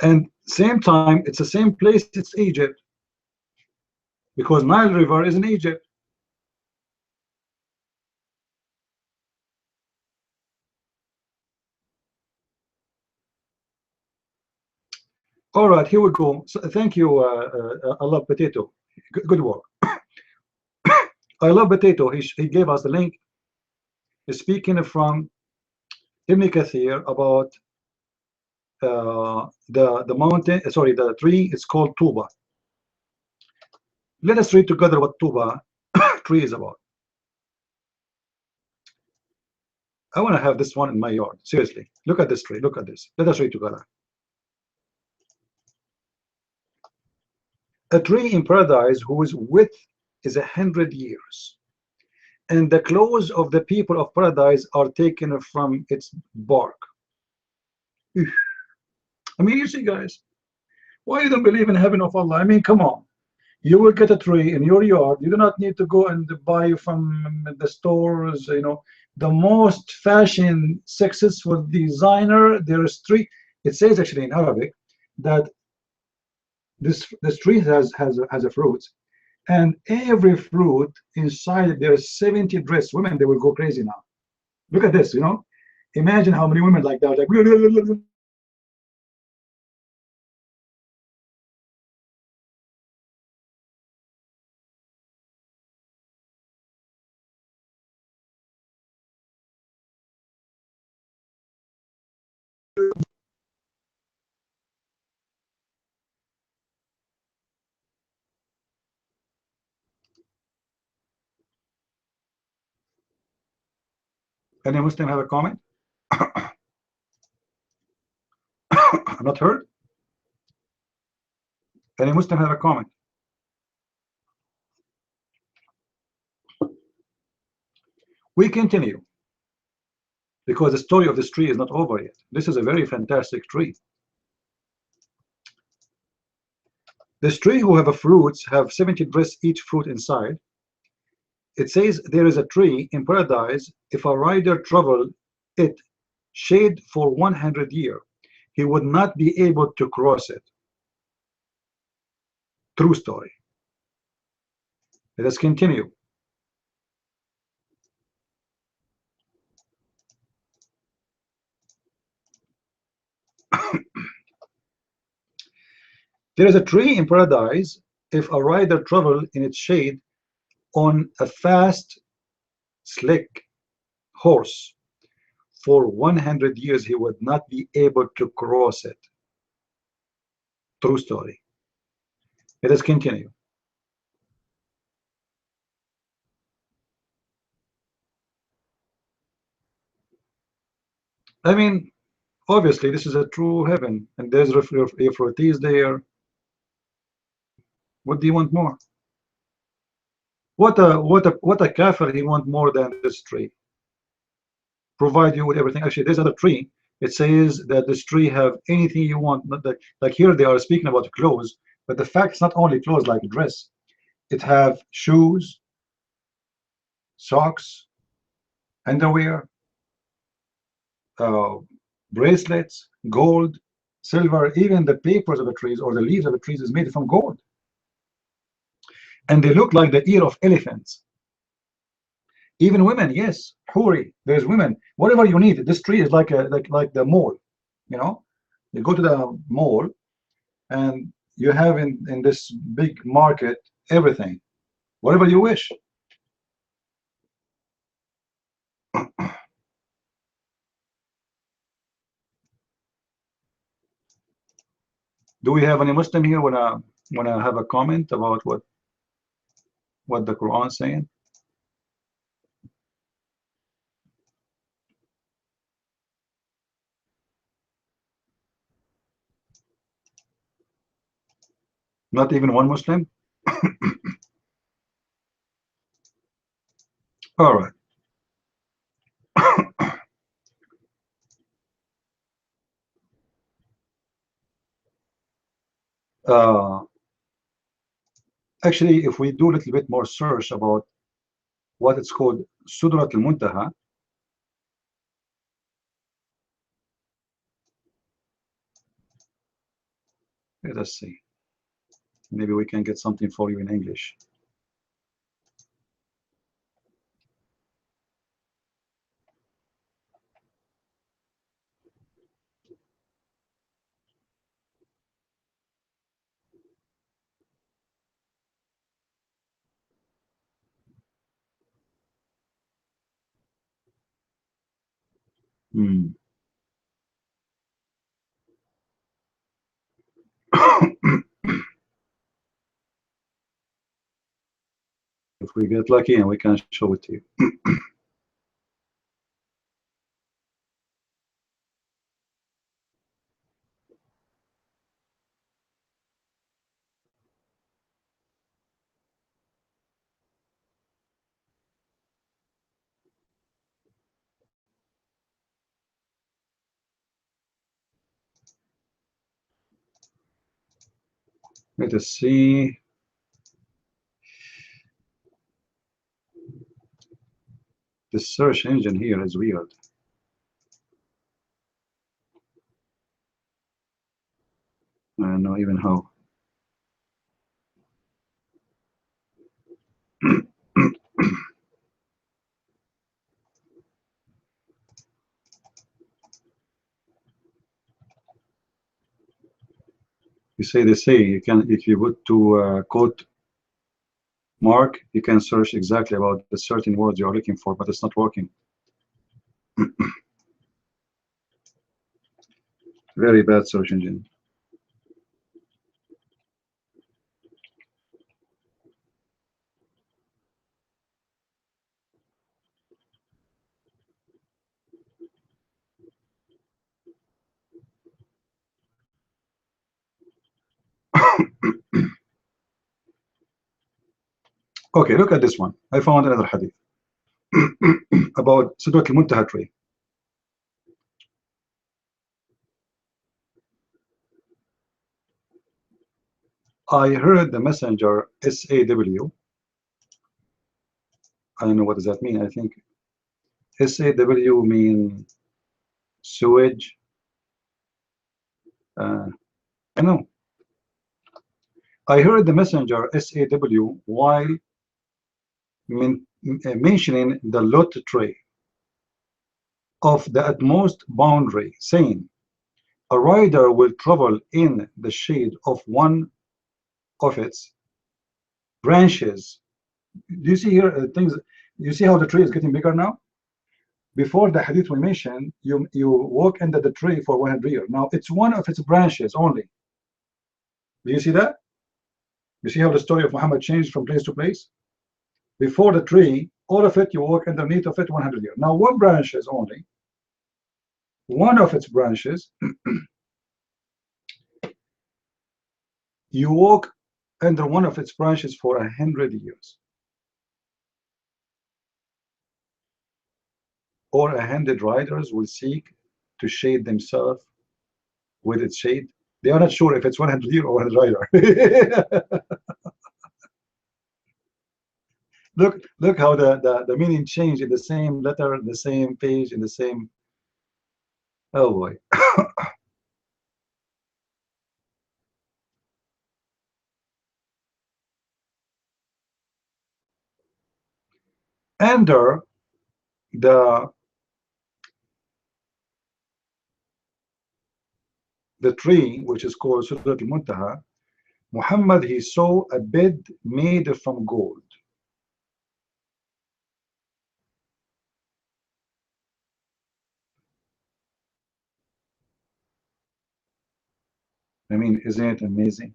And same time, it's the same place, it's Egypt, because Nile River is in Egypt. All right, here we go. So, thank you, I love potato. Good work. I love potato. He gave us the link. He's speaking from Ibn Kathir about the mountain. Sorry, the tree. It's called Tuba. Let us read together what Tuba tree is about. I want to have this one in my yard. Seriously, look at this tree. Look at this. Let us read together. A tree in paradise whose width is 100 years, and the clothes of the people of paradise are taken from its bark. I mean, you see, guys, why you don't believe in heaven of Allah? I mean, come on. You will get a tree in your yard. You do not need to go and buy from the stores. You know, the most fashion, successful designer. There is tree. It says actually in Arabic that this tree has a fruit, and every fruit inside there is 70 dressed women. They will go crazy now. Look at this. You know, imagine how many women like that. Like, any Muslim have a comment? I'm not heard. Any Muslim have a comment? We continue because the story of this tree is not over yet. This is a very fantastic tree. This tree who have a fruits have 70 dressed each fruit inside. It says there is a tree in paradise. If a rider travel it shade for 100 years, he would not be able to cross it. True story. Let us continue. There is a tree in paradise. If a rider travel in its shade on a fast, slick horse for 100 years, he would not be able to cross it. True story. Let us continue. I mean, obviously, this is a true heaven, and there's Euphrates there. What do you want more? What a kafir he want more than this tree? Provide you with everything. Actually, there's other tree. It says that this tree have anything you want. Not that, like here they are speaking about clothes, but the fact it's not only clothes like a dress. It have shoes, socks, underwear, uh, bracelets, gold, silver. Even the papers of the trees or the leaves of the trees is made from gold, and they look like the ear of elephants. Even women, yes, huri. There's women. Whatever you need. This tree is like like the mall. You know, you go to the mall, and you have in this big market everything, whatever you wish. Do we have any Muslim here wanna have a comment about what the Quran is saying? Not even one Muslim? All right. Actually, if we do a little bit more search about what it's called Sudrat al-Muntaha, let us see. Maybe we can get something for you in English. If we get lucky and we can show it to you. Let us see. The search engine here is weird. I don't know even how. They say you can, if you go to quote mark, you can search exactly about the certain words you are looking for, but it's not working. Very bad search engine. Okay, look at this one. I found another hadith about Sidrat al-Muntaha tree. I heard the messenger SAW. I don't know what does that mean. I think SAW mean sewage. I know. I heard the messenger SAW while mentioning the lot tray of the utmost boundary, saying, a rider will travel in the shade of one of its branches. Do you see here things? You see how the tree is getting bigger now? Before the hadith we mentioned, you walk under the tree for 100 years. Now it's one of its branches only. Do you see that? You see how the story of Muhammad changed from place to place? Before the tree, all of it, you walk underneath of it 100 years. Now one branch is only, one of its branches, you walk under one of its branches for 100 years. Or 100 riders will seek to shade themselves with its shade. They are not sure if it's 100 year or 100 rider. Look how the meaning changed in the same letter, the same page, in the same. Oh boy. Under the tree, which is called Surat al-Muntaha, Muhammad, he saw a bed made from gold. I mean, isn't it amazing?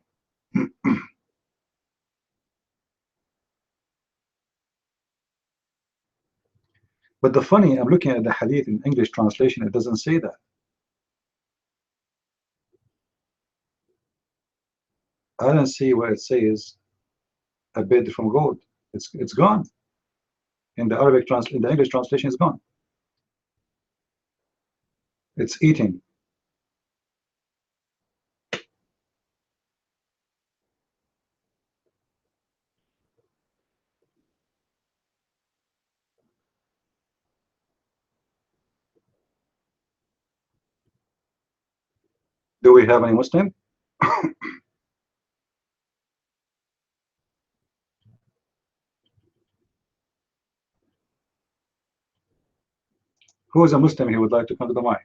But the funny, I'm looking at the hadith in English translation, it doesn't say that. I don't see where it says a bed from gold. It's gone. In the in the English translation, it's gone. It's eating. Do we have any Muslim? Who is a Muslim? He would like to come to the mic.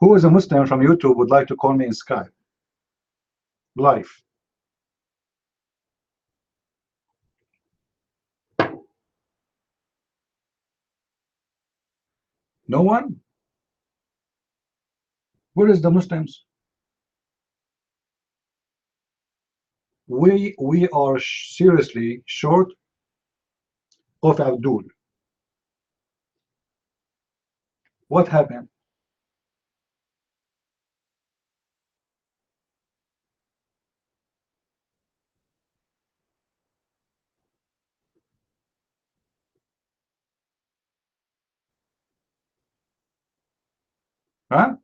Who is a Muslim from YouTube would like to call me in Skype live? No one? Where is the Muslims? We are seriously short of Abdul. What happened? Huh?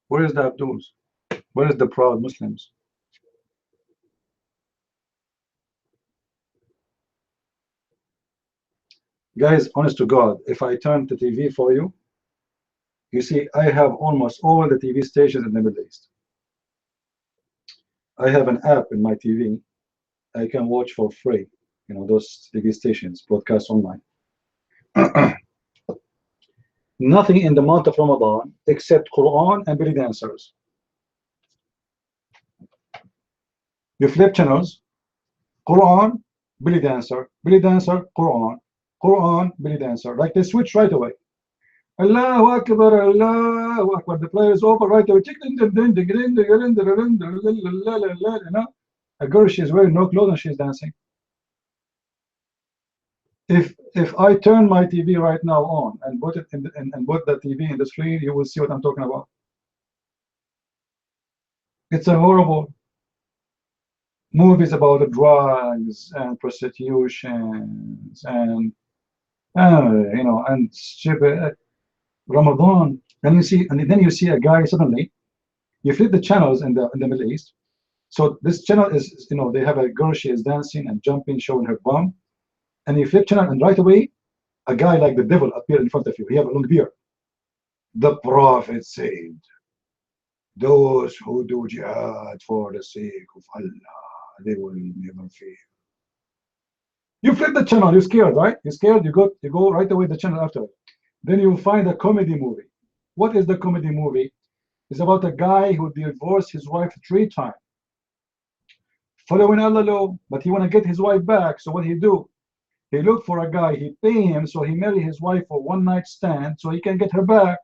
Where is the Abduls? Where is the proud Muslims? Guys, honest to God, if I turn the TV for you, you see I have almost all the TV stations in the Middle East. I have an app in my TV. I can watch for free, you know, those TV stations, broadcast online. Nothing in the month of Ramadan except Quran and belly dancers. You flip channels, Quran, belly dancer, Quran, Quran, belly dancer. Like they switch right away. Allahu Akbar, Allahu Akbar. The prayer is over right away. You know, a girl, she's wearing no clothes and she's dancing. If I turn my TV right now on and put it in and put the TV in the screen, you will see what I'm talking about. It's a horrible movies about drugs and prostitution and you know, and stupid Ramadan. And you see, and then you see a guy suddenly. You flip the channels in the Middle East. So this channel is, you know, they have a girl, she is dancing and jumping, showing her bum, and you flip channel, and right away, a guy like the devil appeared in front of you. He have a long beard. The Prophet said, "Those who do jihad for the sake of Allah, they will never fail." You flip the channel, you're scared, right? You're scared, you go right away the channel after. Then you find a comedy movie. What is the comedy movie? It's about a guy who divorced his wife 3 times. Following Allah law, but he want to get his wife back. So what he do? He look for a guy, he pay him, so he marry his wife for one night stand, so he can get her back.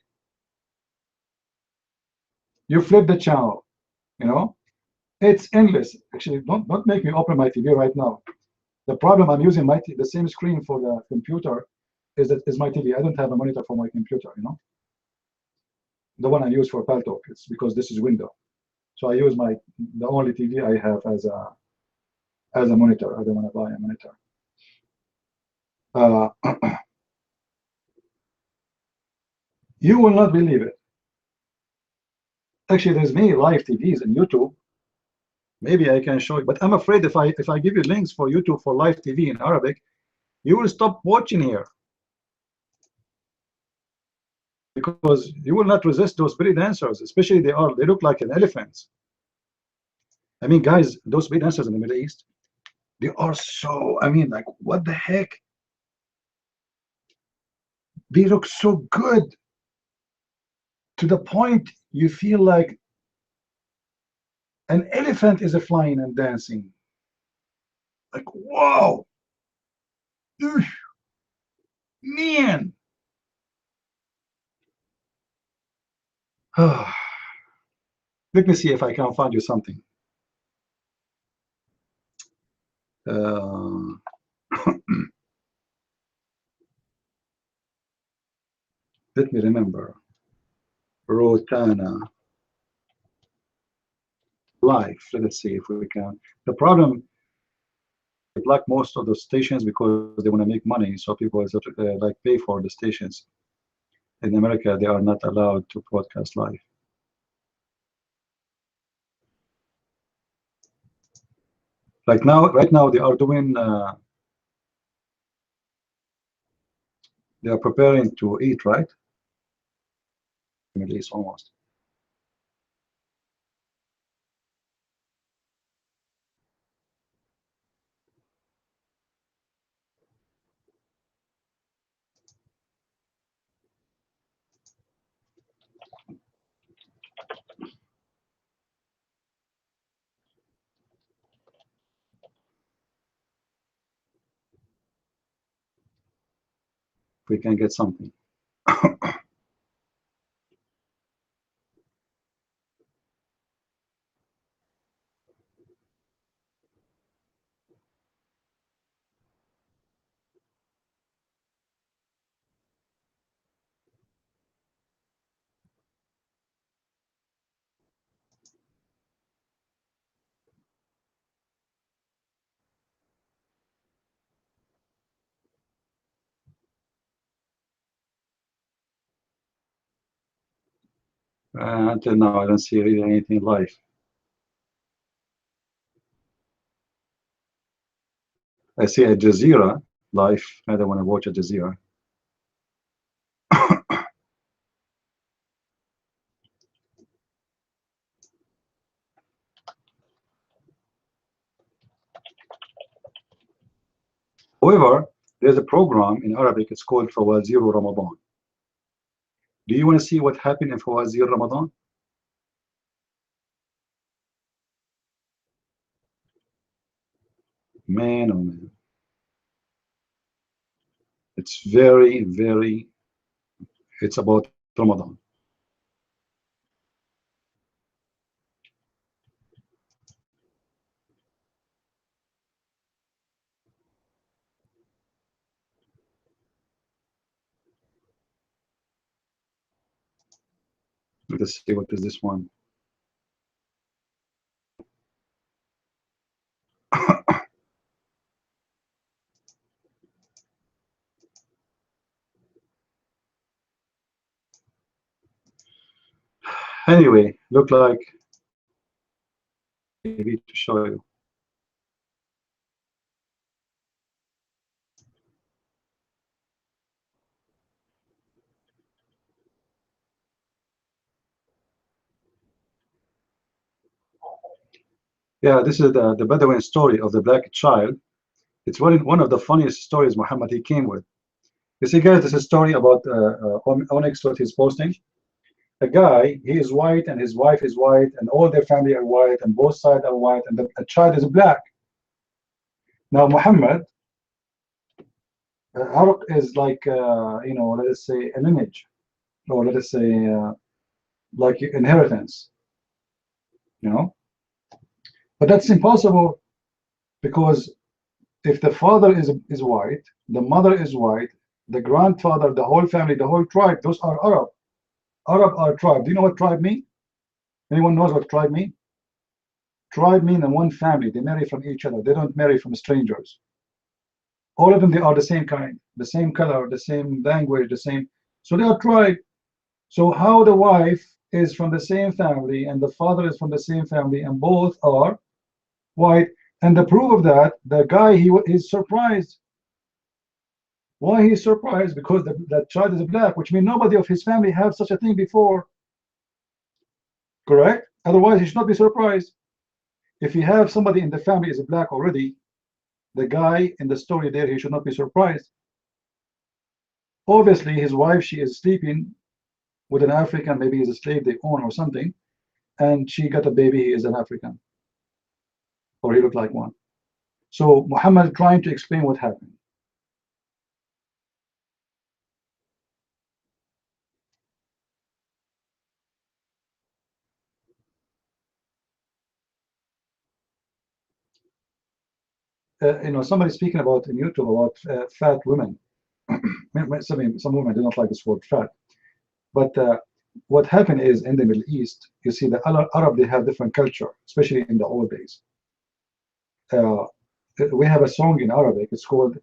You flip the channel, you know. It's endless. Actually, don't make me open my TV right now. The problem, I'm using the same screen for the computer is my TV. I don't have a monitor for my computer, you know. The one I use for Paltalk, it's because this is window. So I use the only TV I have as a monitor. I don't want to buy a monitor. You will not believe it. Actually, there's many live TVs in YouTube. Maybe I can show you, but I'm afraid if I give you links for YouTube for live TV in Arabic, you will stop watching here because you will not resist those belly dancers, especially they look like an elephant. I mean, guys, those belly dancers in the Middle East, they are so, I mean, like, what the heck? They look so good to the point you feel like an elephant is flying and dancing. Like, whoa, man. Let me see if I can find you something. Let me remember. Rotana live. Let's see if we can. The problem, they block most of the stations because they want to make money. So people like pay for the stations. In America, they are not allowed to broadcast live. Like now, right now, they are doing, they are preparing to eat, right? Middle East almost. If we can get something. Until now, I don't see really anything live. I see a Jazeera live. I don't want to watch a Jazeera. However, there's a program in Arabic. It's called Fawazir Ramadan. Do you want to see what happened in Fawazir Ramadan? Man, oh man. It's very, very, it's about Ramadan. Let us see what is this one. Anyway, look like maybe to show you. Yeah, this is the Bedouin story of the black child. It's one of the funniest stories Muhammad he came with. You see, guys, this is a story about Onyx, what he's posting. A guy, he is white, and his wife is white, and all their family are white, and both sides are white, and the child is black. Now, Muhammad, Arab is like, you know, let us say an image, or let us say like inheritance, you know. But that's impossible because if the father is white, the mother is white, the grandfather, the whole family, the whole tribe, those are Arab. Arab are tribe. Do you know what tribe mean? Anyone knows what tribe mean? Tribe mean in one family. They marry from each other. They don't marry from strangers. All of them, they are the same kind, the same color, the same language, the same. So they are tribe. So how the wife is from the same family and the father is from the same family and both are white. And the proof of that, the guy, he is surprised. Why he's surprised? Because that child is black, which means nobody of his family have such a thing before. Correct? Otherwise, he should not be surprised. If you have somebody in the family is black already, the guy in the story there, he should not be surprised. Obviously, his wife, she is sleeping with an African, maybe he's a slave they own or something, and she got a baby, he is an African, or he looked like one. So Muhammad trying to explain what happened. You know, somebody speaking about in YouTube about fat women. Some women do not like this word fat, but what happened is in the Middle East, you see the Arab, they have different culture, especially in the old days. We have a song in Arabic, it's called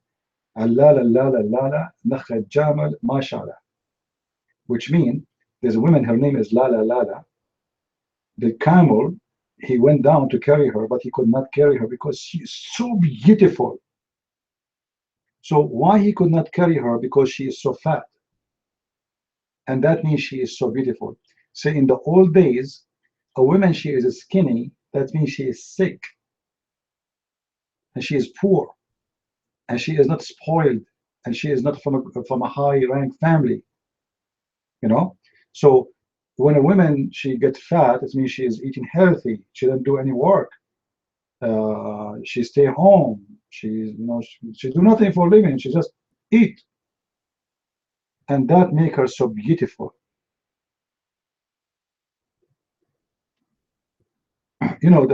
Allala Lala Lala Nakhat Jamal Mashallah, which means there's a woman, her name is Lala Lala. The camel he went down to carry her, but he could not carry her because she is so beautiful. So why he could not carry her? Because she is so fat. And that means she is so beautiful. So in the old days, a woman, she is skinny, that means she is sick, and she is poor, and she is not spoiled, and she is not from a high rank family, you know. So when a woman, she gets fat, it means she is eating healthy, she doesn't do any work, she stay home, she do nothing for a living, she just eat, and that make her so beautiful. You know,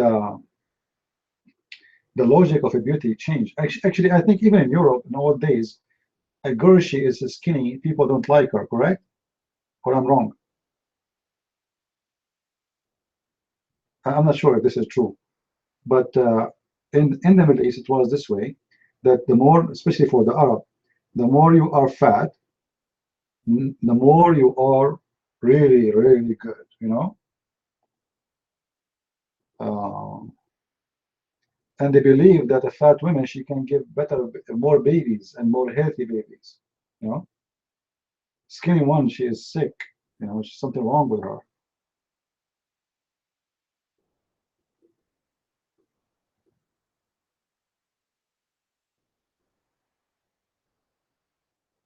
the logic of a beauty changed. Actually, I think even in Europe in old days, a girl, she is skinny, people don't like her, correct? Or I'm wrong? I'm not sure if this is true, but in the Middle East, it was this way, that the more, especially for the Arab, the more you are fat, the more you are really, really good, you know? Um, and they believe that a fat woman, she can give more babies and more healthy babies, you know? Skinny one, she is sick, you know, there's something wrong with her.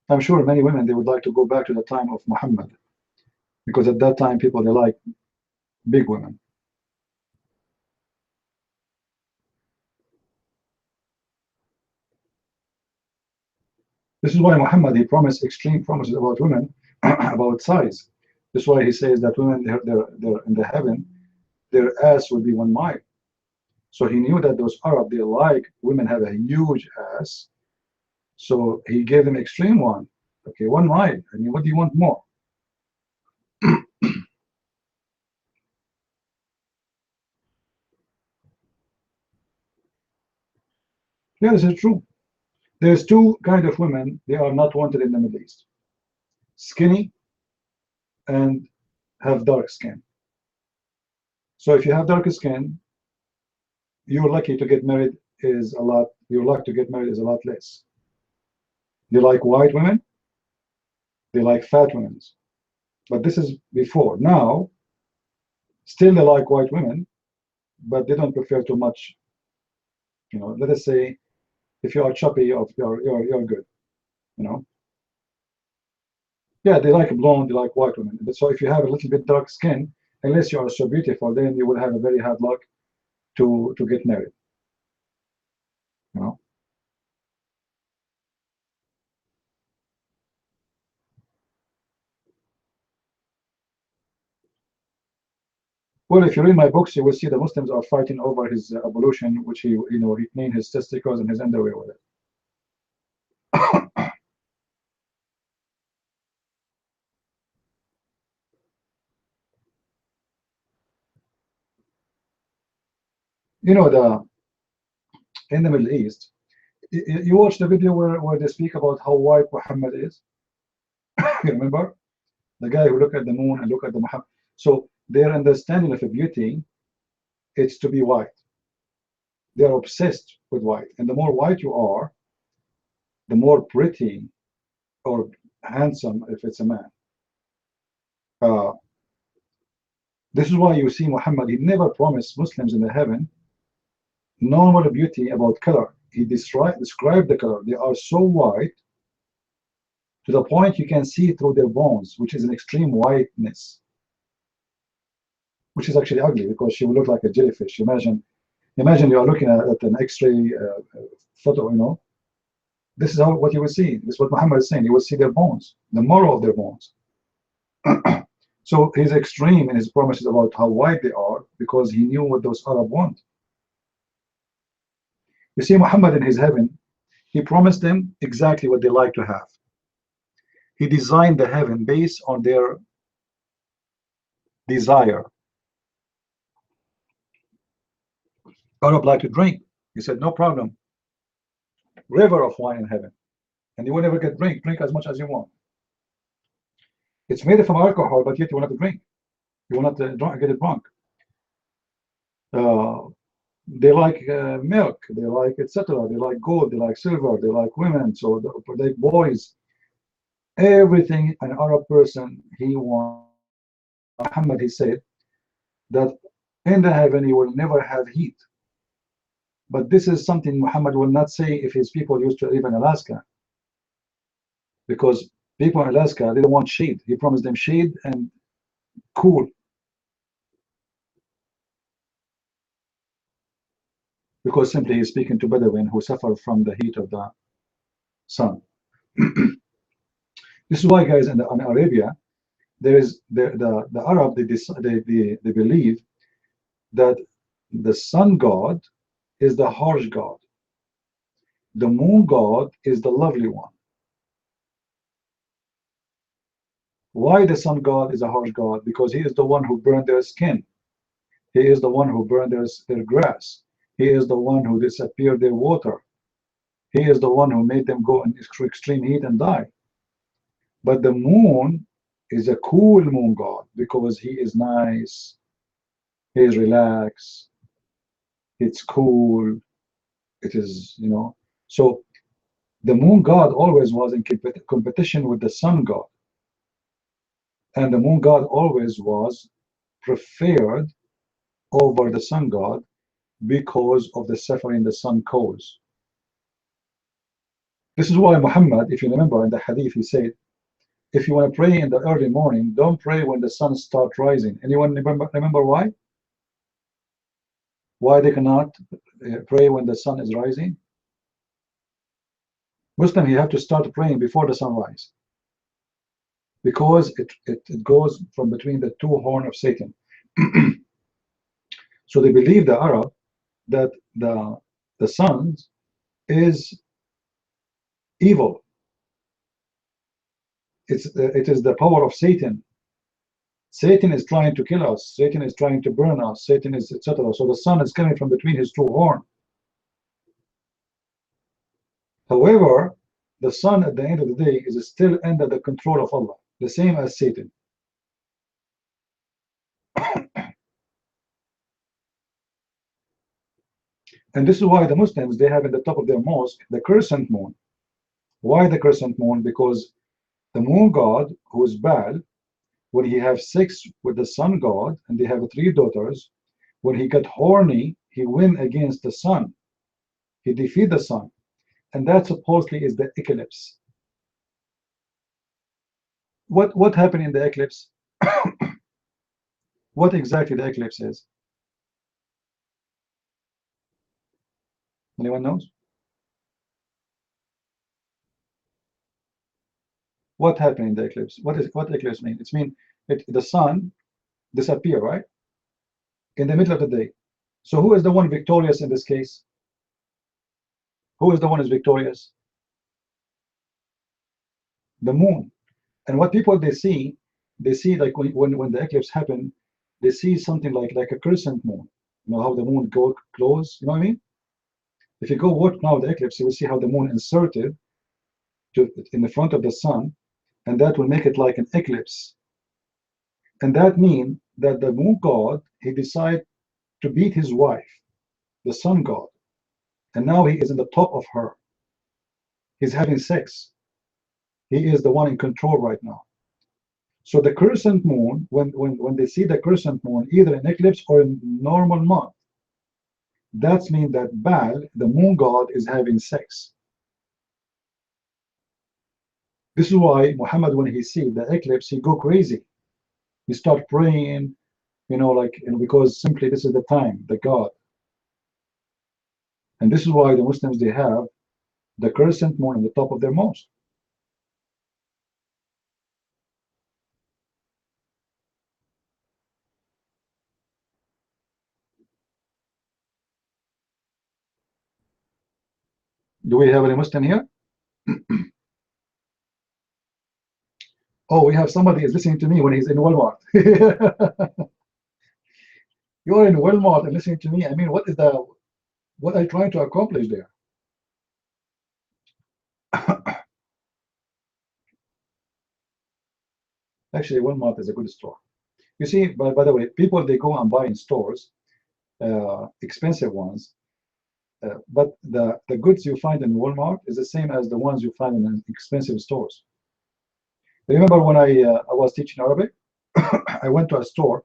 I'm sure many women, they would like to go back to the time of Muhammad, because at that time people, they like big women. This is why Muhammad, he promised extreme promises about women, about size. This is why he says that women, they're in the heaven, their ass will be 1 mile. So he knew that those Arab, they like women have a huge ass. So he gave them extreme one. Okay, 1 mile. I mean, what do you want more? Yeah, this is true. There's two kind of women, they are not wanted in the Middle East. Skinny and have dark skin. So if you have dark skin, you're lucky to get married is a lot, your luck to get married is a lot less. They like white women, they like fat women. But this is before. Now, still they like white women, but they don't prefer too much. You know, let us say if you are choppy, you're good. You know, yeah, they like blonde, they like white women. But so if you have a little bit dark skin, unless you are so beautiful, then you will have a very hard luck to get married. You know. Well, if you read my books, you will see the Muslims are fighting over his ablution, which he cleaned his testicles and his underwear with it. You know, in the Middle East, you watch the video where they speak about how white Muhammad is. You remember the guy who looked at the moon and looked at the Muhammad. So their understanding of a beauty, it's to be white. They are obsessed with white, and the more white you are, the more pretty or handsome if it's a man. Uh, this is why you see Muhammad. He never promised Muslims in the heaven normal beauty about color. He described the color. They are so white to the point you can see through their bones, which is an extreme whiteness, which is actually ugly because she will look like a jellyfish. Imagine you are looking at an X-ray photo. You know, this is what you will see. This is what Muhammad is saying. You will see their bones, the marrow of their bones. So he's extreme in his promises about how white they are because he knew what those Arab want. You see, Muhammad in his heaven, he promised them exactly what they like to have. He designed the heaven based on their desire. Arab like to drink. He said, no problem. River of wine in heaven. And you will never get drink. Drink as much as you want. It's made from alcohol, but yet you will not drink. You will not get it drunk. They like milk, they like etc. They like gold, they like silver, they like women, so they like boys. Everything an Arab person he wants. Muhammad he said that in the heaven you will never have heat. But this is something Muhammad will not say if his people used to live in Alaska, because people in Alaska they don't want shade. He promised them shade and cool, because simply he's speaking to Bedouin who suffer from the heat of the sun. This is why, guys, in Arabia, there is the Arab they believe that the sun god is the harsh god, the moon god is the lovely one. Why the sun god is a harsh god? Because he is the one who burned their skin. He is the one who burned their grass. He is the one who disappeared their water. He is the one who made them go in extreme heat and die. But the moon is a cool moon god because he is nice, he is relaxed, it's cool, it is, you know. So the moon god always was in competition with the sun god. And the moon god always was preferred over the sun god because of the suffering the sun caused. This is why Muhammad, if you remember in the hadith, he said, if you want to pray in the early morning, don't pray when the sun starts rising. Anyone remember why? Why they cannot pray when the sun is rising? Muslim, you have to start praying before the sunrise, because it goes from between the two horns of Satan. So they believe, the Arab, that the sun is evil. It is the power of Satan. Satan is trying to kill us. Satan is trying to burn us. Satan is etc. So the sun is coming from between his two horns. However, the sun at the end of the day is still under the control of Allah, the same as Satan. And this is why the Muslims, they have in the top of their mosque the crescent moon. Why the crescent moon? Because the moon god, who is Baal, when he have sex with the sun god, and they have three daughters, when he got horny, he went against the sun. He defeated the sun. And that supposedly is the eclipse. What happened in the eclipse? What exactly the eclipse is? Anyone knows? What happened in the eclipse? What eclipse mean? It's mean the sun disappear, right? In the middle of the day. So who is the one victorious in this case? Who is the one who is victorious? The moon. And what people they see like when the eclipse happened, they see something like a crescent moon. You know how the moon go close, you know what I mean? If you go watch now the eclipse, you will see how the moon inserted in the front of the sun, and that will make it like an eclipse. And that means that the moon god, he decided to beat his wife, the sun god, and now he is in the top of her. He's having sex. He is the one in control right now. So the crescent moon, when they see the crescent moon, either in eclipse or in normal month, that means that Baal, the moon god, is having sex. This is why Muhammad, when he see the eclipse, he go crazy. He start praying, you know, like, and because simply this is the time, the God. And this is why the Muslims, they have the crescent moon on the top of their mosque. Do we have any Muslim here? Oh, we have somebody is listening to me when he's in Walmart. You're in Walmart and listening to me. I mean, what are you trying to accomplish there? Actually, Walmart is a good store. You see, by the way, people, they go and buy in stores, expensive ones. But the goods you find in Walmart is the same as the ones you find in expensive stores. Remember when I was teaching Arabic, I went to a store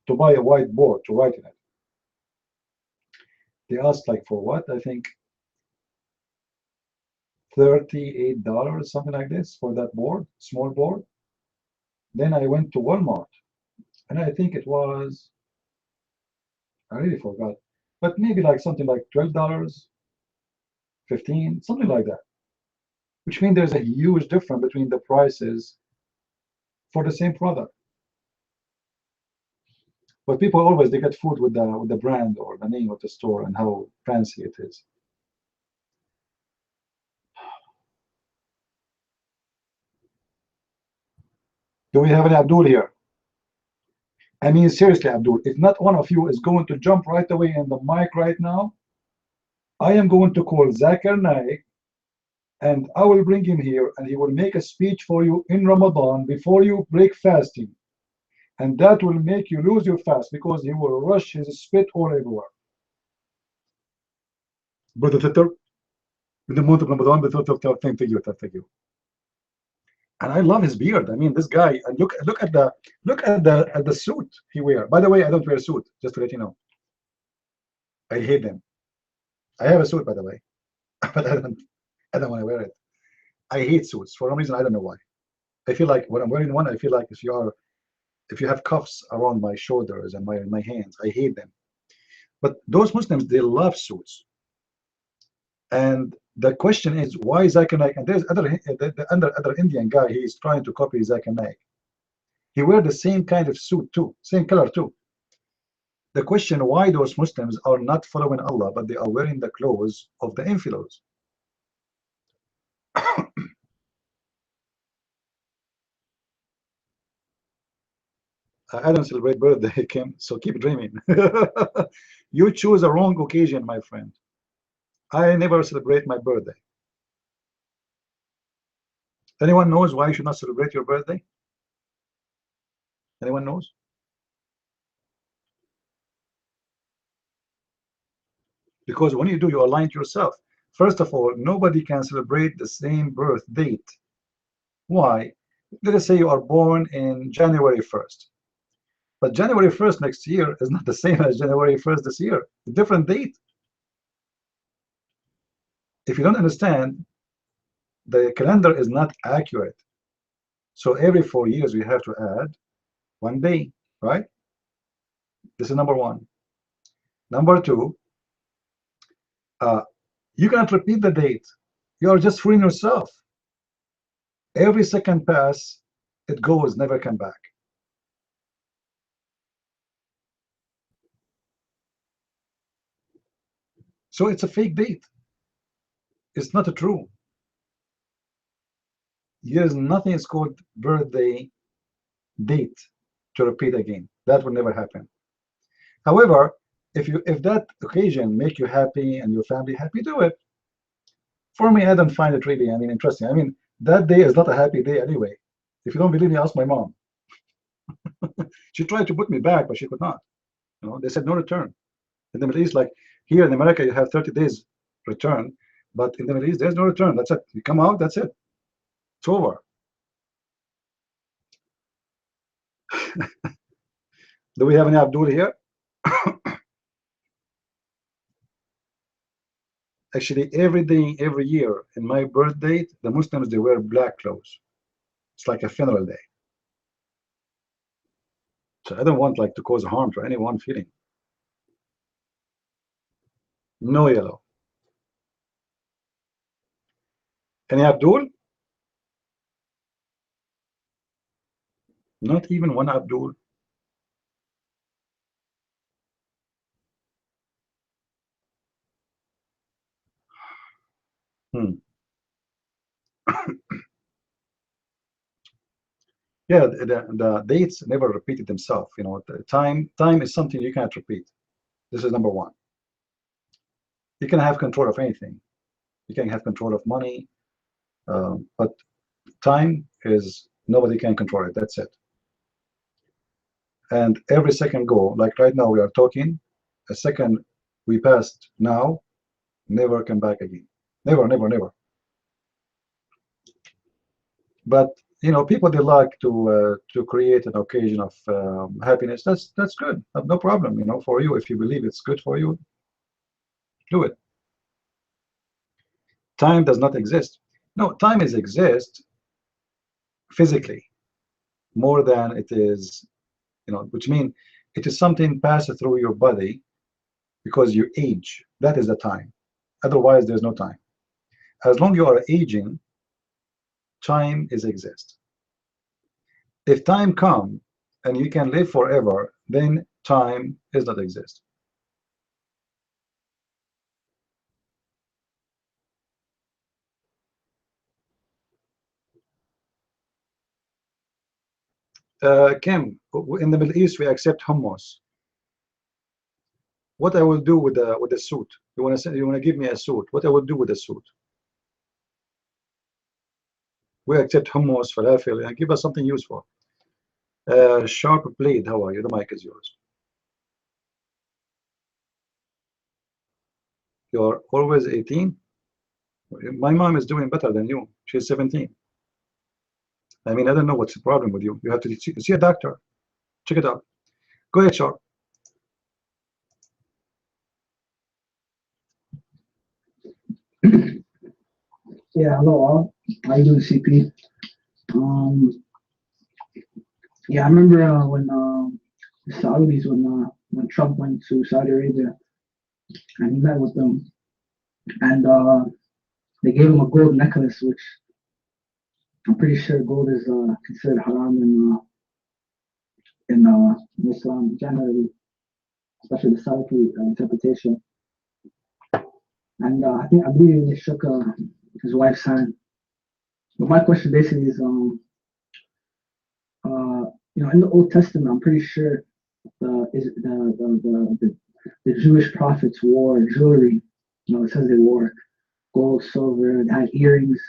to buy a whiteboard to write in it. They asked like for what? I think $38, something like this, for that board, small board. Then I went to Walmart, and I think it was, I really forgot, but maybe like something like $12, 15, something like that. Which means there's a huge difference between the prices for the same product. But people always they get food with the brand or the name of the store and how fancy it is. Do we have any Abdul here? I mean, seriously, Abdul, if not one of you is going to jump right away in the mic right now, I am going to call Zakir Naik and I will bring him here and he will make a speech for you in Ramadan before you break fasting. And that will make you lose your fast because he will rush his spit all everywhere. Brother Titter, in the month of Ramadan, thank you. And I love his beard. I mean, this guy. And look at the suit he wear. By the way, I don't wear a suit. Just to let you know, I hate them. I have a suit, by the way, but I don't want to wear it. I hate suits for some reason. I don't know why. I feel like when I'm wearing one, I feel like if you have cuffs around my shoulders and my hands, I hate them. But those Muslims, they love suits. And the question is, why Zakir Naik? And there's other Indian guy. He's trying to copy Zakir Naik. He wear the same kind of suit too, same color too. The question why those Muslims are not following Allah, but they are wearing the clothes of the infidels. I don't celebrate birthday, Kim, so keep dreaming. You choose a wrong occasion, my friend. I never celebrate my birthday. Anyone knows why you should not celebrate your birthday? Anyone knows? Because when you do, you align to yourself. First of all, nobody can celebrate the same birth date. Why? Let us say you are born in January 1st. But January 1st next year is not the same as January 1st this year. A different date. If you don't understand, the calendar is not accurate. So every 4 years we have to add one day, right? This is number one. Number two, you cannot repeat the date. You are just fooling yourself. Every second pass, it goes, never come back. So it's a fake date. It's not true. There's nothing is called birthday date to repeat again. That will never happen. However, if that occasion make you happy and your family happy, do it. For me, I don't find it really, interesting. That day is not a happy day anyway. If you don't believe me, ask my mom. She tried to put me back, but she could not. They said no return. In the Middle East, like here in America, you have 30 days return, but in the Middle East, there's no return. That's it. You come out, that's it. It's over. Do we have any Abdul here? Actually, every day, every year, in my birth date, the Muslims, they wear black clothes. It's like a funeral day. So I don't want to cause harm to anyone feeling. No yellow. Any Abdul? Not even one Abdul. Yeah, the dates never repeated themselves. The time is something you can't repeat. This is number one. You can have control of anything. You can have control of money, but time is nobody can control it. That's it. And every second go, like right now we are talking, a second we passed now, never come back again. Never, never, never. But you know, people, they like to create an occasion of happiness. That's good. No problem. You know, for you, if you believe it's good for you, do it. Time does not exist. No, time is exist physically more than it is, you know, which means it is something passed through your body because you age. That is the time. Otherwise, there's no time. As long you are aging, time is exist. If time come and you can live forever, then time does not exist. Kim, in the Middle East, we accept hummus. What I will do with the suit? You want to say, you want to give me a suit? What I will do with the suit? We accept hummus, falafel, and give us something useful. Sharp blade, how are you? The mic is yours. You're always 18. My mom is doing better than you. She's 17. I mean, I don't know what's the problem with you. You have to see a doctor. Check it out. Go ahead, Sharp. Yeah, hello all. How you doing, CP? Yeah, I remember when the Saudis, when Trump went to Saudi Arabia and he met with them, and they gave him a gold necklace, which I'm pretty sure gold is considered haram in Islam generally, especially the Salafi interpretation. And I believe they shook his wife's hand. But my question basically is, you know, in the Old Testament, I'm pretty sure is the Jewish prophets wore jewelry. You know, it says they wore gold, silver, they had earrings.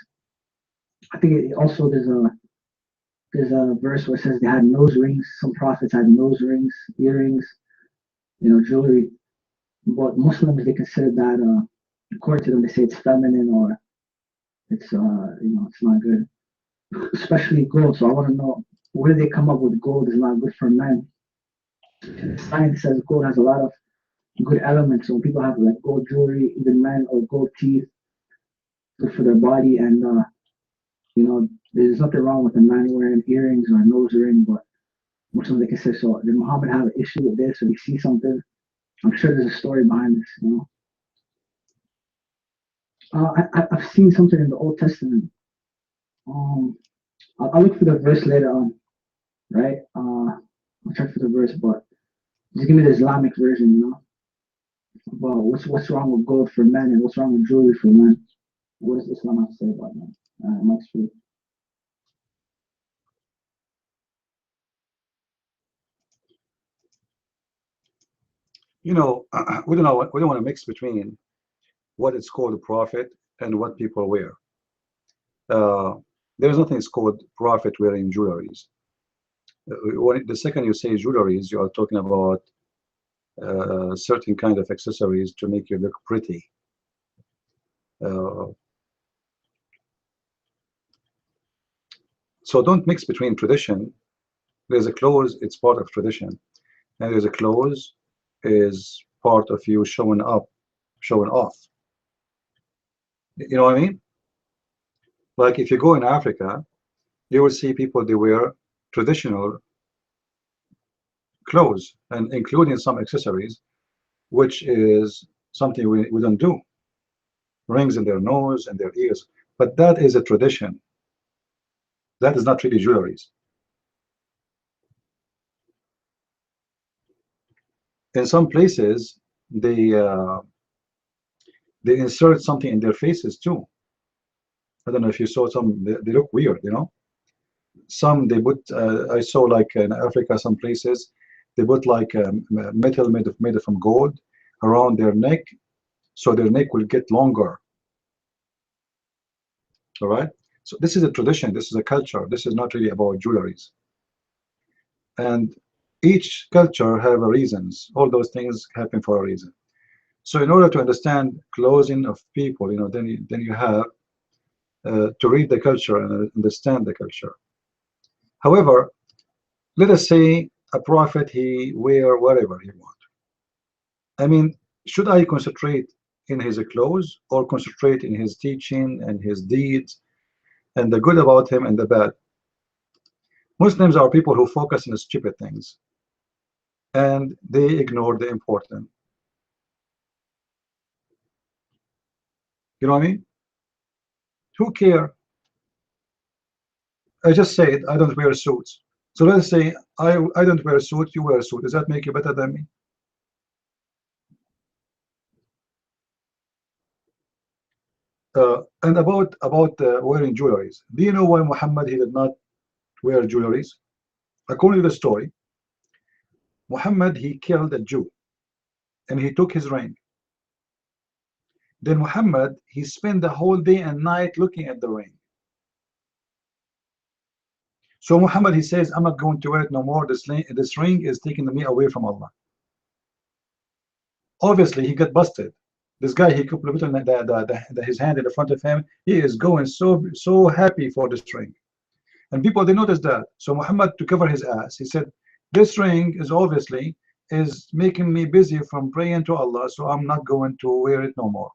I think also there's a verse where it says they had nose rings. Some prophets had nose rings, earrings, you know, jewelry. But Muslims, they consider that according to them, they say it's feminine or it's you know, it's not good, especially gold. So I want to know, where they come up with gold is not good for men. Science says gold has a lot of good elements. So when people have like gold jewelry, even men, or gold teeth, good for their body. And you know, there's nothing wrong with a man wearing earrings or a nose ring, but Muslims, they can say, so did Muhammad have an issue with this, or he see something? I'm sure there's a story behind this, you know. I've seen something in the Old Testament. I'll look for the verse later on, right? I'll check for the verse, but just give me the Islamic version, you know. Well, what's wrong with gold for men and what's wrong with jewelry for men? What does Islam have to say about that? Mike's free. You know, we don't know. We don't want to mix between what it's called a prophet and what people wear. There's nothing that's called prophet wearing jewelries. The second you say jewelries, you are talking about certain kind of accessories to make you look pretty. So don't mix between tradition. There's a clothes, it's part of tradition, and there's a clothes is part of you showing up, showing off. You know what I mean? Like if you go in Africa, you will see people, they wear traditional clothes and including some accessories, which is something we don't do. Rings in their nose and their ears, but that is a tradition. That is not really jewelries. In some places, they insert something in their faces too. I don't know if you saw some. They look weird, you know. Some they put. I saw like in Africa, some places they put like metal made from gold around their neck, so their neck will get longer. All right. So this is a tradition. This is a culture. This is not really about jewelries. And Each culture have a reasons. All those things happen for a reason. So in order to understand closing of people, then you have to read the culture and understand the culture. However, let us say a prophet, he wear whatever he want. I mean, should I concentrate in his clothes or concentrate in his teaching and his deeds and the good about him and the bad? Muslims are people who focus on stupid things and they ignore the important. You know what I mean? Who care? I just said I don't wear suits. So let's say I don't wear a suit, you wear a suit. Does that make you better than me? And about wearing jewelries. Do you know why Muhammad he did not wear jewelries? According to the story, Muhammad he killed a Jew and he took his ring. Then Muhammad he spent the whole day and night looking at the ring. So Muhammad he says, I'm not going to wear it no more. This ring is taking me away from Allah. Obviously he got busted. This guy he put his hand in the front of him. He is going so happy for this ring. And people they noticed that. So Muhammad, to cover his ass, he said, this ring is obviously is making me busy from praying to Allah, so I'm not going to wear it no more.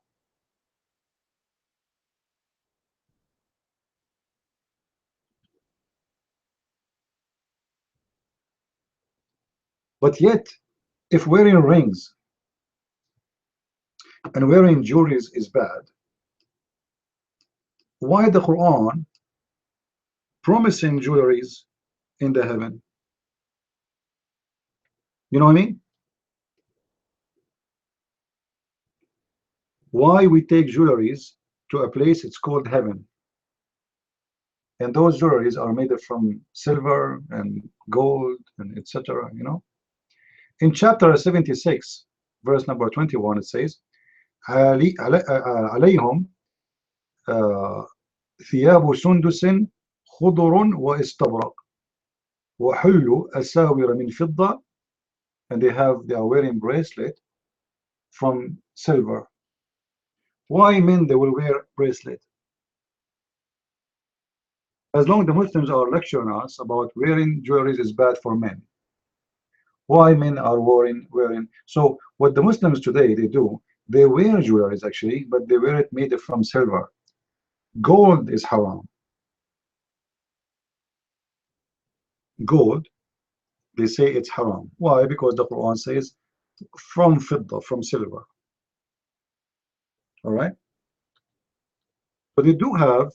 But yet, if wearing rings and wearing jewelries is bad, why the Quran promising jewelries in the heaven? You know what I mean? Why we take jewelries to a place it's called heaven? And those jewelries are made from silver and gold and etc. In chapter 76, verse number 21, it says, عليهم ثياب سندس خضر واستبرق وحل أساور من فضة, and they are wearing bracelet from silver. Why men they will wear bracelet? As long as the Muslims are lecturing us about wearing jewelry is bad for men, why men are wearing? So what the Muslims today they do, they wear jewelry actually, but they wear it made from silver. Gold is haram. Gold, they say it's haram. Why? Because the Quran says from fidda, from silver. All right. But they do have,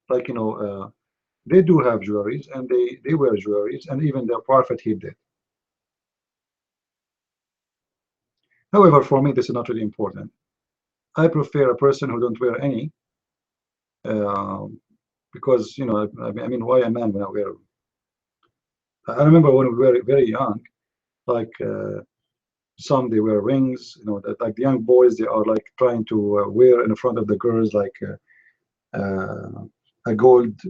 like they do have jewelries, and they wear jewelries, and even their prophet he did. However, for me, this is not really important. I prefer a person who don't wear any, because I mean, why a man when I wear? I remember when we were very young, like some they wear rings, that like the young boys they are like trying to wear in front of the girls like a gold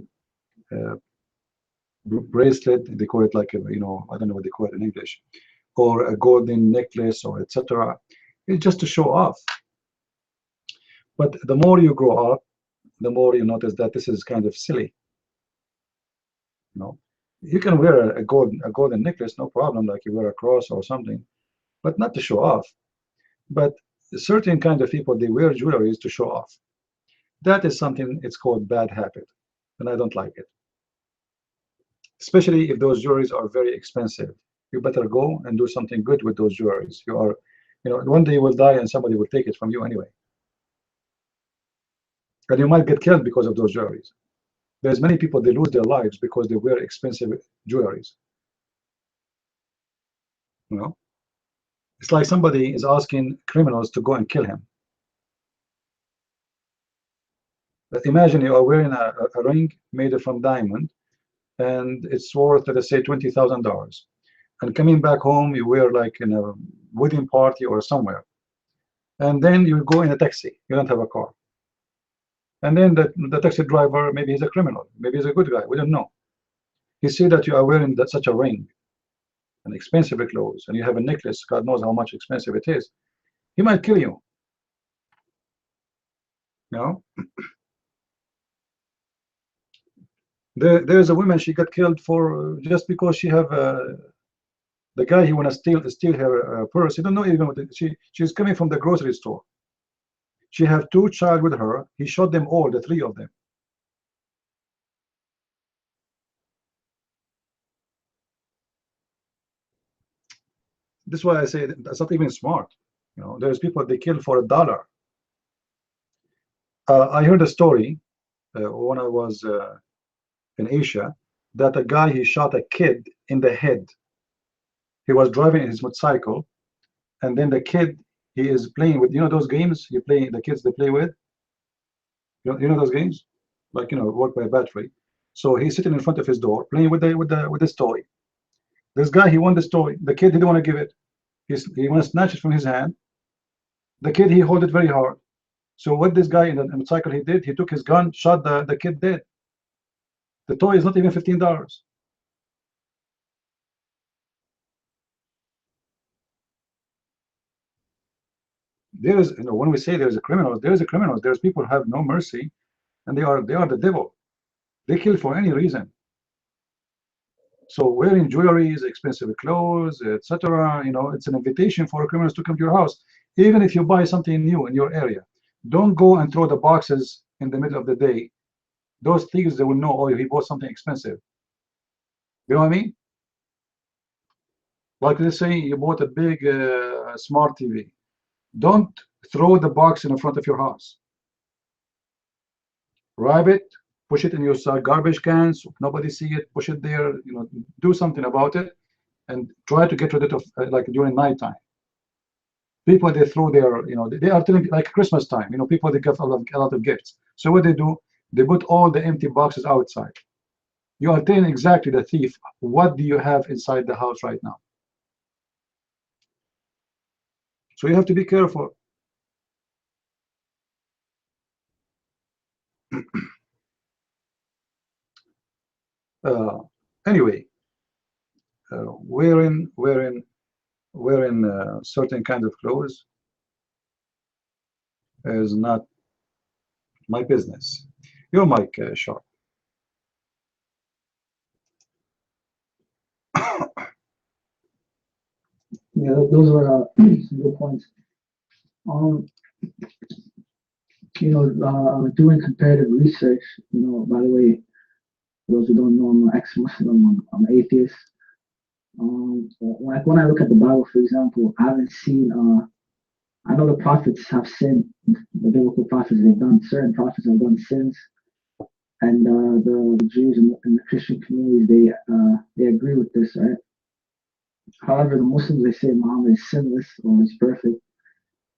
bracelet. They call it like I don't know what they call it in English, or a golden necklace or etc. It's just to show off. But the more you grow up, the more you notice that this is kind of silly. You can wear a golden necklace, no problem, like you wear a cross or something, but not to show off. But certain kind of people they wear jewelry to show off. That is something, it's called bad habit, and I don't like it. Especially if those jewelries are very expensive. You better go and do something good with those jewelries. You are, one day you will die and somebody will take it from you anyway. And you might get killed because of those jewelries. There's many people, they lose their lives because they wear expensive jewelries. It's like somebody is asking criminals to go and kill him. But imagine you are wearing a ring made from diamond, and it's worth, let's say, $20,000. And coming back home, you wear like in a wedding party or somewhere. And then you go in a taxi. You don't have a car. And then the taxi driver, maybe he's a criminal. Maybe he's a good guy. We don't know. He see that you are wearing such a ring. and expensive clothes, and you have a necklace, God knows how much expensive it is, he might kill you. You know, there's a woman, she got killed for just because she have the guy he wanna steal her purse. You don't know even what she's coming from the grocery store. She have 2 child with her. He shot them all, the 3 of them. This is why I say that's not even smart. You know, there's people they kill for $1. I heard a story when I was in Asia that a guy he shot a kid in the head. He was driving his motorcycle, and then the kid he is playing with. You know those games you play, the kids they play with. You know those games, like work by battery. So he's sitting in front of his door playing with this toy. This guy he won this toy. The kid didn't want to give it. He want to snatch it from his hand. The kid he hold it very hard. So what this guy in the motorcycle he did, he took his gun, shot the kid dead. The toy is not even $15. There is, when we say there's a criminal, there's a criminal. There's people who have no mercy, and they are the devil. They kill for any reason. So wearing jewelry, expensive clothes, etc. It's an invitation for criminals to come to your house. Even if you buy something new in your area, don't go and throw the boxes in the middle of the day. Those thieves, they will know, oh, he bought something expensive. You know what I mean? Like let's say you bought a big smart TV. Don't throw the box in front of your house. Wrap it, push it in your garbage cans. Nobody see it. Push it there. Do something about it, and try to get rid of like during nighttime. People they throw their, they are telling like Christmas time. People they give a lot of gifts. So what they do, they put all the empty boxes outside. You are telling exactly the thief, what do you have inside the house right now? So you have to be careful. Anyway, wearing certain kind of clothes is not my business. Your mic, Sharp. Yeah, those were some good points. Doing comparative research. By the way, for those who don't know, I'm an ex-Muslim. I'm an atheist. Like when I look at the Bible, for example, I haven't seen. I know the prophets have sinned. The biblical prophets, they've done, certain prophets have done sins, and the Jews and the Christian communities, they agree with this, right? However, the Muslims, they say Muhammad is sinless or is perfect,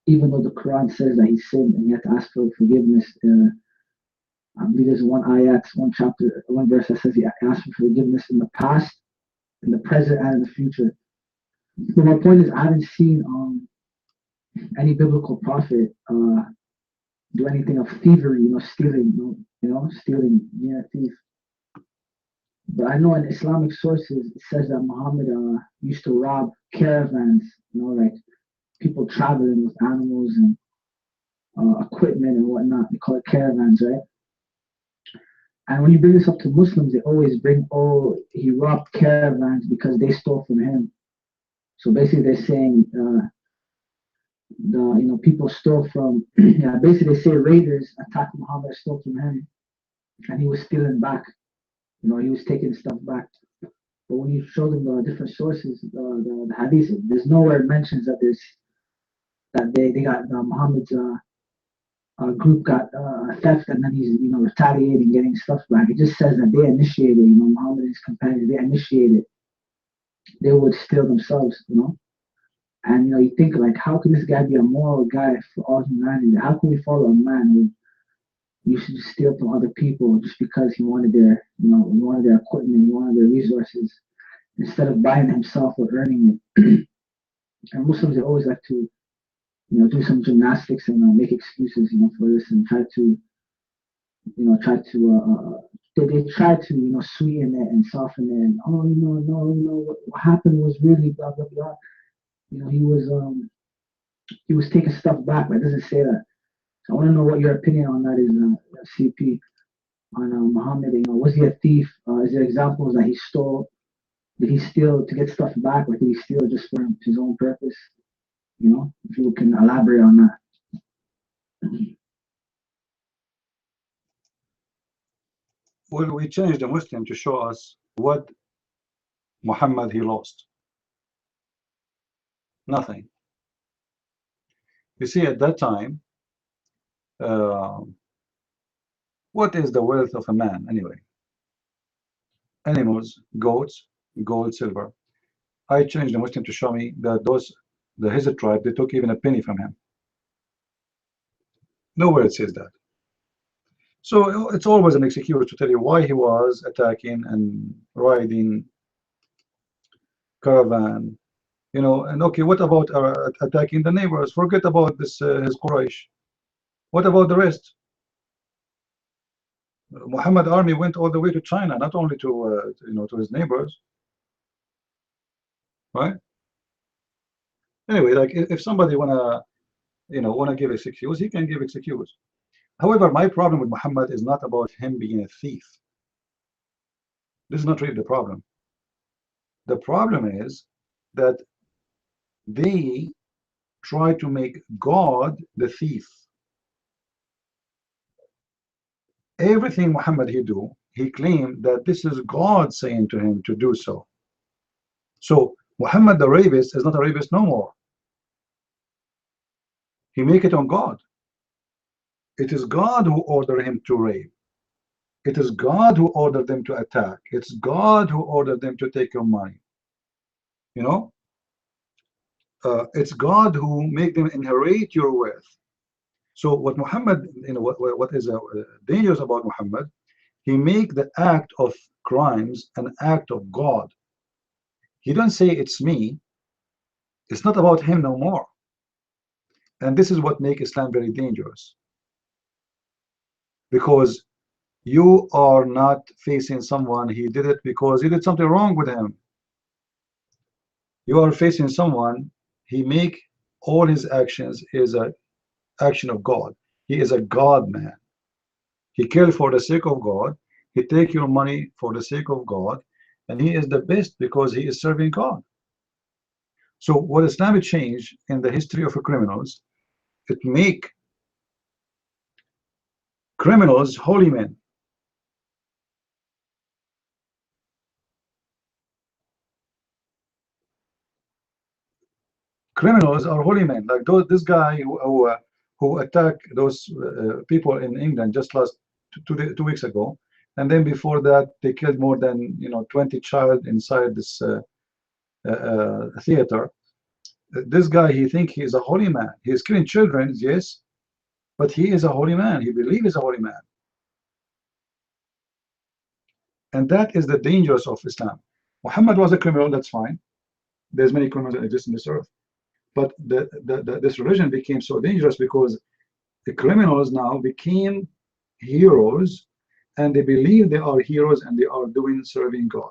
even though the Quran says that he sinned and he had to ask for forgiveness. I believe there's one ayat, one chapter, one verse that says he asked for forgiveness in the past, in the present, and in the future. But my point is, I haven't seen any biblical prophet do anything of thievery, stealing, stealing, yeah, thief. But I know in Islamic sources it says that Muhammad used to rob caravans, like people traveling with animals and equipment and whatnot. They call it caravans, right? And when you bring this up to Muslims, they always bring, oh, he robbed caravans because they stole from him. So basically, they're saying people stole from. Yeah, basically they say raiders attacked Muhammad, stole from him, and he was stealing back. He was taking stuff back. But when you show them the different sources, the hadith, there's nowhere it mentions that they got Muhammad's group got theft, and then he's retaliating, getting stuff back. It just says that they initiated. Muhammad and his companions, they initiated. They would steal themselves. And you think like, how can this guy be a moral guy for all humanity? How can we follow a man who used to just steal from other people just because he wanted their, he wanted their equipment, he wanted their resources, instead of buying himself or earning it? And Muslims, they always like to, do some gymnastics and make excuses, for this, and try to they tried to, sweeten it and soften it. And, oh, what happened was really blah blah blah. He was taking stuff back, but it doesn't say that. So I want to know what your opinion on that is, CP, on Muhammad. Was he a thief? Is there examples that he stole? Did he steal to get stuff back, or did he steal just for his own purpose? If you can elaborate on that. Well, we changed the Muslim to show us what Muhammad he lost. Nothing. You see, at that time, what is the wealth of a man anyway? Animals, goats, gold, silver. I changed the Muslim to show me that the Hizr tribe, they took even a penny from him. Nowhere it says that. So it's always an excuse to tell you why he was attacking and riding caravan, and okay, what about attacking the neighbors? Forget about this his Quraysh. What about the rest? Muhammad army went all the way to China, not only to to his neighbors, right? Anyway, like if somebody wanna give excuse, he can give excuse. However, my problem with Muhammad is not about him being a thief. This is not really the problem. The problem is that they try to make God the thief. Everything Muhammad he claimed that this is God saying to him to do so. So Muhammad the rapist is not a rapist no more. He make it on God. It is God who ordered him to rape. It is God who ordered them to attack. It's God who ordered them to take your money. It's God who make them inherit your wealth. So what Muhammad, what is dangerous about Muhammad, he make the act of crimes an act of God. He don't say it's me. It's not about him no more. And this is what makes Islam very dangerous. Because you are not facing someone, he did it because he did something wrong with him. You are facing someone, he make all his actions is an action of God. He is a God man. He killed for the sake of God. He take your money for the sake of God. And he is the best because he is serving God. So what Islam changed in the history of criminals, it make criminals holy men. Criminals are holy men. Like this guy who attacked those people in England just last 2 weeks ago, and then before that they killed more than 20 child inside this theater. This guy, he think he is a holy man. He is killing children, yes, but he is a holy man. He believes he's a holy man. And that is the dangers of Islam. Muhammad was a criminal, that's fine. There's many criminals that exist in this earth. But this religion became so dangerous because the criminals now became heroes, and they believe they are heroes and they are serving God.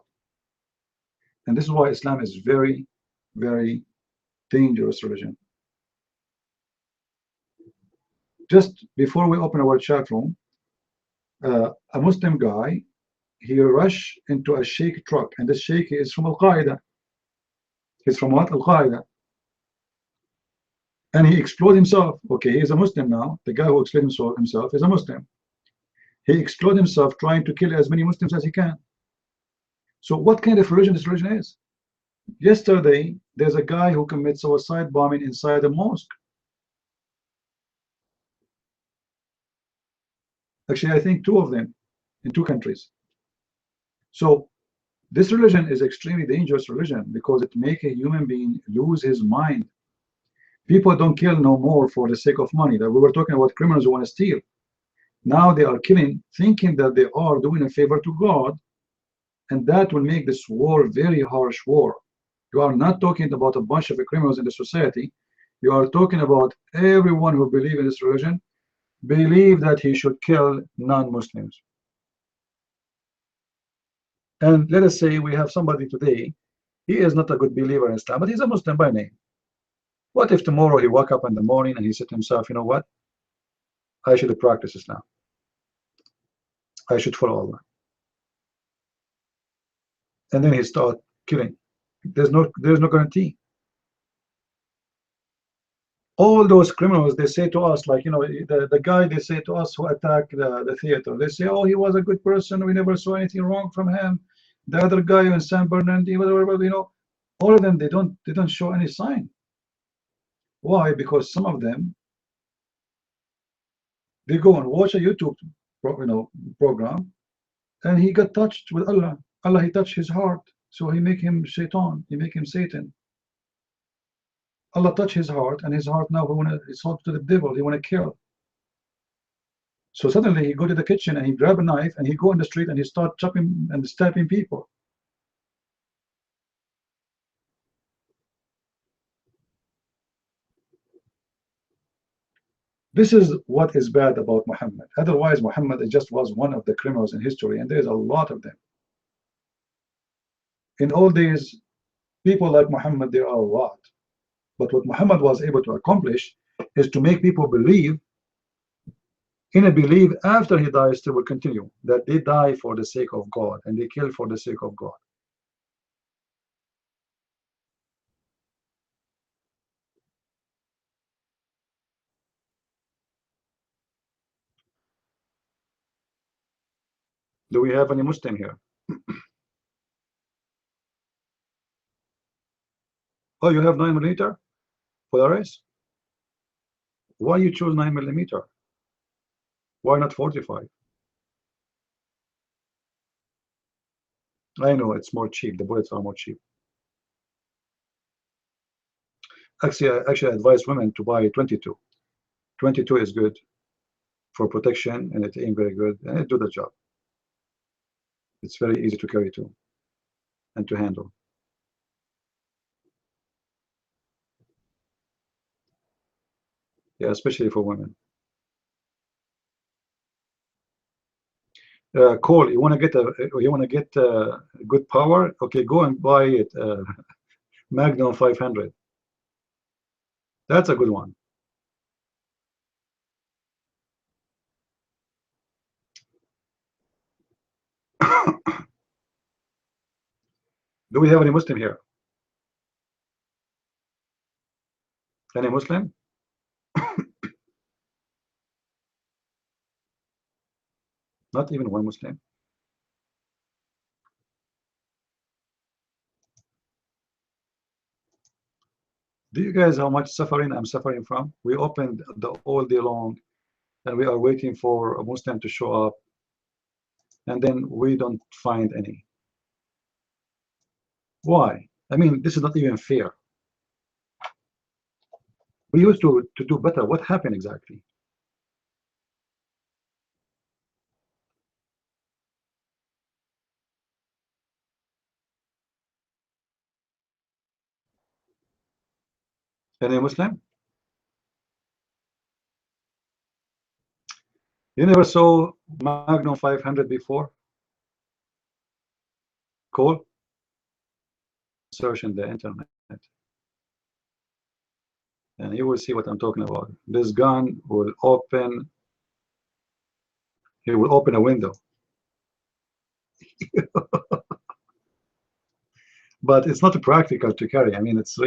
And this is why Islam is very, very dangerous religion. Just before we open our chat room, a Muslim guy, he rushed into a sheikh truck, and this sheikh is from Al-Qaeda. He's from what? Al-Qaeda. And he exploded himself. Okay, he's a Muslim now. The guy who exploded himself is a Muslim. He exploded himself trying to kill as many Muslims as he can. So what kind of religion this religion is? Yesterday, there's a guy who commits suicide bombing inside a mosque. Actually, I think 2 of them in 2 countries. So this religion is extremely dangerous religion because it makes a human being lose his mind. People don't kill no more for the sake of money. That we were talking about criminals who want to steal. Now they are killing, thinking that they are doing a favor to God, and that will make this war very harsh war. You are not talking about a bunch of criminals in the society. You are talking about everyone who believes in this religion, believe that he should kill non-Muslims. And let us say we have somebody today, he is not a good believer in Islam, but he's a Muslim by name. What if tomorrow he woke up in the morning and he said to himself, you know what? I should practice Islam. I should follow Allah. And then he start killing. There's no guarantee. All those criminals, they say to us, like, you know, the guy they say to us who attacked the theater, they say, oh, he was a good person, we never saw anything wrong from him. The other guy in San Bernardino, whatever, you know, all of them, they don't show any sign. Why? Because some of them, they go and watch a YouTube program, and he got touched with Allah. Allah, he touched his heart, so he make him shaitan, he make him Satan. Allah touched his heart, and his heart now it's sold to the devil. He want to kill. So suddenly he go to the kitchen and he grab a knife and he go in the street and he start chopping and stabbing people. This is what is bad about Muhammad. Otherwise, Muhammad just was one of the criminals in history, and there's a lot of them. In all days, people like Muhammad, there are a lot. But what Muhammad was able to accomplish is to make people believe in a belief after he dies, they will continue, that they die for the sake of God and they kill for the sake of God. Do we have any Muslim here? Oh, you have 9mm Polaris? Why you choose 9mm? Why not 45? I know it's more cheap. The bullets are more cheap. Actually, I advise women to buy 22. 22 is good for protection, and it aims very good, and it do the job. It's very easy to carry too, and to handle. Yeah, especially for women. Cole, you want to get good power? Okay, go and buy it. Magnum 500. That's a good one. Do we have any Muslim here? Any Muslim? Not even one Muslim. Do you guys how much suffering I'm suffering from? We opened all day long, and we are waiting for a Muslim to show up, and then we don't find any. Why? I mean, this is not even fair. We used to do better. What happened exactly? Any Muslim? You never saw Magnum 500 before? Cool. Search in the internet, and you will see what I'm talking about. This gun will open. It will open a window. But it's not practical to carry. I mean, it's so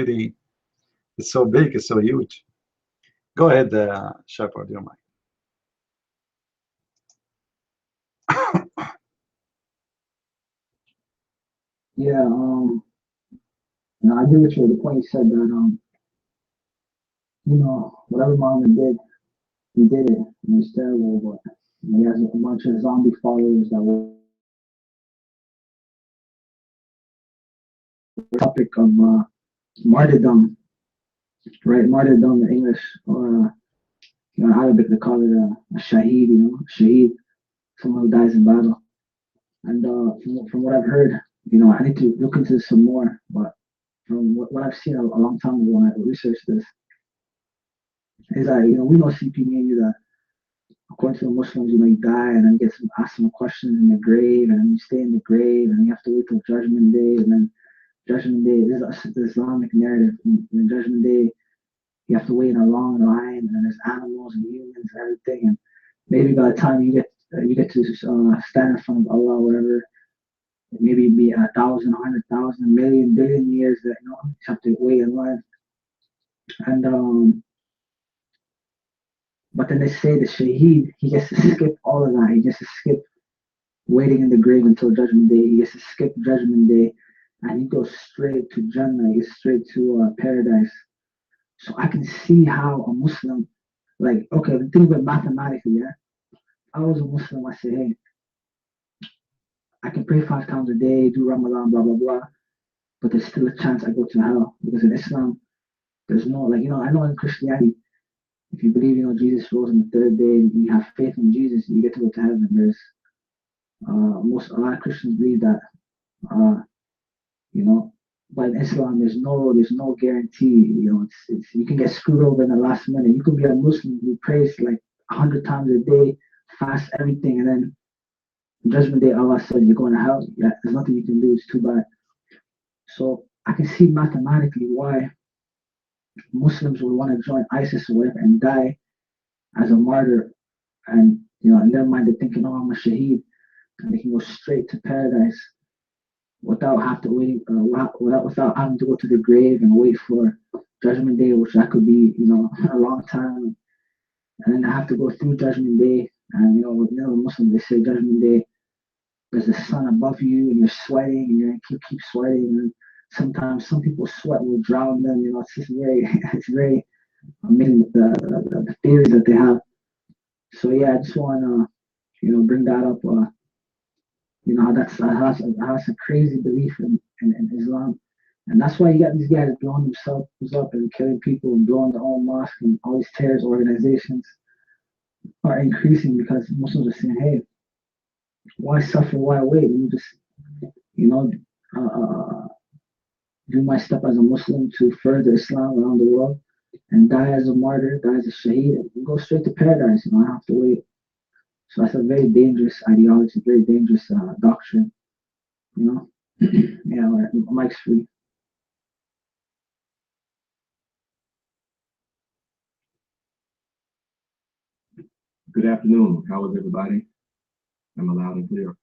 big, it's so huge. Go ahead, Shepard, you don't mind. Yeah, I agree with you. The point you said that, whatever Muhammad did, he did it, and it's terrible, but he has a bunch of zombie followers that were the topic of martyrdom, right? Martyrdom in English, or Arabic, they call it a shaheed, shaheed, someone who dies in battle. And from what I've heard, I need to look into this some more, but from what I've seen a long time ago when I researched this, is that, we know CP, me and you, that according to the Muslims, you die and then you get asked some questions in the grave, and then you stay in the grave, and you have to wait till Judgment Day, and then Judgment Day, this is the Islamic narrative. In Judgment Day, you have to wait in a long line, and then there's animals and humans and everything, and maybe by the time you get to stand in front of Allah, or whatever, maybe it'd be 1,000, 100,000, million, billion years that you have to wait in line. And but then they say the Shaheed, he gets to skip all of that. He gets to skip waiting in the grave until Judgment Day. He gets to skip Judgment Day, and he goes straight to Jannah. He gets straight to paradise. So I can see how a Muslim, like, okay, the thing about mathematically, yeah. If I was a Muslim, I say, hey, I can pray 5 times a day, do Ramadan, blah blah blah, but there's still a chance I go to hell, because in Islam, there's no, like, I know in Christianity, if you believe, Jesus rose on the third day, and you have faith in Jesus, you get to go to heaven. There's a lot of Christians believe that, you know, but in Islam, there's no guarantee. It's you can get screwed over in the last minute. You could be a Muslim who prays like 100 times a day, fast everything, and then Judgment Day, Allah said you're going to hell. Yeah, there's nothing you can do. It's too bad. So I can see mathematically why Muslims would want to join ISIS or whatever and die as a martyr, and in their mind they're thinking, oh, I'm a shaheed, and they can go straight to paradise without without having to go to the grave and wait for Judgment Day, which that could be a long time, and then they have to go through Judgment Day, and the Muslims, they say Judgment Day, there's the sun above you and you're sweating and you're gonna keep sweating, and sometimes some people sweat will drown them. It's just it's very amazing the theories that they have. So yeah, I just want to bring that up. How that's a crazy belief in Islam, and that's why you got these guys blowing themselves up and killing people and blowing their own mosque, and all these terrorist organizations are increasing because Muslims are saying, hey, why suffer? Why wait? You just do my step as a Muslim to further Islam around the world and die as a martyr, die as a shaheed, and go straight to paradise. I don't have to wait. So that's a very dangerous ideology, very dangerous doctrine. Yeah, all right. Mike's free. Good afternoon. How is everybody? I'm loud and clear.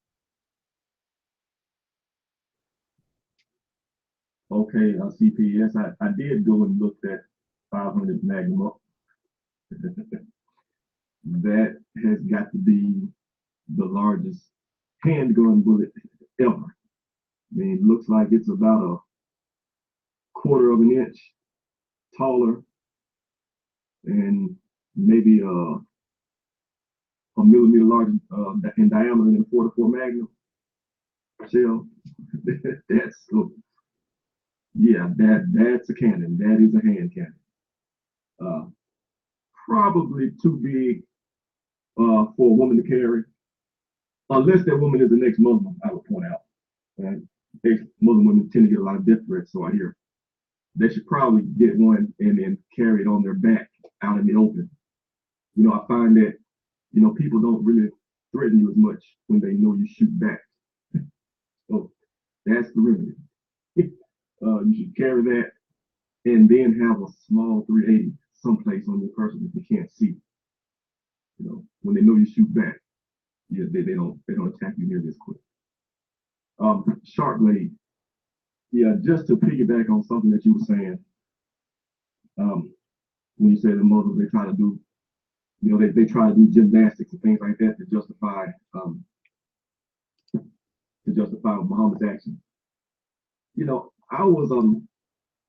Okay, CPS. I did go and look at 500 Magnum up. That has got to be the largest handgun bullet ever. I mean, it looks like it's about a quarter of an inch taller and maybe a millimeter larger in diameter than a 44 Magnum shell. That's yeah, that's a cannon. That is a hand cannon. Probably too big for a woman to carry, unless that woman is the next Muslim, I would point out. And Muslim women tend to get a lot of death threats, so I hear. They should probably get one and then carry it on their back out in the open. I find that, people don't really threaten you as much when they know you shoot back. So that's the remedy. You should carry that and then have a small 380 someplace on your person that you can't see. When they know you shoot back, yeah, they don't attack you near this quick. Sharp blade. Yeah, just to piggyback on something that you were saying, when you say the Muslims, they try to do, they try to do gymnastics and things like that to justify Muhammad's actions. I was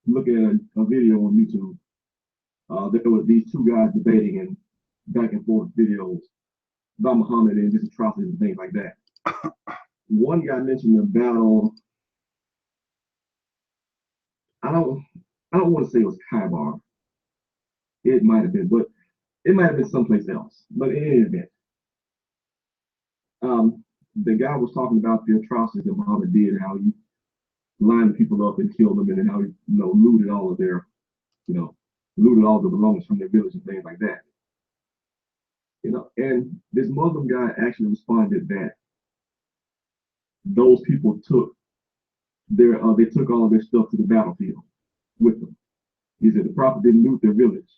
looking at a video on YouTube. There were these two guys debating and back and forth videos about Muhammad and his atrocities and things like that. One guy mentioned a battle. I don't want to say it was Khyber. It might have been, but it might have been someplace else. But in any event, the guy was talking about the atrocities that Muhammad did and how he lined people up and killed them, and then how he, looted all of the belongings from their village and things like that. You know, and this Muslim guy actually responded that those people took they took all of their stuff to the battlefield with them. He said the prophet didn't loot their village,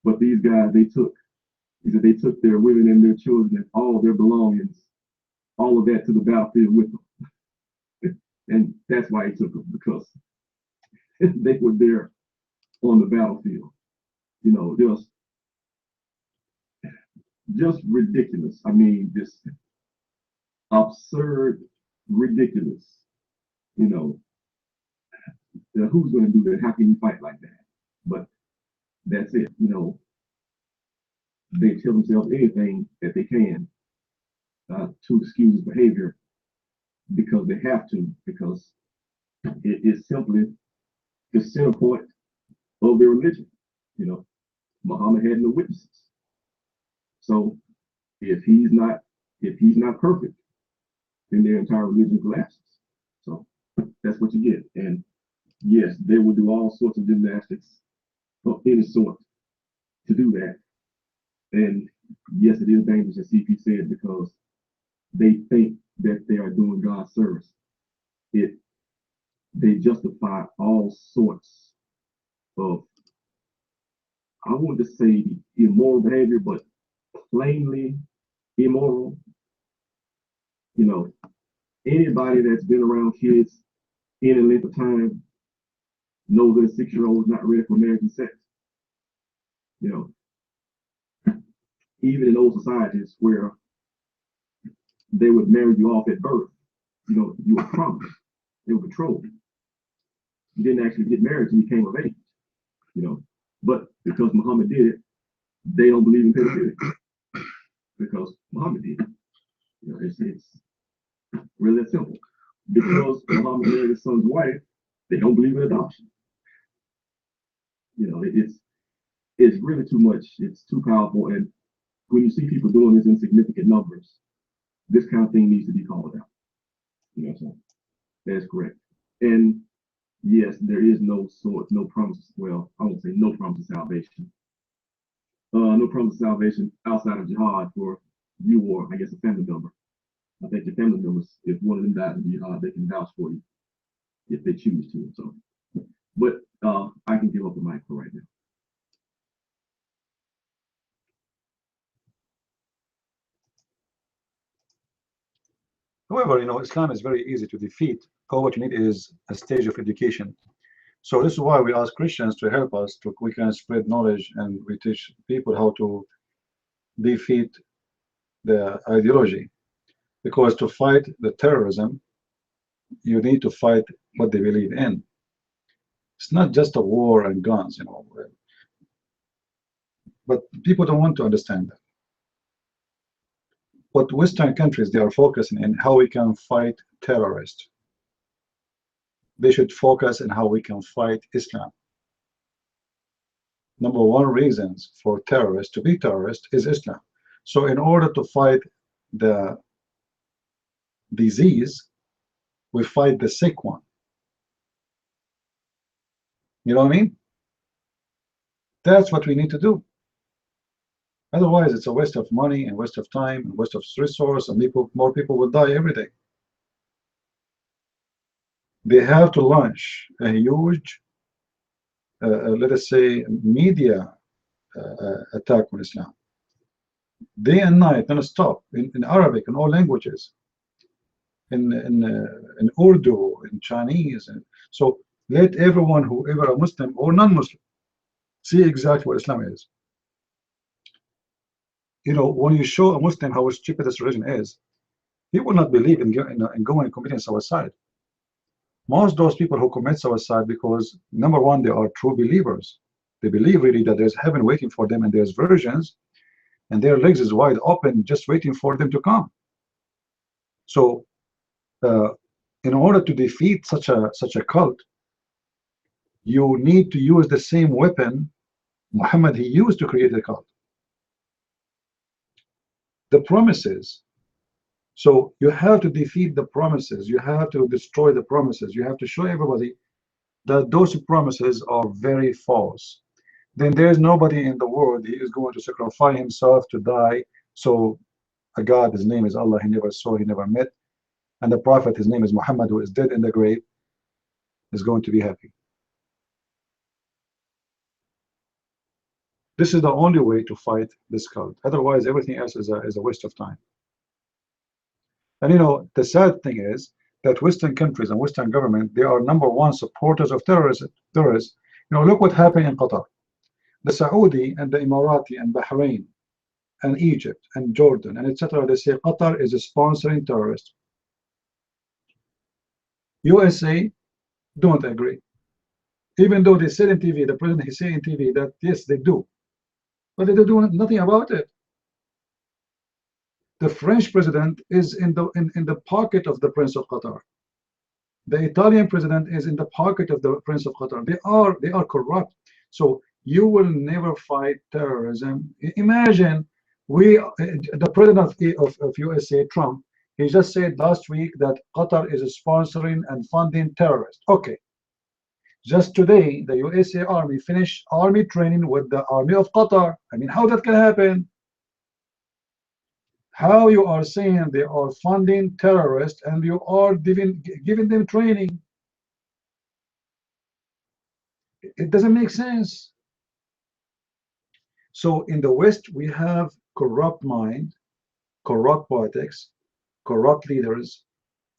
but these guys he said they took their women and their children and all of their belongings, all of that to the battlefield with them. And that's why he took them, because they were there on the battlefield. You know, just ridiculous. I mean, just absurd, ridiculous. You know, who's going to do that? How can you fight like that? But that's it. You know, they tell themselves anything that they can to excuse his behavior because they have to, because it is simply the center point of their religion. You know, Muhammad had no witnesses. So if he's not perfect, then their entire religion collapses. So that's what you get. And yes, they will do all sorts of gymnastics of any sort to do that. And yes, it is dangerous, as CP said, because they think that they are doing God's service. They justify all sorts of, I wouldn't say immoral behavior, but plainly immoral. You know, anybody that's been around kids any length of time knows that a 6-year-old is not ready for marriage and sex. You know, even in old societies where they would marry you off at birth, you know, you were promised, they were betrothed. You didn't actually get married until you came of age, you know. But because Muhammad did it, they don't believe in pedophilia because Muhammad did it. You know, it's really that simple. Because Muhammad married his son's wife, they don't believe in adoption. You know, it's really too much. It's too powerful. And when you see people doing this in significant numbers, this kind of thing needs to be called out. You know what I'm saying? That's correct. And yes, there is no promise. Well, I won't say no promise of salvation. No promise of salvation outside of jihad for you or I guess a family member. I think your family members, if one of them died in jihad, they can vouch for you if they choose to. So, but I can give up the mic for right now. However, you know, Islam is very easy to defeat. All what you need is a stage of education. So this is why we ask Christians to help us we can spread knowledge, and we teach people how to defeat the ideology. Because to fight the terrorism, you need to fight what they believe in. It's not just a war and guns, you know. But people don't want to understand that. But Western countries, they are focusing on how we can fight terrorists. They should focus on how we can fight Islam. Number one reasons for terrorists to be terrorists is Islam. So in order to fight the disease, we fight the sick one. You know what I mean? That's what we need to do. Otherwise, it's a waste of money and waste of time and waste of resource, and more people will die every day. They have to launch a huge, let us say, media attack on Islam. Day and night, non-stop, in Arabic, in all languages, in Urdu, in Chinese. And so let everyone, whoever a Muslim or non-Muslim, see exactly what Islam is. You know, when you show a Muslim how stupid this religion is, he will not believe in going and committing suicide. Most of those people who commit suicide, because number one, they are true believers. They believe really that there's heaven waiting for them and there's virgins, and their legs is wide open, just waiting for them to come. So, in order to defeat such a cult, you need to use the same weapon Muhammad he used to create the cult. The promises. So you have to defeat the promises. You have to destroy the promises. You have to show everybody that those promises are very false. then there's nobody in the world he is going to sacrifice himself to die. So a God, his name is Allah, he never saw, he never met, and the Prophet, his name is Muhammad, who is dead in the grave, is going to be happy. This is the only way to fight this cult. Otherwise, everything else is a waste of time. And you know, the sad thing is that Western countries and Western government, they are #1 supporters of terrorism. Terrorists. You know, look what happened in Qatar. The Saudi and the Emirati and Bahrain and Egypt and Jordan and etc. They say Qatar is sponsoring terrorists. USA don't agree. Even though they said in TV, the president he said in TV that yes, they do. But they do nothing about it. The French president is in the pocket of the Prince of Qatar. The Italian president is in the pocket of the Prince of Qatar. They are corrupt. So you will never fight terrorism. Imagine the president of USA, Trump, he just said last week that Qatar is sponsoring and funding terrorists. Okay. Just today, the USA Army finished army training with the Army of Qatar. I mean, how that can happen? How you are saying they are funding terrorists and you are giving them training? It doesn't make sense. So in the West, we have corrupt mind, corrupt politics, corrupt leaders,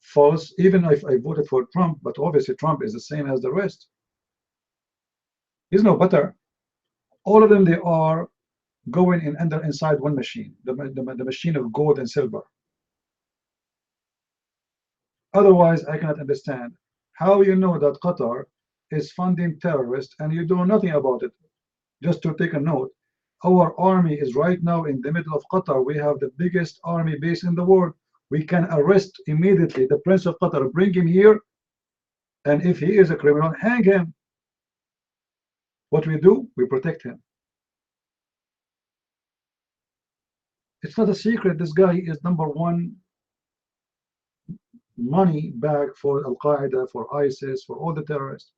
false. Even if I voted for Trump, but obviously Trump is the same as the rest. He's no better. All of them, they are going inside one machine, the machine of gold and silver. Otherwise, I cannot understand how you know that Qatar is funding terrorists and you do nothing about it. Just to take a note, our army is right now in the middle of Qatar. We have the biggest army base in the world. We can arrest immediately the Prince of Qatar, bring him here, and if he is a criminal, hang him. What we do, we protect him. It's not a secret. This guy is #1 money bag for Al Qaeda, for ISIS, for all the terrorists.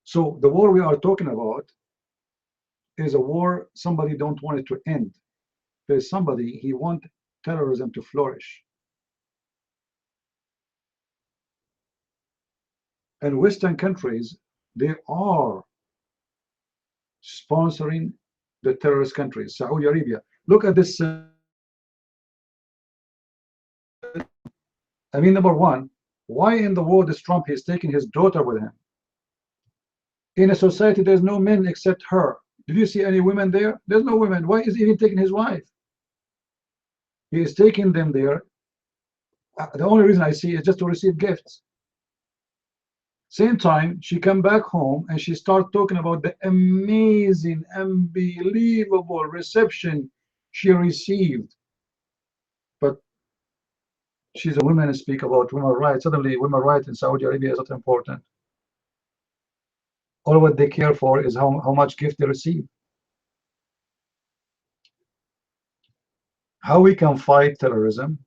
So the war we are talking about is a war somebody don't want it to end. There's somebody he want terrorism to flourish. And Western countries, they are sponsoring the terrorist countries. Saudi Arabia. Look at this. I mean, #1, why in the world is Trump? He's taking his daughter with him. In a society, there's no men except her. Did you see any women there? There's no women. Why is he even taking his wife? He is taking them there. The only reason I see is just to receive gifts. Same time, she come back home and she start talking about the amazing, unbelievable reception she received. But she's a woman and speak about women's rights. Suddenly, women's rights in Saudi Arabia is not important. All what they care for is how much gift they receive. How we can fight terrorism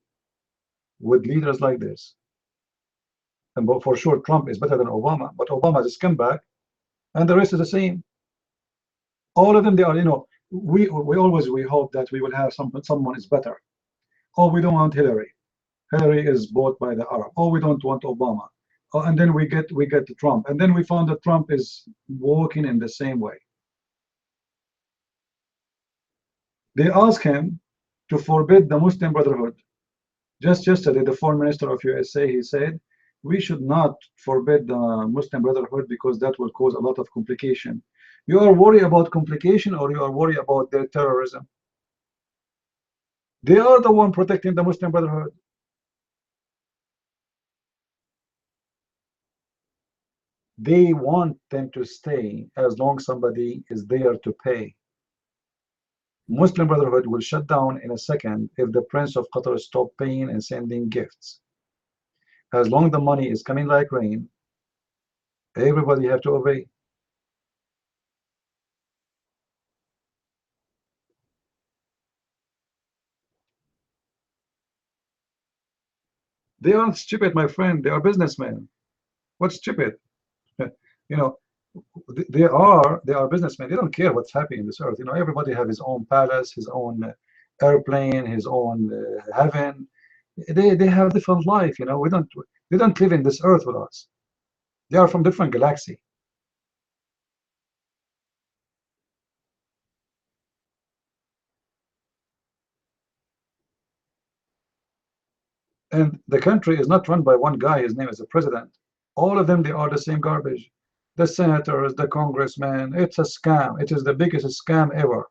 with leaders like this? And for sure, Trump is better than Obama, but Obama is a scumbag, and the rest is the same. All of them, they are, you know, we always hope that we will have someone is better. Oh, we don't want Hillary. Hillary is bought by the Arab. Oh, we don't want Obama. Oh, and then we get Trump, and then we found that Trump is walking in the same way. They asked him to forbid the Muslim Brotherhood. Just yesterday, the foreign minister of USA, he said, we should not forbid the Muslim Brotherhood because that will cause a lot of complication. You are worried about complication or you are worried about their terrorism? They are the one protecting the Muslim Brotherhood. They want them to stay as long as somebody is there to pay. Muslim Brotherhood will shut down in a second if the Prince of Qatar stop paying and sending gifts. As long as the money is coming like rain, everybody have to obey. They aren't stupid, my friend. They are businessmen. What's stupid? You know, They are businessmen. They don't care what's happening in this earth. Everybody have his own palace, his own airplane, his own heaven. They have different life. They don't live in this earth with us. They are from different galaxy. And the country is not run by one guy. His name is the president. All of them, they are the same garbage. The senators, the congressmen. It's a scam. It is the biggest scam ever.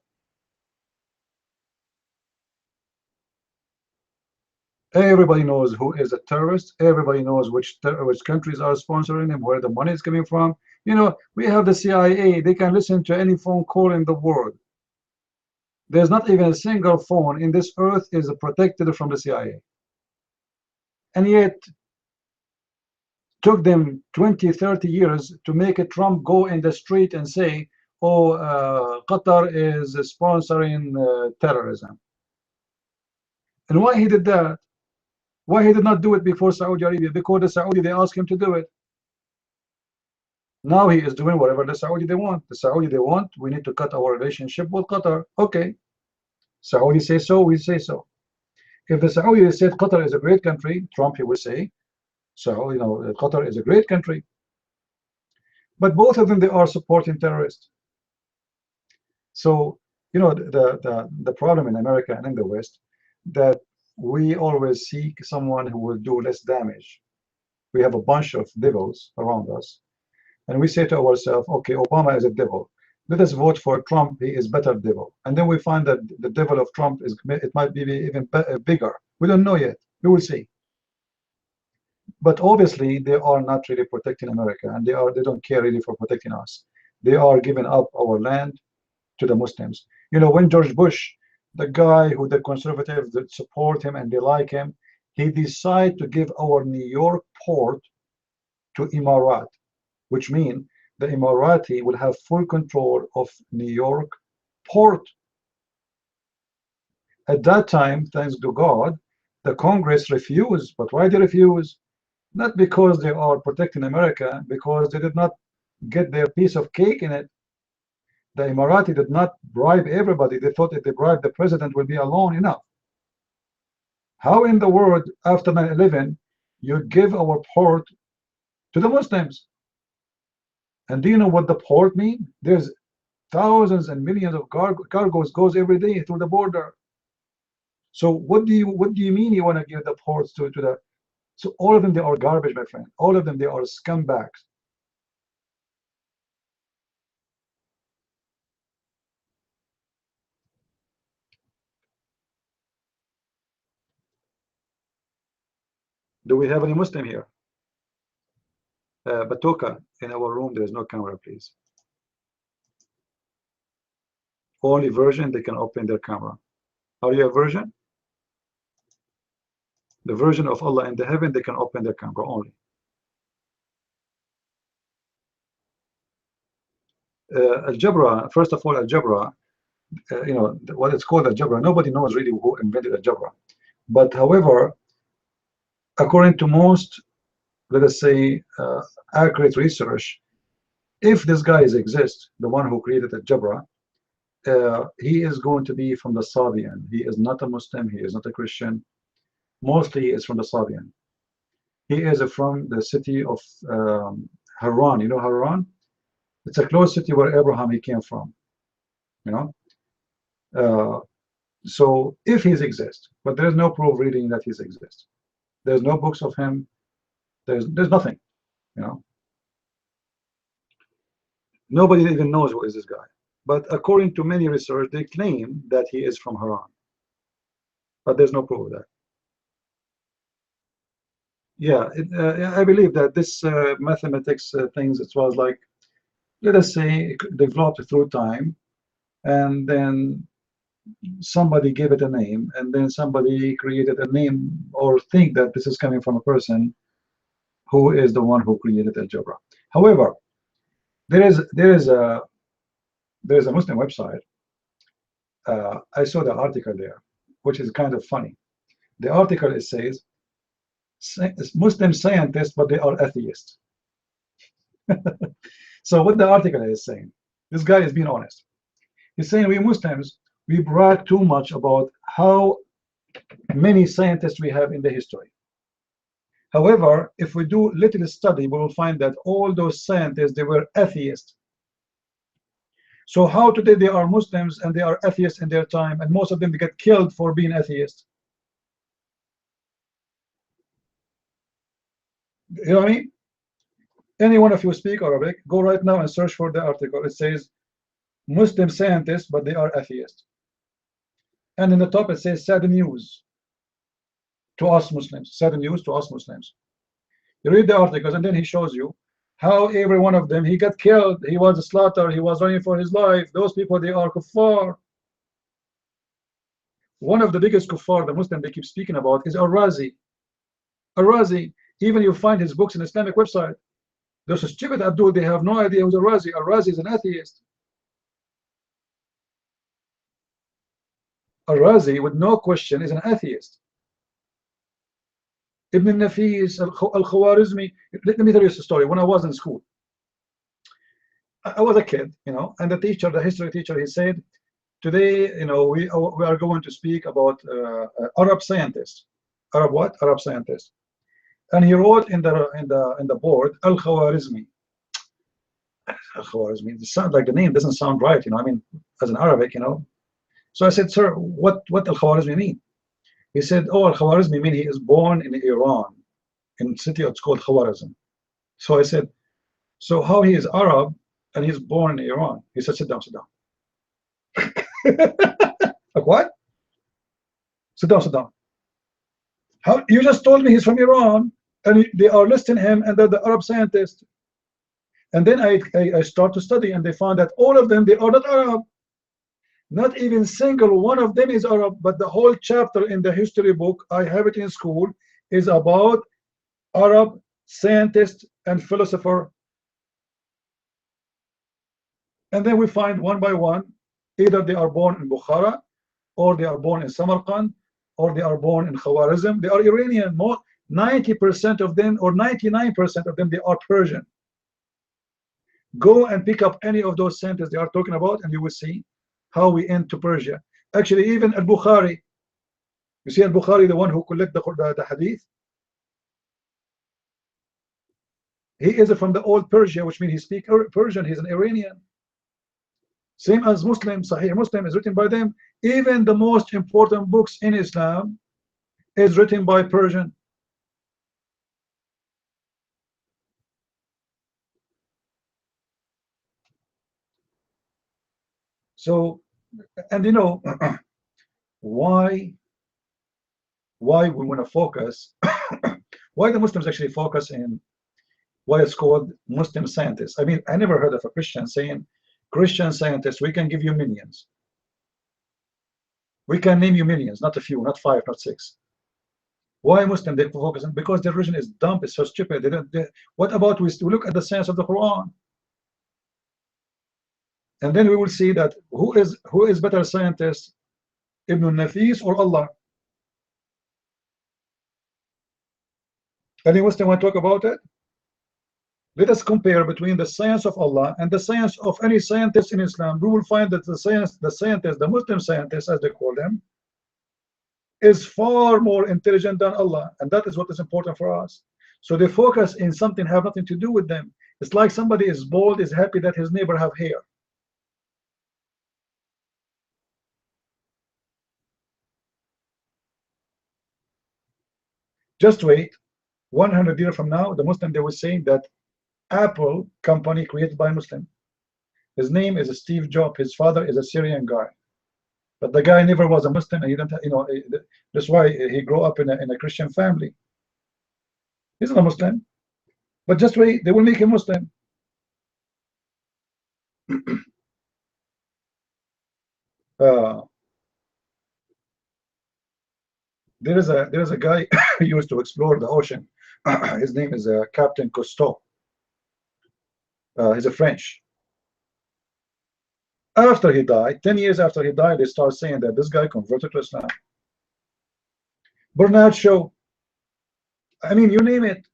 Everybody knows who is a terrorist. Everybody knows which countries are sponsoring them, where the money is coming from. We have the CIA. They can listen to any phone call in the world. There's not even a single phone in this earth is protected from the CIA. And yet, took them 20, 30 years to make a Trump go in the street and say, oh, Qatar is sponsoring terrorism. And why he did that? Why he did not do it before Saudi Arabia? Because the Saudi, they asked him to do it. Now he is doing whatever the Saudi they want. The Saudi they want, we need to cut our relationship with Qatar. Okay. Saudi say so, we say so. If the Saudi said Qatar is a great country, Trump he will say, so Qatar is a great country. But both of them, they are supporting terrorists. So the problem in America and in the West, that we always seek someone who will do less damage. We have a bunch of devils around us, and we say to ourselves, okay, Obama is a devil, let us vote for Trump, he is better devil. And then we find that the devil of Trump it might be even bigger. We don't know yet. We will see. But obviously they are not really protecting America, and they don't care really for protecting us. They are giving up our land to the Muslims. When George Bush, the guy who the conservatives that support him and they like him, he decided to give our New York port to Emirat, which means the Emirati will have full control of New York port. At that time, thanks to God, the Congress refused. But why they refuse? Not because they are protecting America, because they did not get their piece of cake in it. The Emirati did not bribe everybody. They thought if they bribe the president will be alone enough. How in the world, after 9/11, you give our port to the Muslims? And do you know what the port means? There's thousands and millions of cargoes goes every day through the border. So what do you mean you want to give the ports to the? So all of them, they are garbage, my friend. All of them, they are scumbags. Do we have any Muslim here? Batoka, in our room, there is no camera, please. Only version, they can open their camera. Are you a version? The version of Allah in the heaven, they can open their camera only. Al-Jabra, first of all, Al-Jabra, what it's called Al-Jabra, nobody knows really who invented Al-Jabra. But however, according to most, let us say, accurate research, if this guy exists, the one who created Al-Jabra, he is going to be from the Sabian. He is not a Muslim, he is not a Christian. Mostly he is from the Sabian. He is from the city of Haran. You know Haran? It's a close city where Abraham he came from. So if he exists, but there's no proof reading that he exists. There's no books of him. There's nothing. Nobody even knows who is this guy. But according to many research, they claim that he is from Haran. But there's no proof of that. Yeah, I believe that this mathematics things, it was like, let us say, developed through time, and then somebody gave it a name, and then somebody created a name or think that this is coming from a person who is the one who created algebra. However, there is a Muslim website. I saw the article there, which is kind of funny. The article, it says Muslim scientists, but they are atheists. So what the article is saying, this guy is being honest. He's saying we Muslims, we brag too much about how many scientists we have in the history. However, if we do little study, we will find that all those scientists, they were atheists. So how today they are Muslims and they are atheists in their time, and most of them they get killed for being atheists? You know what I mean? Any one of you speak Arabic, go right now and search for the article. It says Muslim scientists, but they are atheists. And in the top it says sad news to us Muslims. Sad news to us Muslims. You read the articles and then he shows you how every one of them, he got killed, he was slaughtered, he was running for his life. Those people, they are kuffar. One of the biggest kuffar the Muslim they keep speaking about is Al-Razi. Al-Razi, even you find his books in Islamic website. Those stupid Abdul, they have no idea who's Al-Razi. Al-Razi is an atheist. Al-Razi, with no question, is an atheist. Ibn Nafis, Al-Khwarizmi. Let me tell you a story. When I was in school, I was a kid, you know, and the teacher, the history teacher, he said, today, you know, we are going to speak about Arab scientists. Arab what? Arab scientists. And he wrote in the board Al-Khwarizmi. Al-Khwarizmi. It sounds like the name doesn't sound right, you know. I mean, as an Arabic, you know. So I said, sir, what Al-Khwarizmi mean? He said, oh, Al-Khwarizmi mean he is born in Iran, in a city it's called Khwarizm. So I said, so how he is Arab and he's born in Iran? He said, sit down, sit down. Like what? Sit down, sit down. How you just told me he's from Iran and they are listing him under the Arab scientist. And then I start to study and they found that all of them, they are not Arab. Not even single one of them is Arab, but the whole chapter in the history book, I have it in school, is about Arab scientist and philosopher. And then we find one by one, either they are born in Bukhara, or they are born in Samarkand, or they are born in Khawarizm. They are Iranian. More 90% of them, or 99% of them, they are Persian. Go and pick up any of those scientists they are talking about, and you will see how we end to Persia. Actually, even Al-Bukhari, you see Al-Bukhari, the one who collect the hadith, he is from the old Persia, which means he speaks Persian. He's an Iranian. Same as Muslim. Sahih Muslim is written by them. Even the most important books in Islam is written by Persian. So, and you know, why we want to focus, why the Muslims actually focus in why it's called Muslim scientists. I mean, I never heard of a Christian saying, Christian scientists, we can give you millions. We can name you millions, not a few, not 5, not 6. Why Muslim they focus on? Because their religion is dumb, it's so stupid. What about we look at the science of the Quran? And then we will see that who is better scientist, Ibn Nafis or Allah? Any Muslim want to talk about it? Let us compare between the science of Allah and the science of any scientist in Islam. We will find that the scientist, the Muslim scientist, as they call them, is far more intelligent than Allah, and that is what is important for us. So they focus in something have nothing to do with them. It's like somebody is bald, is happy that his neighbor have hair. Just wait, 100 years from now, the Muslim they will say that Apple company created by Muslim. His name is Steve Jobs. His father is a Syrian guy, but the guy never was a Muslim, and he didn't, you know, that's why he grew up in a Christian family. He's not a Muslim, but just wait, they will make him Muslim. uh, there is a guy who used to explore the ocean. His name is Captain Cousteau. He's a French. After he died, 10 years after he died, they start saying that this guy converted to Islam. Bernard Shaw. I mean, you name it.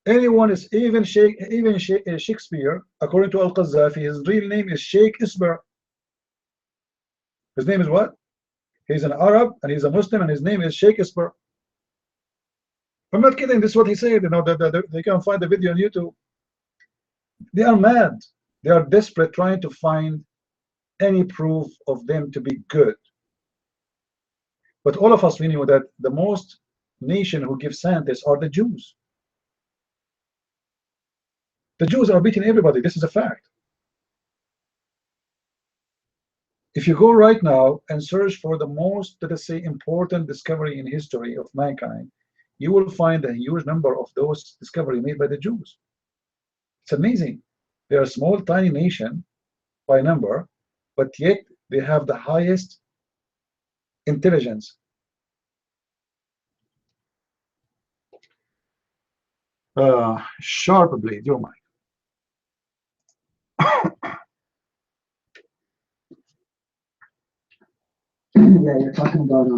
Anyone is even Shakespeare, according to Al-Qaddafi, his real name is Sheikh Isber. His name is what? He's an Arab and he's a Muslim and his name is Sheikh Isber. I'm not kidding. This is what he said. You know, they can find the video on YouTube. They are mad. They are desperate, trying to find any proof of them to be good. But all of us, we know that the most nation who give scientists are the Jews. The Jews are beating everybody. This is a fact. If you go right now and search for the most, let us say, important discovery in history of mankind, you will find a huge number of those discoveries made by the Jews. It's amazing. They are a small, tiny nation by number, but yet they have the highest intelligence. Sharp blade, your mic. Yeah, you're talking about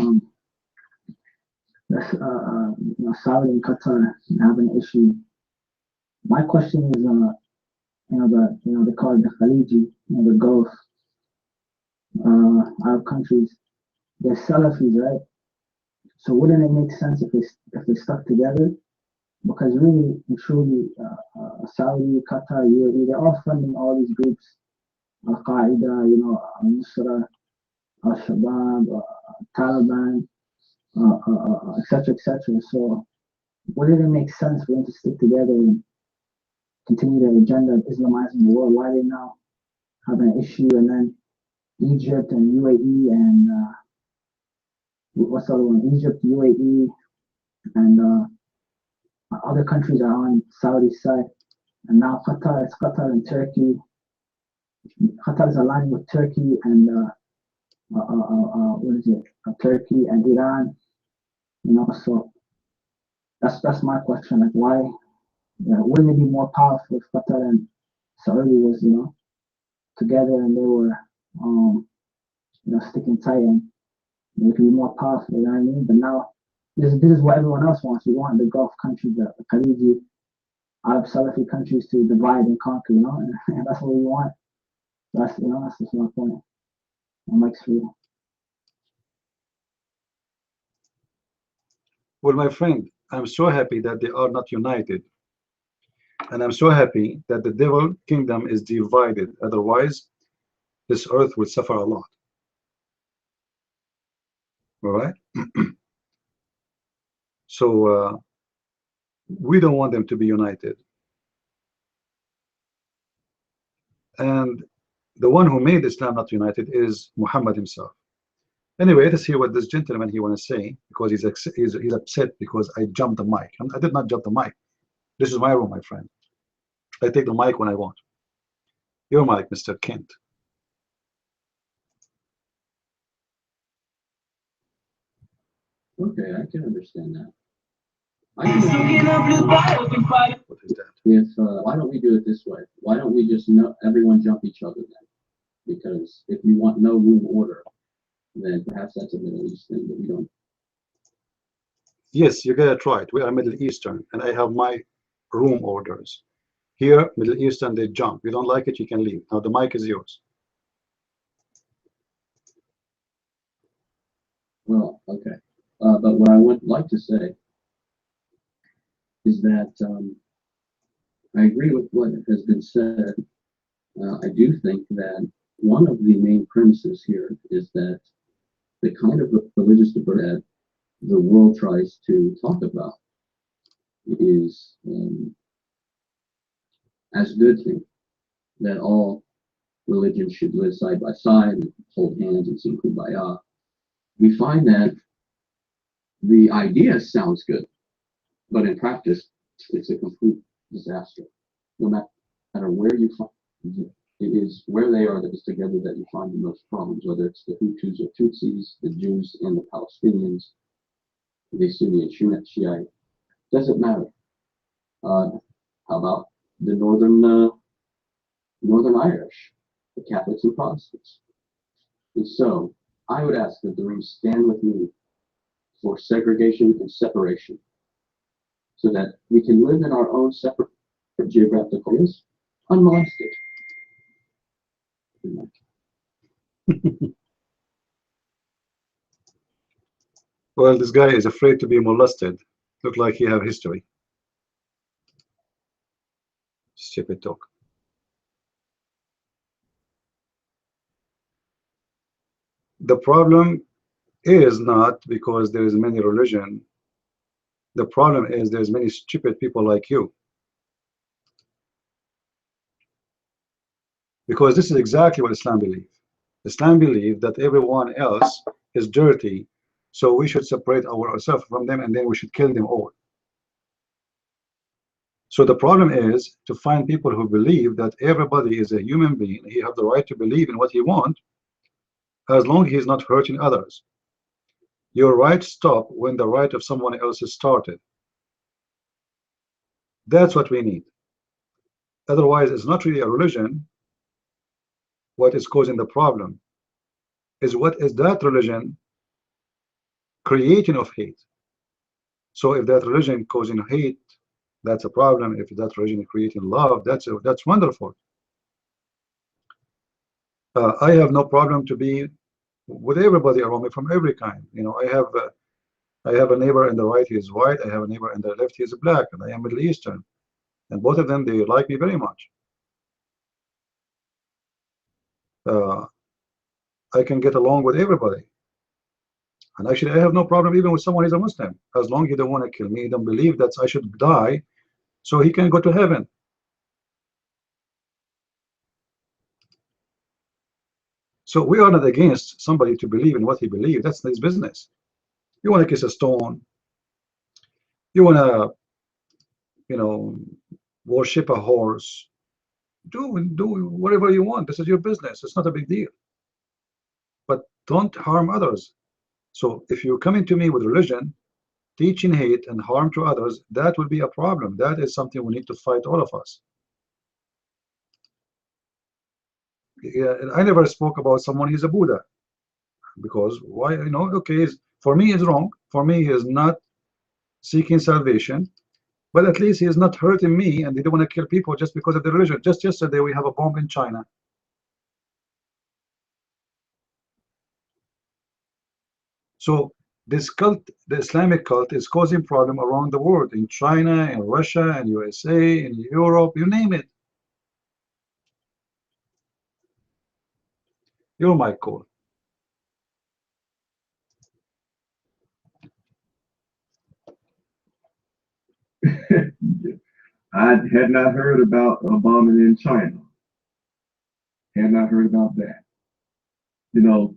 Saudi and Qatar having an issue. My question is, they call it the Khaliji, the Gulf, Arab countries. They're Salafis, right? So wouldn't it make sense if they stuck together? Because really and truly, Saudi, Qatar, UAE, they're all funding all these groups, Al Qaeda, Al-Nusra, Al-Shabaab, Taliban, etc., etc. So wouldn't it make sense for them to stick together and continue their agenda of Islamizing the world? Why are they now having an issue? And then Egypt and UAE and what's the other one? Egypt, UAE, and other countries are on Saudi's side. And now Qatar, it's Qatar and Turkey. Qatar is aligning with Turkey and what is it? Turkey and Iran. So that's my question. Like, why? Wouldn't it be more powerful if Qatar and Saudi was, together and they were, sticking tight and it could be more powerful, you know what I mean? But now, this is what everyone else wants. We want the Gulf countries, the Khaliji, Arab Salafi countries to divide and conquer, and that's what we want. That's just my point. Mike's free. Well, my friend, I'm so happy that they are not united. And I'm so happy that the devil kingdom is divided. Otherwise, this earth would suffer a lot. All right? So we don't want them to be united. And the one who made Islam not united is Muhammad himself. Anyway, let's hear what this gentleman he want to say, because he's upset because I jumped the mic. I did not jump the mic. This is my room, my friend. I take the mic when I want. Your mic, Mr. Kent. Okay, I can understand that. What is that? If why don't we do it this way? Why don't we just everyone jump each other then? Because if you want no room order, then perhaps that's a Middle East thing that we don't. Yes, you gotta try it. We are Middle Eastern, and I have my room orders. Here, Middle Eastern, they jump. You don't like it, you can leave. Now the mic is yours. Well, okay. But what I would like to say is that I agree with what has been said. I do think that one of the main premises here is that the kind of religious diversity that the world tries to talk about is as good thing, that all religions should live side by side, and hold hands and sing kumbaya. We find that the idea sounds good, but in practice, it's a complete disaster. No matter where you find it is where they are that is together that you find the most problems, whether it's the Hutus or Tutsis, the Jews and the Palestinians, the Sunni and Shiite. Doesn't matter. How about the Northern Irish, the Catholics and Protestants? And so I would ask that the room stand with me for segregation and separation, so that we can live in our own separate geographical areas unmolested. Well, this guy is afraid to be molested. Look like he have history. Stupid talk. The problem is not because there is many religion. The problem is there's many stupid people like you. Because this is exactly what Islam believes. Islam believes that everyone else is dirty, so we should separate ourselves from them and then we should kill them all. So the problem is to find people who believe that everybody is a human being. He has the right to believe in what he wants as long as he's not hurting others. Your rights stop when the right of someone else is started. That's what we need. Otherwise, it's not really a religion. What is causing the problem is what is that religion creating of hate. So if that religion causing hate, that's a problem. If that religion is creating love, that's wonderful. I have no problem to be with everybody around me from every kind. You know, I have a neighbor on the right, he is white. I have a neighbor on the left, he is black, and I am Middle Eastern. And both of them, they like me very much. I can get along with everybody. And actually, I have no problem even with someone who's a Muslim, as long as he don't want to kill me, he don't believe that I should die, so he can go to heaven. So we are not against somebody to believe in what he believes. That's his business. You want to kiss a stone, you want to, you know, worship a horse, do whatever you want. This is your business. It's not a big deal. But don't harm others. So if you're coming to me with religion, teaching hate and harm to others, that will be a problem. That is something we need to fight, all of us. Yeah, I never spoke about someone he's a Buddha, because why? You know, okay, for me it's wrong. For me, he is not seeking salvation, but at least he is not hurting me, and they don't want to kill people just because of the religion. Just yesterday, we have a bomb in China. So this cult, the Islamic cult, is causing problem around the world, in China, in Russia, in USA, in Europe, you name it. You're my call. I had not heard about a bombing in China. Had not heard about that. You know,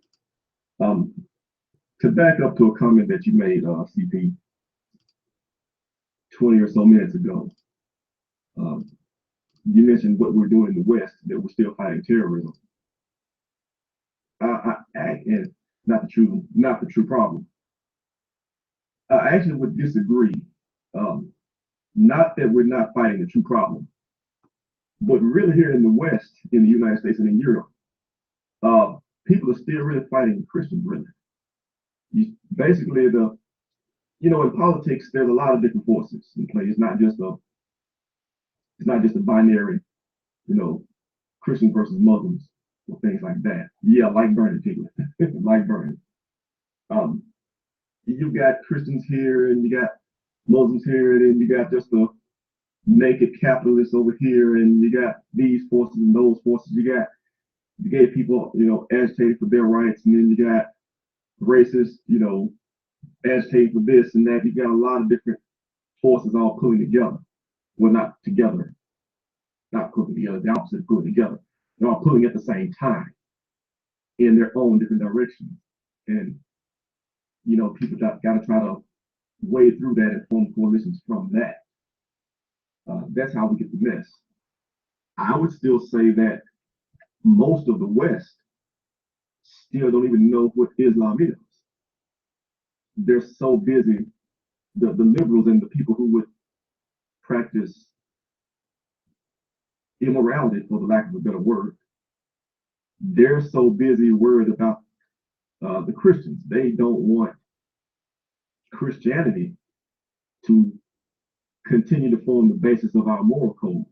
to back up to a comment that you made, CP, 20 or so minutes ago, you mentioned what we're doing in the West, that we're still fighting terrorism. And not the true problem. I actually would disagree. Not that we're not fighting the true problem, but really here in the West, in the United States and in Europe, people are still really fighting Christians, really. Basically, in politics, there's a lot of different forces in play. It's not just a binary, Christians versus Muslims or things like that. Yeah, like burning people, like burning. You got Christians here, and you got Muslims here, and then you got just the naked capitalists over here, and you got these forces and those forces. You get people, agitated for their rights, and then you got racists, agitated for this and that. You got a lot of different forces all pulling together. Well, not together, not pulling together, the opposite of pulling together. They're all pulling at the same time in their own different directions. And, people got to try to wade through that and form coalitions from that. That's how we get the mess. I would still say that most of the West still don't even know what Islam is. They're so busy, the liberals and the people who would practice immorality, for the lack of a better word, they're so busy worried about the Christians. They don't want Christianity to continue to form the basis of our moral code,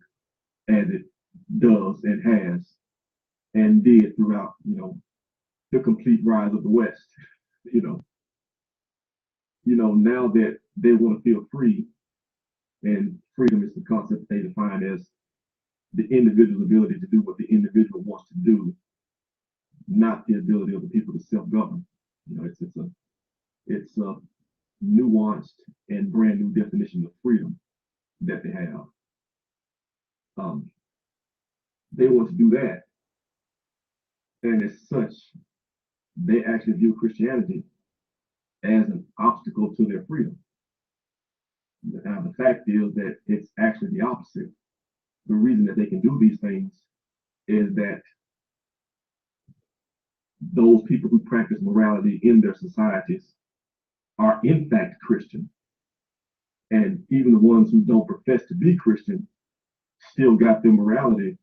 as it does and has and did throughout, the complete rise of the West. You know, now that they want to feel free, and freedom is the concept they define as the individual's ability to do what the individual wants to do, not the ability of the people to self-govern. It's a nuanced and brand new definition of freedom that they have. They want to do that, and as such, they actually view Christianity as an obstacle to their freedom. Now, the fact is that it's actually the opposite. The reason that they can do these things is that those people who practice morality in their societies are in fact Christian. And even the ones who don't profess to be Christian still got their morality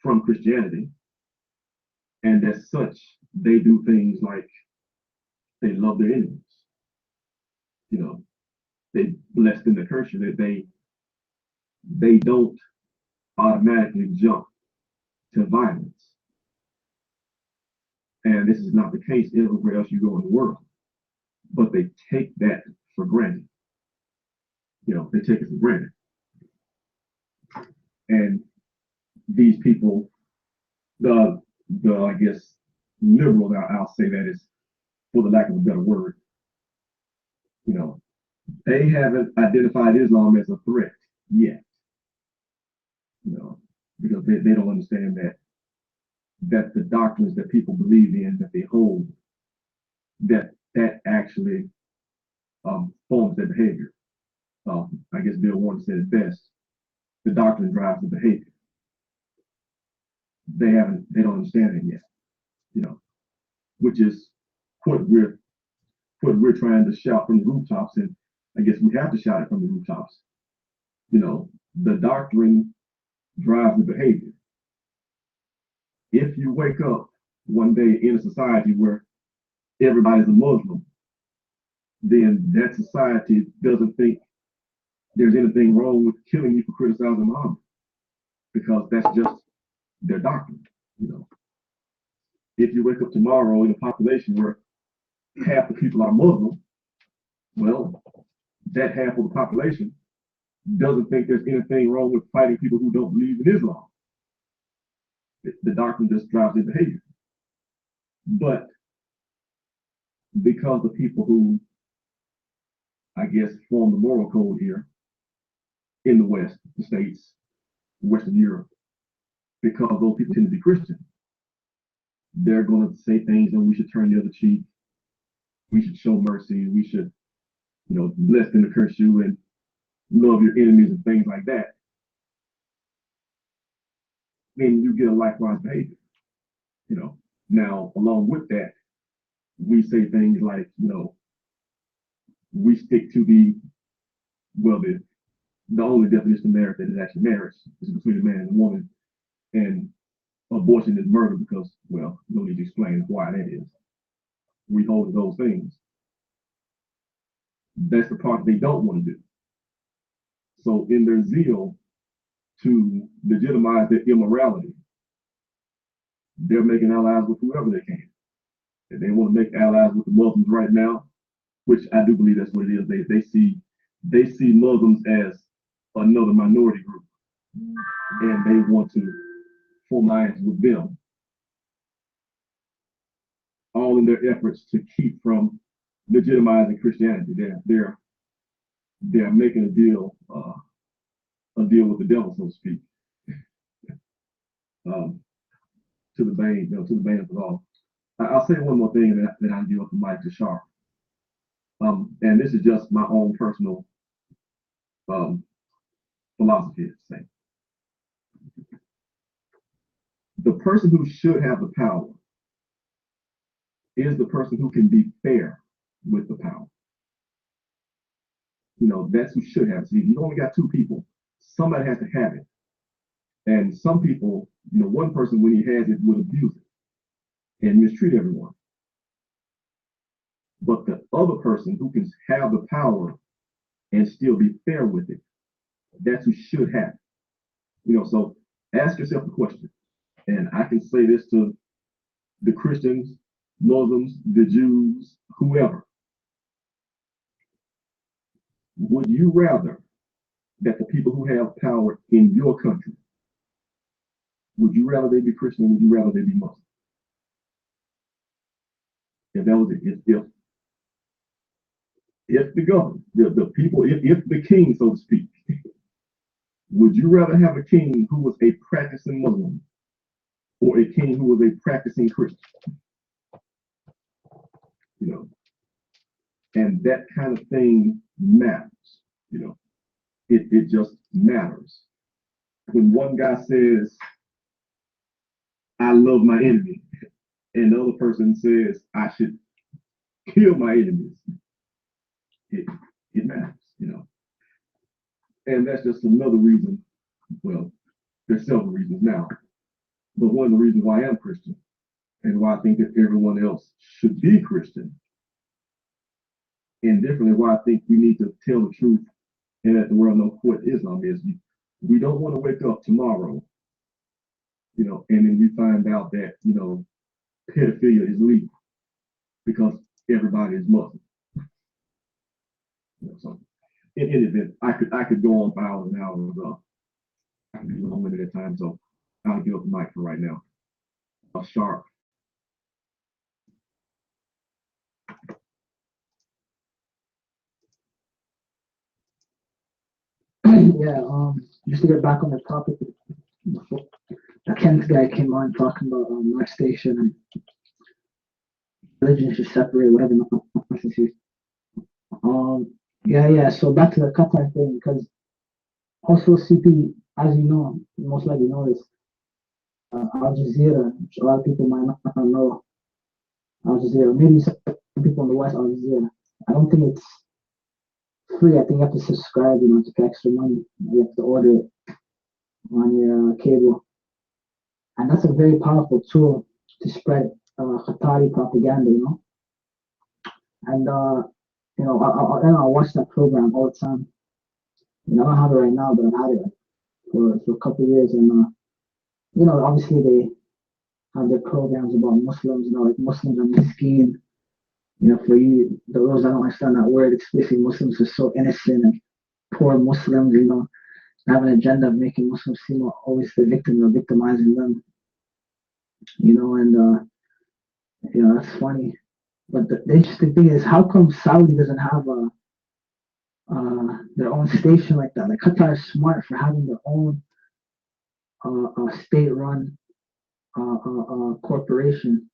from Christianity. And as such, they do things like they love their enemies. They bless them to curse you. That they don't automatically jump to violence. And this is not the case everywhere else you go in the world. But they take that for granted. They take it for granted. And these people, the I guess liberal, I'll say that is for the lack of a better word, they haven't identified Islam as a threat yet. Because they don't understand that the doctrines that people believe in, that they hold, that actually forms their behavior. I guess Bill Warren said it best: the doctrine drives the behavior. They don't understand it yet, which is what we're trying to shout from the rooftops, and I guess we have to shout it from the rooftops. The doctrine drives the behavior. If you wake up one day in a society where everybody's a Muslim, then that society doesn't think there's anything wrong with killing you for criticizing Muhammad, because that's just their doctrine. If you wake up tomorrow in a population where half the people are Muslim, well, that half of the population doesn't think there's anything wrong with fighting people who don't believe in Islam. The doctrine just drives their behavior. But because the people who, I guess, form the moral code here in the West, the States, Western Europe, because those people tend to be Christian, they're going to say things and we should turn the other cheek. We should show mercy. We should, bless them to curse you and love your enemies and things like that. Then you get a likewise behavior. Now, along with that, we say things like, we stick to the only definition of marriage that is actually marriage is between a man and a woman, and abortion is murder because, no need to explain why that is. We hold to those things. That's the part they don't want to do. So in their zeal to legitimize their immorality, they're making allies with whoever they can. If they want to make allies with the Muslims right now, which I do believe that's what it is, they see Muslims as another minority group, and they want to form alliances with them, all in their efforts to keep from legitimizing Christianity. They're making a deal with the devil, so to speak, to the bane of it all. I'll say one more thing, and then I'll give up the mic to Sharp. And this is just my own personal philosophy to say. The person who should have the power is the person who can be fair with the power. That's who should have it. See, you only got two people. Somebody has to have it. And some people, one person, when he has it, would abuse it and mistreat everyone. But the other person who can have the power and still be fair with it that's who should have it. You know, so ask yourself the question, and I can say this to the Christians, Muslims, the Jews, whoever. Would you rather that the people who have power in your country, would you rather they be Christian or would you rather they be Muslim? If that was it, if the government, the people, if the king, so to speak, would you rather have a king who was a practicing Muslim or a king who was a practicing Christian? You know, and that kind of thing matters. You know, it just matters. When one guy says, I love my enemy, and the other person says, I should kill my enemies, it matters, you know. And that's just another reason, well, there's several reasons now, but one of the reasons why I am Christian and why I think that everyone else should be Christian, and differently why I think we need to tell the truth and let the world know what Islam is. We don't want to wake up tomorrow, you know, and then we find out that, you know, pedophilia is legal because everybody is Muslim. You know, so in any event, I could go on for hours and hours. I can be long-winded at times, so I'll give up the mic for right now. Sharp. Yeah, just to get back on the topic, the Kent guy came on talking about North Station and religion should separate whatever nonsense he. Yeah. So back to the Qatar thing, because also CP, as you know, most likely know this, Al Jazeera, which a lot of people might not know. Al Jazeera, maybe some people in the West, Al Jazeera. I don't think it's free. I think you have to subscribe, you know, to pay extra money. You have to order it on your cable. And that's a very powerful tool to spread Qatari propaganda, you know. And, you know, I watch that program all the time. You know, I don't have it right now, but I've had it for a couple of years. And, you know, obviously they have their programs about Muslims, you know, like Muslims are miskin. You know, for you, those that don't understand that word, it's basically Muslims are so innocent and poor Muslims, you know, have an agenda of making Muslims seem always the victim or victimizing them, you know, and, you know, that's funny. But the interesting thing is, how come Saudi doesn't have their own station like that? Like Qatar is smart for having their own state-run corporation.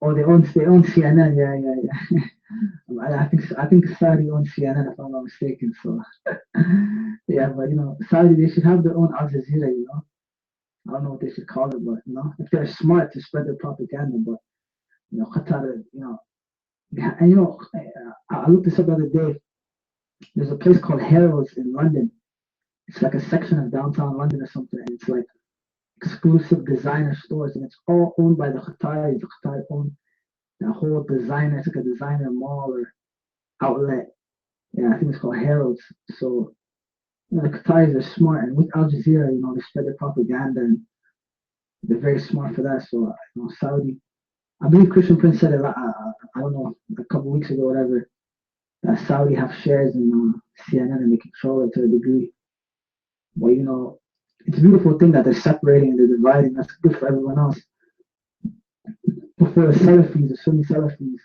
Oh, they own CNN. Yeah. I think Saudi owns CNN if I'm not mistaken. So yeah, but you know, Saudi they should have their own Al Jazeera. You know, I don't know what they should call it, but you know, if they're smart to spread their propaganda, but you know, Qatar, you know, yeah, and you know, I looked this up the other day. There's a place called Harrods in London. It's like a section of downtown London or something, and it's like exclusive designer stores, and it's all owned by the Qataris. The Qatar own the whole designer. It's like a designer mall or outlet. Yeah, I think it's called Harrods. So you know, the Qataris are smart, and with Al Jazeera, you know, they spread their propaganda, and they're very smart for that. So you know, Saudi. I believe Christian Prince said it. I don't know, a couple weeks ago, whatever. Saudi have shares in CNN and they control it to a degree. But you know, it's a beautiful thing that they're separating and they're dividing. That's good for everyone else. But for the Salafis, the Sunni Salafis,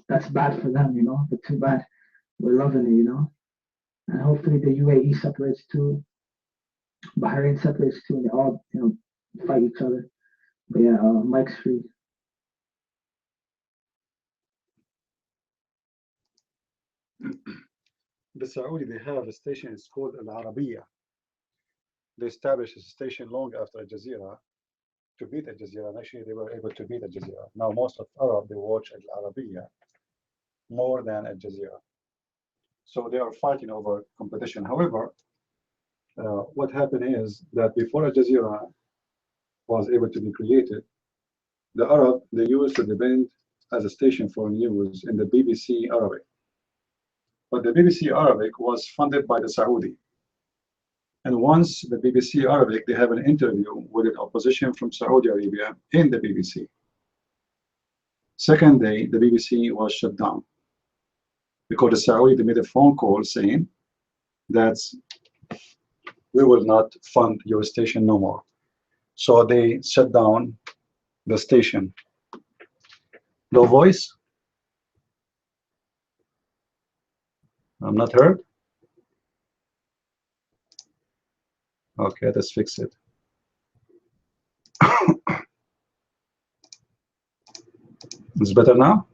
that's bad for them, you know. But too bad. We're loving it, you know. And hopefully the UAE separates too. Bahrain separates too, and they all, you know, fight each other. But yeah, Mike's free. The Saudi, they have a station, it's called Al Arabiya. They established a station long after Al Jazeera to beat Al Jazeera, and actually they were able to beat Al Jazeera. Now most of Arab, they watch Al Arabiya more than Al Jazeera. So they are fighting over competition. However, what happened is that before Al Jazeera was able to be created, the Arab, they used to depend as a station for news in the BBC Arabic. But the BBC Arabic was funded by the Saudi. And once the BBC Arabic, they have an interview with an opposition from Saudi Arabia in the BBC. Second day, the BBC was shut down because the Saudi, they made a phone call saying that we will not fund your station no more. So they shut down the station. No voice? I'm not heard? Okay, let's fix it. It's better now?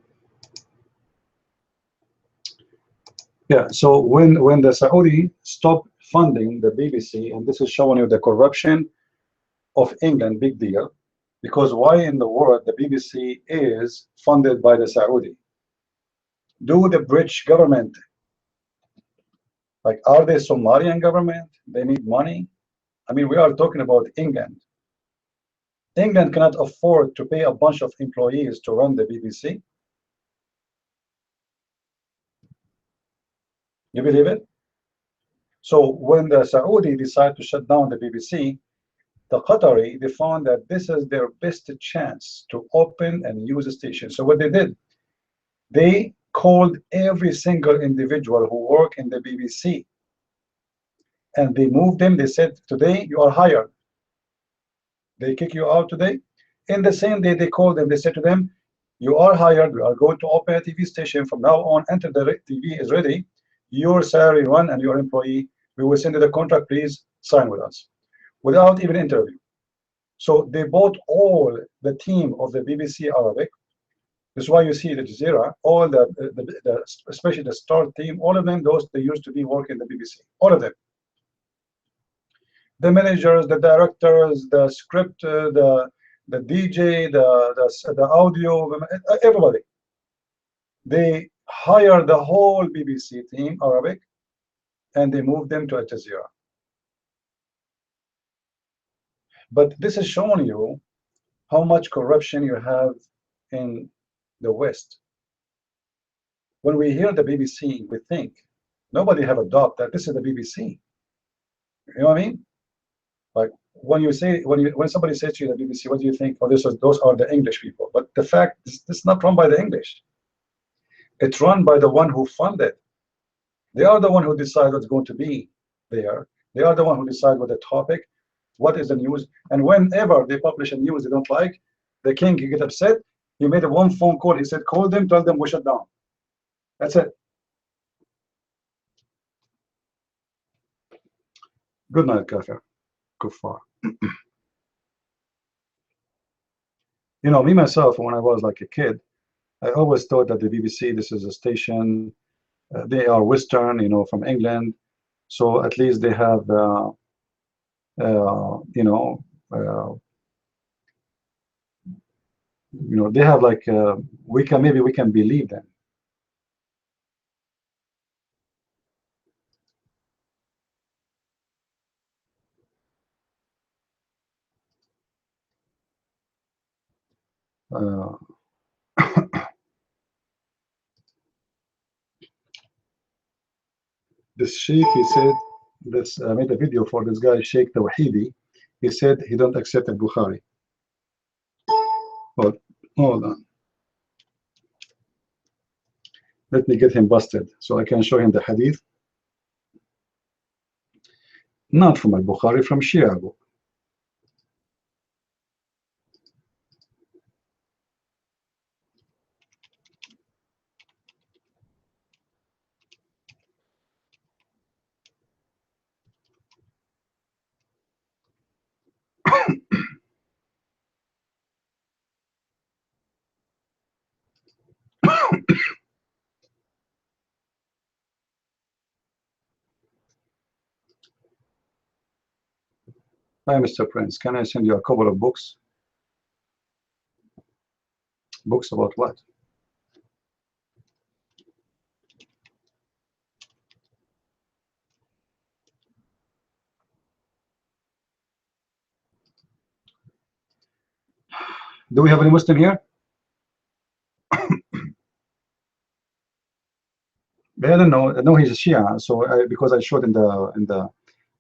Yeah, so when the Saudi stopped funding the BBC, and this is showing you the corruption of England, big deal, because why in the world the BBC is funded by the Saudi? Do the British government, like, are they Somalian government? They need money? I mean, we are talking about England. England cannot afford to pay a bunch of employees to run the BBC. You believe it? So when the Saudi decided to shut down the BBC, the Qatari, they found that this is their best chance to open and use a station. So what they did, they called every single individual who worked in the BBC, and they moved them. They said, today you are hired. They kick you out today. In the same day, they called them. They said to them, you are hired. We are going to open a TV station. From now on, until the TV is ready, your salary run and your employee, we will send you the contract. Please sign with us, without even interview. So they bought all the team of the BBC Arabic. That's why you see the Jazeera, all especially the star team, all of them, those they used to be working the BBC, all of them. The managers, the directors, the script, the DJ, the audio, everybody. They hired the whole BBC team, Arabic, and they moved them to Al Jazeera. But this is showing you how much corruption you have in the West. When we hear the BBC, we think nobody have adopted that this is the BBC. You know what I mean? Like when you say when somebody says to you the BBC, what do you think? Oh, those are the English people. But the fact this is not run by the English. It's run by the one who funded. They are the one who decide what's going to be there. They are the one who decide what the topic, what is the news, and whenever they publish a news they don't like, the king he get upset. He made a one phone call. He said, call them, tell them we shut down. That's it. Good night, Kafir. Kuffar. You know, me myself, when I was like a kid, I always thought that the BBC, this is a station, they are Western, you know, from England, so at least they have, you know, they have like maybe we can believe them. This sheikh, he said, this I made a video for this guy, Sheikh Tawhidi. He said he don't accept al-Bukhari. But hold on. Let me get him busted so I can show him the hadith. Not from al-Bukhari, from Shia book. Hi, Mr. Prince. Can I send you a couple of books? Books about what? Do we have any Muslim here? I don't know. No, he's a Shia. So because I showed in the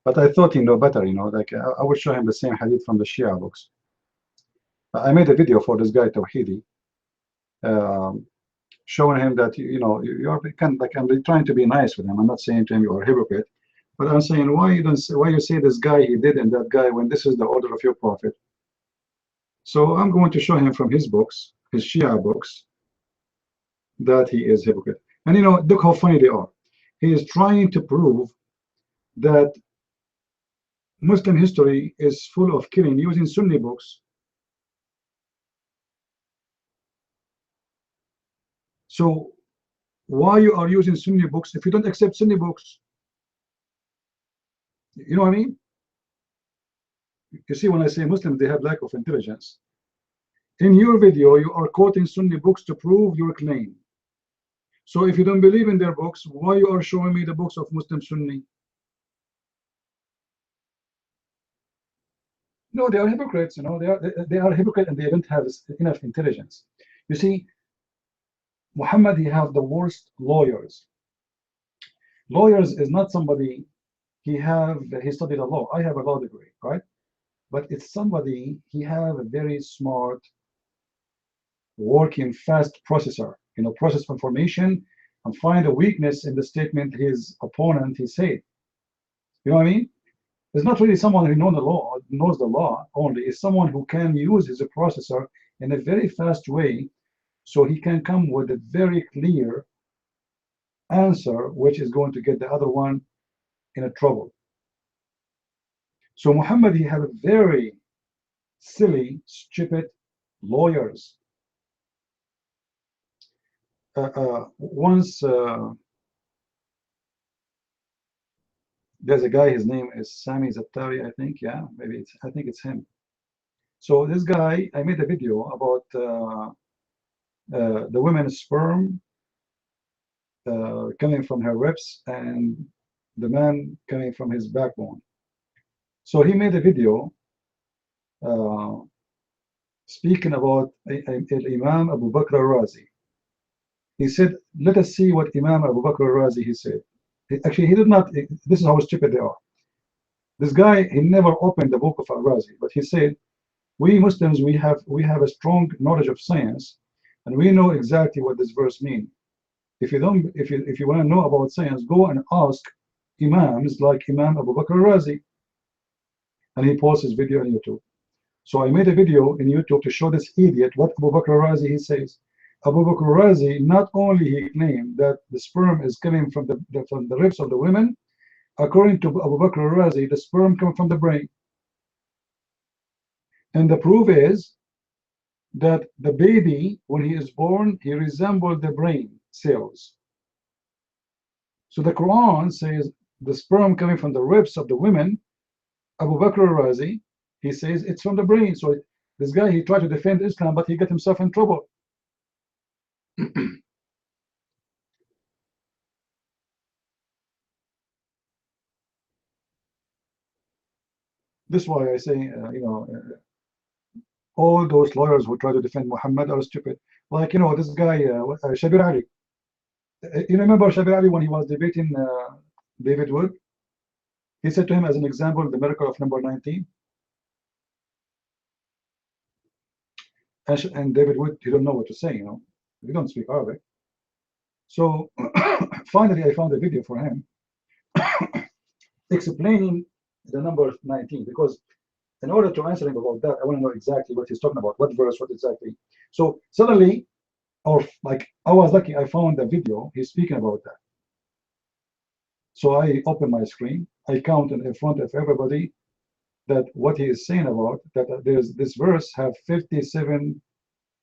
But I thought he know better, you know, like I would show him the same hadith from the Shia books. I made a video for this guy Tawhidi, showing him that you know you're kind of like I'm trying to be nice with him. I'm not saying to him you're a hypocrite, but I'm saying why you don't say, why you say this guy he did and that guy when this is the order of your prophet. So I'm going to show him from his books, his Shia books, that he is hypocrite. And you know, look how funny they are. He is trying to prove that Muslim history is full of killing using Sunni books. So why you are using Sunni books if you don't accept Sunni books? You know what I mean? You see, when I say Muslims, they have lack of intelligence. In your video, you are quoting Sunni books to prove your claim. So if you don't believe in their books, why you are showing me the books of Muslim Sunni? No, they are hypocrites. You know, they are hypocrites and they don't have enough intelligence. You see, Muhammad, he has the worst lawyers. Lawyers is not somebody he studied a law. I have a law degree, right? But it's somebody he have a very smart, working fast processor. You know, process information and find a weakness in the statement his opponent he said. You know what I mean? It's not really someone who knows the law only. It's someone who can use his processor in a very fast way, so he can come with a very clear answer, which is going to get the other one in a trouble. So Muhammad, he had a very silly, stupid lawyers. Once there's a guy, his name is Sami Zattari, I think. Yeah, maybe I think it's him. So this guy, I made a video about the woman's sperm coming from her ribs and the man coming from his backbone. So he made a video speaking about Imam Abu Bakr al-Razi. He said, let us see what Imam Abu Bakr al-Razi he said. Actually, he did not. This is how stupid they are. This guy, he never opened the book of al-Razi, but he said, we Muslims, we have a strong knowledge of science, and we know exactly what this verse means. If you want to know about science, go and ask imams like Imam Abu Bakr al-Razi. And he posts his video on YouTube. So I made a video in YouTube to show this idiot what Abu Bakr al-Razi he says. Abu Bakr al-Razi, not only he claimed that the sperm is coming from the ribs of the women, according to Abu Bakr al-Razi, the sperm comes from the brain. And the proof is that the baby, when he is born, he resembles the brain cells. So the Quran says the sperm coming from the ribs of the women. Abu Bakr al-Razi, he says it's from the brain. So this guy, he tried to defend Islam, but he got himself in trouble. This is why I say, you know, all those lawyers who try to defend Muhammad are stupid. Like, you know, this guy, Shabir Ali. You remember Shabir Ali when he was debating David Wood? He said to him, as an example, the miracle of number 19. And David Wood, he don't know what to say, you know. He don't speak Arabic. So finally, I found a video for him explaining the number 19, because in order to answer him about that, I want to know exactly what he's talking about, what verse, what exactly. So suddenly, or like I was lucky, I found a video he's speaking about that. So I open my screen, I count in front of everybody that what he is saying about that there's this verse have 57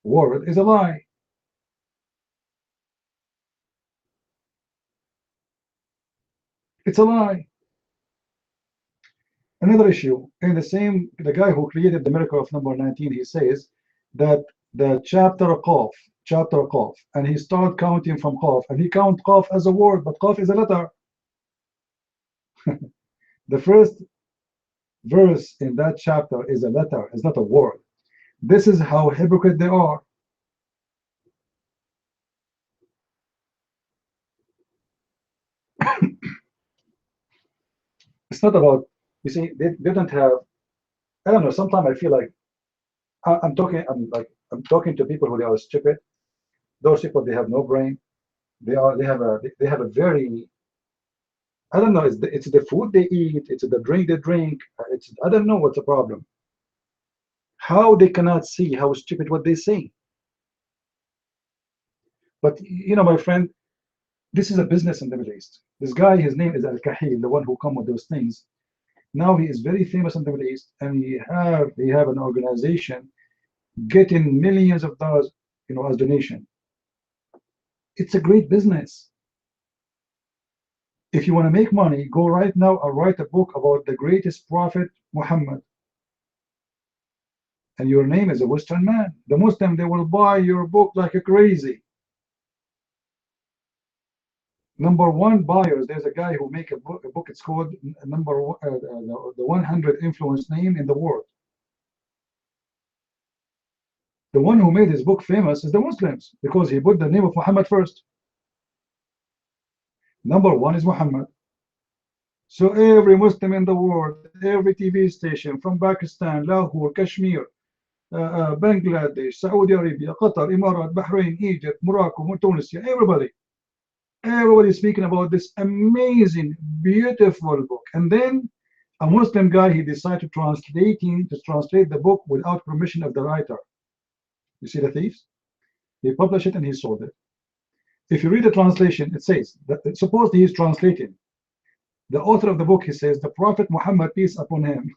words is a lie. It's a lie. Another issue, in the guy who created the miracle of number 19, he says that the chapter Qaf, and he started counting from Qaf, and he count Qaf as a word, but Qaf is a letter. The first verse in that chapter is a letter, it's not a word. This is how hypocrite they are. It's not about, you see, they don't have, I don't know, sometimes I feel like I'm talking to people who they are stupid. Those people, they have no brain. They have a very, I don't know, it's the food they eat, it's the drink they drink, I don't know what's the problem. How they cannot see how stupid what they say. But you know, my friend, this is a business in the Middle East. This guy, his name is Al-Kahil, the one who come with those things. Now he is very famous in the Middle East, and he have an organization getting millions of dollars, as donation. It's a great business. If you want to make money, go right now and write a book about the greatest prophet, Muhammad. And your name is a Western man. The Muslim, they will buy your book like a crazy. Number one buyers, there's a guy who make a book, it's called number one, the 100 influence name in the world. The one who made his book famous is the Muslims, because he put the name of Muhammad first. Number one is Muhammad. So every Muslim in the world, every TV station from Pakistan, Lahore, Kashmir, Bangladesh, Saudi Arabia, Qatar, Emirat, Bahrain, Egypt, Morocco, Tunisia, everybody speaking about this amazing, beautiful book. And then a Muslim guy, he decided to translate the book without permission of the writer. You see the thieves? He published it and he sold it. If you read the translation, it says that suppose he is translating. The author of the book, he says, the Prophet Muhammad, peace upon him.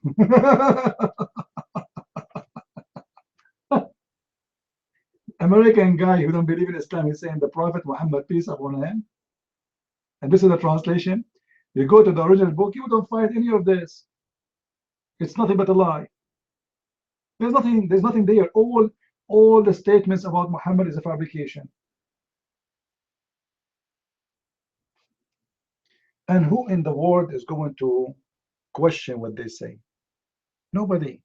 American guy who don't believe in Islam, he's saying the Prophet Muhammad, peace upon him. And this is the translation. You go to the original book, you don't find any of this. It's nothing but a lie. There's nothing there. All the statements about Muhammad is a fabrication. And who in the world is going to question what they say? Nobody.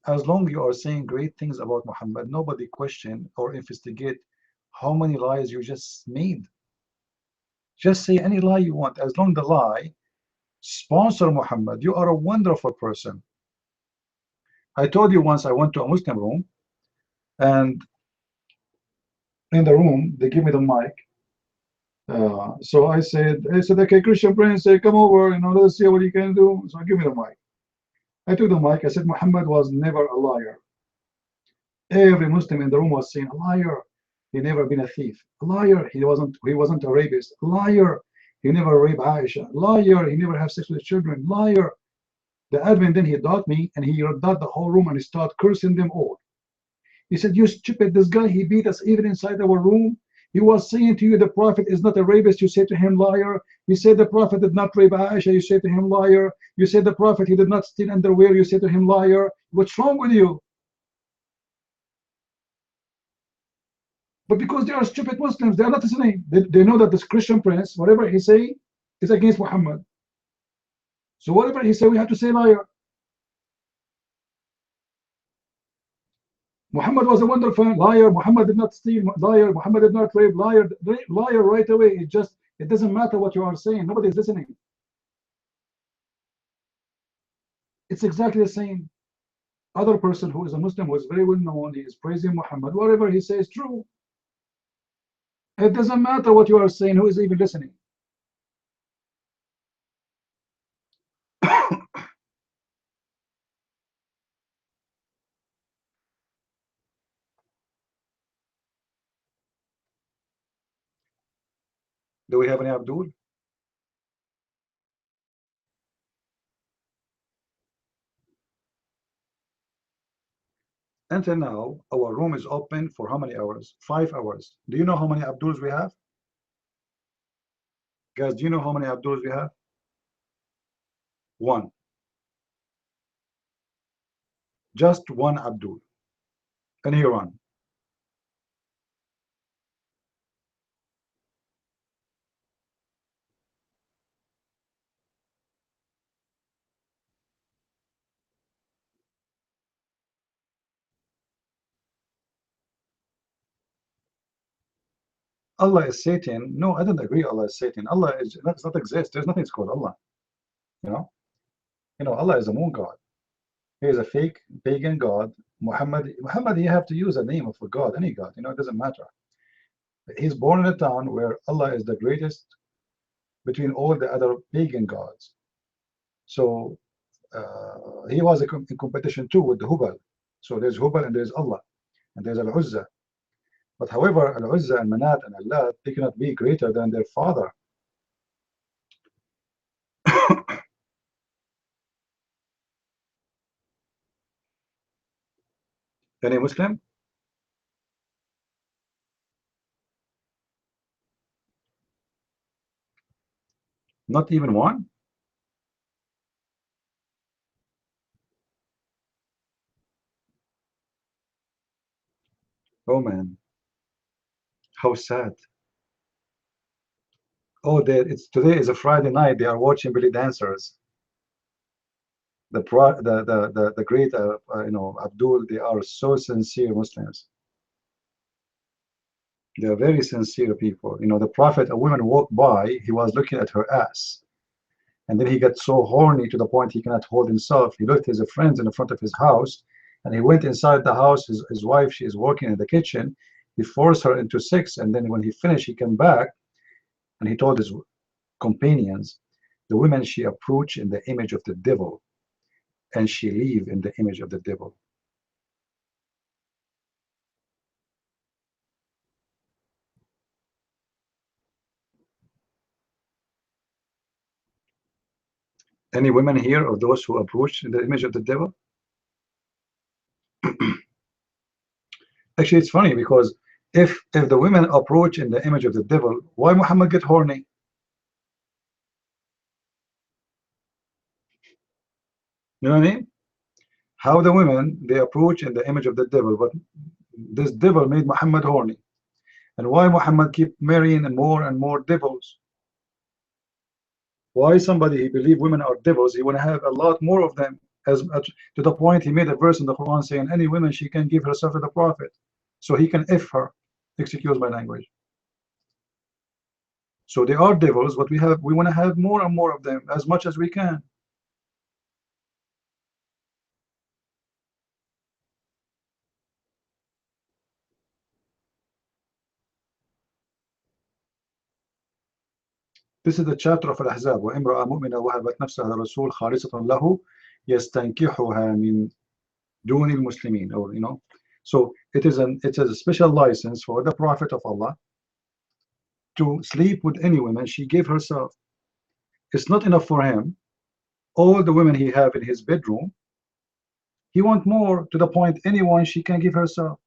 As long as you are saying great things about Muhammad, nobody question or investigate how many lies you just made. Just say any lie you want. As long as the lie sponsor Muhammad, you are a wonderful person. I told you once I went to a Muslim room, and in the room they give me the mic. So I said, okay, Christian Prince, say, come over, let's see what you can do. So give me the mic. I took the mic. I said, Muhammad was never a liar. Every Muslim in the room was saying, a liar. He never been a thief. A liar. He wasn't a rapist. A liar. He never raped Aisha. Liar. He never had sex with children. Liar. The admin then he taught me, and he taught the whole room, and he started cursing them all. He said, you stupid, this guy, he beat us even inside our room. He was saying to you the Prophet is not a rapist. You say to him, liar. You said the Prophet did not rape Aisha. You say to him, liar. You said the Prophet, he did not steal underwear. You say to him, liar. What's wrong with you? But because they are stupid Muslims, they are not listening. They know that this Christian prince, whatever he say, is against Muhammad. So whatever he say, we have to say liar. Muhammad was a wonderful liar. Muhammad did not steal. Liar. Muhammad did not rape. Liar. Liar right away. It doesn't matter what you are saying. Nobody is listening. It's exactly the same. Other person who is a Muslim, who is very well known, he is praising Muhammad. Whatever he says is true. It doesn't matter what you are saying. Who is even listening? Do we have any Abdul? Until now, our room is open for how many hours? 5 hours. Do you know how many Abduls we have? Guys, do you know how many Abduls we have? One. Just one Abdul. And he run. Allah is Satan. No, I don't agree Allah is Satan. Allah does not exist. There's nothing called Allah. You know, Allah is a moon god. He is a fake pagan god. Muhammad, you have to use a name of a god, any god. You know, it doesn't matter. He's born in a town where Allah is the greatest between all the other pagan gods. So he was in competition too with the Hubal. So there's Hubal and there's Allah and there's Al-Uzza. But however, Al-Uzza and Manat and Allah, they cannot be greater than their father. Any Muslim? Not even one? Oh man, how sad. Oh, today is a Friday night. They are watching belly dancers. The great you know, Abdul. They are so sincere Muslims. They are very sincere people. You know, the Prophet, a woman walked by. He was looking at her ass, and then he got so horny to the point he cannot hold himself. He looked at his friends in the front of his house, and he went inside the house. His wife, she is working in the kitchen. He forced her into sex, and then when he finished, he came back, and he told his companions, the women she approached in the image of the devil, and she leave in the image of the devil. Any women here of those who approach in the image of the devil? Actually, it's funny because if the women approach in the image of the devil, why Muhammad get horny? You know what I mean? How the women, they approach in the image of the devil, but this devil made Muhammad horny. And why Muhammad keep marrying more and more devils? Why somebody he believe women are devils, he want to have a lot more of them, as to the point he made a verse in the Quran saying any woman she can give herself to the Prophet, so he can F her. Excuse my language. So they are devils, but we want to have more and more of them as much as we can. This is the chapter of Al-Ahzab. وَإِمْرَأَ مُؤْمِنَةٌ وَهَبَتْ نَفْسَهَا لِلرَّسُولِ خَالِصَةً لَهُ يَسْتَنْكِحُهَا مِنْ دُونِ الْمُسْلِمِينَ. Or, you know, so it is a special license for the Prophet of Allah to sleep with any woman she gave herself. It's not enough for him. All the women he have in his bedroom, he want more, to the point anyone she can give herself.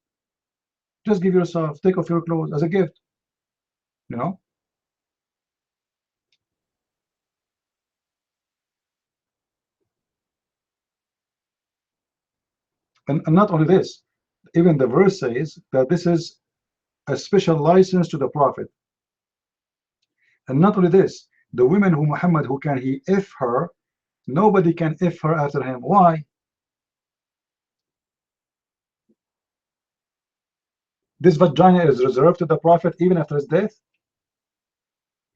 Just give yourself, take off your clothes as a gift, you know. And not only this, even the verse says that this is a special license to the Prophet. And not only this, the women who Muhammad, who can he if her, nobody can if her after him. Why? This vagina is reserved to the Prophet even after his death.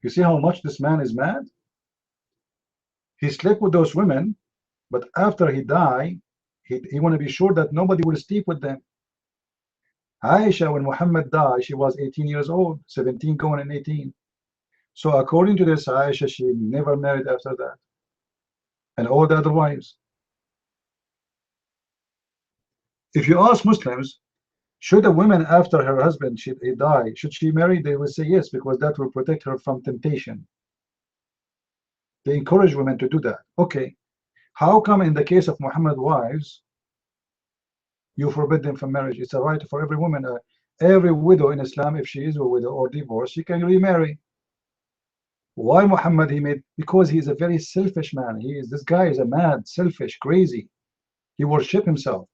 You see how much this man is mad? He slept with those women, but after he died, he want to be sure that nobody will sleep with them. Aisha, when Muhammad died, she was 18 years old, 17 going on 18. So according to this, Aisha, she never married after that. And all the other wives. If you ask Muslims, should a woman after her husband he die, should she marry? They will say yes, because that will protect her from temptation. They encourage women to do that. Okay, how come in the case of Muhammad's wives, you forbid them from marriage? It's a right for every woman. Every widow in Islam, if she is a widow or divorced, she can remarry. Why Muhammad he made? Because he is a very selfish man. This guy is a mad, selfish, crazy. He worship himself.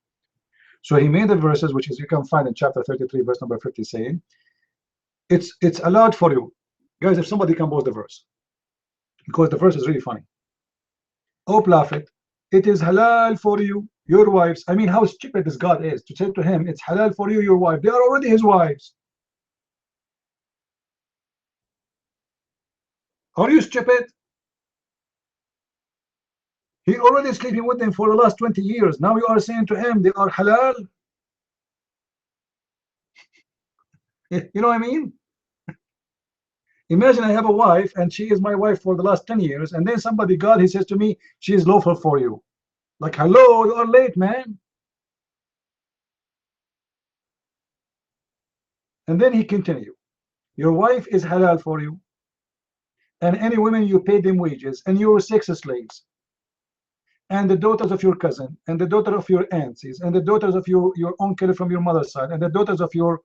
So he made the verses, which is you can find in chapter 33, verse number 50, saying, it's allowed for you. Guys, if somebody can post the verse, because the verse is really funny. O Prophet, it is halal for you, your wives. I mean, how stupid this God is to say to him, it's halal for you, your wife. They are already his wives. Are you stupid? He already sleeping with them for the last 20 years. Now you are saying to him they are halal. You know what I mean? Imagine I have a wife and she is my wife for the last 10 years, and then somebody, God, he says to me, she is lawful for you. Like, hello, you are late, man. And then he continued, your wife is halal for you, and any women you pay them wages, and your sex slaves, and the daughters of your cousin, and the daughter of your aunties, and the daughters of your uncle from your mother's side, and the daughters of your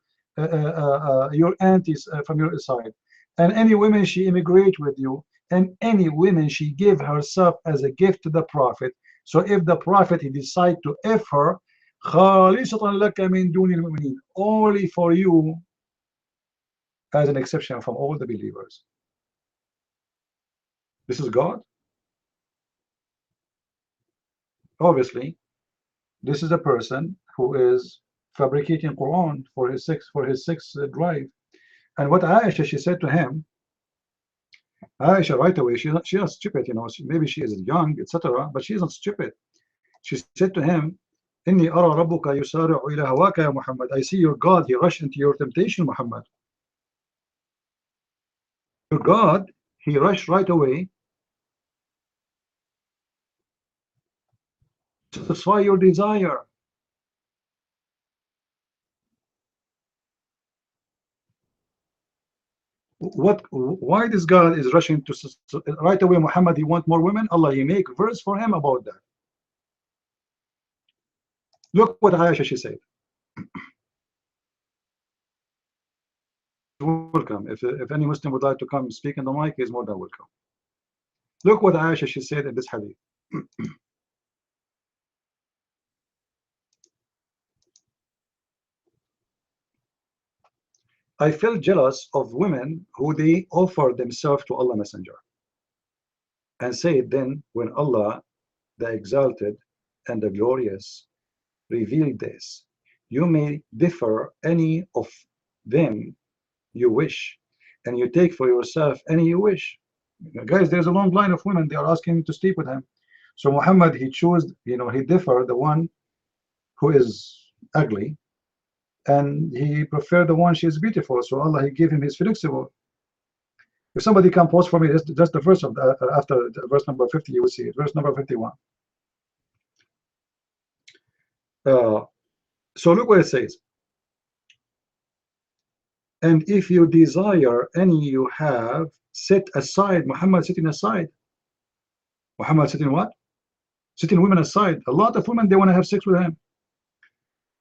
aunties from your side, and any women she immigrate with you, and any women she give herself as a gift to the Prophet. So if the Prophet he decide to F her, خالصة لك من دون المؤمنين, only for you, as an exception from all the believers. This is God. Obviously, this is a person who is fabricating Quran for his sex drive. And what Aisha, she said to him, Aisha right away, she's not stupid, you know, maybe she is young, etc., but she is not stupid. She said to him, إني أرى ربك يسارع إلى هواك يا محمد. I see your God, he rushed into your temptation, Muhammad. Your God, he rushed right away to satisfy your desire. Why this God is rushing to right away, Muhammad, he want more women? Allah, he make verse for him about that. Look what Aisha, she said. Welcome. If any Muslim would like to come speak in the mic, he is more than welcome. Look what Aisha, she said in this hadith. I felt jealous of women who they offer themselves to Allah Messenger, and said, then when Allah the Exalted and the Glorious revealed this, you may differ any of them you wish, and you take for yourself any you wish. Guys, there's a long line of women, they are asking to sleep with him. So Muhammad, he chose, you know, he differ the one who is ugly, and he preferred the one she is beautiful. So Allah, he gave him his flexible. If somebody can post for me, just the verse of the, after verse number 50, you will see it. Verse number 51. So look what it says. And if you desire any you have, set aside. Muhammad sitting aside. Muhammad sitting what? Sitting women aside. A lot of women, they want to have sex with him.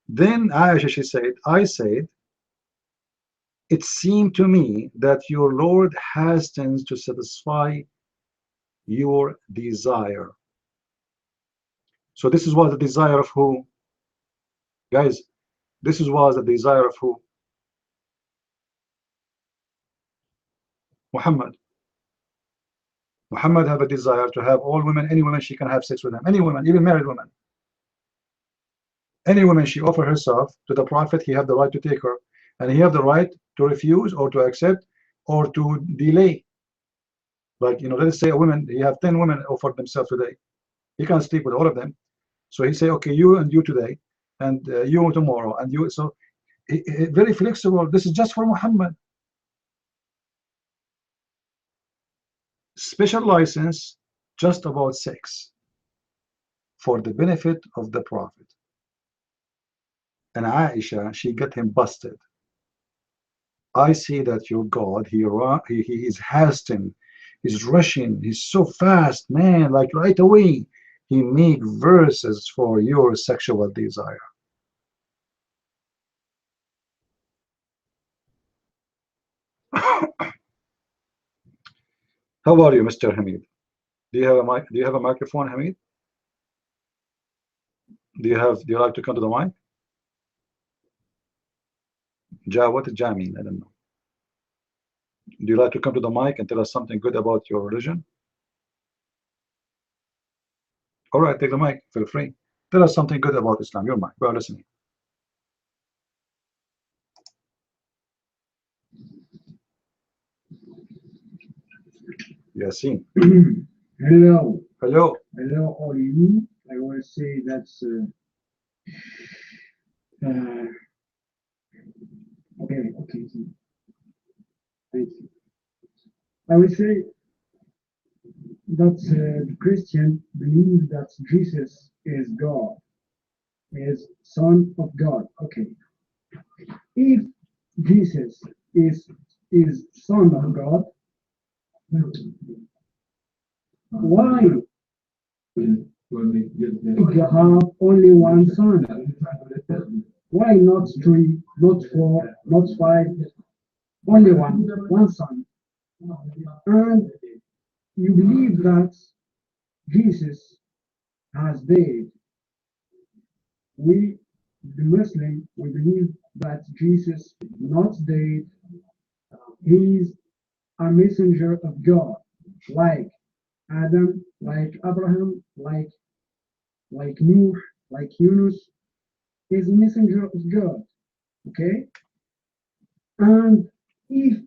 Then Aisha, she said, I said, it seemed to me that your Lord hastens to satisfy your desire. So this is what the desire of who? Guys, this was the desire of who? Muhammad. Muhammad have a desire to have all women, any women she can have sex with them, any women, even married women. Any woman she offer herself to the Prophet, he have the right to take her, and he have the right to refuse or to accept or to delay. Like, you know, let's say a woman, he have 10 women offered themselves today. He can't sleep with all of them, so he say, okay, you and you today, and you tomorrow, and you. So very flexible. This is just for Muhammad. Special license just about sex for the benefit of the Prophet. And Aisha, she got him busted. I see that your God, he is hastening, he's rushing, he's so fast, man, like right away, he make verses for your sexual desire. How are you, Mr. Hamid? Do you have a mic? Do you have a microphone, Hamid? Do you like to come to the mic? Ja, what does Ja mean? I don't know. Do you like to come to the mic and tell us something good about your religion? All right, take the mic. Feel free. Tell us something good about Islam. Your mic. We are listening. Yasin. Hello. Hello. Hello, all you. I will say that's okay. Okay. So, thank you. I will say that the Christian believe that Jesus is God, is Son of God. Okay. If Jesus is Son of God, why if you have only one son? Why not three, not four, not five? Only one son. And you believe that Jesus has died. We, the Muslim, we believe that Jesus not dead. He's a messenger of God, like Adam, like Abraham, like Noah, like Yunus. He's a messenger of God. Okay, and if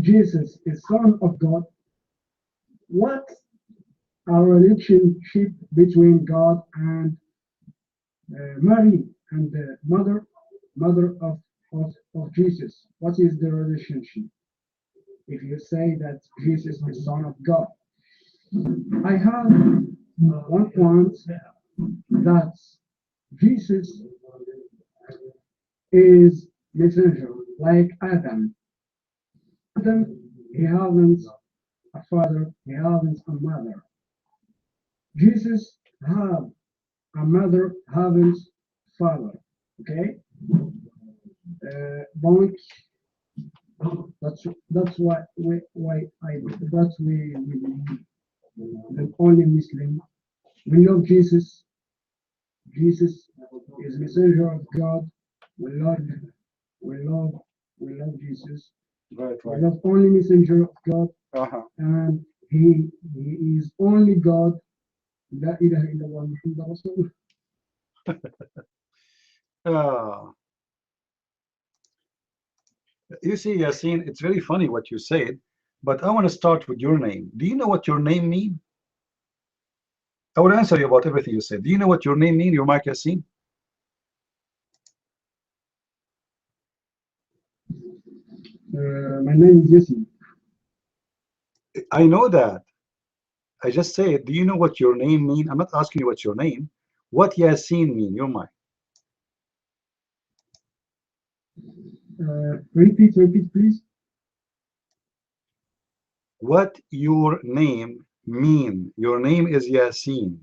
Jesus is Son of God, what a relationship between God and Mary and the mother of Jesus? What is the relationship? If you say that Jesus is Son of God, I have one point that Jesus is messenger like Adam. Adam, he hasn't a father, he hasn't a mother. Jesus have a mother, haven't father. Okay, donc that's why I that's we the only Muslim. We love Jesus. Jesus is messenger of God. We love we love we love Jesus. Right, We right. love only messenger of God, Uh-huh. and he is only God. La ilaha illallah Muhammad Rasul. Uh, you see, Yasin, it's very funny what you said, but I want to start with your name. Do you know what your name means? I will answer you about everything you said. Do you know what your name means, your mic, Yasin? My name is Yasin. I know that. I just said, do you know what your name means? I'm not asking you what's your name. What Yasin mean, your mic? Repeat, please. What your name mean? Your name is Yasin.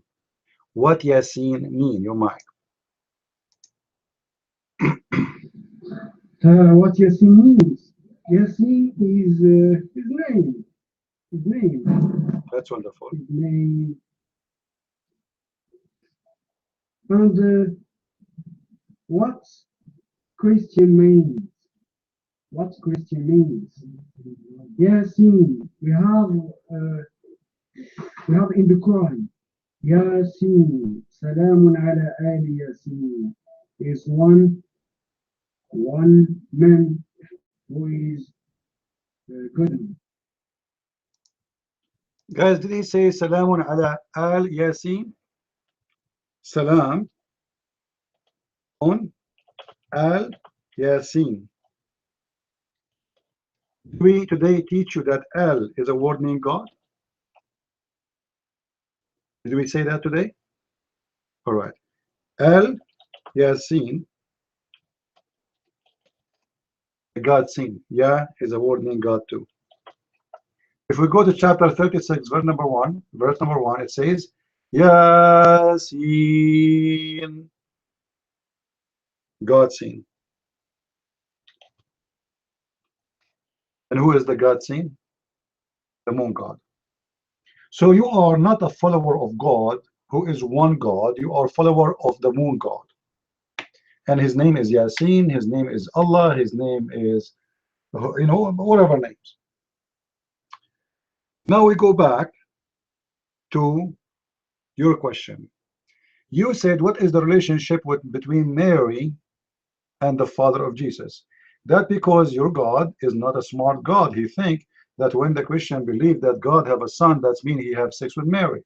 What Yasin mean, your mic? What Yasin means? Yasin is his name. His name. That's wonderful. His name. And what Christian means? What Christian means? Yasin. We have in the Quran. Yasin. Salamun ala ali Yasin. Is one man who is good. Guys, did he say Salamun ala al Yasin? Salam on al Yasin. We today teach you that al is a word meaning God? Did we say that today? All right. Al Yasin, God seen. Ya is a word meaning God too. If we go to chapter 36, verse number 1, it says, Yasin, God seen. And who is the God seen? The moon God. So you are not a follower of God who is one God, you are a follower of the moon God. And his name is Yasin, his name is Allah, his name is, whatever names. Now we go back to your question. You said, what is the relationship between Mary and the father of Jesus? That because your God is not a smart God. He think that when the Christian believe that God have a son, that means he have sex with Mary.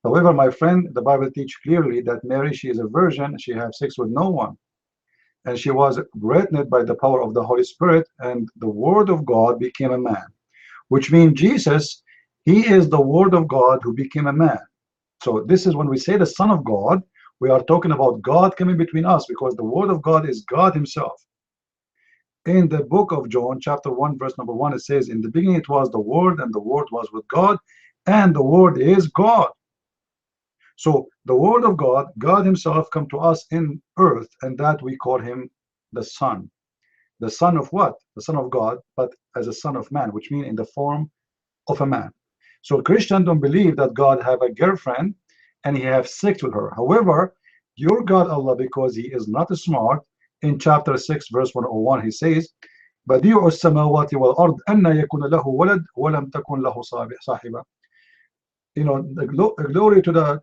However, my friend, the Bible teach clearly that Mary, she is a virgin, she have sex with no one. And she was pregnant by the power of the Holy Spirit, and the Word of God became a man, which means Jesus, he is the Word of God who became a man. So this is when we say the Son of God, we are talking about God coming between us, because the Word of God is God himself. In the book of John, chapter 1, verse number 1, it says, in the beginning it was the Word, and the Word was with God, and the Word is God. So the Word of God, God himself, come to us in earth, and that we call him the Son. The Son of what? The Son of God, but as a son of man, which means in the form of a man. So Christians don't believe that God have a girlfriend and he have sex with her. However, your God Allah, because he is not smart, in chapter 6 verse 101 he says, بديع السماوات والأرض أن يكون له ولد ولم تكن له صاحبة. You know, the glory to the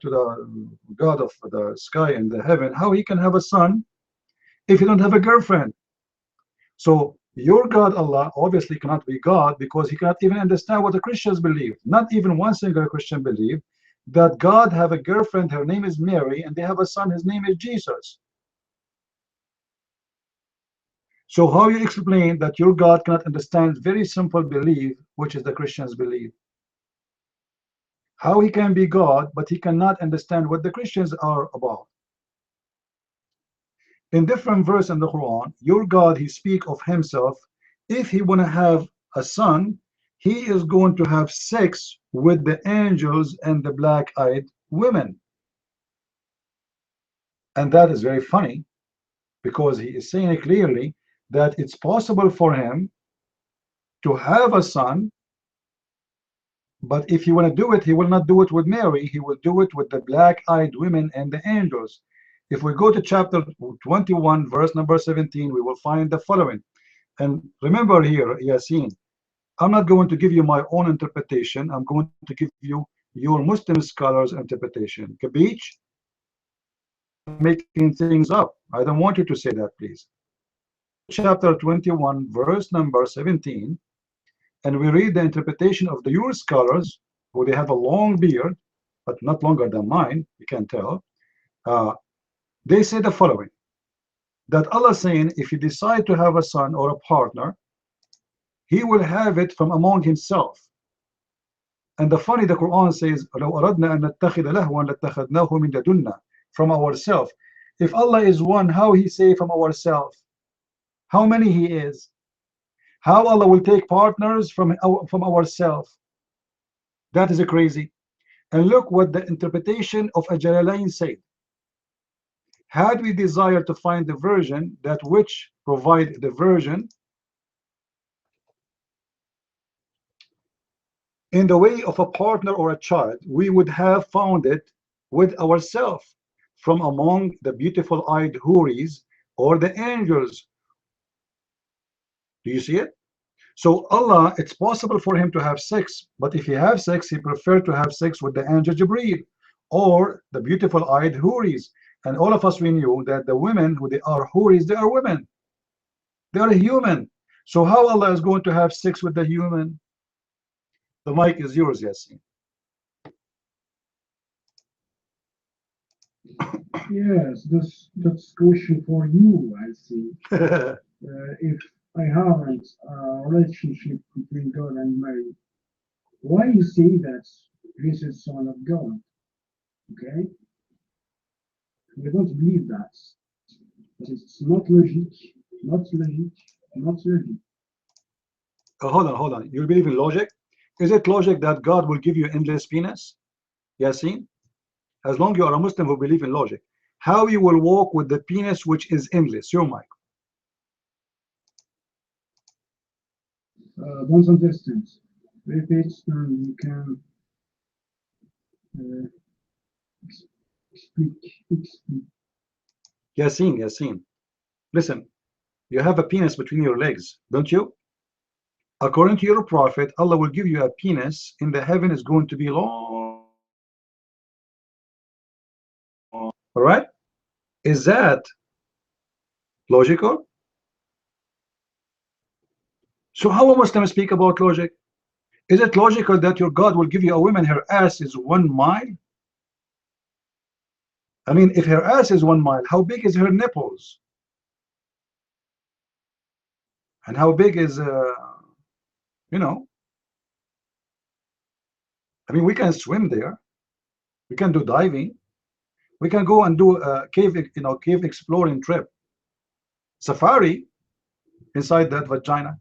God of the sky and the heaven, how he can have a son if he don't have a girlfriend. So your God Allah obviously cannot be God, because he cannot even understand what the Christians believe. Not even one single Christian believe that God have a girlfriend, her name is Mary, and they have a son, his name is Jesus. So how you explain that your God cannot understand very simple belief, which is the Christians believe? How he can be God, but he cannot understand what the Christians are about? In different verse in the Quran, your God, he speak of himself, if he want to have a son, he is going to have sex with the angels and the black-eyed women. And that is very funny, because he is saying clearly that it's possible for him to have a son, but if he want to do it, he will not do it with Mary, he will do it with the black-eyed women and the angels. If we go to chapter 21 verse number 17, we will find the following. And remember here, Yasin, I'm not going to give you my own interpretation, I'm going to give you your Muslim scholars interpretation. Kabich? Making things up. I don't want you to say that, please. Chapter 21 verse number 17, and we read the interpretation of the your scholars, who they have a long beard, but not longer than mine, you can tell. They say the following, that Allah saying, if you decide to have a son or a partner, he will have it from among himself. And the funny, the Quran says, لو أردنا أن نتخذ لهوا لاتخذناه من لدنا, from ourselves. If Allah is one, how he say from ourselves? How many he is? How Allah will take partners from ourselves? That is crazy. And look what the interpretation of Jalalain said. Had we desire to find the version that which provide the version in the way of a partner or a child, we would have found it with ourselves from among the beautiful eyed houris or the angels. Do you see it? So Allah, it's possible for him to have sex, but if he have sex, he preferred to have sex with the angel Jibreel or the beautiful eyed houris. And all of us, we knew that the women who they are houris, they are women, they are human. So how Allah is going to have sex with the human? The mic is yours, Yasin. Yes, that's question for you, I see. If I haven't a relationship between God and Mary, why you say that Jesus is Son of God? Okay, we don't believe that. It's not logic, not logic, not logic. Hold on. You believe in logic? Is it logic that God will give you endless penis? Yasin? As long as you are a Muslim who believe in logic, how you will walk with the penis which is endless? Your mic. Don't understand. Repeat and you can speak. Yasin. Listen, you have a penis between your legs, don't you? According to your prophet, Allah will give you a penis in the heaven is going to be long. All right? Is that logical? So how a Muslim speak about logic? Is it logical that your God will give you a woman, her ass is 1 mile? I mean, if her ass is 1 mile, how big is her nipples? And how big is, you know, I mean, we can swim there. We can do diving. We can go and do a cave, cave exploring trip. Safari inside that vagina.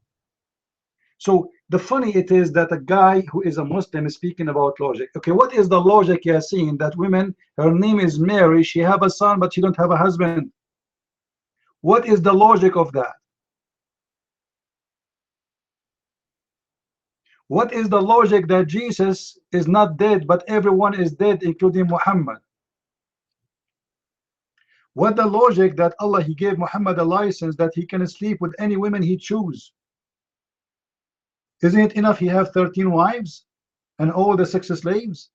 So the funny it is that a guy who is a Muslim is speaking about logic. Okay, what is the logic you're seeing that women, her name is Mary, she have a son, but she don't have a husband? What is the logic of that? What is the logic that Jesus is not dead, but everyone is dead, including Muhammad? What the logic that Allah, he gave Muhammad a license that he can sleep with any women he choose? Isn't it enough he have 13 wives and all the sex slaves?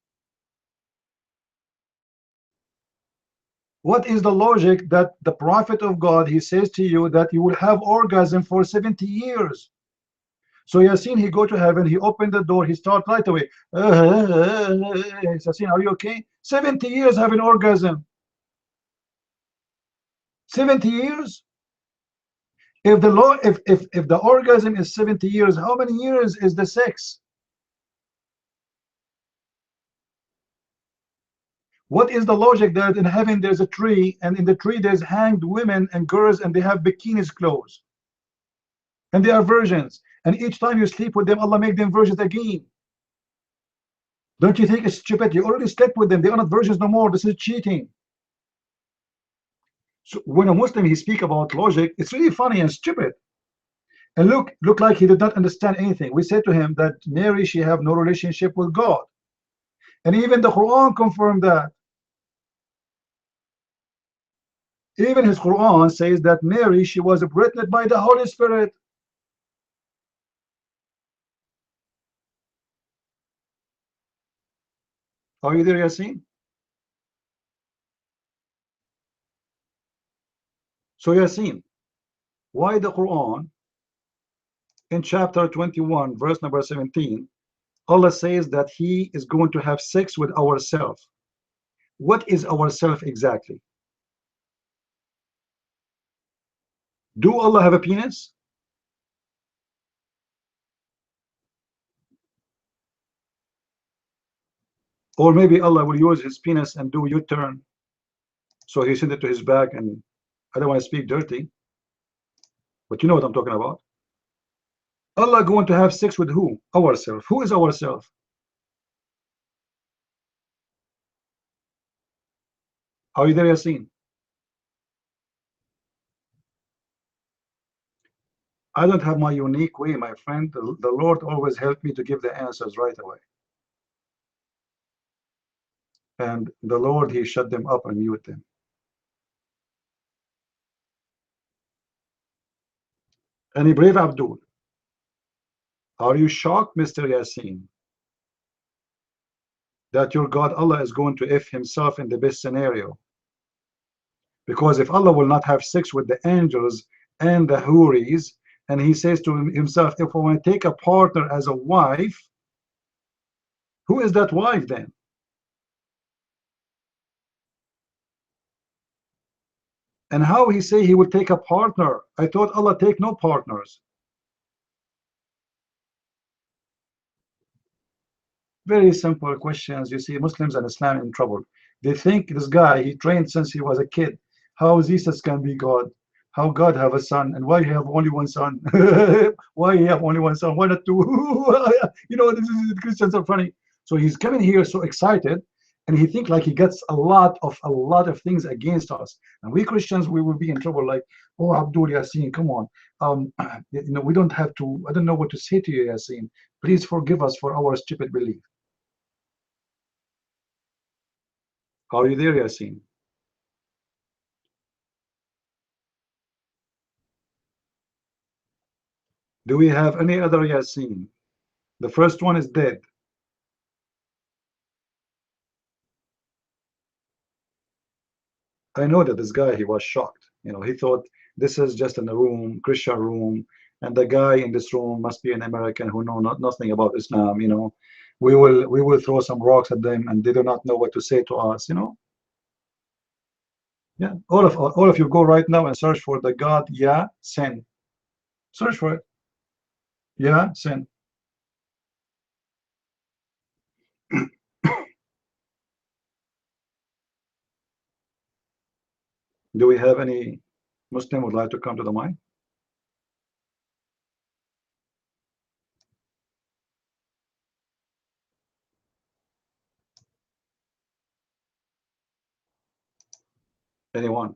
What is the logic that the prophet of God, he says to you that you will have orgasm for 70 years? So Yasin, he go to heaven, he opened the door, he start right away. Yasin, are you okay? 70 years having orgasm. 70 years? If the law, if the orgasm is 70 years, how many years is the sex? What is the logic that in heaven there's a tree, and in the tree there's hanged women and girls, and they have bikinis clothes, and they are virgins, and each time you sleep with them, Allah make them virgins again? Don't you think it's stupid? You already slept with them, they are not virgins no more. This is cheating. So when a Muslim he speak about logic, it's really funny and stupid. And look like he did not understand anything. We said to him that Mary, she have no relationship with God, and even the Quran confirmed that. Even his Quran says that Mary, she was pregnant by the Holy Spirit. Are you there, Yasin? So Yasin, why the Quran in chapter 21 verse number 17, Allah says that he is going to have sex with ourselves? What is ourself exactly? Do Allah have a penis? Or maybe Allah will use his penis and do U-turn, so he sent it to his back, and I don't want to speak dirty, but you know what I'm talking about. Allah going to have sex with who? Ourselves. Who is ourselves? Are you there, Yasin? I don't have my unique way, my friend. The Lord always helped me to give the answers right away. And the Lord, he shut them up and mute them. Any brave Abdul? Are you shocked, Mr. Yasin, that your God Allah is going to F himself in the best scenario? Because if Allah will not have sex with the angels and the Huris, and he says to himself, if I want to take a partner as a wife, who is that wife then? And how he say he will take a partner? I thought Allah take no partners. Very simple questions. You see, Muslims and Islam in trouble. They think this guy, he trained since he was a kid. How Jesus can be God? How God have a son? And why he have only one son? Why he have only one son? Why not two? You know, this is, Christians are funny. So he's coming here so excited, and he think like he gets a lot of things against us. And we Christians, we will be in trouble. Like, oh, Abdul Yasin, come on. We don't have to. I don't know what to say to you, Yasin. Please forgive us for our stupid belief. Are you there, Yasin? Do we have any other Yasin? The first one is dead. I know that this guy, he was shocked. He thought this is just in a room, Christian room, and the guy in this room must be an American who know nothing about Islam, you know. We will throw some rocks at them and they do not know what to say to us, you know. Yeah, all of you go right now and search for the God Yasin. Search for it. Yasin. Do we have any Muslim would like to come to the mic? Anyone?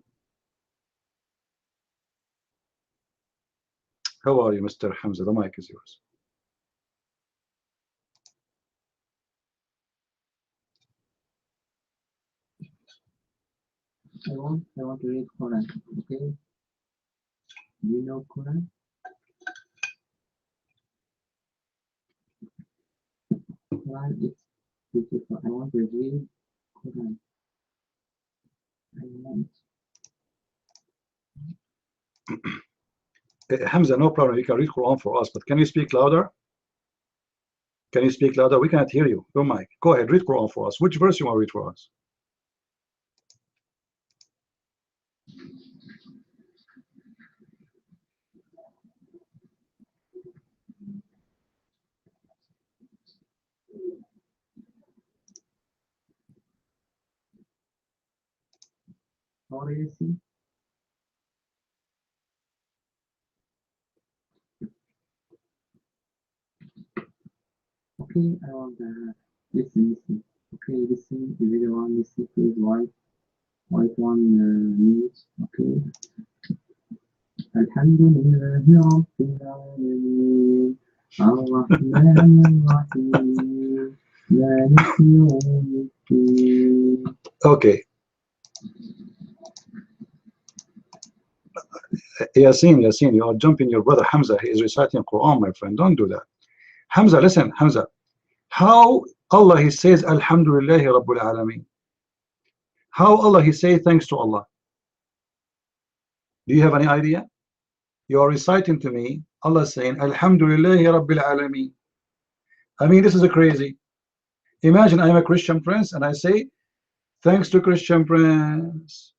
How are you, Mr. Hamza? The mic is yours. I want to read Quran. Okay. Do you know Quran? Quran is beautiful. I want to read Quran. I want. Hamza, no problem. You can read Quran for us, but can you speak louder? Can you speak louder? We cannot hear you. Your mic. Go ahead, read Quran for us. Which verse you want to read for us? How do you see? Okay, I want listen. Okay, listen. Everyone listen, please. White one mute. Okay. Alhamdulillah Rabbil Alamin. Ar-Rahman Ar-Rahim. Malik Yawmiddin. Okay. Yasin, you are jumping your brother Hamza. He is reciting Quran, my friend. Don't do that. Hamza, listen, Hamza. How Allah he says Alhamdulillahi Rabbil Alameen? How Allah he say thanks to Allah? Do you have any idea? You are reciting to me Allah saying Alhamdulillahi Rabbil Alameen. I mean, this is a crazy. Imagine I am a Christian prince and I say thanks to Christian prince.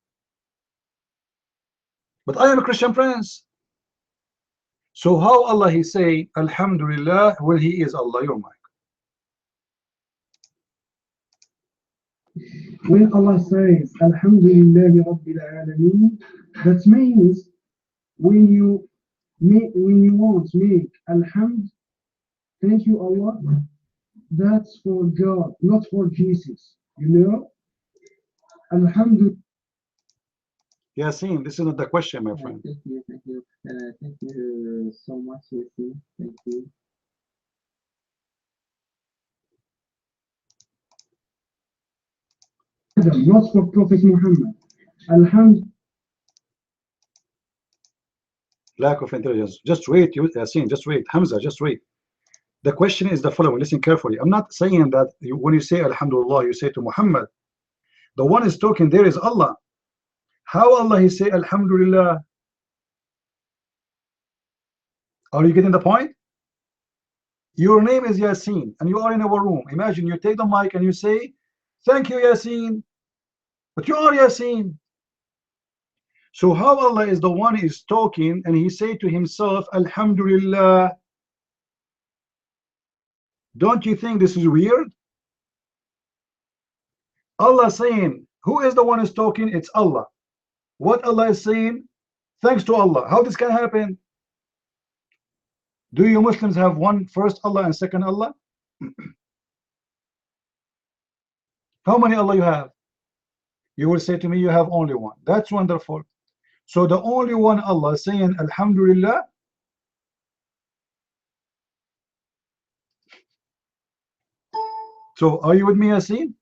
But I am a Christian prince. So how Allah he say Alhamdulillah when he is Allah? Your mind. When Allah says Alhamdulillahi Rabbil Alameen, that means when you want to make Alhamd, thank you Allah, that's for God, not for Jesus. You know? Alhamdulillah. Yasin, this is not the question, my friend. Thank you so much, Yasin. Thank you. Not for Prophet Muhammad. Alhamd. Lack of intelligence. Just wait, Yasin, just wait. Hamza, just wait. The question is the following. Listen carefully. I'm not saying that when you say Alhamdulillah, you say to Muhammad. The one is talking there is Allah. How Allah he say Alhamdulillah? Are you getting the point? Your name is Yasin and you are in our room. Imagine you take the mic and you say, thank you, Yasin. But you are Yasin. So how Allah is the one is talking and he say to himself, Alhamdulillah. Don't you think this is weird? Allah saying, who is the one is talking? It's Allah. What Allah is saying? Thanks to Allah. How this can happen? Do you Muslims have one first Allah and second Allah? How many Allah you have? You will say to me, you have only one. That's wonderful. So the only one Allah saying Alhamdulillah. So are you with me, Yasin?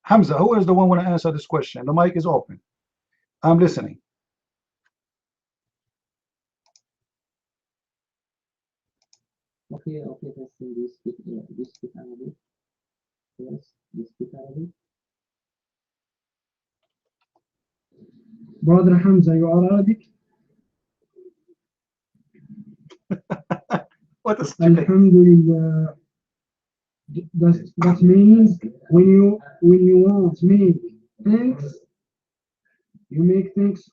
Hamza, who is the one want to answer this question? The mic is open. I'm listening. Okay, Yasin, do you speak Arabic? Yes, do you speak Arabic? Brother Hamza, you are Arabic? What a stupid. Alhamdulillah. That means when you want to make things, you make things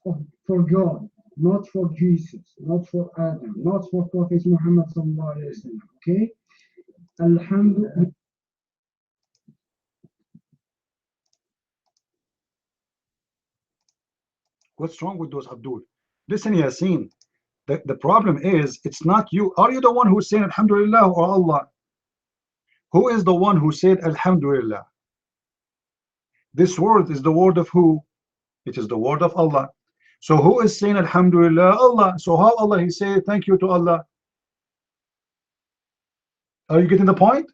for God, not for Jesus, not for Adam, not for Prophet Muhammad sallallahu alaihi wasallam. Okay? Alhamdulillah. What's wrong with those, Abdul? Listen, Yasin. The problem is, it's not you. Are you the one who's saying Alhamdulillah or Allah? Who is the one who said Alhamdulillah? This word is the word of who? It is the word of Allah. So who is saying Alhamdulillah? Allah. So how Allah he say thank you to Allah? Are you getting the point?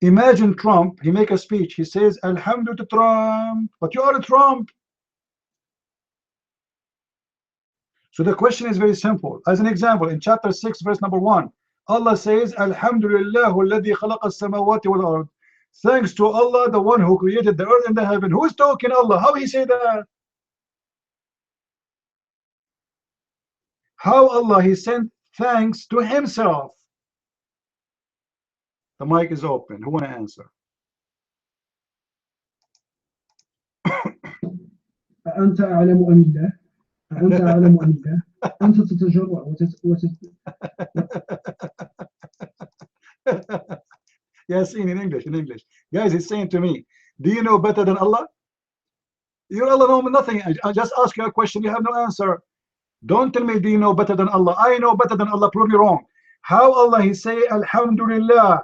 Imagine Trump, he make a speech, he says Alhamdulillah to Trump, but you are a Trump. So the question is very simple. As an example, in chapter 6 verse number 1, Allah says Alhamdulillah alladhi khalaqa as-samawati wal ard. Thanks to Allah, the one who created the earth and the heaven. Who is talking? Allah. How he say that? How Allah he sent thanks to himself? The mic is open. Who want to answer? أنت أعلم أم الله؟ أنت أعلم أم الله؟ أنت تتجرأ Yes, in English, in English. Guys, he's saying to me, do you know better than Allah? You Allah know nothing. I just ask you a question, you have no answer. Don't tell me, do you know better than Allah? I know better than Allah, prove me wrong. How Allah he say Alhamdulillah?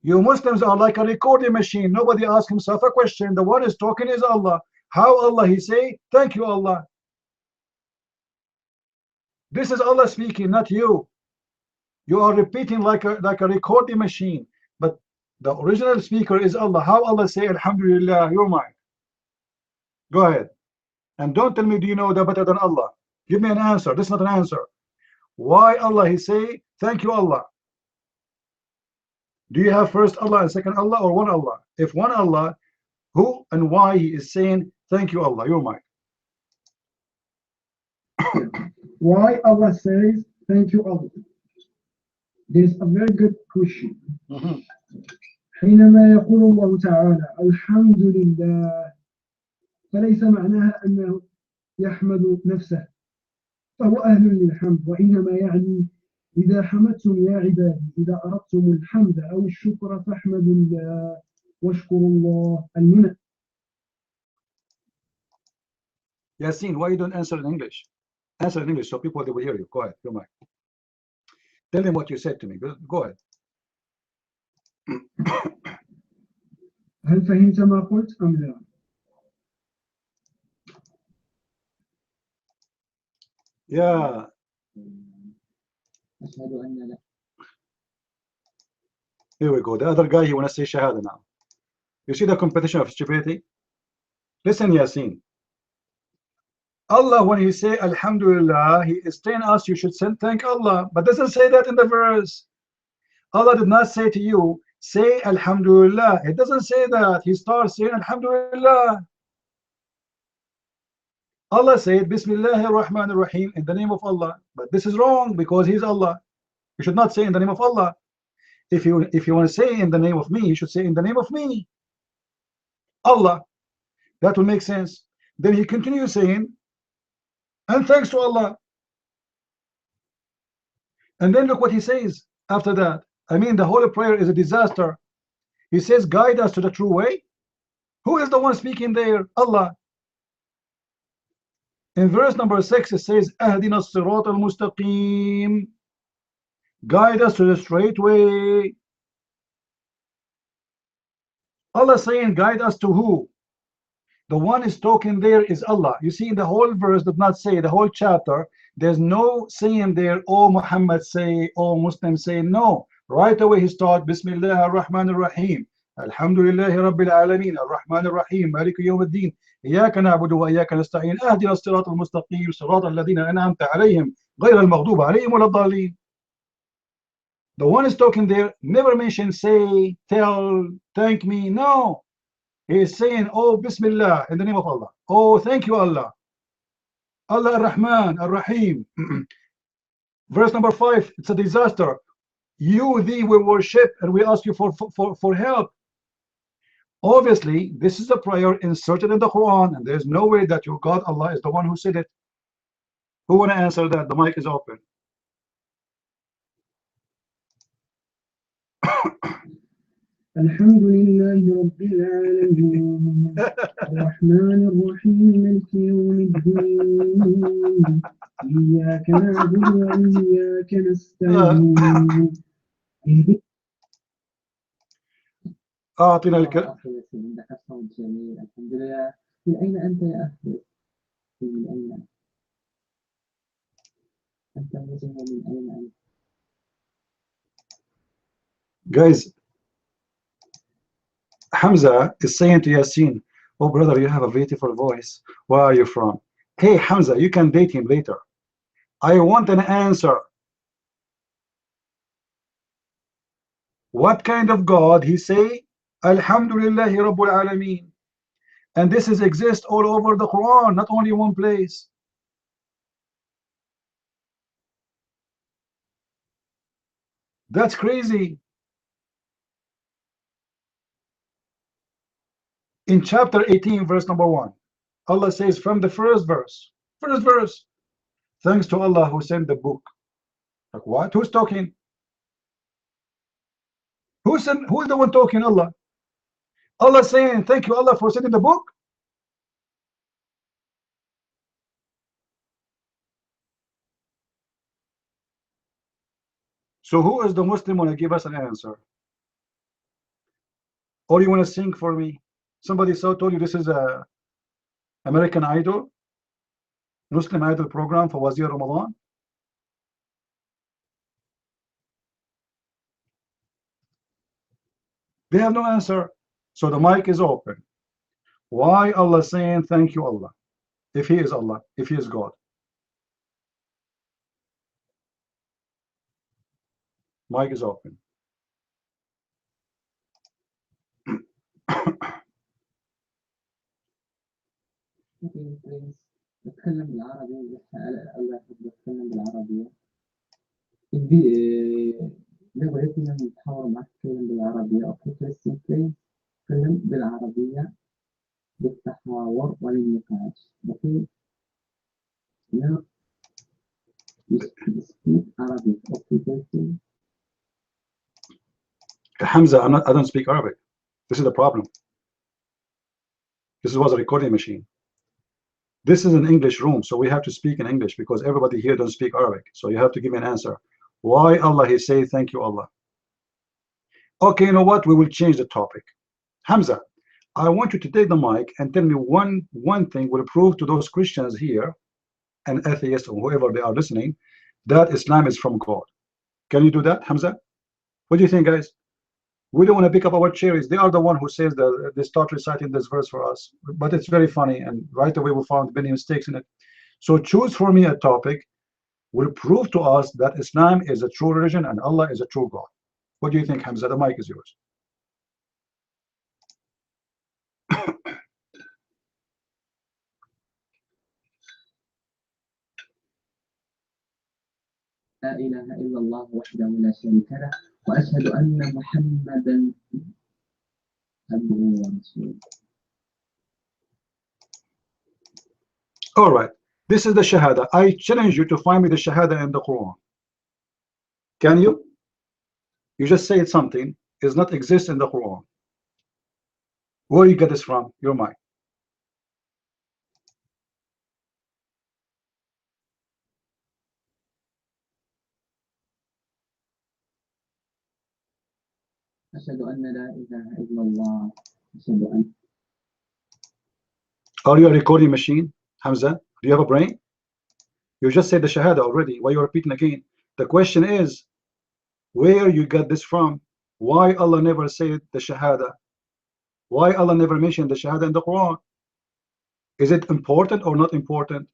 You Muslims are like a recording machine. Nobody asks himself a question. The one is talking is Allah. How Allah he say thank you Allah? This is Allah speaking, not you. You are repeating like a recording machine, but the original speaker is Allah. How Allah say Alhamdulillah? Your mind. Go ahead. And don't tell me, do you know that better than Allah? Give me an answer. This is not an answer. Why Allah he say thank you Allah? Do you have first Allah and second Allah, or one Allah? If one Allah, who and why he is saying thank you Allah? Your mind. Why Allah says thank you Allah? There's a very good question. حينما يقول الله تعالى الحمد لله فليس معناها أنه يحمد نفسه فهو أهل للحمد، وإنما يعني إذا حمدتم يا عبادي، إذا أردتم الحمد أو الشكر فاحمدوا الله واشكروا الله المنى. Yasin, why you don't answer in English? Answer in English so people they will hear you. Go ahead, your mic. Tell them what you said to me. Go ahead. هل فهمت ما قلت أم لا؟ Yeah. Here we go. The other guy, he want to say Shahada now. You see the competition of stupidity? Listen, Yasin. Allah, when he say Alhamdulillah, he is telling us you should thank Allah, but doesn't say that in the verse. Allah did not say to you, say Alhamdulillah. It doesn't say that. He starts saying Alhamdulillah. Allah said Bismillahir Rahmanir Rahim in the name of Allah, but this is wrong because he's Allah. You should not say in the name of Allah. If you want to say in the name of me, you should say in the name of me, Allah. That will make sense. Then he continues saying, and thanks to Allah. And then look what he says after that. I mean, the whole prayer is a disaster. He says, guide us to the true way. Who is the one speaking there? Allah. In verse number 6, it says, Ahdina as-sirat al-mustaqim. Guide us to the straight way. Allah saying, guide us to who? The one is talking there is Allah. You see, in the whole verse did not say, the whole chapter, there's no saying there, oh Muhammad say, oh Muslim say. No. Right away he starts, Bismillah ar-Rahman ar-Rahim. Alhamdulillahi Rabbil Alameen, ar-Rahman ar-Rahim, Malik Yawm ad-Din. إياك نعبد وإياك نستعين اهدنا الصراط المستقيم صراط الذين أنعمت عليهم غير المغضوب عليهم ولا الضالين. The one is talking there never mention say, tell, thank me. No. He is saying, oh Bismillah, in the name of Allah. Oh, thank you Allah. Allah ar-Rahman ar-Rahim. Verse number 5, it's a disaster. You thee will worship, and we ask you for help. Obviously, this is a prayer inserted in the Quran, and there's no way that your God Allah is the one who said it. Who want to answer that? The mic is open. الحمد لله رب العالمين الرحمن الرحيم مالك يوم الدين إياك نعبد وإياك نستعين أعطنا الكلام. أخي عندك صوت جميل الحمد لله. من أين أنت يا أخي؟ من أين أنت مسلم؟ من أين أنت؟ Guys, Hamza is saying to Yasin, oh brother, you have a beautiful voice. Where are you from? Hey Hamza, you can date him later. I want an answer. What kind of God he say? Alhamdulillahi Rabbul Alameen. And this is exist all over the Quran, not only one place. That's crazy. In chapter 18, verse number 1, Allah says from the first verse, thanks to Allah who sent the book. Like what? Who's talking? Who's the one talking? Allah. Allah saying thank you Allah for sending the book. So who is the Muslim want to give us an answer? Or you want to sing for me? Somebody told you this is a American Idol, Muslim Idol program for Wazir Ramadan. They have no answer. So the mic is open. Why Allah saying thank you Allah? If he is Allah, if he is God. Mic is open. بتكلم بالعربي. الله يحب بتكلم بالعربية. لغتنا نتحاور معك تتكلم بالعربية. أوكي listen please. تتكلم بالعربية بالتحاور والنقاش. أوكي. Now you speak Arabic. Okay, thank you. Hamza, I don't speak Arabic. This is the problem. This was a recording machine. This is an English room, so we have to speak in English because everybody here doesn't speak Arabic. So you have to give me an answer. Why Allah he say thank you Allah? Okay, you know what? We will change the topic. Hamza, I want you to take the mic and tell me one thing will prove to those Christians here and atheists or whoever they are listening that Islam is from God. Can you do that, Hamza? What do you think, guys? We don't want to pick up our cherries. They are the one who says that they start reciting this verse for us. But it's very funny, and right away we found many mistakes in it. So choose for me a topic will prove to us that Islam is a true religion and Allah is a true God. What do you think, Hamza? The mic is yours. لا إله إلا الله وحده لا شريك له وأشهد أن محمدا عبده ورسوله. All right. This is the Shahada. I challenge you to find me the Shahada in the Quran. Can you? You just say something does not exist in the Quran. Where you get this from? Your mind. أشهد أن لا إله إلا الله. أشهد أن. Are you a recording machine, Hamza? Do you have a brain? You just said the Shahada already. Why are you repeating again? The question is, where you got this from? Why Allah never said the Shahada? Why Allah never mentioned the Shahada in the Quran? Is it important or not important?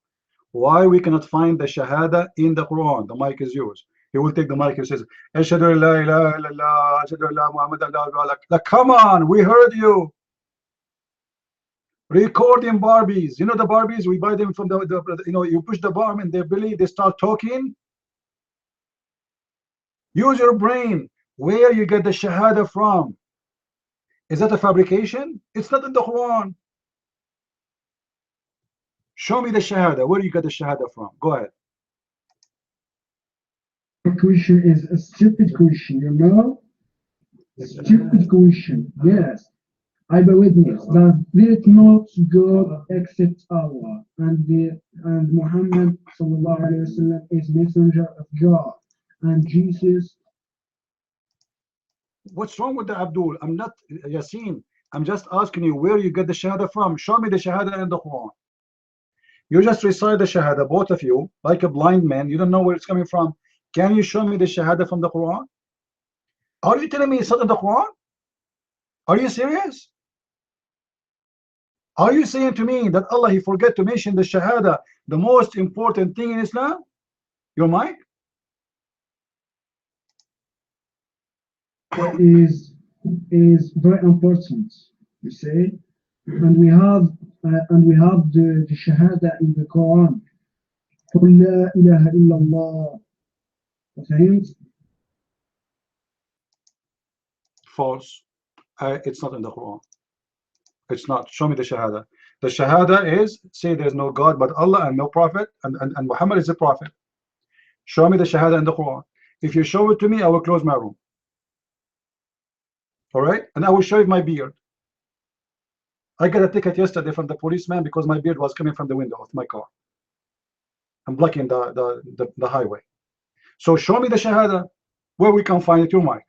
Why we cannot find the Shahada in the Quran? The mic is yours. He will take the mic and says, Ashhadu an la ilaha illallah, Ashhadu an la Muhammadan rasulullah. Like, come on, we heard you. Recording Barbies. You know the Barbies, we buy them from the you know, you push the bomb in their belly, they start talking. Use your brain. Where you get the shahada from? Is that a fabrication? It's not in the Quran. Show me the shahada. Where you get the shahada from? Go ahead. The question is a stupid question, you know? Stupid question. Yes. I bear witness that there is not God except Allah, and Muhammad sallallahu alaihi wasallam is messenger of God, and Jesus. What's wrong with the Abdul? I'm not Yasin. I'm just asking you where you get the shahada from. Show me the shahada in the Quran. You just recite the shahada, both of you, like a blind man. You don't know where it's coming from. Can you show me the shahada from the Quran? Are you telling me it's not in the Quran? Are you serious? Are you saying to me that Allah, he forgot to mention the shahada, the most important thing in Islam? Your mic? Is very important, you say, and we have the shahada in the Quran. قل لا إله إلا الله. فهمت؟ False. It's not in the Quran. It's not. Show me the shahada. The shahada is say there's no God but Allah and no prophet, and Muhammad is a prophet. Show me the shahada in the Quran. If you show it to me, I will close my room. All right? And I will shave my beard. I got a ticket yesterday from the policeman because my beard was coming from the window of my car. I'm blocking the highway. So show me the shahada where we can find it. Your mic.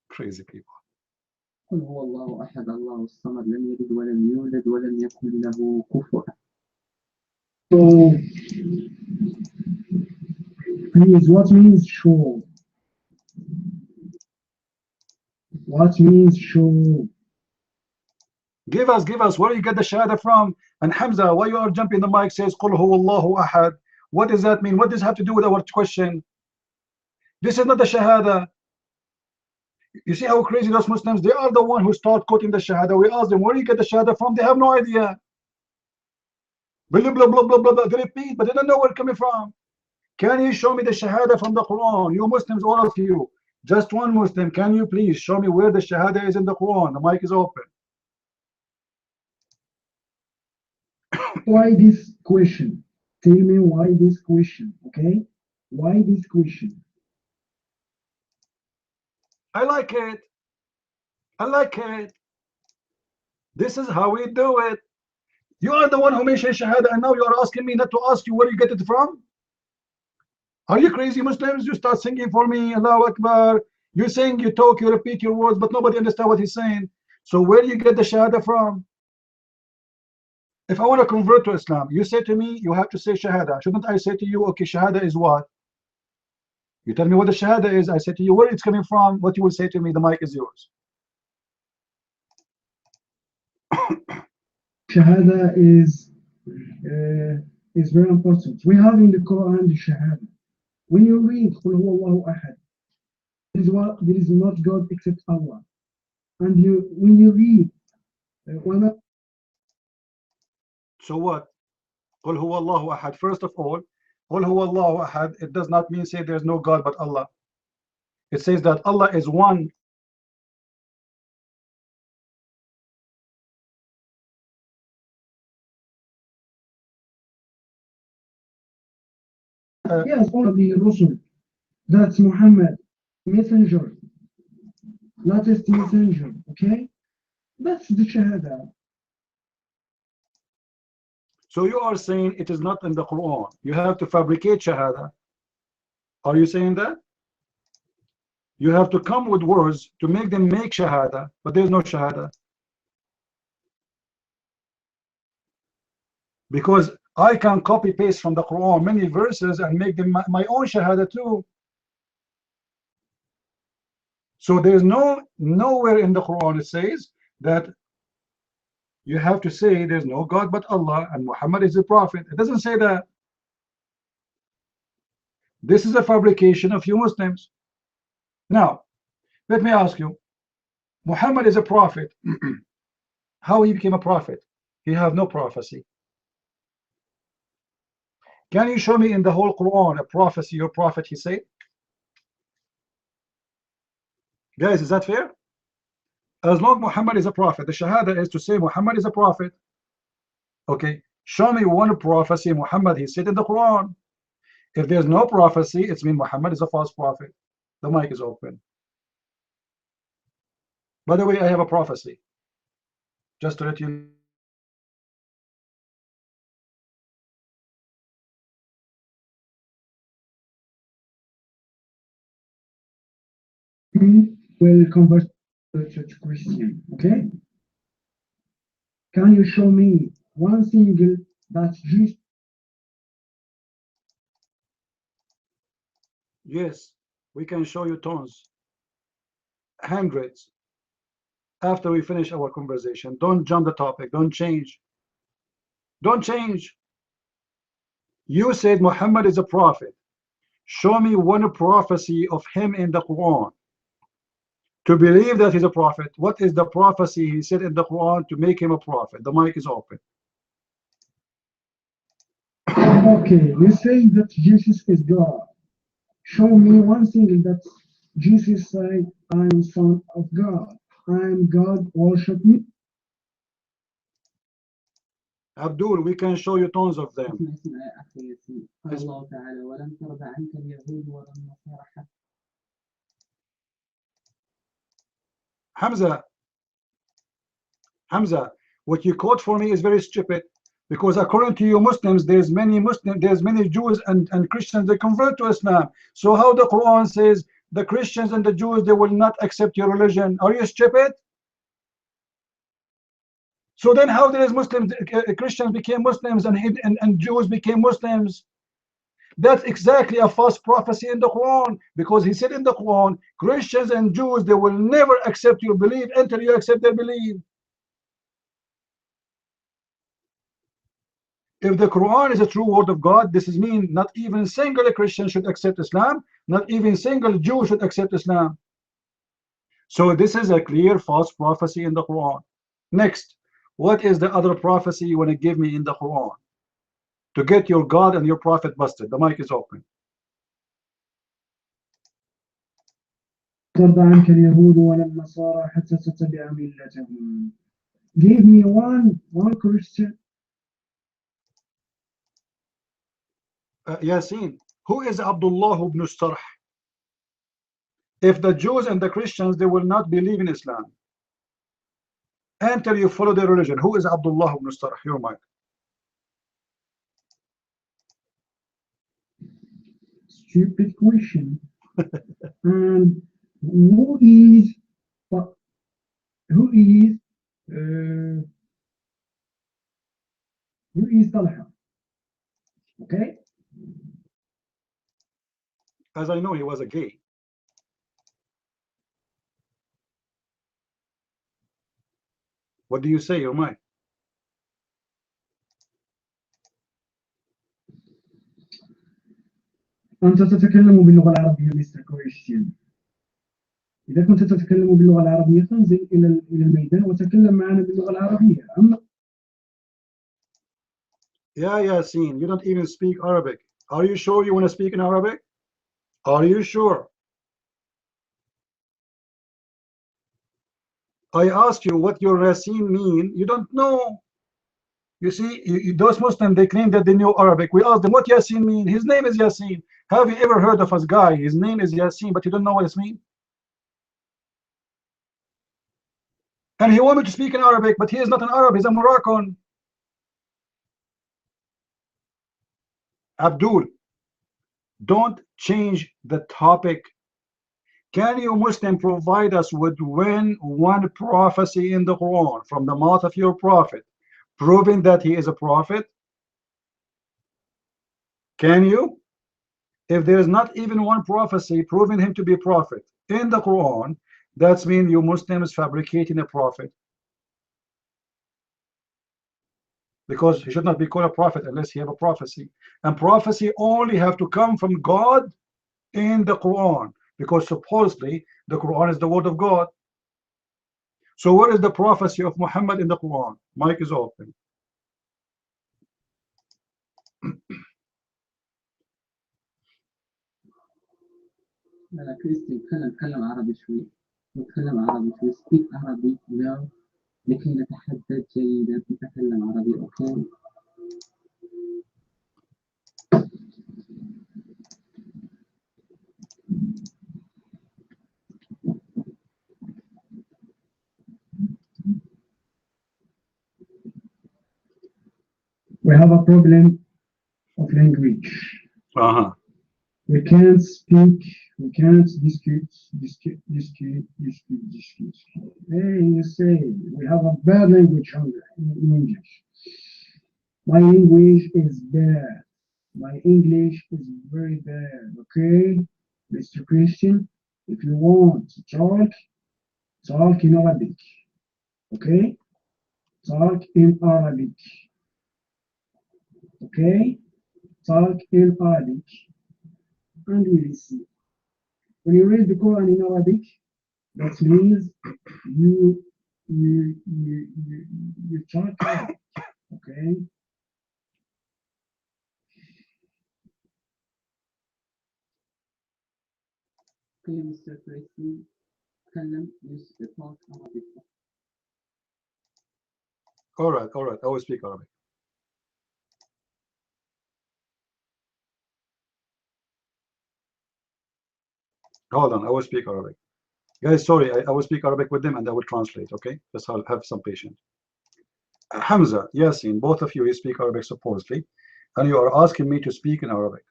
Crazy people. قل هو الله أحد الله الصمد لم يلد ولم يولد ولم يكن له كفوا. So, please, what means show? What means show? Give us where you get the shahada from. And Hamza, why you are jumping the mic says قل هو الله أحد. What does that mean? What does it have to do with our question? This is not the shahada. You see how crazy those Muslims, they are the one who start quoting the shahada. We ask them where you get the shahada from, they have no idea. Blah blah blah blah blah, they repeat, but they don't know where it's coming from. Can you show me the shahada from the Quran? You Muslims, all of you, just one Muslim, can you please show me where the shahada is in the Quran? The mic is open. Why this question? Tell me why this question, okay? Why this question? I like it. I like it. This is how we do it. You are the one who mentioned shahada, and now you are asking me not to ask you where you get it from? Are you crazy Muslims? You start singing for me, Allahu Akbar. You sing, you talk, you repeat your words, but nobody understands what he's saying. So where do you get the shahada from? If I want to convert to Islam, you say to me, you have to say shahada. Shouldn't I say to you, okay, shahada is what? You tell me what the shahada is. I say to you, where it's coming from. What you will say to me, the mic is yours. Shahada is very important. We have in the Quran the Shahada. When you read قل هو الله أحد, there is not God except Allah. And when you read So what? قل هو الله أحد. First of all, قل هو الله أحد, it does not mean say there's no God but Allah. It says that Allah is one. yes, all of the Rusul. That's Muhammad, messenger, latest messenger, okay? That's the Shahada. So you are saying it is not in the Quran. You have to fabricate shahada. Are you saying that? You have to come with words to make them make shahada, but there's no shahada. Because I can copy paste from the Quran many verses and make them my own shahada too. So there's nowhere in the Quran it says that you have to say there's no God but Allah and Muhammad is a prophet. It doesn't say that. This is a fabrication of you Muslims. Now, let me ask you, Muhammad is a prophet. How he became a prophet? He have no prophecy. Can you show me in the whole Quran a prophecy your prophet he said? Guys, is that fair? As long Muhammad is a prophet, the Shahada is to say Muhammad is a prophet. Okay, show me one prophecy Muhammad he said in the Quran. If there's no prophecy, it's mean Muhammad is a false prophet. The mic is open. By the way, I have a prophecy. Just to let you will convert to Christian. Okay? Can you show me one single that Jesus? Yes, we can show you tons, hundreds, after we finish our conversation. Don't jump the topic. Don't change. Don't change. You said Muhammad is a prophet. Show me one prophecy of him in the Quran. To believe that he's a prophet, what is the prophecy he said in the Quran to make him a prophet? The mic is open. Okay, you say that Jesus is God. Show me one single that Jesus said, I am son of God. I am God, worship me. Abdul, we can show you tons of them. Hamza, Hamza, what you quote for me is very stupid, because according to you Muslims, there's many Jews and Christians that convert to Islam. So how the Quran says the Christians and the Jews, they will not accept your religion? Are you stupid? So then how there is Muslims, Christians became Muslims and Jews became Muslims? That's exactly a false prophecy in the Quran, because he said in the Quran, Christians and Jews, they will never accept your belief until you accept their belief. If the Quran is a true word of God, this is mean not even single Christian should accept Islam, not even single Jew should accept Islam. So this is a clear false prophecy in the Quran. Next, what is the other prophecy you want to give me in the Quran to get your God and your prophet busted? The mic is open. ترضى عنك اليهود ولا النصارى حتى تتبع ملتهم. Give me one Christian. Yasin, who is Abdullah ibn Sarh? If the Jews and the Christians, they will not believe in Islam until you follow their religion. Who is Abdullah ibn Sarh? Your mic. Stupid question. And who is Talha? Okay. As I know, he was a gay. What do you say, your mic? أنت تتكلم باللغة العربية مستر كريستيان. إذا كنت تتكلم باللغة العربية فانزل إلى الميدان وتكلم معنا باللغة العربية. أما Yeah, Yasin, you don't even speak Arabic. Are you sure you want to speak in Arabic? Are you sure? I asked you what your Yasin mean. You don't know. You see, those Muslims, they claim that they know Arabic. We asked them what Yasin mean. His name is Yasin. Have you ever heard of a guy? His name is Yasin, but you don't know what it means? And he wanted me to speak in Arabic, but he is not an Arab. He's a Moroccan. Abdul, don't change the topic. Can you Muslim provide us with one prophecy in the Quran from the mouth of your prophet proving that he is a prophet? Can you? If there is not even one prophecy proving him to be a prophet in the Quran, that's mean you Muslims fabricating a prophet, because he should not be called a prophet unless he have a prophecy, and prophecy only have to come from God in the Quran, because supposedly the Quran is the word of God. So what is the prophecy of Muhammad in the Quran? Mic is open. كريستي نتكلم عربي شوي. نتكلم عربي شوي. speak Arabic now لكي نتحدث جيدا. نتكلم عربي. أوكي. We have a problem of language. We can't speak, we can't discuss. Hey, you say we have a bad language in English. My English is bad. My English is very bad. Okay, Mr. Christian, if you want to talk in Arabic. Okay, talk in Arabic. Okay, talk in Arabic. And we will see. When you read the Quran in Arabic, that means you talk Arabic. Okay. Okay, Mr. Christian. تكلم use the talk Arabic. All right, I will speak Arabic. Hold on, I will speak Arabic. Guys, sorry, I will speak Arabic with them and I will translate, okay? Just have some patience. Hamza, Yasin, both of you speak Arabic supposedly, and you are asking me to speak in Arabic.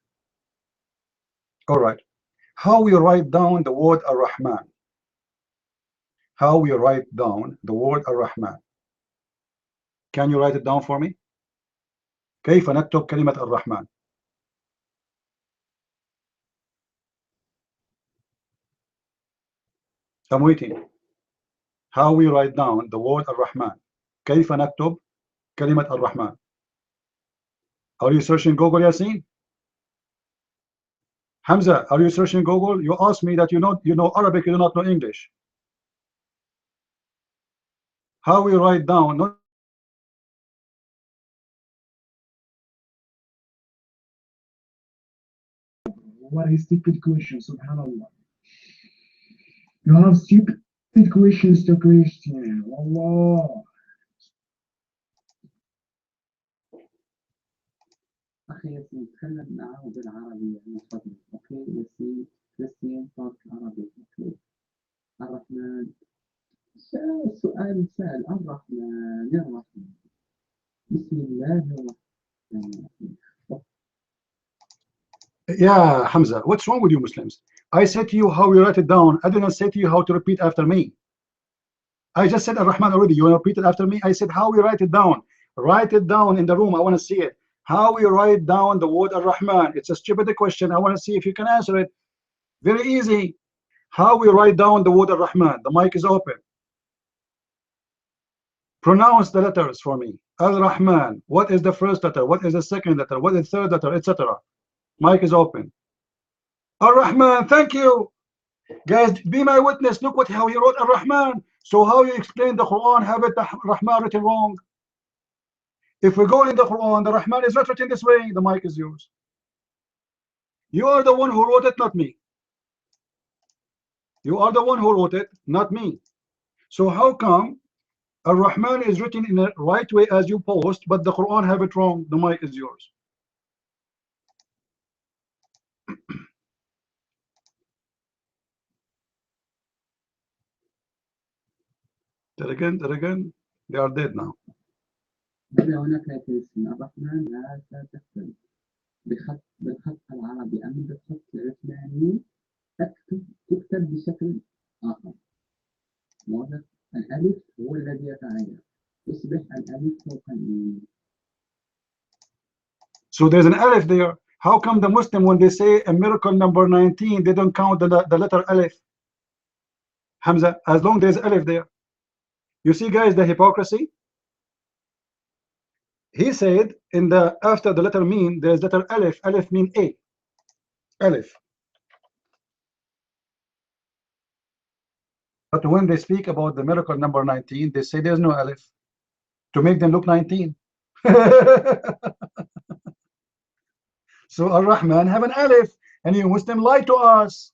All right. How we write down the word Ar-Rahman? How we write down the word Ar-Rahman? Can you write it down for me? كيف نكتب كلمة الرحمن؟ I'm waiting. How we write down the word Ar-Rahman? كيف نكتب كلمة الرحمن? Are you searching Google, Yasin? Hamza, are you searching Google? You asked me that you know Arabic, you do not know English. How we write down, not What a stupid question, subhanAllah. You have stupid questions to Christian. Allah. أخي ياسين تكلم معه بالعربية من فضلك. أوكي ياسين كريستيان talk عربي. أوكي. الرحمن. سؤال سهل. الرحمن. بسم الله الرحمن الرحيم. Yeah, Hamza, what's wrong with you Muslims? I said to you how we write it down. I didn't say to you how to repeat after me. I just said Ar-Rahman already. You want to repeat it after me? I said how we write it down. Write it down in the room. I want to see it. How we write down the word Ar-Rahman. It's a stupid question. I want to see if you can answer it. Very easy. How we write down the word Ar-Rahman. The mic is open. Pronounce the letters for me. Al-Rahman. What is the first letter? What is the second letter? What is the third letter? Etc. Mic is open. Ar-Rahman. Thank you. Guys, be my witness. Look how he wrote Ar-Rahman. So how you explain the Quran have it Rahman written wrong? If we go in the Quran, the Rahman is not written this way. The mic is yours. You are the one who wrote it, not me. You are the one who wrote it, not me. So how come Ar-Rahman is written in the right way as you post, but the Quran have it wrong? The mic is yours. That again, they are dead now. هناك اسم الرحمن لا تكتب بالخط العربي أم بالخط العثماني. تكتب بشكل آخر. واضح؟ الألف هو الذي يتغير. يصبح الألف فوق الميم. So there's an alif there. How come the Muslim, when they say a miracle number 19, they don't count the letter alif? Hamza, as long there's alif there. You see, guys, the hypocrisy. He said in the after the letter mim, there's letter alif. Alif mean a. Alif. But when they speak about the miracle number 19, they say there's no alif to make them look 19. So Ar-Rahman have an alif, and you Muslim lie to us.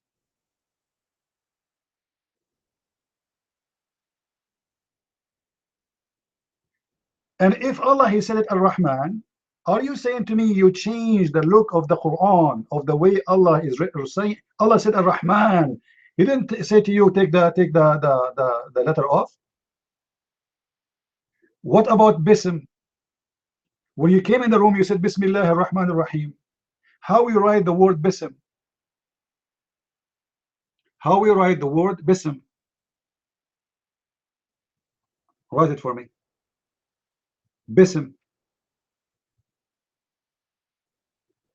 And if Allah He said it Ar-Rahman, are you saying to me you change the look of the Quran, of the way Allah is saying? Allah said Ar-Rahman. He didn't say to you take the letter off. What about Bism? When you came in the room, you said Bismillah ar-Rahman ar-Rahim. How we write the word Bism? How we write the word Bism? Write it for me. Bism.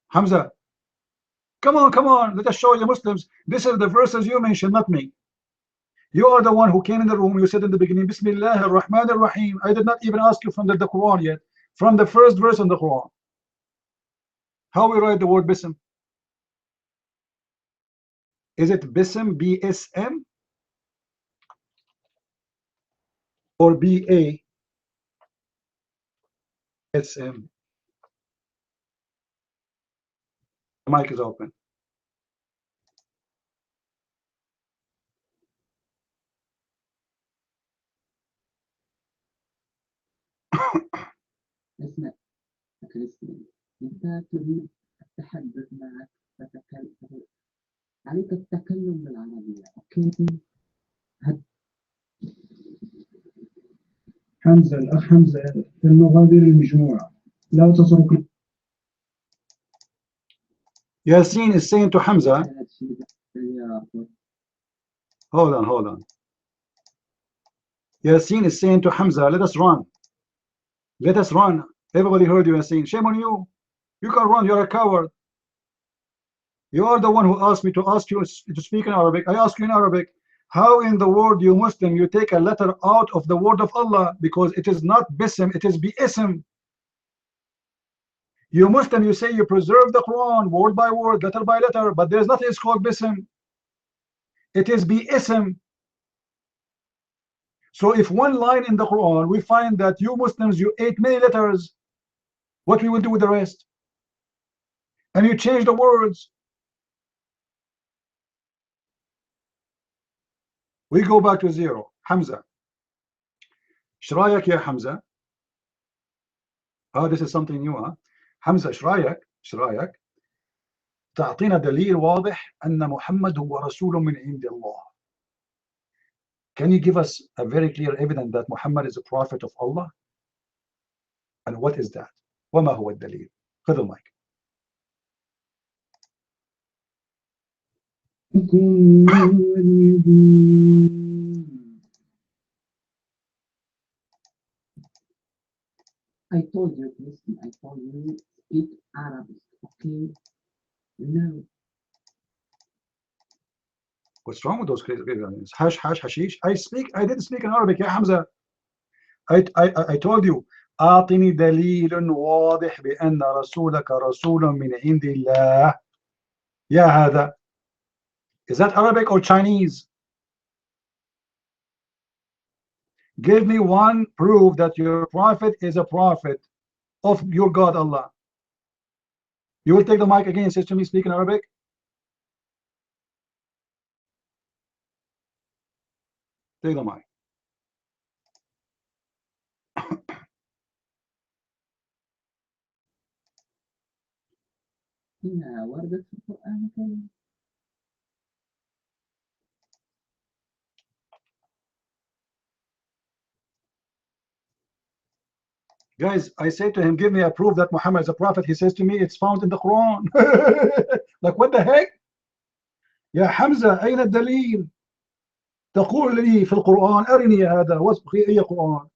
Hamza. Come on. Let us show you Muslims. This is the verses you mentioned, not me. You are the one who came in the room. You said in the beginning, Bismillah ar-Rahman ar-Rahim. I did not even ask you from the Quran yet. From the first verse in the Quran. How we write the word Bism? Is it Bism, B-S-M? Or B-A-S-M? The mic is open. اسمع كريستيان، أنت تريد التحدث معك عليك التكلم بالعربية، أوكي؟ حمزة، الأخ حمزة في المغادر المجموعة لا تترك. Yasin is saying to Hamza, hold on. Yasin is saying to Hamza, let us run. Everybody heard you, Yasin. Shame on you. You can run. You're a coward. You are the one who asked me to ask you to speak in Arabic. I ask you in Arabic. How in the world, you Muslim, you take a letter out of the word of Allah, because it is not Bism, it is Bi-Ism. You Muslim, you say you preserve the Quran word by word, letter by letter, but there's nothing called Bism. It is Bi-Ism. So if one line in the Quran, we find that you Muslims, you ate many letters, what we will do with the rest? And you change the words. We go back to zero. Hamza. شرايك يا حمزة. This is something new, huh? حمزة شرايك تعطينا دليل واضح أن محمد هو رسول من عند الله. Can you give us a very clear evidence that Muhammad is a prophet of Allah? And what is that? وما هو الدليل? خذ المايك. I told you, listen, I told you, speak Arabic, okay? No. What's wrong with those crazy names? Hash, hashish. I didn't speak in Arabic, يا حمزة. I told you, أعطني دليل واضح بأن رسولك رسول من عند الله. يا هذا. Is that Arabic or Chinese? Give me one proof that your prophet is a prophet of your God Allah. You will take the mic again and say to me, speak in Arabic? Take the mic. هنا وردت في القرآن الكريم. Guys, I say to him, give me a proof that Muhammad is a prophet. He says to me, it's found in the Quran. Like, what the heck? يا حمزة أين الدليل؟ تقول لي في القرآن أرني هذا وصفي أي قرآن.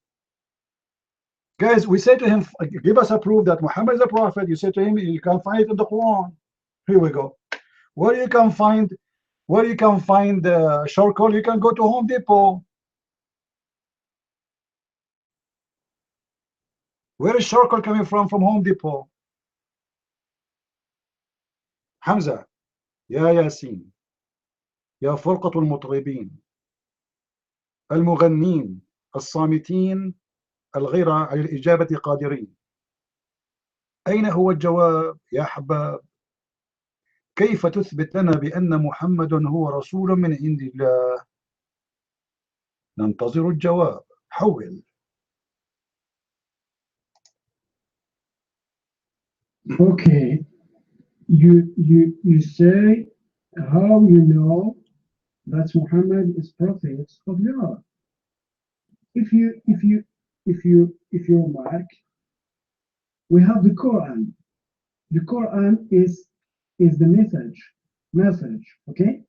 Guys, we say to him, give us a proof that Muhammad is a prophet. You say to him, you can find it in the Quran. Here we go. Where you can find charcoal, you can go to Home Depot. Where is charcoal coming from Home Depot? Hamza, يا ياسين, يا فرقة المطربين المغنين الصامتين الغير على الإجابة قادرين. أين هو الجواب يا حباب؟ كيف تثبت لنا بأن محمد هو رسول من عند الله؟ ننتظر الجواب. حول. Okay, you say how you know that Muhammad is prophet of God. If you mark, we have the Quran. The Quran is the message. Okay,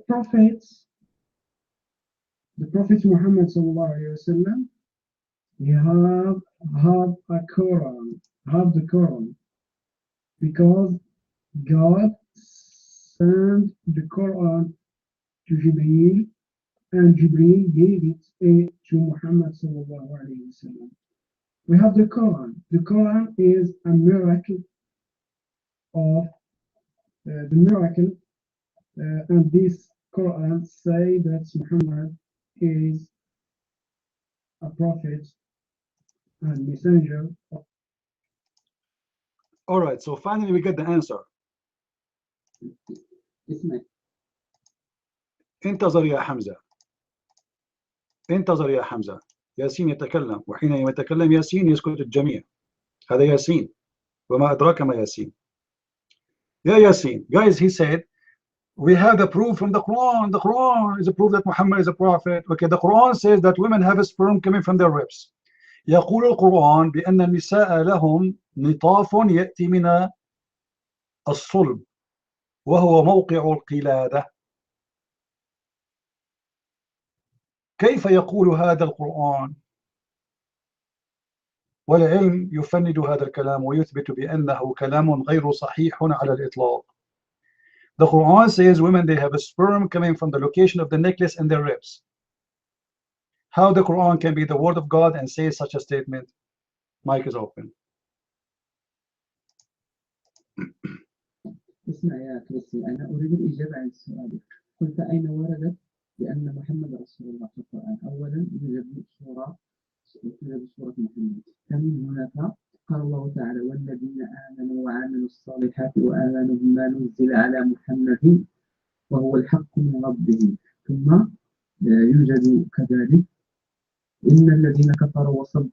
prophets, the Prophet Muhammad sallallahu alaihi wasallam, he have a Quran, have the Quran because God sent the Quran to Jibreel, and Jibreel gave it to Muhammad sallallahu alaihi wasallam. We have the Quran. The Quran is a miracle of the miracle, and this Quran say that Muhammad is a prophet and messenger. All right, so finally we get the answer. اسمع انتظر يا حمزة، انتظر يا حمزة. ياسين يتكلم، وحين يتكلم ياسين يسكت الجميع. هذا ياسين، وما أدراك ما ياسين. Yeah, Yasin. Guys, he said, we have the proof from the Quran. The Quran is a proof that Muhammad is a prophet. Okay, the Quran says that women have a sperm coming from their ribs. يقول القرآن بأن النساء لهم نطاف يأتي من الصلب وهو موقع القلادة. كيف يقول هذا القرآن؟ والعلم يفند هذا الكلام ويثبت بأنه كلام غير صحيح على الإطلاق. The Quran says women, they have a sperm coming from the location of the necklace and their ribs. How the Quran can be the word of God and say such a statement? Mic is open. اسمع يا كريستي، أنا أريد الإجابة عن سؤالك. قلت أين وردت بأن محمد رسول الله في القرآن؟ أولا توجد سورة محمد. فمن هناك قال الله تعالى: والذين آمنوا وعملوا الصالحات وآمنوا بما نزل على محمد وهو الحق من ربهم. ثم يوجد كذلك إن الذين كفروا وصدوا.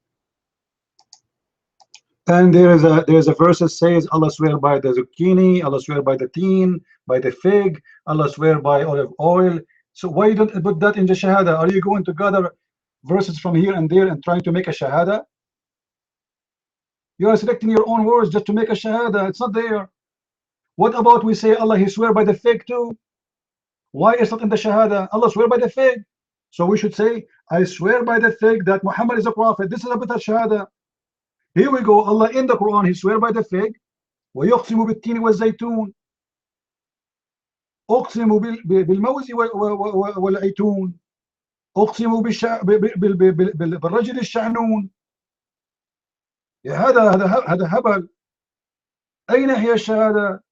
And there is a verse that says Allah swear by the zucchini, Allah swear by the teen, by the fig, Allah swear by olive oil. So why you don't put that in the shahada? Are you going to gather verses from here and there and trying to make a shahada? You are selecting your own words just to make a shahada. It's not there. What about we say Allah he swear by the fig too? Why is not in the shahada? Allah swear by the fig. So we should say, I swear by the fig that Muhammad is a prophet. This is a bit of shahada. Here we go. Allah in the Quran, he swear by the fig. ويقسم بالتين والزيتون. أقسم بالموز والعيتون. أقسم بالرجل الشعنون. هذا هبل. أين هي الشهادة?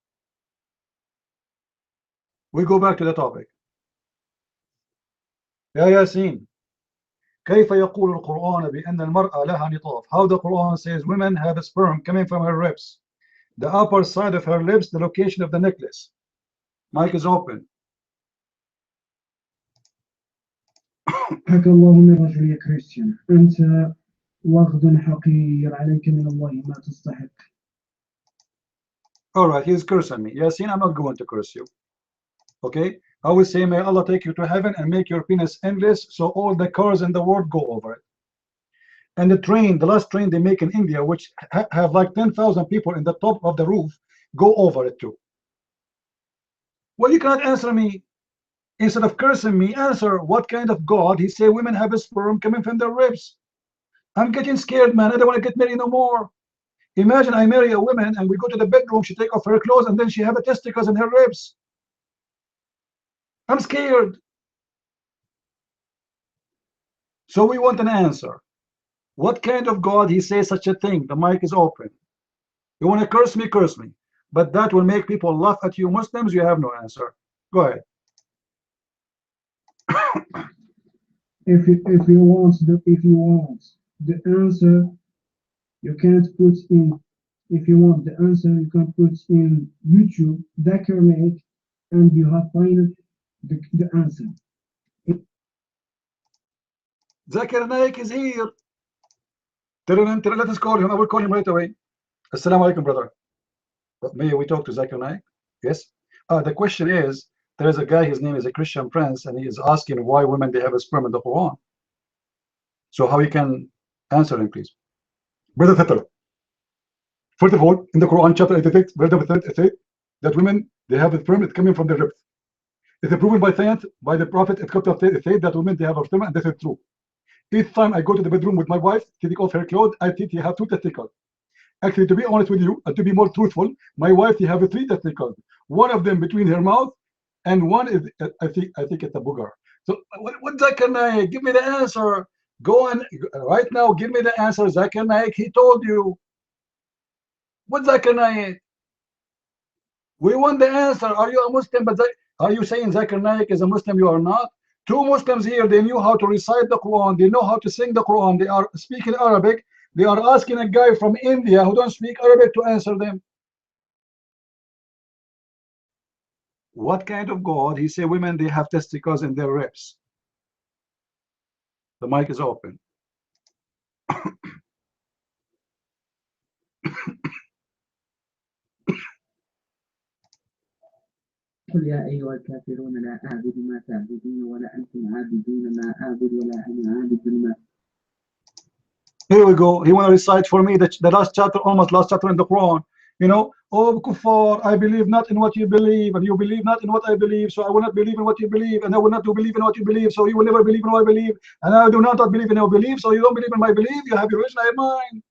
We go back to the topic. يا ياسين، كيف يقول القرآن بأن المرأة لها نطاف? How the Quran says women have a sperm coming from her ribs, the upper side of her lips, the location of the necklace. Mic is open. حكى الله من رجل يا كريستيان، أنت واخذ حقير، عليك من الله ما تستحق. All right, he's cursing me. Yasin, I'm not going to curse you. Okay, I will say, may Allah take you to heaven and make your penis endless so all the cars in the world go over it. And the train, the last train they make in India, which have like 10,000 people in the top of the roof, go over it too. Well, you cannot answer me. Instead of cursing me, answer what kind of God he say women have a sperm coming from their ribs. I'm getting scared, man. I don't want to get married no more. Imagine I marry a woman and we go to the bedroom, she take off her clothes and then she have a testicles in her ribs. I'm scared. So we want an answer. What kind of God he says such a thing? The mic is open. You want to curse me, curse me. But that will make people laugh at you Muslims. You have no answer. Go ahead. If you want the answer, you can't put in. If you want the answer, you can put in YouTube, Dakar Make, and you have find the answer. Zakir Naik is here. Let us call him. I will call him right away. Assalamu alaikum, brother. May we talk to Zakir Naik? Yes. The question is, there is a guy, his name is a Christian Prince, and he is asking why women they have a sperm in the Quran. So how you can answer him, please? Brother Fetr, first of all, in the Quran chapter 86, verse number 30, it says that women they have a sperm, it's coming from the ribs. It's proven by science, by the Prophet, it says that women they have a sperm, and this is true. Each time I go to the bedroom with my wife, taking off her clothes, I think you have 2 testicles. Actually, to be honest with you, and to be more truthful, my wife, she have 3 testicles. One of them between her mouth, and one is, I think it's a booger. So what Zakir Naik? Give me the answer. Go on right now. Give me the answer. Zakir Naik, he told you. What Zakir Naik? We want the answer. Are you a Muslim? But are you saying Zakir Naik is a Muslim? You are not. 2 Muslims here, they knew how to recite the Quran. They know how to sing the Quran. They are speaking Arabic. They are asking a guy from India who don't speak Arabic to answer them. What kind of God? He said women, they have testicles in their ribs. The mic is open. قل يا أيها الكافرون لا أعبد ما تعبدون ولا أنتم عابدون ما أعبد ولا أنا عابد ما. Here we go. He want to recite for me the last chapter, almost last chapter in the Quran. You know, oh kuffar, I believe not in what you believe, and you believe not in what I believe, so I will not believe in what you believe, and I will not believe in what you believe, so you will never believe in what I believe, and I do not believe in your belief, so you don't believe in my belief. You have your religion, I have mine.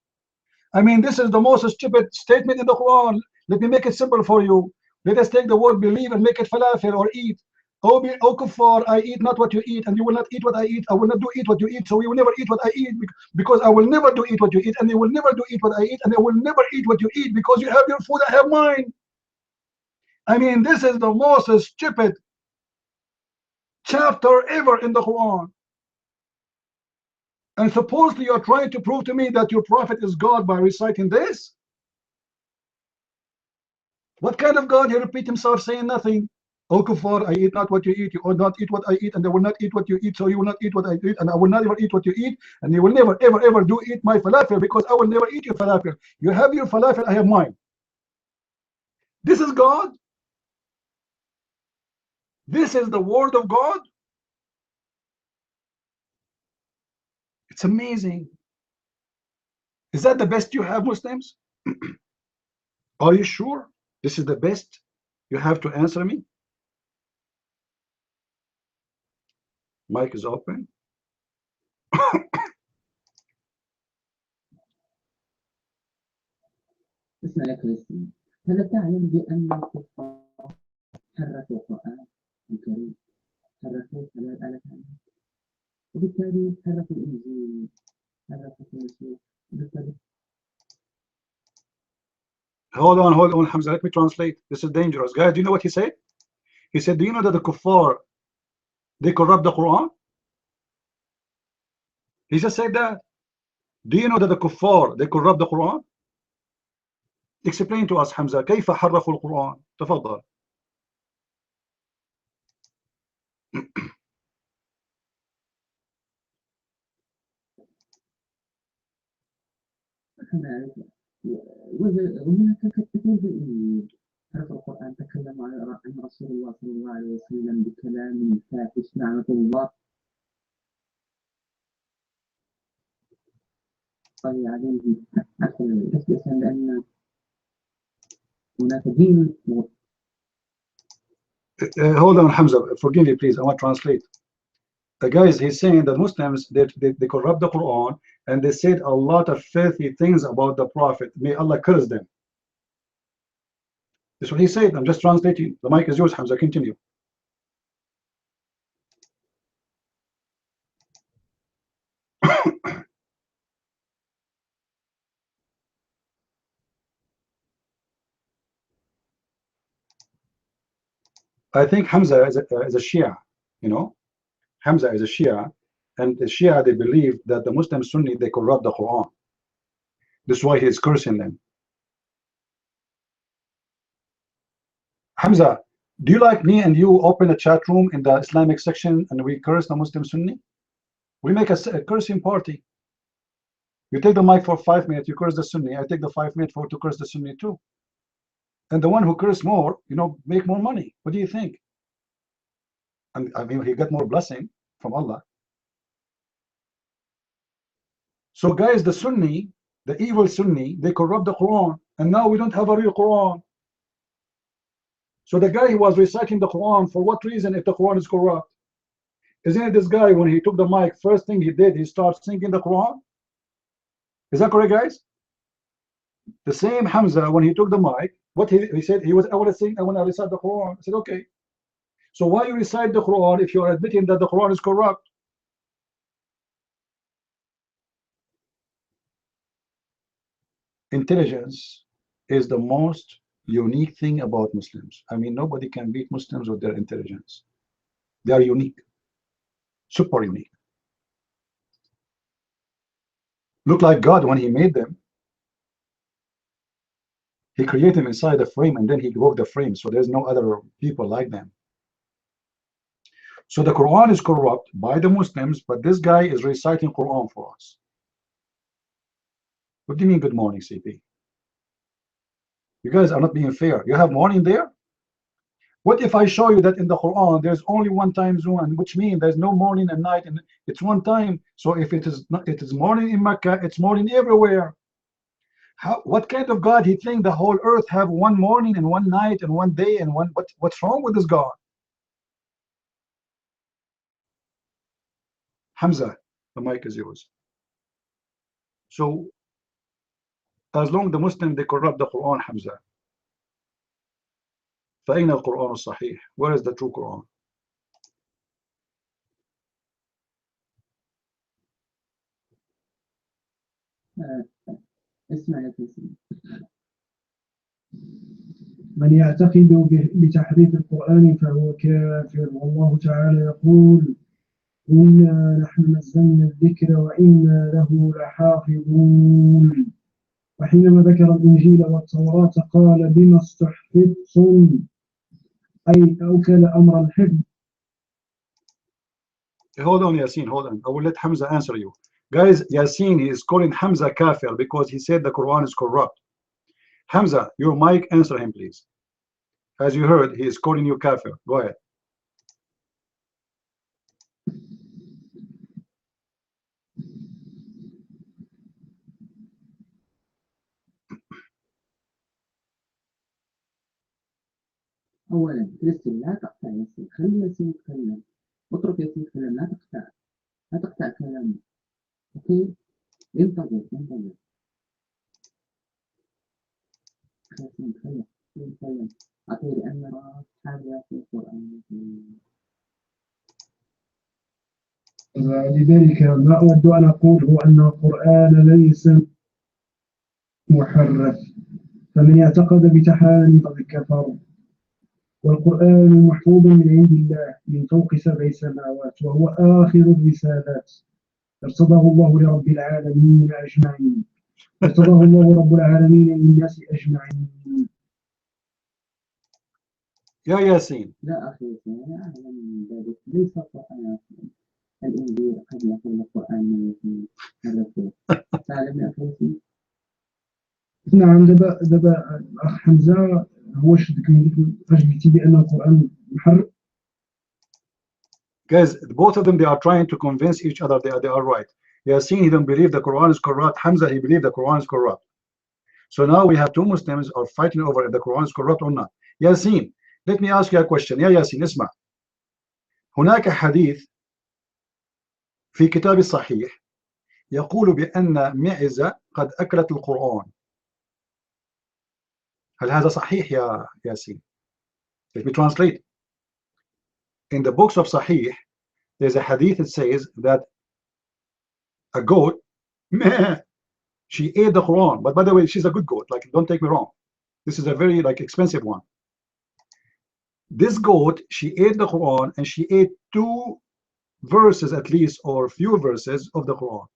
I mean, this is the most stupid statement in the Quran. Let me make it simple for you. Let us take the word believe and make it falafel or eat. O kuffar, I eat not what you eat, and you will not eat what I eat. I will not do eat what you eat, so you will never eat what I eat, because I will never do eat what you eat, and you will never do eat what I eat, and I will never eat what you eat, because you have your food, I have mine. I mean, this is the most stupid chapter ever in the Quran. And supposedly you're trying to prove to me that your prophet is God by reciting this? What kind of God? He repeat himself saying nothing. O kuffar, I eat not what you eat, you will not eat what I eat, and I will not eat what you eat, so you will not eat what I eat, and I will not ever eat what you eat, and you will never ever do eat my falafel, because I will never eat your falafel. You have your falafel, I have mine. This is God. This is the word of God. It's amazing. Is that the best you have, Muslims? Are you sure this is the best? You have to answer me. Mic is open. اسمع يا كريستيان، هل تعلم بأن الكفار حرفوا القرآن الكريم، حرفوه على الآلة عنه، وبالتالي حرفوا الإنجيل، حرفوا المسيح، وبالتالي Hold on, Hamza. Let me translate. This is dangerous. Guys, do you know what he said? He said, do you know that the kuffar, they corrupt the Quran? He just said that. Do you know that the kuffar, they corrupt the Quran? Explain to us, Hamza. كيف حرفوا القرآن؟ تفضل. وهناك كثير بالإنجيل حرف القرآن تكلم عن رسول الله صلى الله عليه وسلم بكلام فاحش لعنة الله عليه تثبيتا لأن هناك دين. Hold on, Hamza. Forgive me, please. I want to translate. The guys, he's saying that Muslims they corrupt the Quran, and they said a lot of filthy things about the Prophet. May Allah curse them. That's what he said. I'm just translating. The mic is yours, Hamza. Continue. I think Hamza is a Shia, you know. Hamza is a Shia, and the Shia, they believe that the Muslim Sunni, they corrupt the Quran. This is why he is cursing them. Hamza, do you like me and you open a chat room in the Islamic section and we curse the Muslim Sunni? We make a cursing party. You take the mic for 5 minutes, you curse the Sunni. I take the 5 minutes for to curse the Sunni too. And the one who curse more, you know, make more money. What do you think? And I mean, he got more blessing from Allah. So guys, the Sunni, the evil Sunni, they corrupt the Quran, and now we don't have a real Quran. So the guy who was reciting the Quran, for what reason if the Quran is corrupt? Isn't it this guy, when he took the mic, first thing he did, he started singing the Quran? Is that correct, guys? The same Hamza, when he took the mic, what he said, he was, I want to sing, I want to recite the Quran. I said, okay. So why you recite the Quran if you are admitting that the Quran is corrupt? Intelligence is the most unique thing about Muslims. I mean, nobody can beat Muslims with their intelligence. They are unique, super unique. Look like God when he made them. He created them inside the frame and then he broke the frame. So there's no other people like them. So the Quran is corrupt by the Muslims, but this guy is reciting Quran for us. What do you mean good morning, CP? You guys are not being fair. You have morning there? What if I show you that in the Quran there's only one time zone, which means there's no morning and night, and it's one time. So if it is not, it is morning in Mecca, it's morning everywhere. What kind of God he think the whole earth have one morning and one night and one day and one? What's wrong with this God? Hamza, the mic is yours. So as long the Muslim they corrupt the Quran, Hamza. فأين القرآن الصحيح? Where is the true Quran? اسمع يا فيصل. من يعتقد بتحريف القرآن فهو كافر، والله تعالى يقول إنا نحن نزلنا الذكر وإنا له لحافظون. وحينما ذكر الإنجيل والتوراة قال بما استحفظتم، أي أوكل أمر الحفظ. Hold on, Yasin, hold on. I will let Hamza answer you. Guys, Yasin, he is calling Hamza kafir because he said the Quran is corrupt. Hamza, your mic, answer him, please. As you heard, he is calling you kafir. Go ahead. أولا ياسين لا تقطع ياسين، خلي ياسين يتكلم، اترك ياسين يتكلم، لا تقطع كلامه. أوكي؟ انتظر ياسين يتكلم. أعطيه لأن هذا في القرآن. لذلك ما أود أن أقول هو أن القرآن ليس محرف، فمن اعتقد بتحالي فقد كفر. والقرآن محفوظ من عند الله من فوق 7 سماوات، وهو آخر الرسالات. ارتضاه الله لرب العالمين أجمعين، ارتضاه الله رب العالمين للناس أجمعين. يا ياسين. لا أخي ياسين، أنا أعلم من ذلك. ليس القرآن الإنجيل قد يقول القرآن من الرسول. تعلم يا أخي ياسين؟ نعم. دابا الأخ حمزة هو شدك فاش قلتي بأن القرآن محرف. Guys, both of them, they are trying to convince each other they are right. Yasin, he don't believe the Quran is corrupt. Hamza, he believes the Quran is corrupt. So now we have two Muslims are fighting over if the Quran is corrupt or not. Yasin, let me ask you a question. يا ياسين اسمع. هناك حديث في كتاب الصحيح يقول بأن معزة قد أكلت القرآن. هل هذا صحيح يا ياسين؟ Let me translate. In the books of Sahih, there's a hadith that says that a goat, she ate the Quran. But by the way, she's a good goat. Like, don't take me wrong. This is a very expensive one. This goat, she ate the Quran and she ate 2 verses at least, or few verses of the Quran.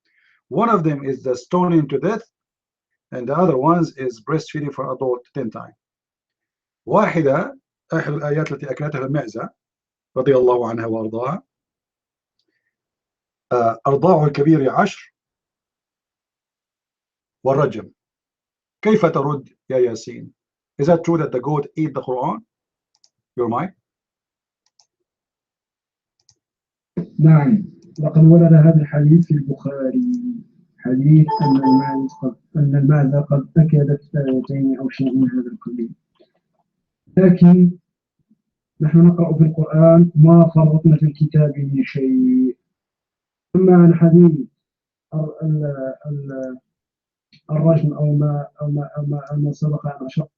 One of them is the stoning to death, and the other ones is breastfeeding for adult 10 times. واحدة أحد الآيات التي أكلتها المعزة رضي الله عنها وأرضاها أرضاع الكبير 10 والرجم. كيف ترد يا ياسين? Is that true that the goat ate the Quran? Your mind? نعم، لقد ورد هذا الحديث في البخاري، حديث أن الماعز قد أكلت ثلاثتين أو شيء من هذا القبيل. لكن نحن نقرأ في القرآن ما فرطنا في الكتاب من شيء. أما عن حديث الرجم أو ما سبق أن أشرت.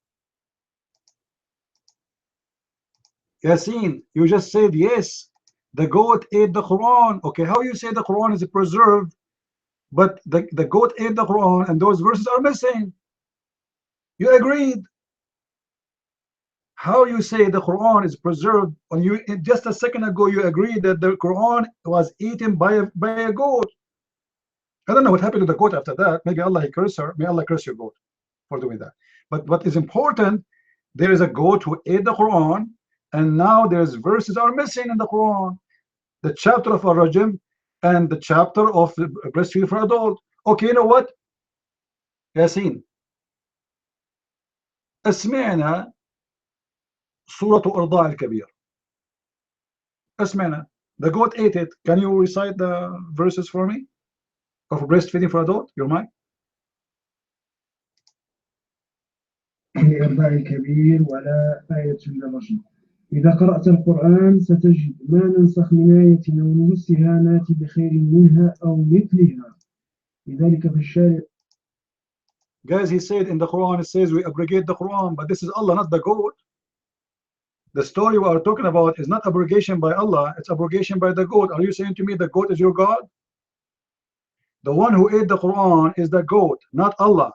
Yasin, you just said yes, the goat ate the Quran. Okay, how you say the Quran is preserved, but the goat ate the Quran and those verses are missing? You agreed. How you say the Quran is preserved when you just a second ago you agreed that the Quran was eaten by a goat? I don't know what happened to the goat after that. Maybe Allah curse her. May Allah curse your goat for doing that. But what is important, there is a goat who ate the Quran, and now there's verses are missing in the Quran. The chapter of Ar-Rajm and the chapter of breastfeeding for adult. Okay, you know what? Yasin. اسمعنا سورة إرضاع الكبير. اسمعنا. The goat ate it. Can you recite the verses for me? Of breastfeeding for adult? Your mind? إرضاع الكبير ولا آية للرجل. إذا قرأت القرآن ستجد ما ننسخ من آية أو ننسها نأتي بخير منها أو مثلها. لذلك في الشارع. Guys, he said in the Quran, it says we abrogate the Quran, but this is Allah, not the goat. The story we are talking about is not abrogation by Allah, it's abrogation by the goat. Are you saying to me the goat is your God? The one who ate the Quran is the goat, not Allah.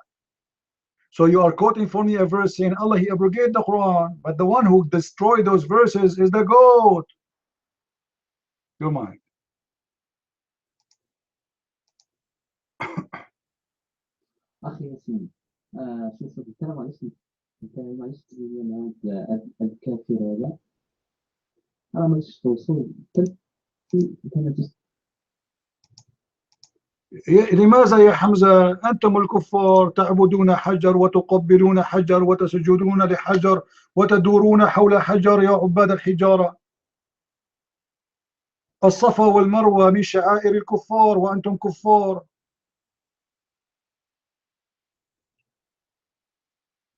So you are quoting for me a verse saying Allah, he abrogated the Quran, but the one who destroyed those verses is the goat. Your mind. أخي ياسين، شوف الكلام معلش، الكلام معلش الكافر هذا أنا معلش توصل كانت. لماذا يا حمزة أنتم الكفار تعبدون حجر وتقبلون حجر وتسجدون لحجر وتدورون حول حجر يا عباد الحجارة؟ الصفا والمروة من شعائر الكفار وأنتم كفار.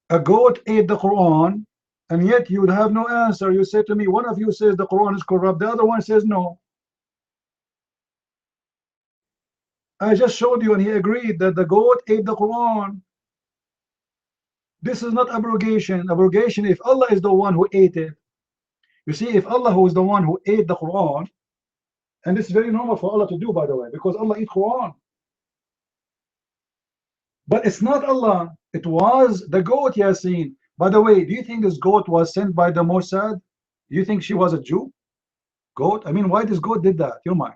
A goat ate the Quran and yet you would have no answer. You say to me, one of you says the Quran is corrupt, the other one says no. I just showed you and he agreed that the goat ate the Quran. This is not abrogation. Abrogation, if Allah is the one who ate it. You see, if Allah who is the one who ate the Quran, and this is very normal for Allah to do, by the way, because Allah eat Quran. But it's not Allah. It was the goat, Yasin. By the way, do you think this goat was sent by the Mossad? Do you think she was a Jew? Goat? I mean, why this goat did that? Your mind.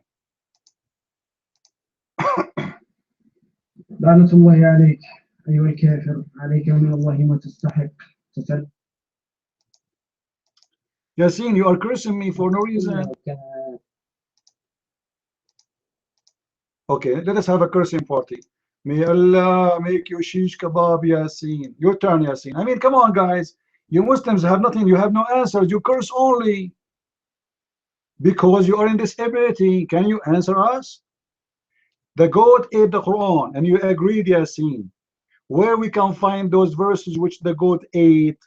لعنة الله عليك أيها الكافر، عليك من الله ما تستحق. Yasin, you are cursing me for no reason. Okay, let us have a cursing party. May Allah make you shish kebab, Yasin. Your turn, Yasin. I mean, come on, guys. You Muslims have nothing. You have no answers. You curse only. Because you are in disability. Can you answer us? The goat ate the Quran, and you agreed, Yasin. Where we can find those verses which the goat ate?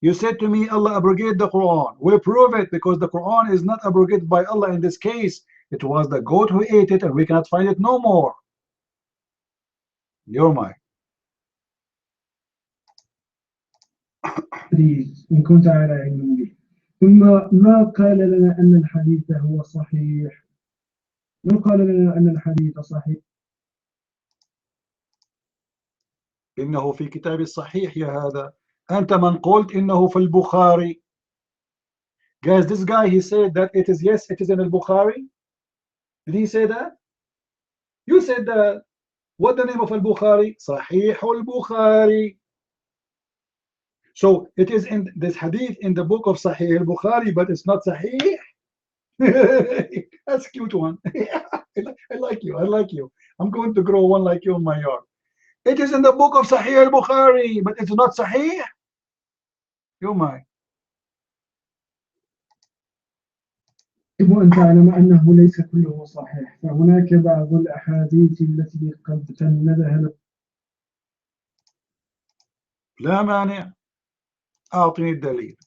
You said to me, Allah abrogated the Quran. We'll prove it because the Quran is not abrogated by Allah in this case. It was the goat who ate it, and we cannot find it no more. Your mind. إن كنت على علم به. ثم ما قال لنا أن الحديث هو صحيح. من قال لنا أن الحديث صحيح؟ إنه في كتاب الصحيح يا هذا. أنت من قلت إنه في البخاري. Guys, this guy, he said that it is, yes, it is in al-Bukhari. Did he say that? You said that. What the name of al-Bukhari? Sahih al-Bukhari. So it is in this hadith in the book of Sahih al-Bukhari, but it's not Sahih. That's a cute one. I like you. I like you. I'm going to grow one like you in my yard. It is in the book of Sahih al-Bukhari, but it's not Sahih. You might. يجب أن تعلم أنه ليس كله صحيح، فهناك بعض الأحاديث التي قد فندها. لا مانع. أعطني الدليل.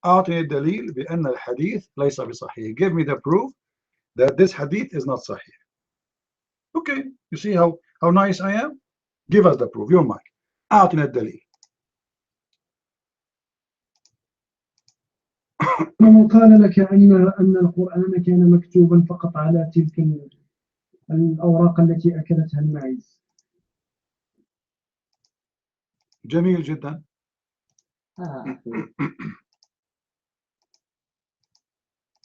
أعطني الدليل بأن الحديث ليس بصحيح. Give me the proof that this hadith is not sahih. Okay, you see how nice I am? Give us the proof. Your mic. أعطني الدليل. من قال لك أن القرآن كان مكتوبا فقط على تلك الأوراق التي أكلتها المعز. جميل جدا.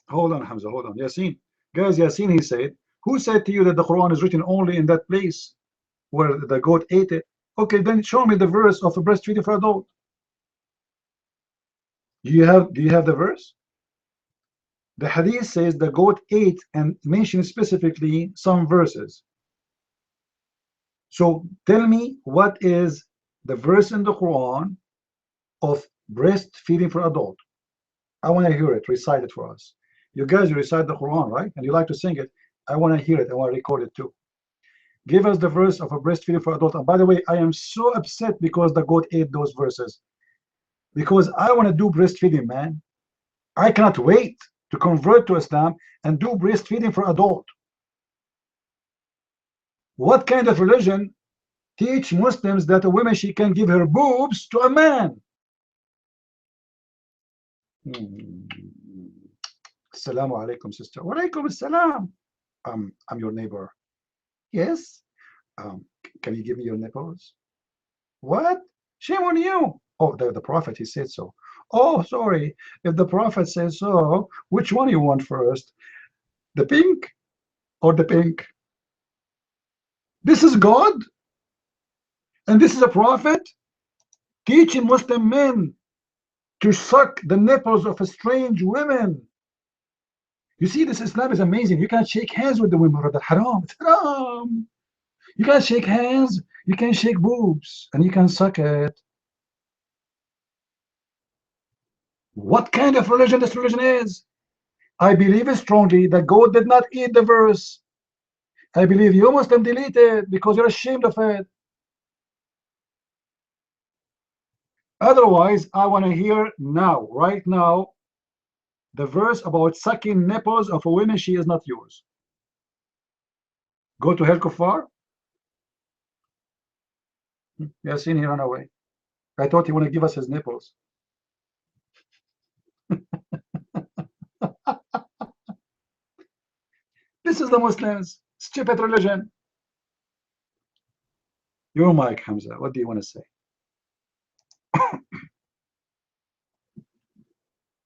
Hold on, Hamza, hold on. Yasin. Guys, Yasin, he said, who said to you that the Quran is written only in that place where the goat ate it? Okay, then show me the verse of a breastfeeding for adult. Do you have the verse? The hadith says the goat ate and mentioned specifically some verses. So tell me, what is the verse in the Quran of breastfeeding for adult? I want to hear it. Recite it for us. You guys, you recite the Quran, right? And you like to sing it. I want to hear it. I want to record it too. Give us the verse of a breastfeeding for adult. And by the way, I am so upset because the goat ate those verses. Because I want to do breastfeeding, man. I cannot wait to convert to Islam and do breastfeeding for adult. What kind of religion teach Muslims that a woman, she can give her boobs to a man? Assalamu alaikum, sister. Wa alaikum assalam. I'm your neighbor. Yes. Can you give me your nipples? What? Shame on you. Oh, the Prophet, he said so. Oh, sorry. If the Prophet says so, which one you want first? The pink or the pink? This is God? And this is a prophet teaching Muslim men to suck the nipples of a strange women. You see, this Islam is amazing. You can't shake hands with the women, brother. Haram. It's haram. You can't shake hands. You can shake boobs and you can suck it. What kind of religion this religion is? I believe strongly that God did not eat the verse. I believe you Muslim delete it because you're ashamed of it. Otherwise, I want to hear now, right now, the verse about sucking nipples of a woman, she is not yours. Go to hell kuffar. Yasin, he ran away. I thought he wanted to give us his nipples. This is the Muslims, stupid religion. Your mic, Hamza. What do you want to say?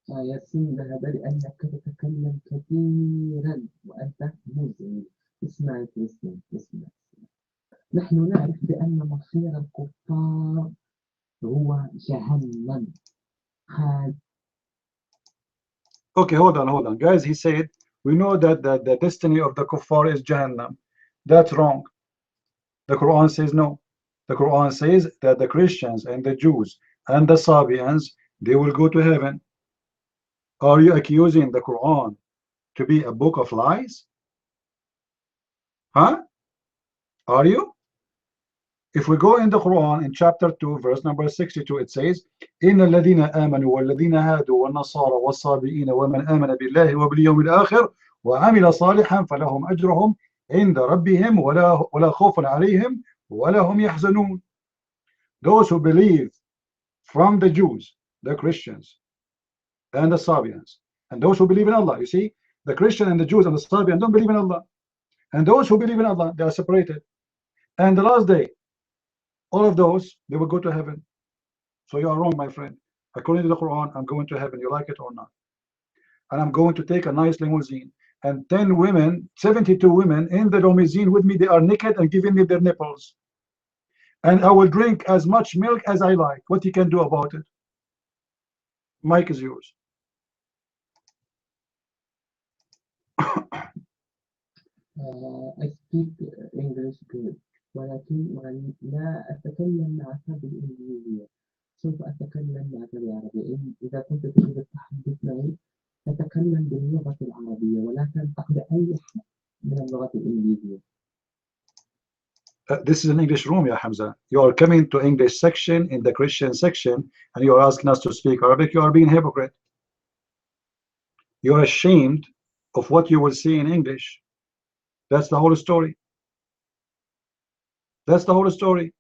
ياسين ذهب لأنك تتكلم كثيرا وأنت مزعج. اسمع اسمع. نحن نعرف بأن مصير الكفار هو جهنم. Okay, hold on. Guys, he said, we know that the destiny of the kuffar is Jahannam. That's wrong. The Quran says no. The Quran says that the Christians and the Jews and the Sabians, they will go to heaven. Are you accusing the Quran to be a book of lies? Huh? Are you? If we go in the Quran in chapter 2 verse number 62, it says إن الذين آمنوا والذين هادوا والنصارى والصابئين ومن آمن بالله وباليوم الآخر وعمل صالحا فلهم أجرهم عند ربهم ولا خوف عليهم ولا هم يحزنون. Those who believe from the Jews, the Christians, and the Sabians, and those who believe in Allah. You see, the Christian and the Jews and the Sabians don't believe in Allah. And those who believe in Allah, they are separated. And the last day, all of those, they will go to heaven. So you are wrong, my friend. According to the Quran, I'm going to heaven. You like it or not? And I'm going to take a nice limousine. And 10 women, 72 women in the limousine with me, they are naked and giving me their nipples. And I will drink as much milk as I like. What you can do about it? Mike is yours. I speak English good. ولكن لا أتكلم معك بالإنجليزية، سوف أتكلم معك بالعربية. إذا كنت تريد التحدث معي تتكلم باللغة العربية ولا تنطق بأي حرف من اللغة الإنجليزية. This is an English room, Ya Hamza. You are coming to English section in the Christian section and you are asking us to speak Arabic. You are being hypocrite. You are ashamed of what you will see in English. That's the whole story. That's the whole story.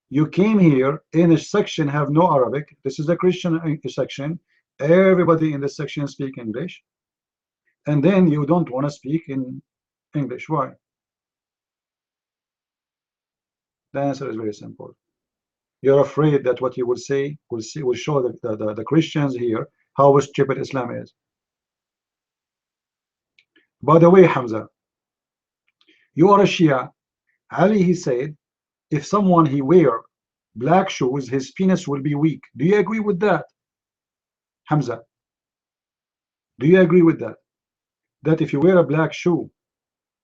You came here in a section have no Arabic. This is the Christian section. Everybody in this section speak English. And then you don't want to speak in English. Why? The answer is very simple. You're afraid that what you will say will show the Christians here how stupid Islam is. By the way, Hamza, you are a Shia. Ali, he said, if someone he wear black shoes, his penis will be weak. Do you agree with that, Hamza? Do you agree with that? That if you wear a black shoe,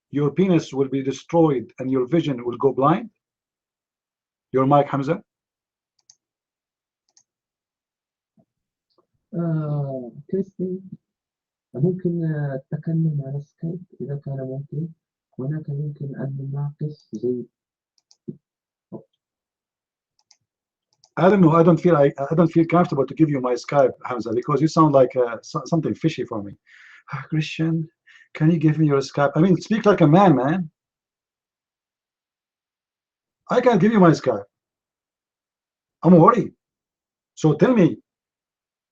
your penis will be destroyed and your vision will go blind? Your mic, Hamza? كريستي، ممكن التكلم على سكايب إذا كان ممكن. هناك يمكن أن نناقش زي I don't know. I don't feel comfortable to give you my Skype, Hamza, because you sound like something fishy for me. Christian, can you give me your Skype? I mean, speak like a man, man. I can't give you my Skype. I'm worried. So tell me,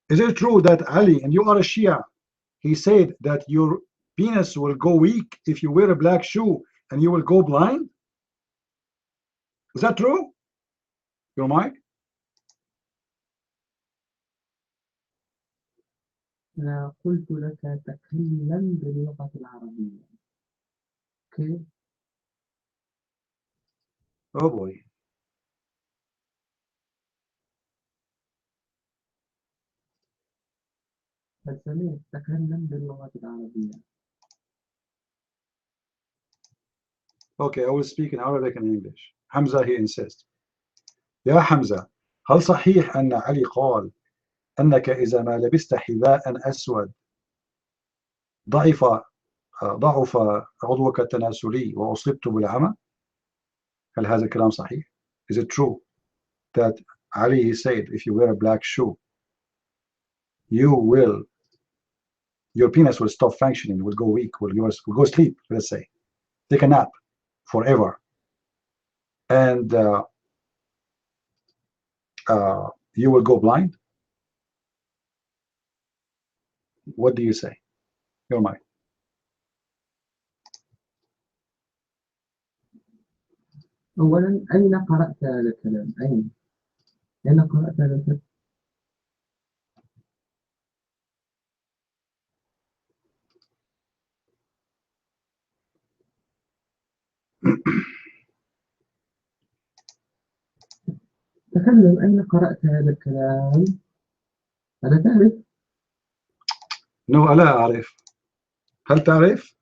is it true that Ali, and you are a Shia, he said that your penis will go weak if you wear a black shoe and you will go blind? Is that true? Your mic? أنا قلت لك تكلم باللغة العربية. Okay. Oh boy. فالسميع تكلم باللغة العربية. Okay, I will speak in Arabic and English. Hamza, he insists. يا حمزة، هل صحيح أن علي قال أنك إذا ما لبست حذاء أسود ضعف عضوك التناسلي وأصبت بالعمى؟ هل هذا الكلام صحيح? Is it true that Ali, he said, if you wear a black shoe, your penis will stop functioning, will go weak, will go sleep, let's say, take a nap forever, and you will go blind? What do you say? Your mind. أولا أين قرأت هذا الكلام؟ أين قرأت هذا الكلام؟ تكلم، أين قرأت هذا الكلام؟ هل تعرف؟ No, لا أعرف. هل تعرف؟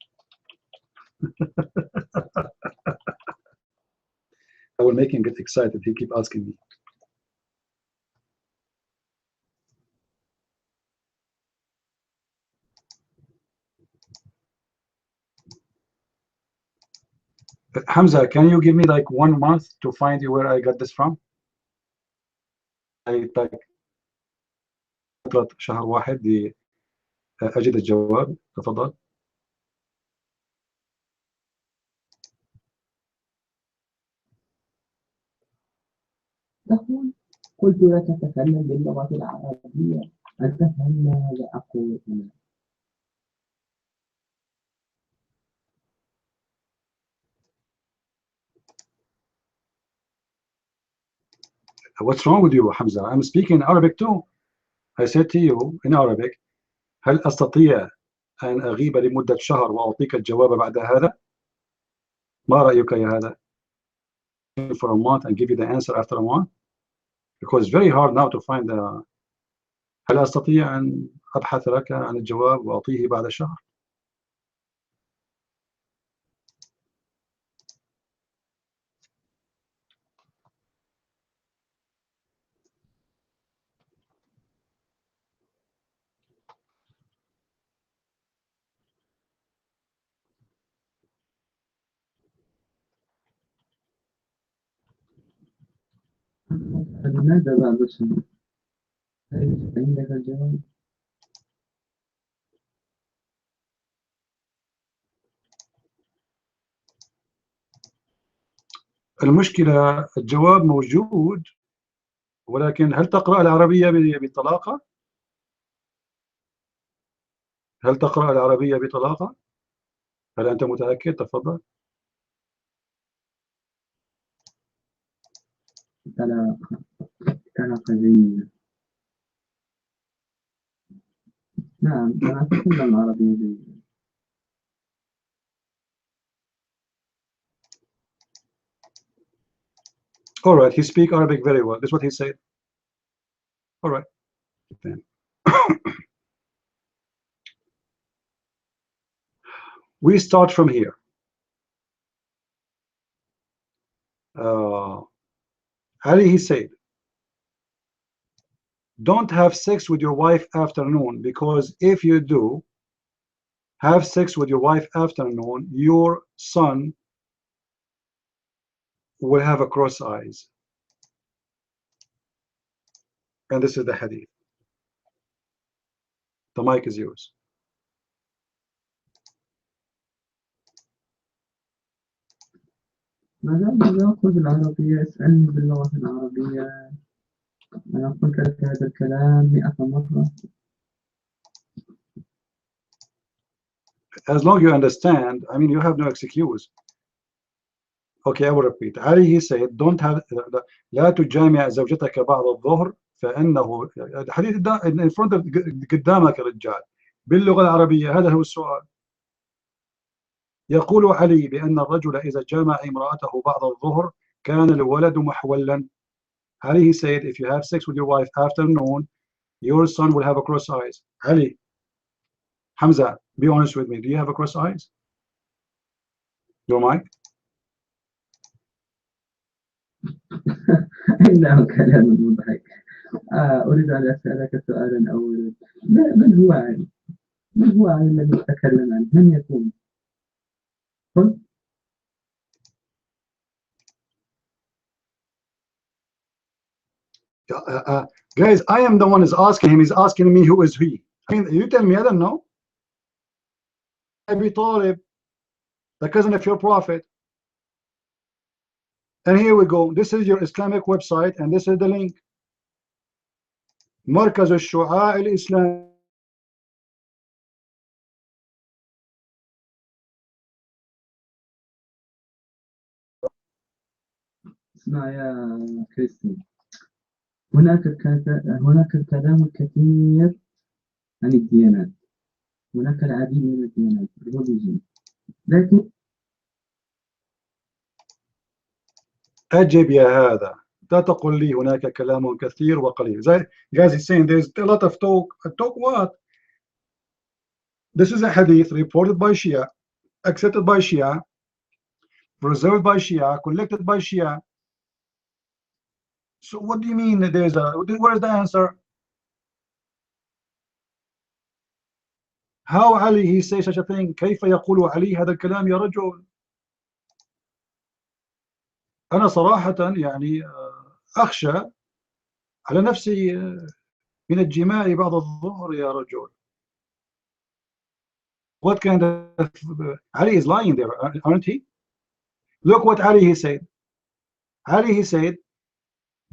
I will make him get excited. He keep asking me. Hamza, can you give me like 1 month to find you where I got this from? I like شهر واحد أجد الجواب. تفضل. أقول قلت لك تكلم باللغة العربية أن تفهم ماذا أقول أنا. What's wrong with you, Hamza? I'm speaking Arabic too. I said to you in Arabic, هل أستطيع أن أغيب لمدة شهر وأعطيك الجواب بعد هذا؟ ما رأيك يا هذا؟ For a month and give you the answer after a month? Because it's very hard now to find the هل أستطيع أن أبحث لك عن الجواب وأعطيه بعد شهر؟ فلماذا بعض الشيء؟ هل عندك الجواب؟ المشكلة الجواب موجود، ولكن هل تقرأ العربية بطلاقة؟ هل تقرأ العربية بطلاقة؟ هل أنت متأكد؟ تفضل. طلاقة جيدة. نعم أنا أتكلم عربية جيدة. All right, he speaks Arabic very well. That's what he said. All right. Then. We start from here. Ali, he said, don't have sex with your wife after noon, because if you do have sex with your wife after noon, your son will have a cross eyes. And this is the hadith. The mic is yours. ماذا أخذ العربية؟ اسألني باللغة العربية. أنا قلت لك هذا الكلام 100 مرة. As long as you understand, I mean, you have no excuse. Okay, I will repeat. Ali, he said, don't have, لا تجامع زوجتك بعد الظهر فإنه الحديث in front of قدامك الرجال باللغة العربية. هذا هو السؤال. يقول علي بأن الرجل إذا جامع امرأته بعد الظهر كان الولد محولا. Ali, he said, if you have sex with your wife after noon, your son will have a cross eyes. Ali, Hamza, be honest with me. Do you have a cross eyes? Your mic? إنه كلام مضحك. أريد أن أسألك سؤالا أولا. من هو علي الذي يتكلم عنه؟ من يكون؟ قل. Guys, I am the one who's asking him. He's asking me who is he. I mean, you tell me, I don't know. Abi Talib, the cousin of your prophet. And here we go. This is your Islamic website, and this is the link. مركز الشعاع الإسلامي. اسمع يا كريستي، هناك الكلام الكثير عن الديانات، هناك العديد من الديانات البوذية، لكن أجب يا هذا. لا تقل لي هناك كلام كثير وقليل. Guys, he's saying there's a lot of talk. Talk what? This is a hadith reported by Shia, accepted by Shia, preserved by Shia, collected by Shia. So what do you mean that there's a, where's the answer? How Ali he say such a thing? كيف يقول علي هذا الكلام يا رجل؟ أنا صراحة يعني أخشى على نفسي من الجماع بعد الظهر يا رجل. What kind of Ali is lying there, aren't he? Look what Ali he said. Ali he said,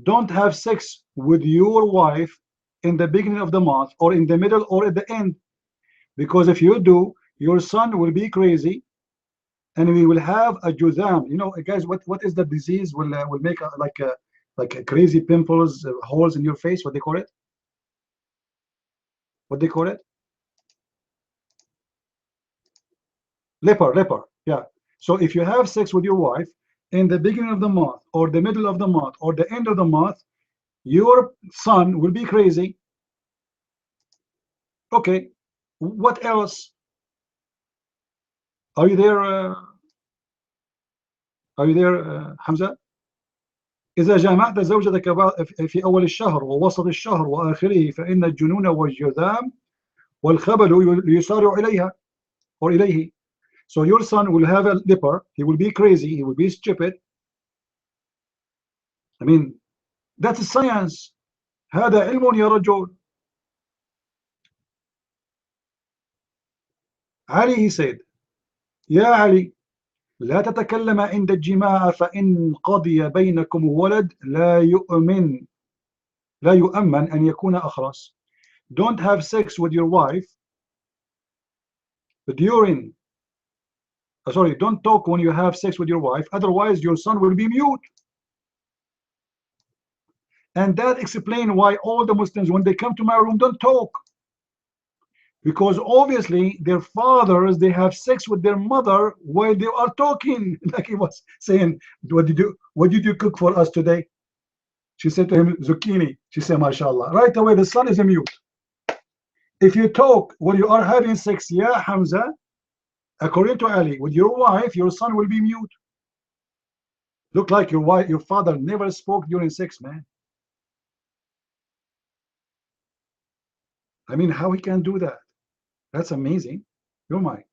don't have sex with your wife in the beginning of the month or in the middle or at the end, because if you do, your son will be crazy and we will have a juzam. You know, guys, what is the disease will make like a crazy pimples, holes in your face? What they call it? What they call it? Leper. Yeah. So if you have sex with your wife in the beginning of the month or the middle of the month or the end of the month, your son will be crazy. Okay, what else? Are you there? Are you there, حمزة؟ إذا جامعت زوجتك في أول الشهر ووسط الشهر وآخره فإن الجنون والجذام والخبل يسارع إليها or إليه. So your son will have a leper. He will be crazy. He will be stupid. I mean, That's science. هذا علم يا رجل. Ali, he said, يا علي لا تتكلم عند الجماع فإن قضي بينكم ولد لا يؤمن أن يكون أخرس. Don't have sex with your wife during sorry, don't talk when you have sex with your wife, otherwise your son will be mute. And that explains why all the Muslims, when they come to my room, don't talk, because obviously their fathers, they have sex with their mother while they are talking. Like he was saying, what did you cook for us today? She said to him, zucchini. She said, mashallah. Right away the son is a mute. If you talk when you are having sex, yeah, Hamza, according to Ali, with your wife, your son will be mute. Look like your father never spoke during sex, man. I mean, how he can do that? That's amazing. You're mine.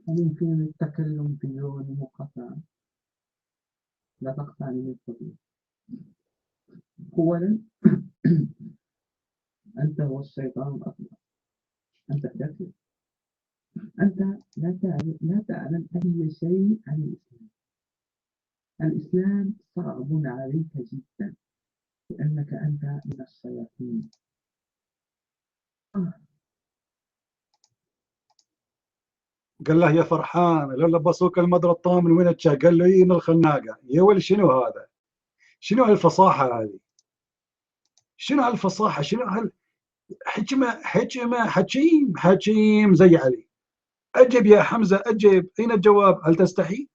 وممكن التكلم بدون مقاطعة، لا تقطعني من فضلك. أولا أنت هو الشيطان الأكبر، أنت كافر، أنت لا تعلم أي شيء عن الإسلام. الإسلام صعب عليك جدا لأنك أنت من الشياطين. قال له يا فرحان لو لبسوك المدرة الطام من وين اتشا؟ قال له ايه من الخناقة. يا ولد شنو هذا؟ شنو هالفصاحة هذه؟ شنو هالفصاحة؟ شنو حكمة حكيم زي علي. أجب يا حمزة أجب. أين الجواب؟ هل تستحي؟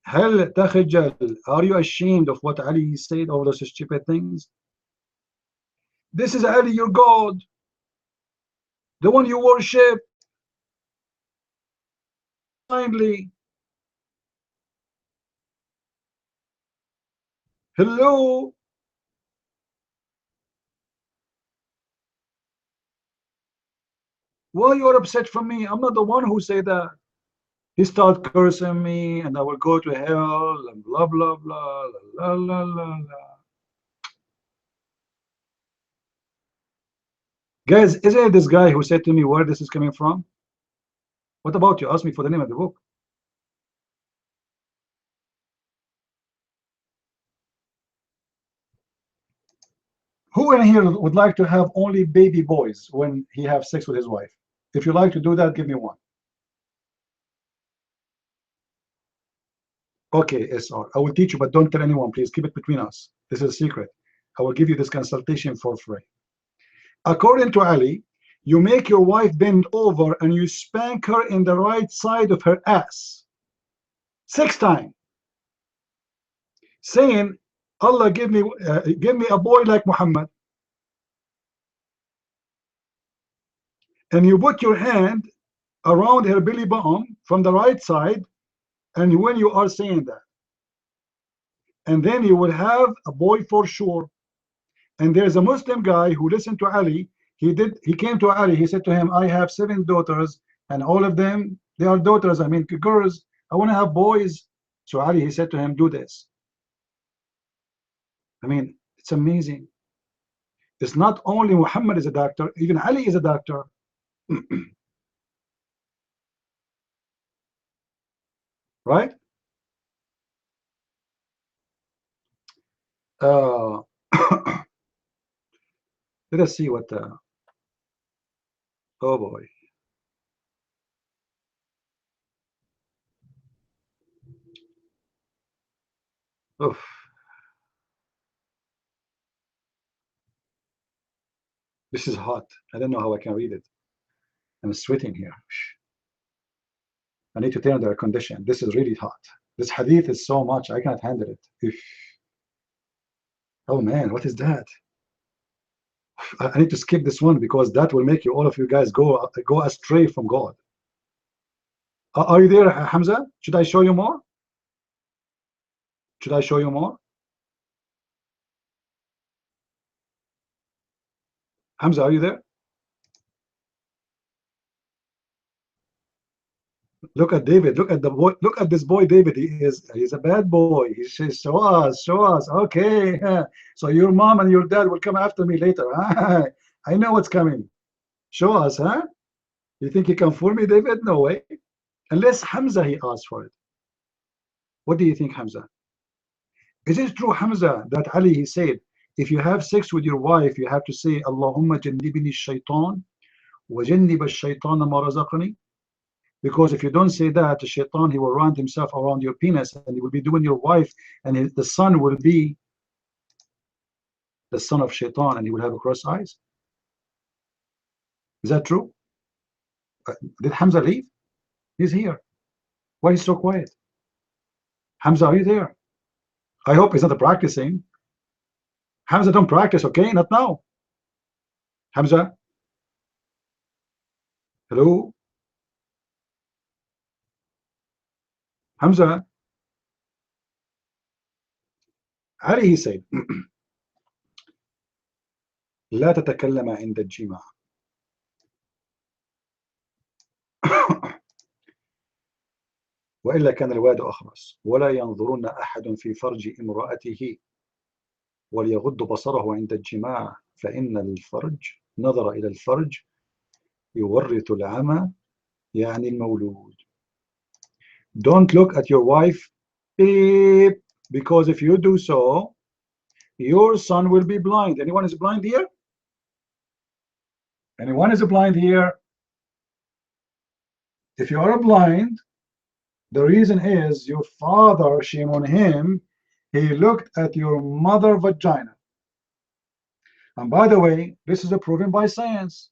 هل تخجل؟ Are you ashamed of what Ali said, all those stupid things? This is Ali, your God, the one you worship blindly. Hello? Why you are upset from me? I'm not the one who said that. He started cursing me and I will go to hell and blah blah blah la la la la. Guys, isn't it this guy who said to me where this is coming from? What about you? Ask me for the name of the book. Who in here would like to have only baby boys when he have sex with his wife? If you like to do that, give me one. Okay, SR, I will teach you, but don't tell anyone, please. Keep it between us. This is a secret. I will give you this consultation for free. According to Ali, you make your wife bend over and you spank her in the right side of her ass 6 times, saying, Allah give me a boy like Muhammad. And you put your hand around her belly button from the right side, and when you are saying that, and then you will have a boy for sure. And there's a Muslim guy who listened to Ali. He came to Ali. He said to him, I have 7 daughters, and all of them, they are daughters. I mean, girls. I want to have boys. So Ali, he said to him, do this. I mean, it's amazing. It's not only Muhammad is a doctor, even Ali is a doctor. Right? Let us see what. Oh boy. Oof. This is hot. I don't know how I can read it. I'm sweating here. I need to turn on the air condition. This is really hot. This hadith is so much, I cannot handle it. Oh man, what is that? I need to skip this one because that will make you, all of you guys, go astray from God. Are you there, Hamza? Should I show you more? Should I show you more? Hamza, are you there? Look at David. Look at the boy. Look at this boy, David. He's a bad boy. He says, show us, show us. Okay. So your mom and your dad will come after me later. Huh? I know what's coming. Show us, huh? You think you can fool me, David? No way. Unless Hamza he asked for it. What do you think, Hamza? Is it true, Hamza, that Ali he said, if you have sex with your wife, you have to say, Allahumma jannibni shaitan wa jannib ash-shaytan ma razaqani? Because if you don't say that, the shaitan, he will round himself around your penis and he will be doing your wife, and the son will be the son of shaitan and he will have cross eyes. Is that true? Did Hamza leave? He's here. Why is he so quiet? Hamza, are you there? I hope he's not practicing. Hamza, don't practice, okay? Not now. Hamza? Hello? Hamza? Ali, he said, لا تتكلم عند الجماع. وإلا كان الواد أخرس ولا ينظرن أحد في فرج امرأته وليغض بصره عند الجماع فإن الفرج نظر إلى الفرج يورث العمى يعني المولود. Don't look at your wife beep, because if you do so, your son will be blind. Anyone is blind here? Anyone is blind here? If you are blind, the reason is your father, shame on him, he looked at your mother vagina. And by the way, this is proven by science.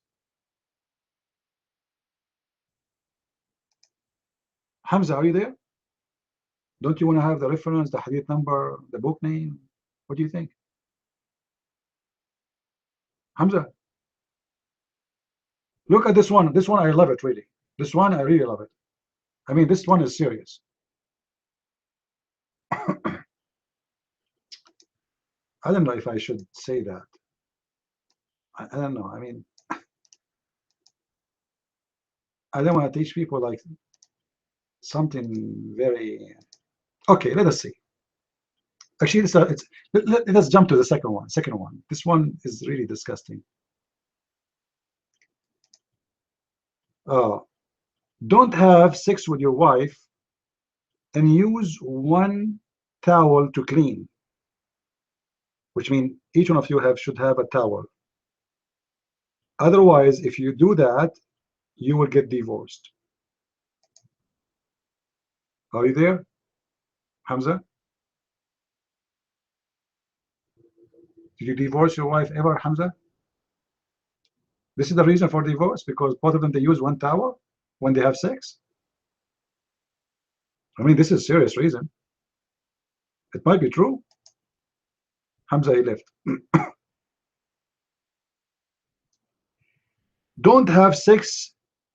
Hamza, are you there? Don't you want to have the reference, the hadith number, the book name? What do you think? Hamza, look at this one. This one, I love it, really. This one, I really love it. I mean, this one is serious. I don't know if I should say that. I don't know. I mean, I don't want to teach people like something very... Okay, let us see. Actually, let's jump to the second one. This one is really disgusting. Don't have sex with your wife and use one towel to clean, which means each one of you should have a towel. Otherwise, if you do that, you will get divorced. Are you there, Hamza? Did you divorce your wife ever, Hamza? This is the reason for divorce, because both of them, they use one towel when they have sex. I mean, this is a serious reason. It might be true. Hamza, he left. Don't have sex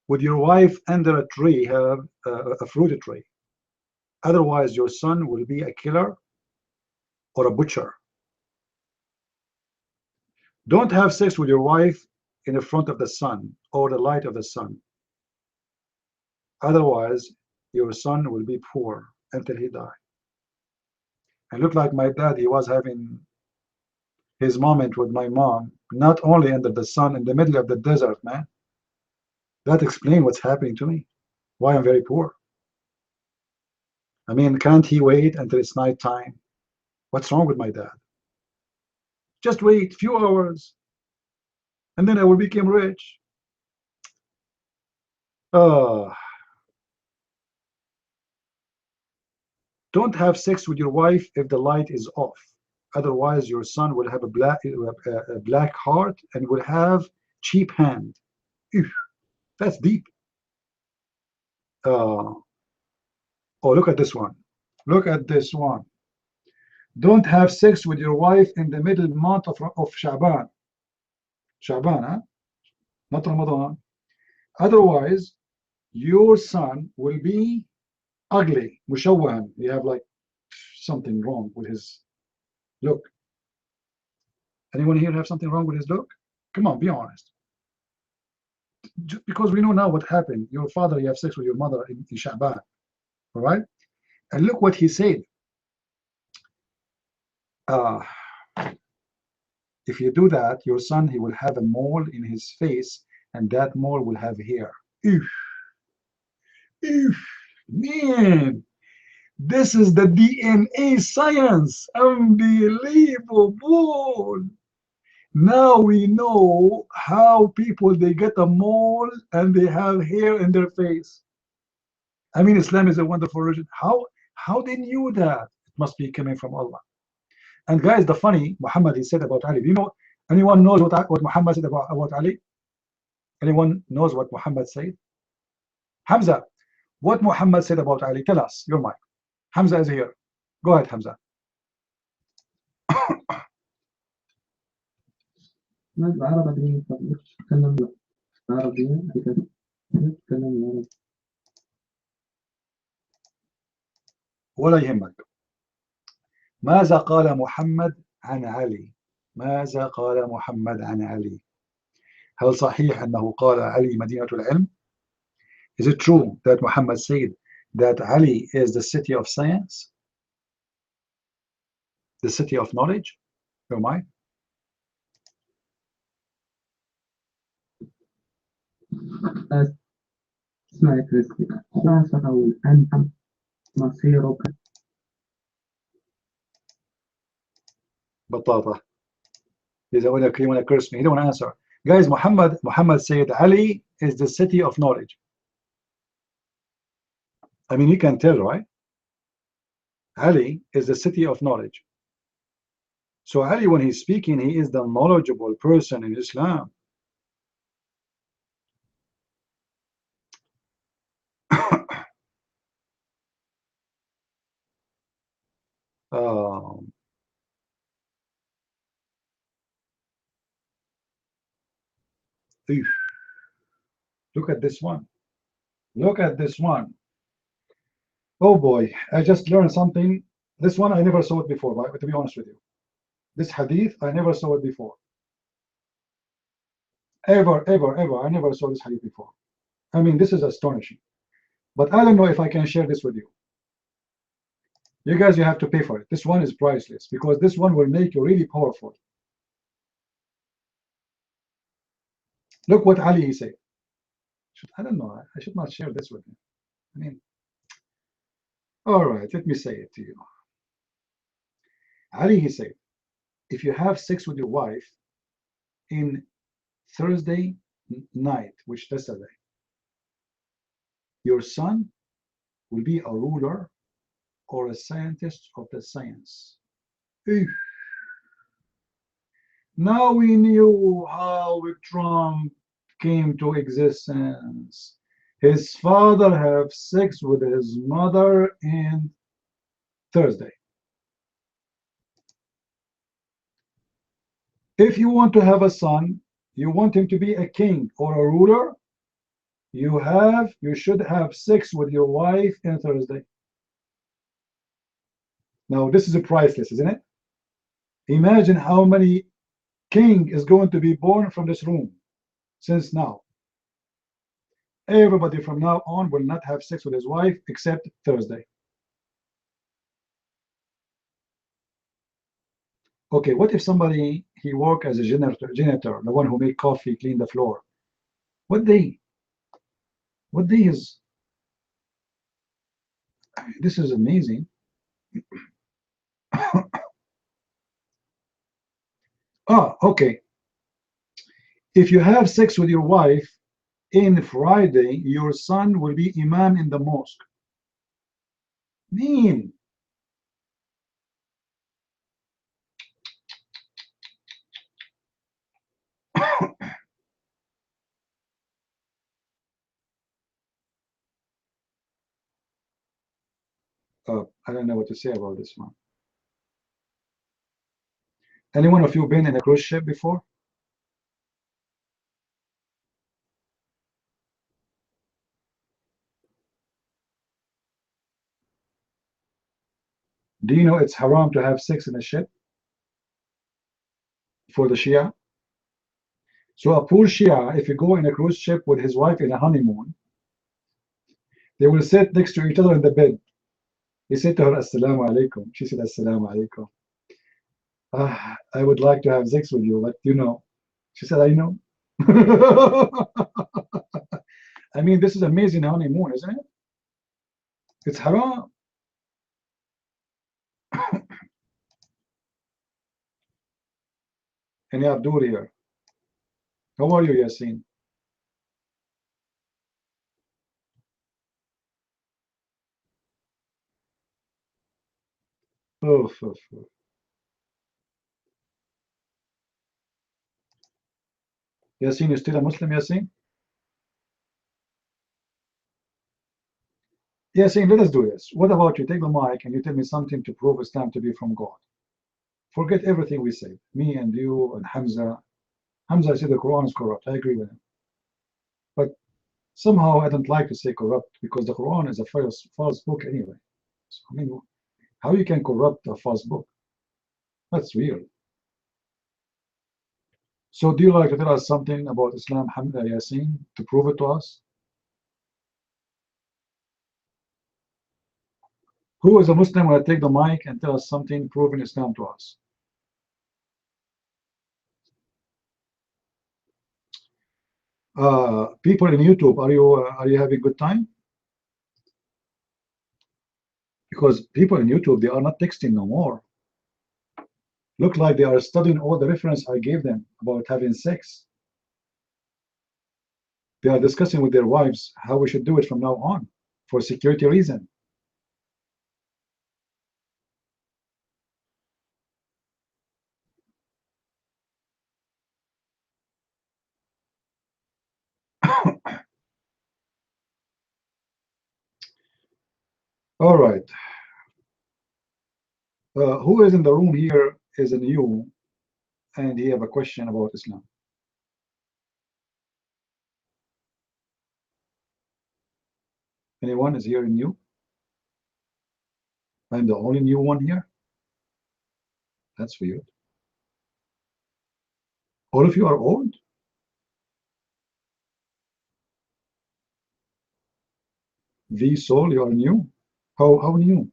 with your wife under a tree, a fruit tree. Otherwise, your son will be a killer or a butcher. Don't have sex with your wife in the front of the sun or the light of the sun. Otherwise, your son will be poor until he dies. And look like my dad, he was having his moment with my mom, not only under the sun, in the middle of the desert, man. That explains what's happening to me, why I'm very poor. I mean, can't he wait until it's night time? What's wrong with my dad? Just wait a few hours, and then I will become rich. Don't have sex with your wife if the light is off. Otherwise, your son will have a black heart and will have cheap hand. Ew, that's deep. Oh, look at this one. Look at this one. Don't have sex with your wife in the middle month of Shaban. Shaban, huh? Not Ramadan. Otherwise, your son will be ugly. Mushawwahan. You have like something wrong with his look. Anyone here have something wrong with his look? Come on, be honest. because we know now what happened. Your father, you have sex with your mother in Sha'ban, all right? And look what he said. Uh, if you do that, your son, he will have a mole in his face, and that mole will have hair. Oof, oof, man, this is the DNA science. Unbelievable. Now we know how people, they get a mole and they have hair in their face. I mean, Islam is a wonderful religion. How they knew that? It must be coming from Allah. And guys, the funny, Muhammad, he said about Ali. Do you know, anyone knows what Muhammad said about Ali? Anyone knows what Muhammad said? Hamza, what Muhammad said about Ali? Tell us, your mic. Hamza is here. Go ahead, Hamza. ما بالعربي تكلم عربي تكلم عربي ولا يهمك. ماذا قال محمد عن علي؟ ماذا قال محمد عن علي؟ هل صحيح أنه قال علي مدينة العلم؟ Is it true that Muhammad said that Ali is the city of science? The city of knowledge? Am I? اسمع يا كريستي لا تقول أنت مصيرك بطاطا. He's a winner, want to curse me. He don't answer. Guys, Muhammad said Ali is the city of knowledge. I mean, you can tell, right? Ali is the city of knowledge. So Ali, when he's speaking, he is the knowledgeable person in Islam. um, Look at this one. Look at this one. Oh boy, I just learned something. This one I never saw it before, right? To be honest with you. This hadith, I never saw it before. Ever, I never saw this hadith before. I mean, this is astonishing. But I don't know if I can share this with you. You guys, you have to pay for it. This one is priceless because this one will make you really powerful. Look what Ali said. I don't know. I should not share this with you. I mean, all right, let me say it to you. Ali, he said, if you have sex with your wife in Thursday night, which is yesterday, your son will be a ruler or a scientist of the science. Now we knew how Trump came to existence. His father have sex with his mother in Thursday. If you want to have a son, you want him to be a king or a ruler, you should have sex with your wife on Thursday. Now this is priceless, isn't it? Imagine how many king is going to be born from this room since now. Everybody from now on will not have sex with his wife except Thursday. Okay, what if somebody, he work as a janitor, the one who make coffee, clean the floor? What day is, this is amazing. Okay. If you have sex with your wife in Friday, your son will be imam in the mosque. Mean. I don't know what to say about this one. Anyone of you been in a cruise ship before? Do you know it's haram to have sex in a ship for the Shia? So a poor Shia, if you go in a cruise ship with his wife in a honeymoon, they will sit next to each other in the bed. He said to her, Assalamu alaikum. She said, Assalamu alaikum. I would like to have sex with you, but you know. She said, I know. I mean, this is amazing honeymoon, isn't it? It's haram. And Abdur here. How are you, Yasin? Oof, oof, oof. Yasin, you still a Muslim, Yasin? Yasin, let us do this. What about you take the mic and you tell me something to prove Islam to be from God? Forget everything we said. Me and you and Hamza. Hamza said the Quran is corrupt. I agree with him. But somehow I don't like to say corrupt because the Quran is a false book anyway. So, I mean, how you can corrupt a false book? That's weird. So do you like to tell us something about Islam, Hamza, Yasin, to prove it to us? Who is a Muslim will take the mic and tell us something proving Islam to us? People in YouTube, are you having good time? Because people in YouTube, they are not texting no more. Look like they are studying all the reference I gave them about having sex. They are discussing with their wives how we should do it from now on for security reason. All right. Who is in the room here is a new and he have a question about Islam. Anyone is here new? I'm the only new one here? That's weird. All of you are old? The soul, you are new? How new?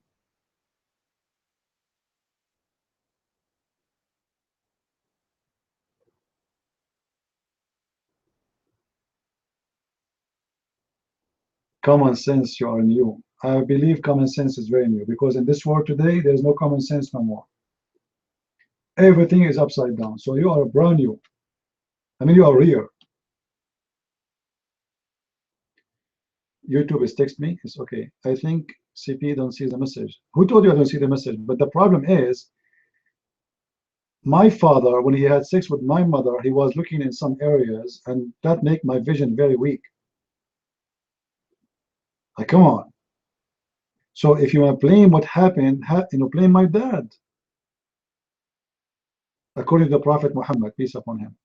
Common sense, you are new. I believe common sense is very new because in this world today, there's no common sense no more. Everything is upside down. So you are brand new. I mean, you are real. YouTube is text me. It's okay. I think CP don't see the message. Who told you I don't see the message? But the problem is, my father, when he had sex with my mother, he was looking in some areas, and that make my vision very weak. Like, come on. So if you want to blame what happened, blame my dad. According to the Prophet Muhammad, peace upon him.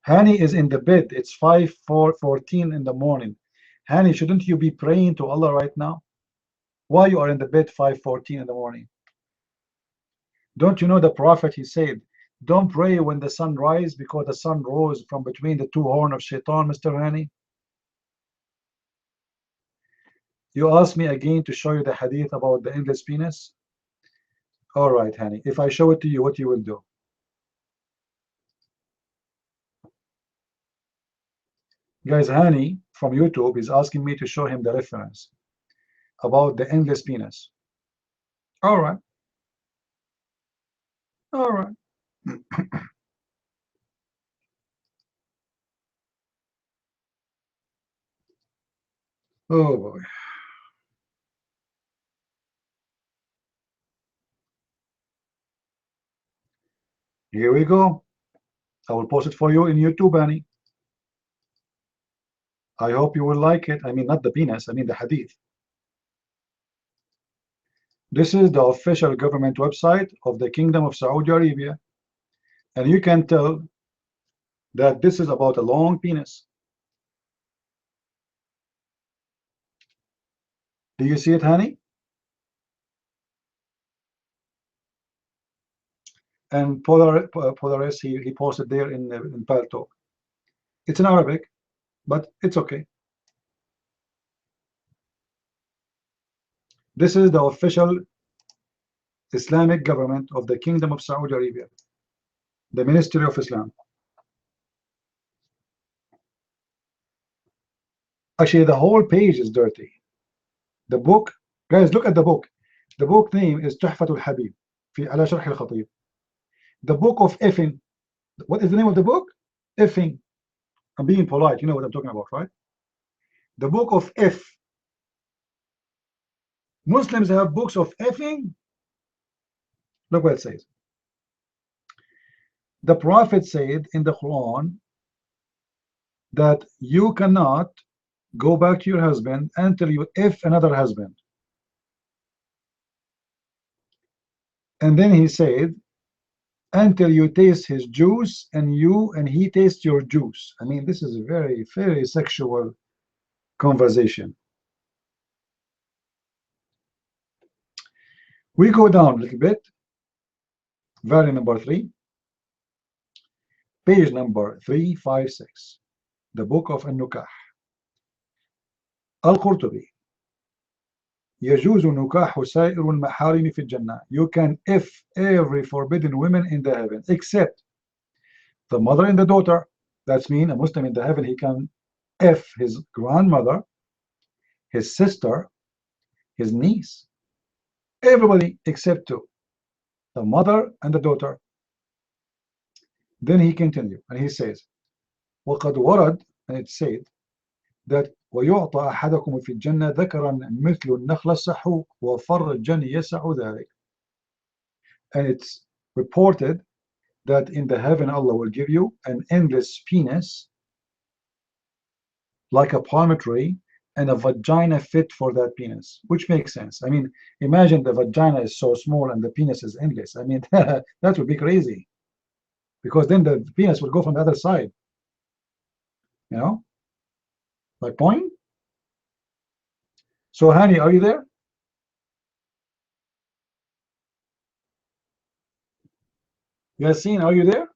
Hani is in the bed. It's 5:14 in the morning. Hani, shouldn't you be praying to Allah right now? Why you are in the bed 5:14 in the morning? Don't you know the Prophet, he said, don't pray when the sun rises because the sun rose from between the two horns of Shaitan, Mr. Hani? You ask me again to show you the hadith about the endless penis? All right, Hani. If I show it to you, what you will do? Guys, Hani from YouTube is asking me to show him the reference about the endless penis. All right. All right. Oh boy. Here we go. I will post it for you in YouTube, Hani. I hope you will like it. I mean, not the penis, I mean the hadith. This is the official government website of the Kingdom of Saudi Arabia. And you can tell that this is about a long penis. Do you see it, Hani? and Polaris he posted there in Paltalk. It's in Arabic, but it's okay. This is the official Islamic government of the Kingdom of Saudi Arabia, the Ministry of Islam. Actually, the whole page is dirty. The book, guys, look at the book. The book name is Tuhfatul Habib في على شرح الخطيب. The book of effing. What is the name of the book? Effing. I'm being polite. You know what I'm talking about, right? The book of F. Muslims have books of effing. Look what it says. The Prophet said in the Quran that you cannot go back to your husband until you F another husband. And then he said, until you taste his juice and he tastes your juice. I mean, this is a very, very sexual conversation. We go down a little bit. Value number 3, page number 356, the book of An-Nukah. Al-Qurtubi. يجوز نكاح سائر المحارم في الجنة. You can F every forbidden women in the heaven except the mother and the daughter. That's mean a Muslim in the heaven, he can F his grandmother, his sister, his niece, everybody except 2, the mother and the daughter. Then he continued and he says, وقد ورد, and it said that ويعطى أحدكم في الجنة ذكرا مثل النخل السحوق وفرجا يسع ذلك. And it's reported that in the heaven Allah will give you an endless penis like a palm tree and a vagina fit for that penis, which makes sense. I mean, imagine the vagina is so small and the penis is endless. I mean, that would be crazy, because then the penis will go from the other side, you know, like point. So Hani, are you there? Yasin, are you there?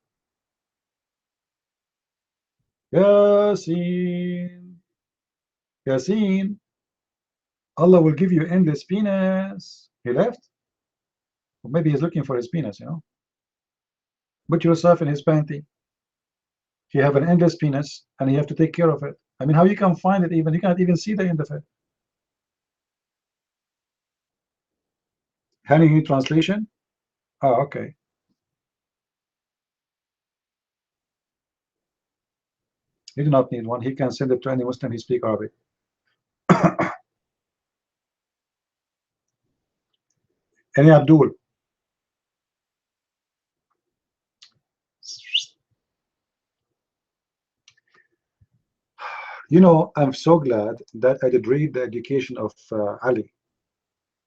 Yasin, Yasin, Allah will give you endless penis. He left? Or maybe he's looking for his penis, you know. Put yourself in his panty. You have an endless penis and you have to take care of it. I mean, how you can find it even? You can't even see the end of it. Hani, you need translation? Oh, okay. He do not need one. He can send it to any Muslim who speaks Arabic. Any Abdul? You know, I'm so glad that I did read the education of Ali.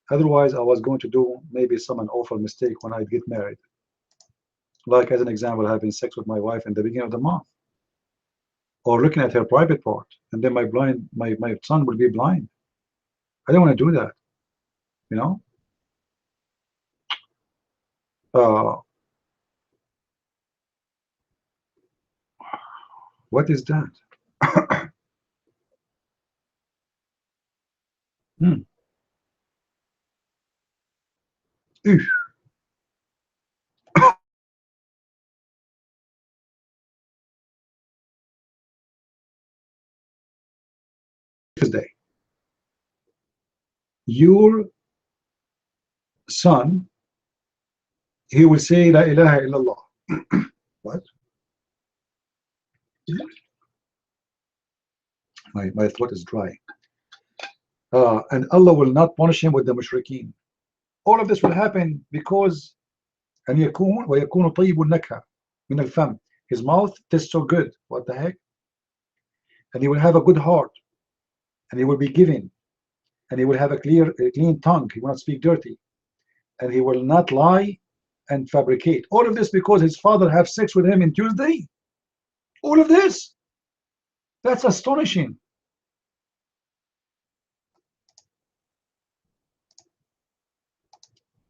Otherwise, I was going to do maybe some an awful mistake when I get married. Like, as an example, having sex with my wife in the beginning of the month, or looking at her private part, and then my son will be blind. I don't want to do that, you know. What is that? Day. Your son, he will say La ilaha illallah. What? My throat is dry. And Allah will not punish him with the mushrikeen. All of this will happen because أن يكون ويكون طيب النكهة من الفم. His mouth tastes so good. What the heck? And he will have a good heart, and he will be giving, and he will have a clean tongue. He will not speak dirty, and he will not lie and fabricate. All of this because his father have sex with him in Tuesday. All of this. That's astonishing.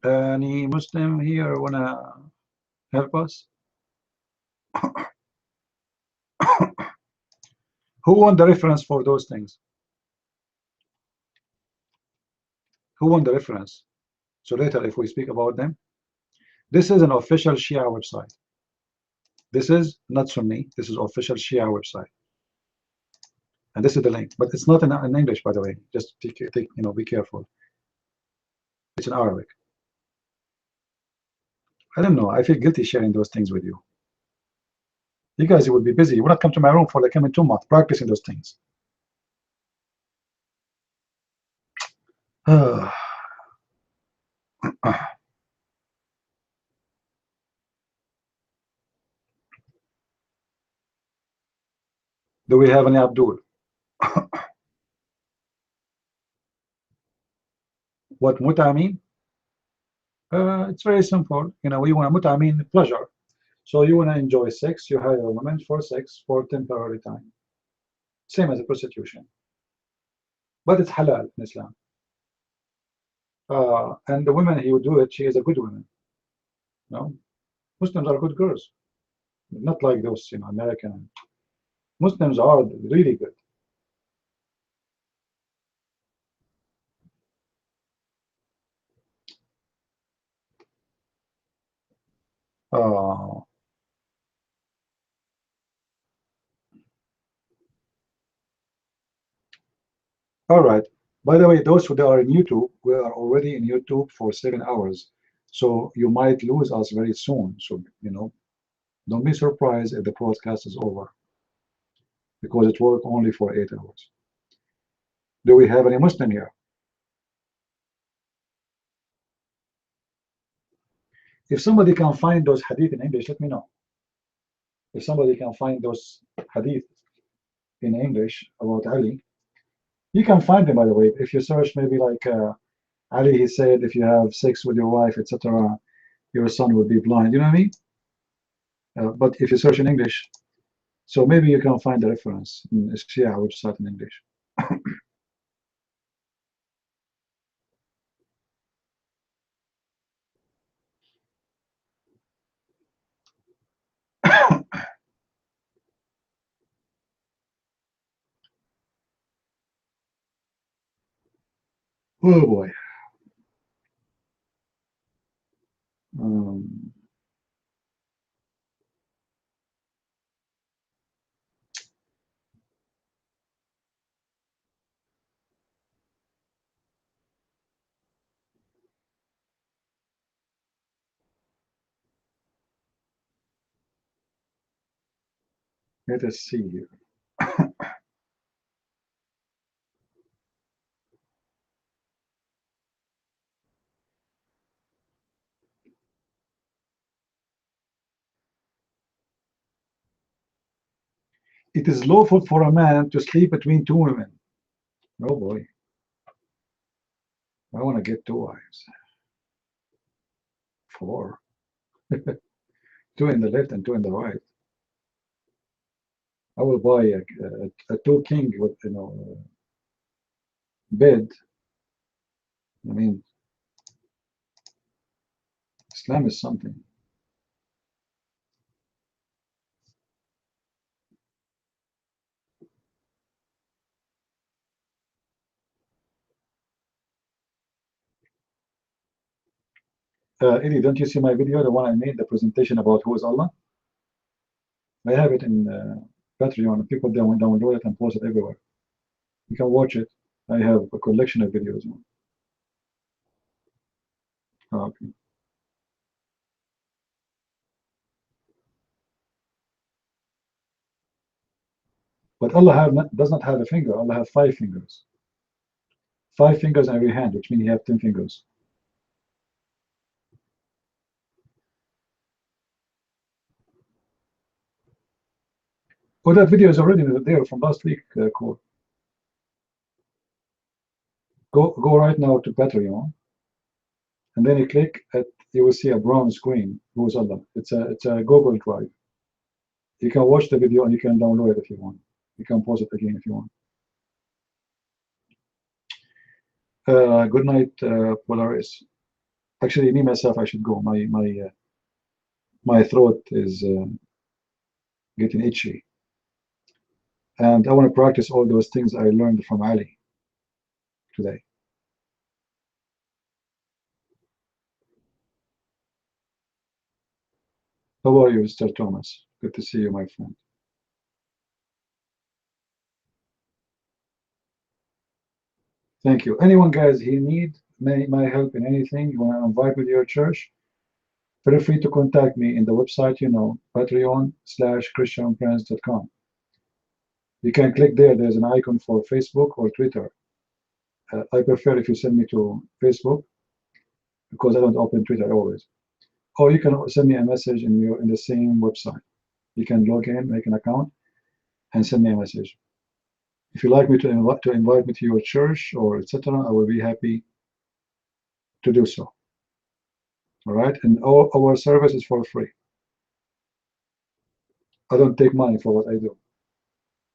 Any Muslim here wanna Help us. Who won the reference for those things? Who won the reference? So later, if we speak about them, this is an official Shia website. This is not Sunni. This is official Shia website, and this is the link. But it's not in English, by the way. Just be careful. It's in Arabic. I don't know. I feel guilty sharing those things with you. You guys would be busy. You would not come to my room for the coming 2 months practicing those things. Do we have any Abdul? What muta mean? It's very simple. We want muta mean pleasure. So you want to enjoy sex, you hire a woman for sex for temporary time. Same as a prostitution. But it's halal in Islam. And the woman he would do it, she is a good woman. No? Muslims are good girls. Not like those, American. Muslims are really good. All right. By the way, those who are in YouTube, we are already in YouTube for 7 hours. So you might lose us very soon. So, don't be surprised if the broadcast is over, because it worked only for 8 hours. Do we have any Muslim here? If somebody can find those hadith in English, let me know. If somebody can find those hadith in English about Ali, you can find them, by the way. If you search maybe like Ali, he said, if you have sex with your wife, etc., your son will be blind. You know what I mean? But if you search in English, so maybe you can find the reference in Shia website in English. Oh boy. Let us see here. It is lawful for a man to sleep between 2 women. Oh boy. I want to get 2 wives. 4. 2 in the left and 2 in the right. I will buy a 2 king with bed. I mean, Islam is something. Eddie, don't you see my video, the one I made, the presentation about who is Allah? I have it in Patreon. People download it and post it everywhere. You can watch it. I have a collection of videos. Okay. But Allah does not have a finger. Allah has 5 fingers. 5 fingers in every hand, which means you have 10 fingers. Oh, that video is already there from last week, Cole. Go right now to Patreon, and then you click at, you will see a brown screen. Who is Allah? It's a Google Drive. You can watch the video and you can download it if you want. You can pause it again if you want. Good night, Polaris. Actually, me myself, I should go. My My throat is getting itchy. And I want to practice all those things I learned from Ali today. How are you, Mr. Thomas? Good to see you, my friend. Thank you. Anyone, guys, he need my help in anything, you want to invite me to your church, feel free to contact me in the website, you know, patreon.com/christianprince.com. You can click there. There's an icon for Facebook or Twitter. I prefer if you send me to Facebook because I don't open Twitter always. Or you can send me a message in the same website. You can log in, make an account, and send me a message. If you like me to invite me to your church or etc., I will be happy to do so. All right, and all our service is for free. I don't take money for what I do.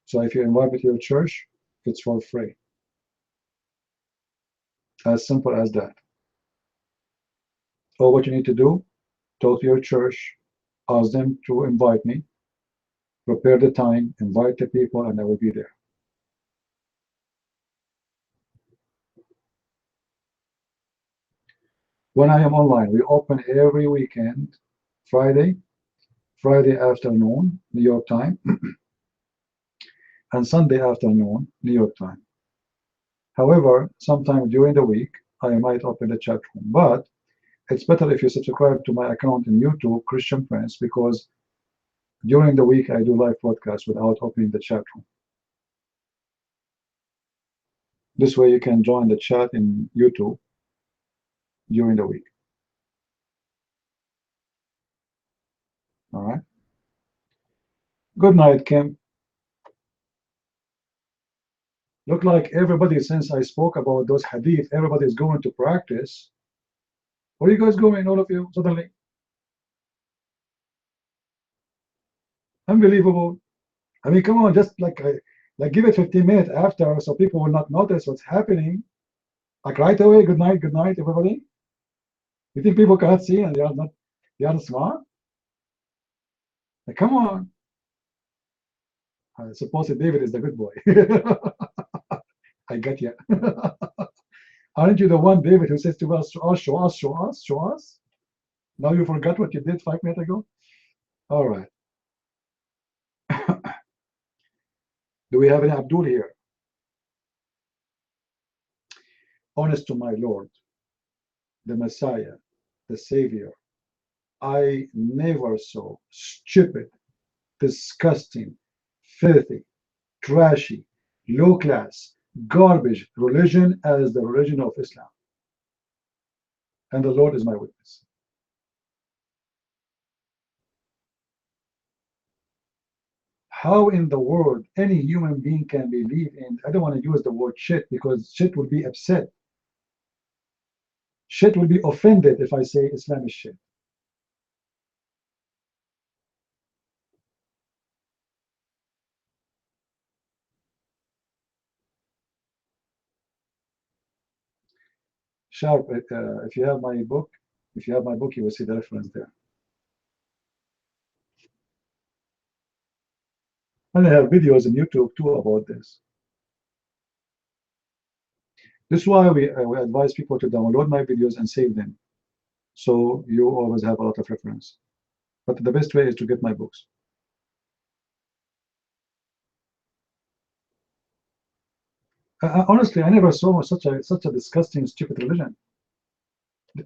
So if you invite me to your church, it's for free. As simple as that. All what you need to do, talk to your church, ask them to invite me, prepare the time, invite the people, and I will be there. When I am online, we open every weekend, Friday afternoon, New York time, and Sunday afternoon, New York time. However, sometime during the week, I might open the chat room, but it's better if you subscribe to my account in YouTube, Christian Prince, because during the week I do live broadcasts without opening the chat room. This way you can join the chat in YouTube during the week. All right. Good night, Kim. Look like everybody, since I spoke about those hadith, everybody's going to practice. Where are you guys going, all of you, suddenly? Unbelievable. I mean, come on, just like give it 15 minutes after so people will not notice what's happening. Like right away, good night, everybody. You think people cannot see and they are smart? Like, come on. I suppose David is the good boy. I got you. Aren't you the one, David, who says to us, show us, show us, show us? Now you forgot what you did 5 minutes ago? All right. Do we have any Abdul here? Honest to my Lord, the Messiah, the Savior, I never saw stupid, disgusting, filthy, trashy, low class, garbage religion as the religion of Islam. And the Lord is my witness. How in the world any human being can believe in, I don't want to use the word shit because shit will be upset. Shit will be offended if I say Islam is shit. Sharp, if you have my book, you will see the reference there. And I have videos on YouTube too about this. This is why we advise people to download my videos and save them, so you always have a lot of reference. But the best way is to get my books. Honestly, I never saw such a disgusting, stupid religion.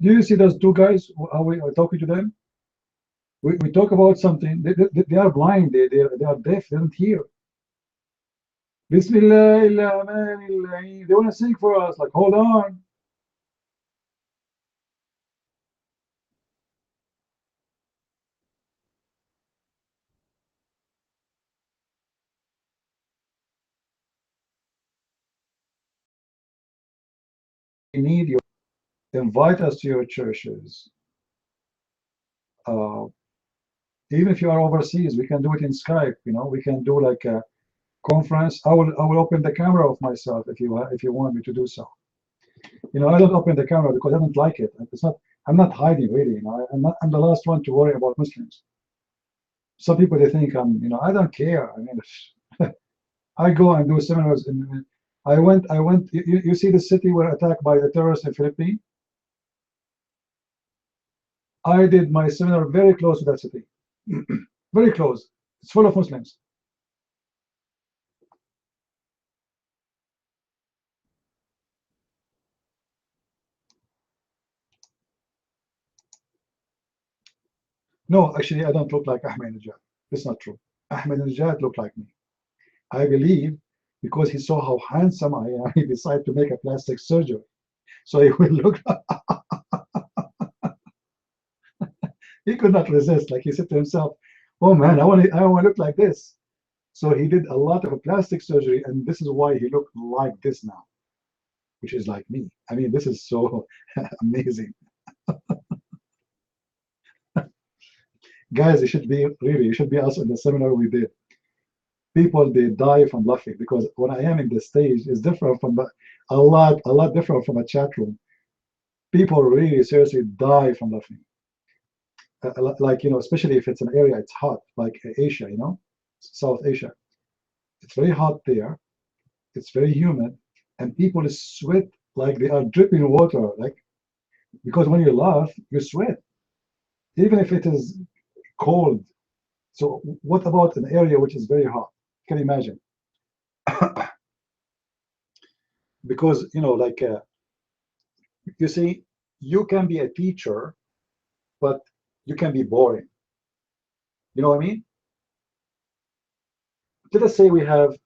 Do you see those two guys? How we are talking to them? We talk about something. They are blind. They are deaf. They don't hear. Bismillah, they want to sing for us. Like, hold on. We need you. Invite us to your churches. Even if you are overseas, we can do it in Skype. You know, we can do like a conference. I will open the camera of myself if you want me to do so. You know, I don't open the camera because I don't like it. It's not. I'm not hiding really. You know, I'm the last one to worry about Muslims. Some people they think I'm. You know, I don't care. I mean, I go and do seminars. I went. You see the city were attacked by the terrorists in Philippines. I did my seminar very close to that city. Very close. It's full of Muslims. No, actually, I don't look like Ahmadinejad. That's not true. Ahmadinejad looked like me. I believe because he saw how handsome I am, he decided to make a plastic surgery. So he will look, he could not resist. Like he said to himself, oh man, I want to look like this. So he did a lot of plastic surgery, and this is why he looked like this now, which is like me. I mean, this is so amazing. Guys, you should be us in the seminar we did. People, they die from laughing because when I am in the stage, it's different from a lot different from a chat room. People really seriously die from laughing. Like, you know, especially if it's an area, it's hot, like Asia, you know, South Asia. It's very hot there. It's very humid, and people sweat like they are dripping water, like because when you laugh, you sweat, even if it is cold. So what about an area which is very hot? Can you imagine? Because you know, like you see, you can be a teacher, but you can be boring. You know what I mean? Let us say we have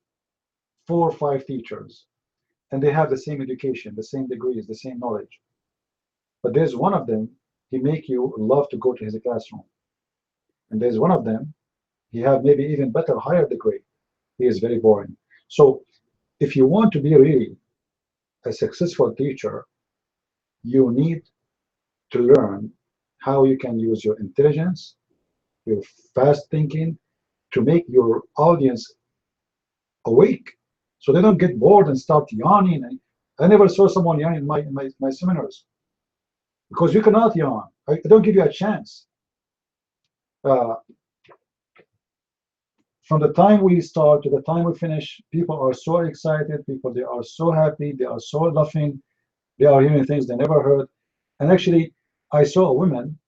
4 or 5 teachers, and they have the same education, the same degrees, the same knowledge. But there's one of them, he make you love to go to his classroom. And there's one of them, he have maybe even better, higher degree. He is very boring. So if you want to be really a successful teacher, you need to learn how you can use your intelligence, your fast thinking, to make your audience awake, so they don't get bored and start yawning. I never saw someone yawn in my seminars because you cannot yawn. I don't give you a chance. Uh, from the time we start to the time we finish, people are so excited. People, they are so happy. They are so laughing. They are hearing things they never heard. And actually, I saw a woman.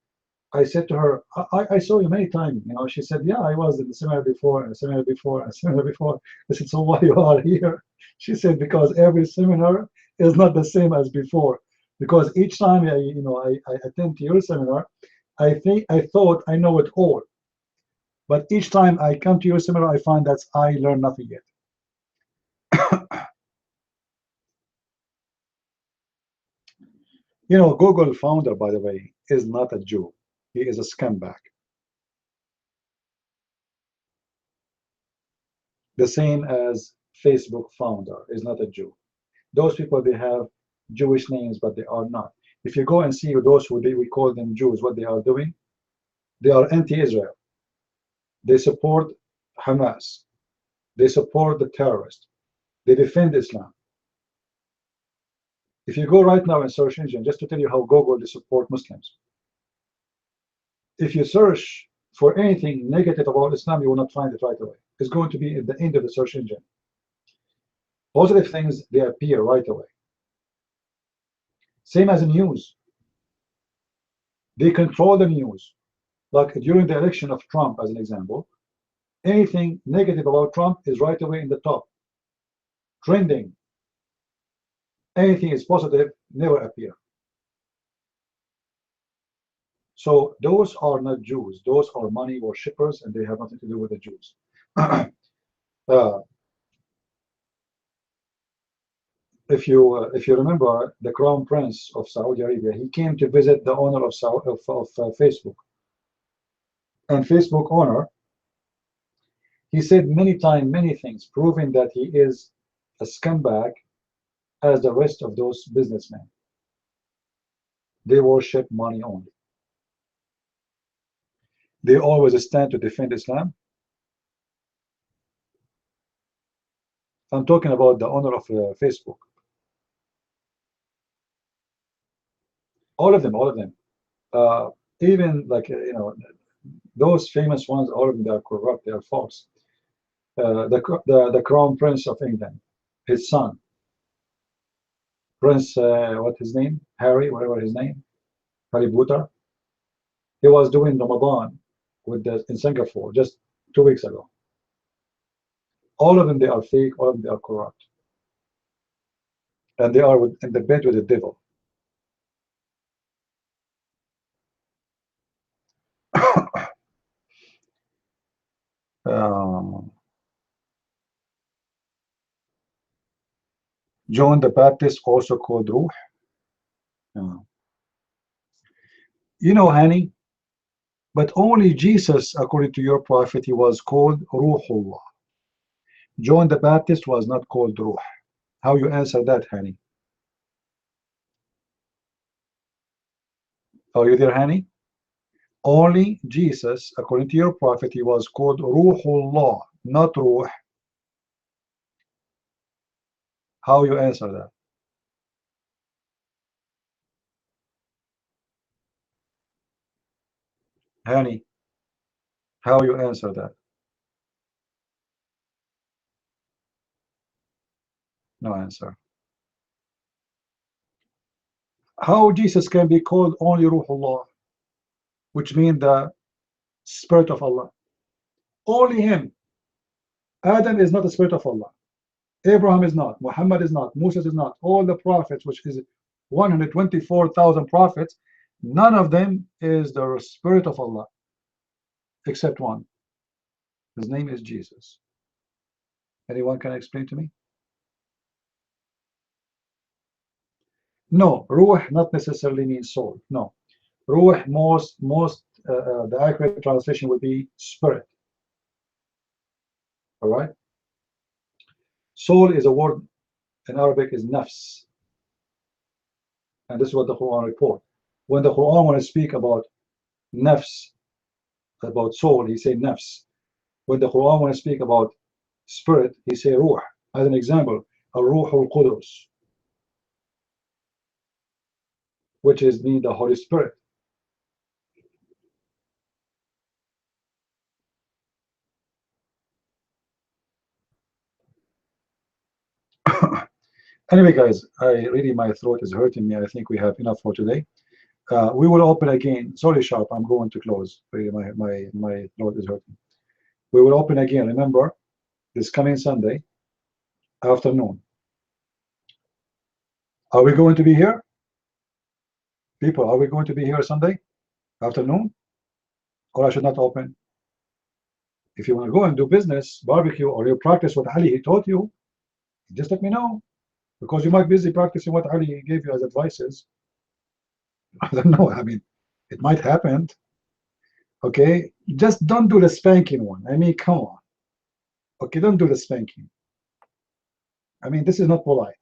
I said to her, I saw you many times. You know, she said, yeah, I was in the seminar before, and a seminar before, and a seminar before. I said, so why you are here? She said, because every seminar is not the same as before. Because each time I attend to your seminar, I thought I know it all. But each time I come to your seminar, I find that I learn nothing yet. You know, Google founder, by the way, is not a Jew. He is a scumbag. The same as Facebook founder is not a Jew. Those people, they have Jewish names, but they are not. If you go and see those who we call them Jews, what they are doing, they are anti-Israel. They support Hamas. They support the terrorists. They defend Islam. If you go right now in search engine, just to tell you how Google they support Muslims. If you search for anything negative about Islam, you will not find it right away. It's going to be at the end of the search engine. Positive things, they appear right away. Same as in news. They control the news. Like during the election of Trump, as an example, anything negative about Trump is right away in the top. Trending. Anything is positive, never appear. So those are not Jews. Those are money worshippers, and they have nothing to do with the Jews. If you remember, the Crown Prince of Saudi Arabia, he came to visit the owner of Facebook. And Facebook owner, he said many times, many things, proving that he is a scumbag as the rest of those businessmen. They worship money only. They always stand to defend Islam. I'm talking about the owner of Facebook. All of them, all of them. Even like you know, those famous ones, all of them, they are corrupt. They are false. The Crown Prince of England, his son, Prince, what his name? Harry, whatever his name, Harry Potter. He was doing Ramadan in Singapore just 2 weeks ago. All of them, they are fake. All of them, they are corrupt, and they are in the bed with the devil. John the Baptist, also called Ruh. You know, honey, but only Jesus, according to your prophet, he was called Ruhullah. John the Baptist was not called Ruh. How you answer that, honey? Are you there, honey? Only Jesus, according to your prophet, he was called Ruhullah, not Ruh. How you answer that? Honey, how you answer that? No answer. How Jesus can be called only Ruhullah, which means the Spirit of Allah? Only him. Adam is not the Spirit of Allah. Abraham is not. Muhammad is not. Moses is not. All the prophets, which is 124,000 prophets, none of them is the Spirit of Allah, except one. His name is Jesus. Anyone can explain to me? No, Ruh not necessarily means soul. No, Ruh the accurate translation would be spirit. All right. Soul is a word in Arabic is nafs, and this is what the Quran report. When the Quran want to speak about nafs, about soul, he say nafs. When the Quran want to speak about spirit, he say ruh. As an example, al-ruh al-qudus, which is mean the Holy Spirit. Anyway, guys, my throat is hurting me. I think we have enough for today. We will open again. Sorry, Sharp, I'm going to close. Really, my throat is hurting. We will open again. Remember, this coming Sunday afternoon. Are we going to be here? People, are we going to be here Sunday afternoon? Or I should not open? If you want to go and do business, barbecue, or you practice what Ali he taught you, just let me know. Because you might be busy practicing what Ali gave you as advices. I don't know. I mean, it might happen. Okay, just don't do the spanking one. I mean, come on. Okay, don't do the spanking. I mean, this is not polite.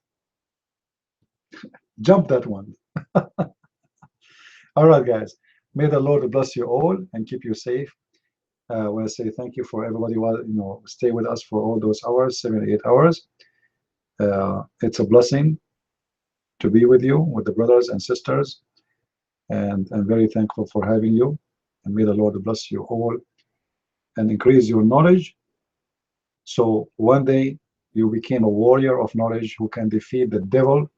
Jump that one. All right, guys. May the Lord bless you all and keep you safe. I want to say thank you for everybody who stay with us for all those hours, 7 to 8 hours. It's a blessing to be with you, with the brothers and sisters, and I'm very thankful for having you. And may the Lord bless you all and increase your knowledge. So one day you became a warrior of knowledge who can defeat the devil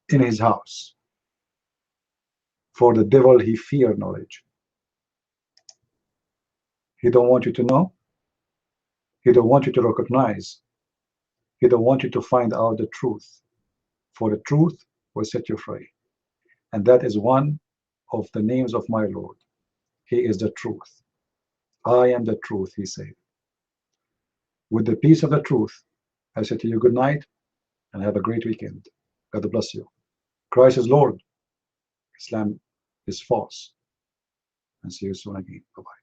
in his house. For the devil, he feared knowledge. He don't want you to know. He don't want you to recognize. He don't want you to find out the truth. For the truth will set you free. And that is one of the names of my Lord. He is the truth. I am the truth, he said. With the peace of the truth, I say to you good night and have a great weekend. God bless you. Christ is Lord. Islam is false. And see you soon again. Bye-bye.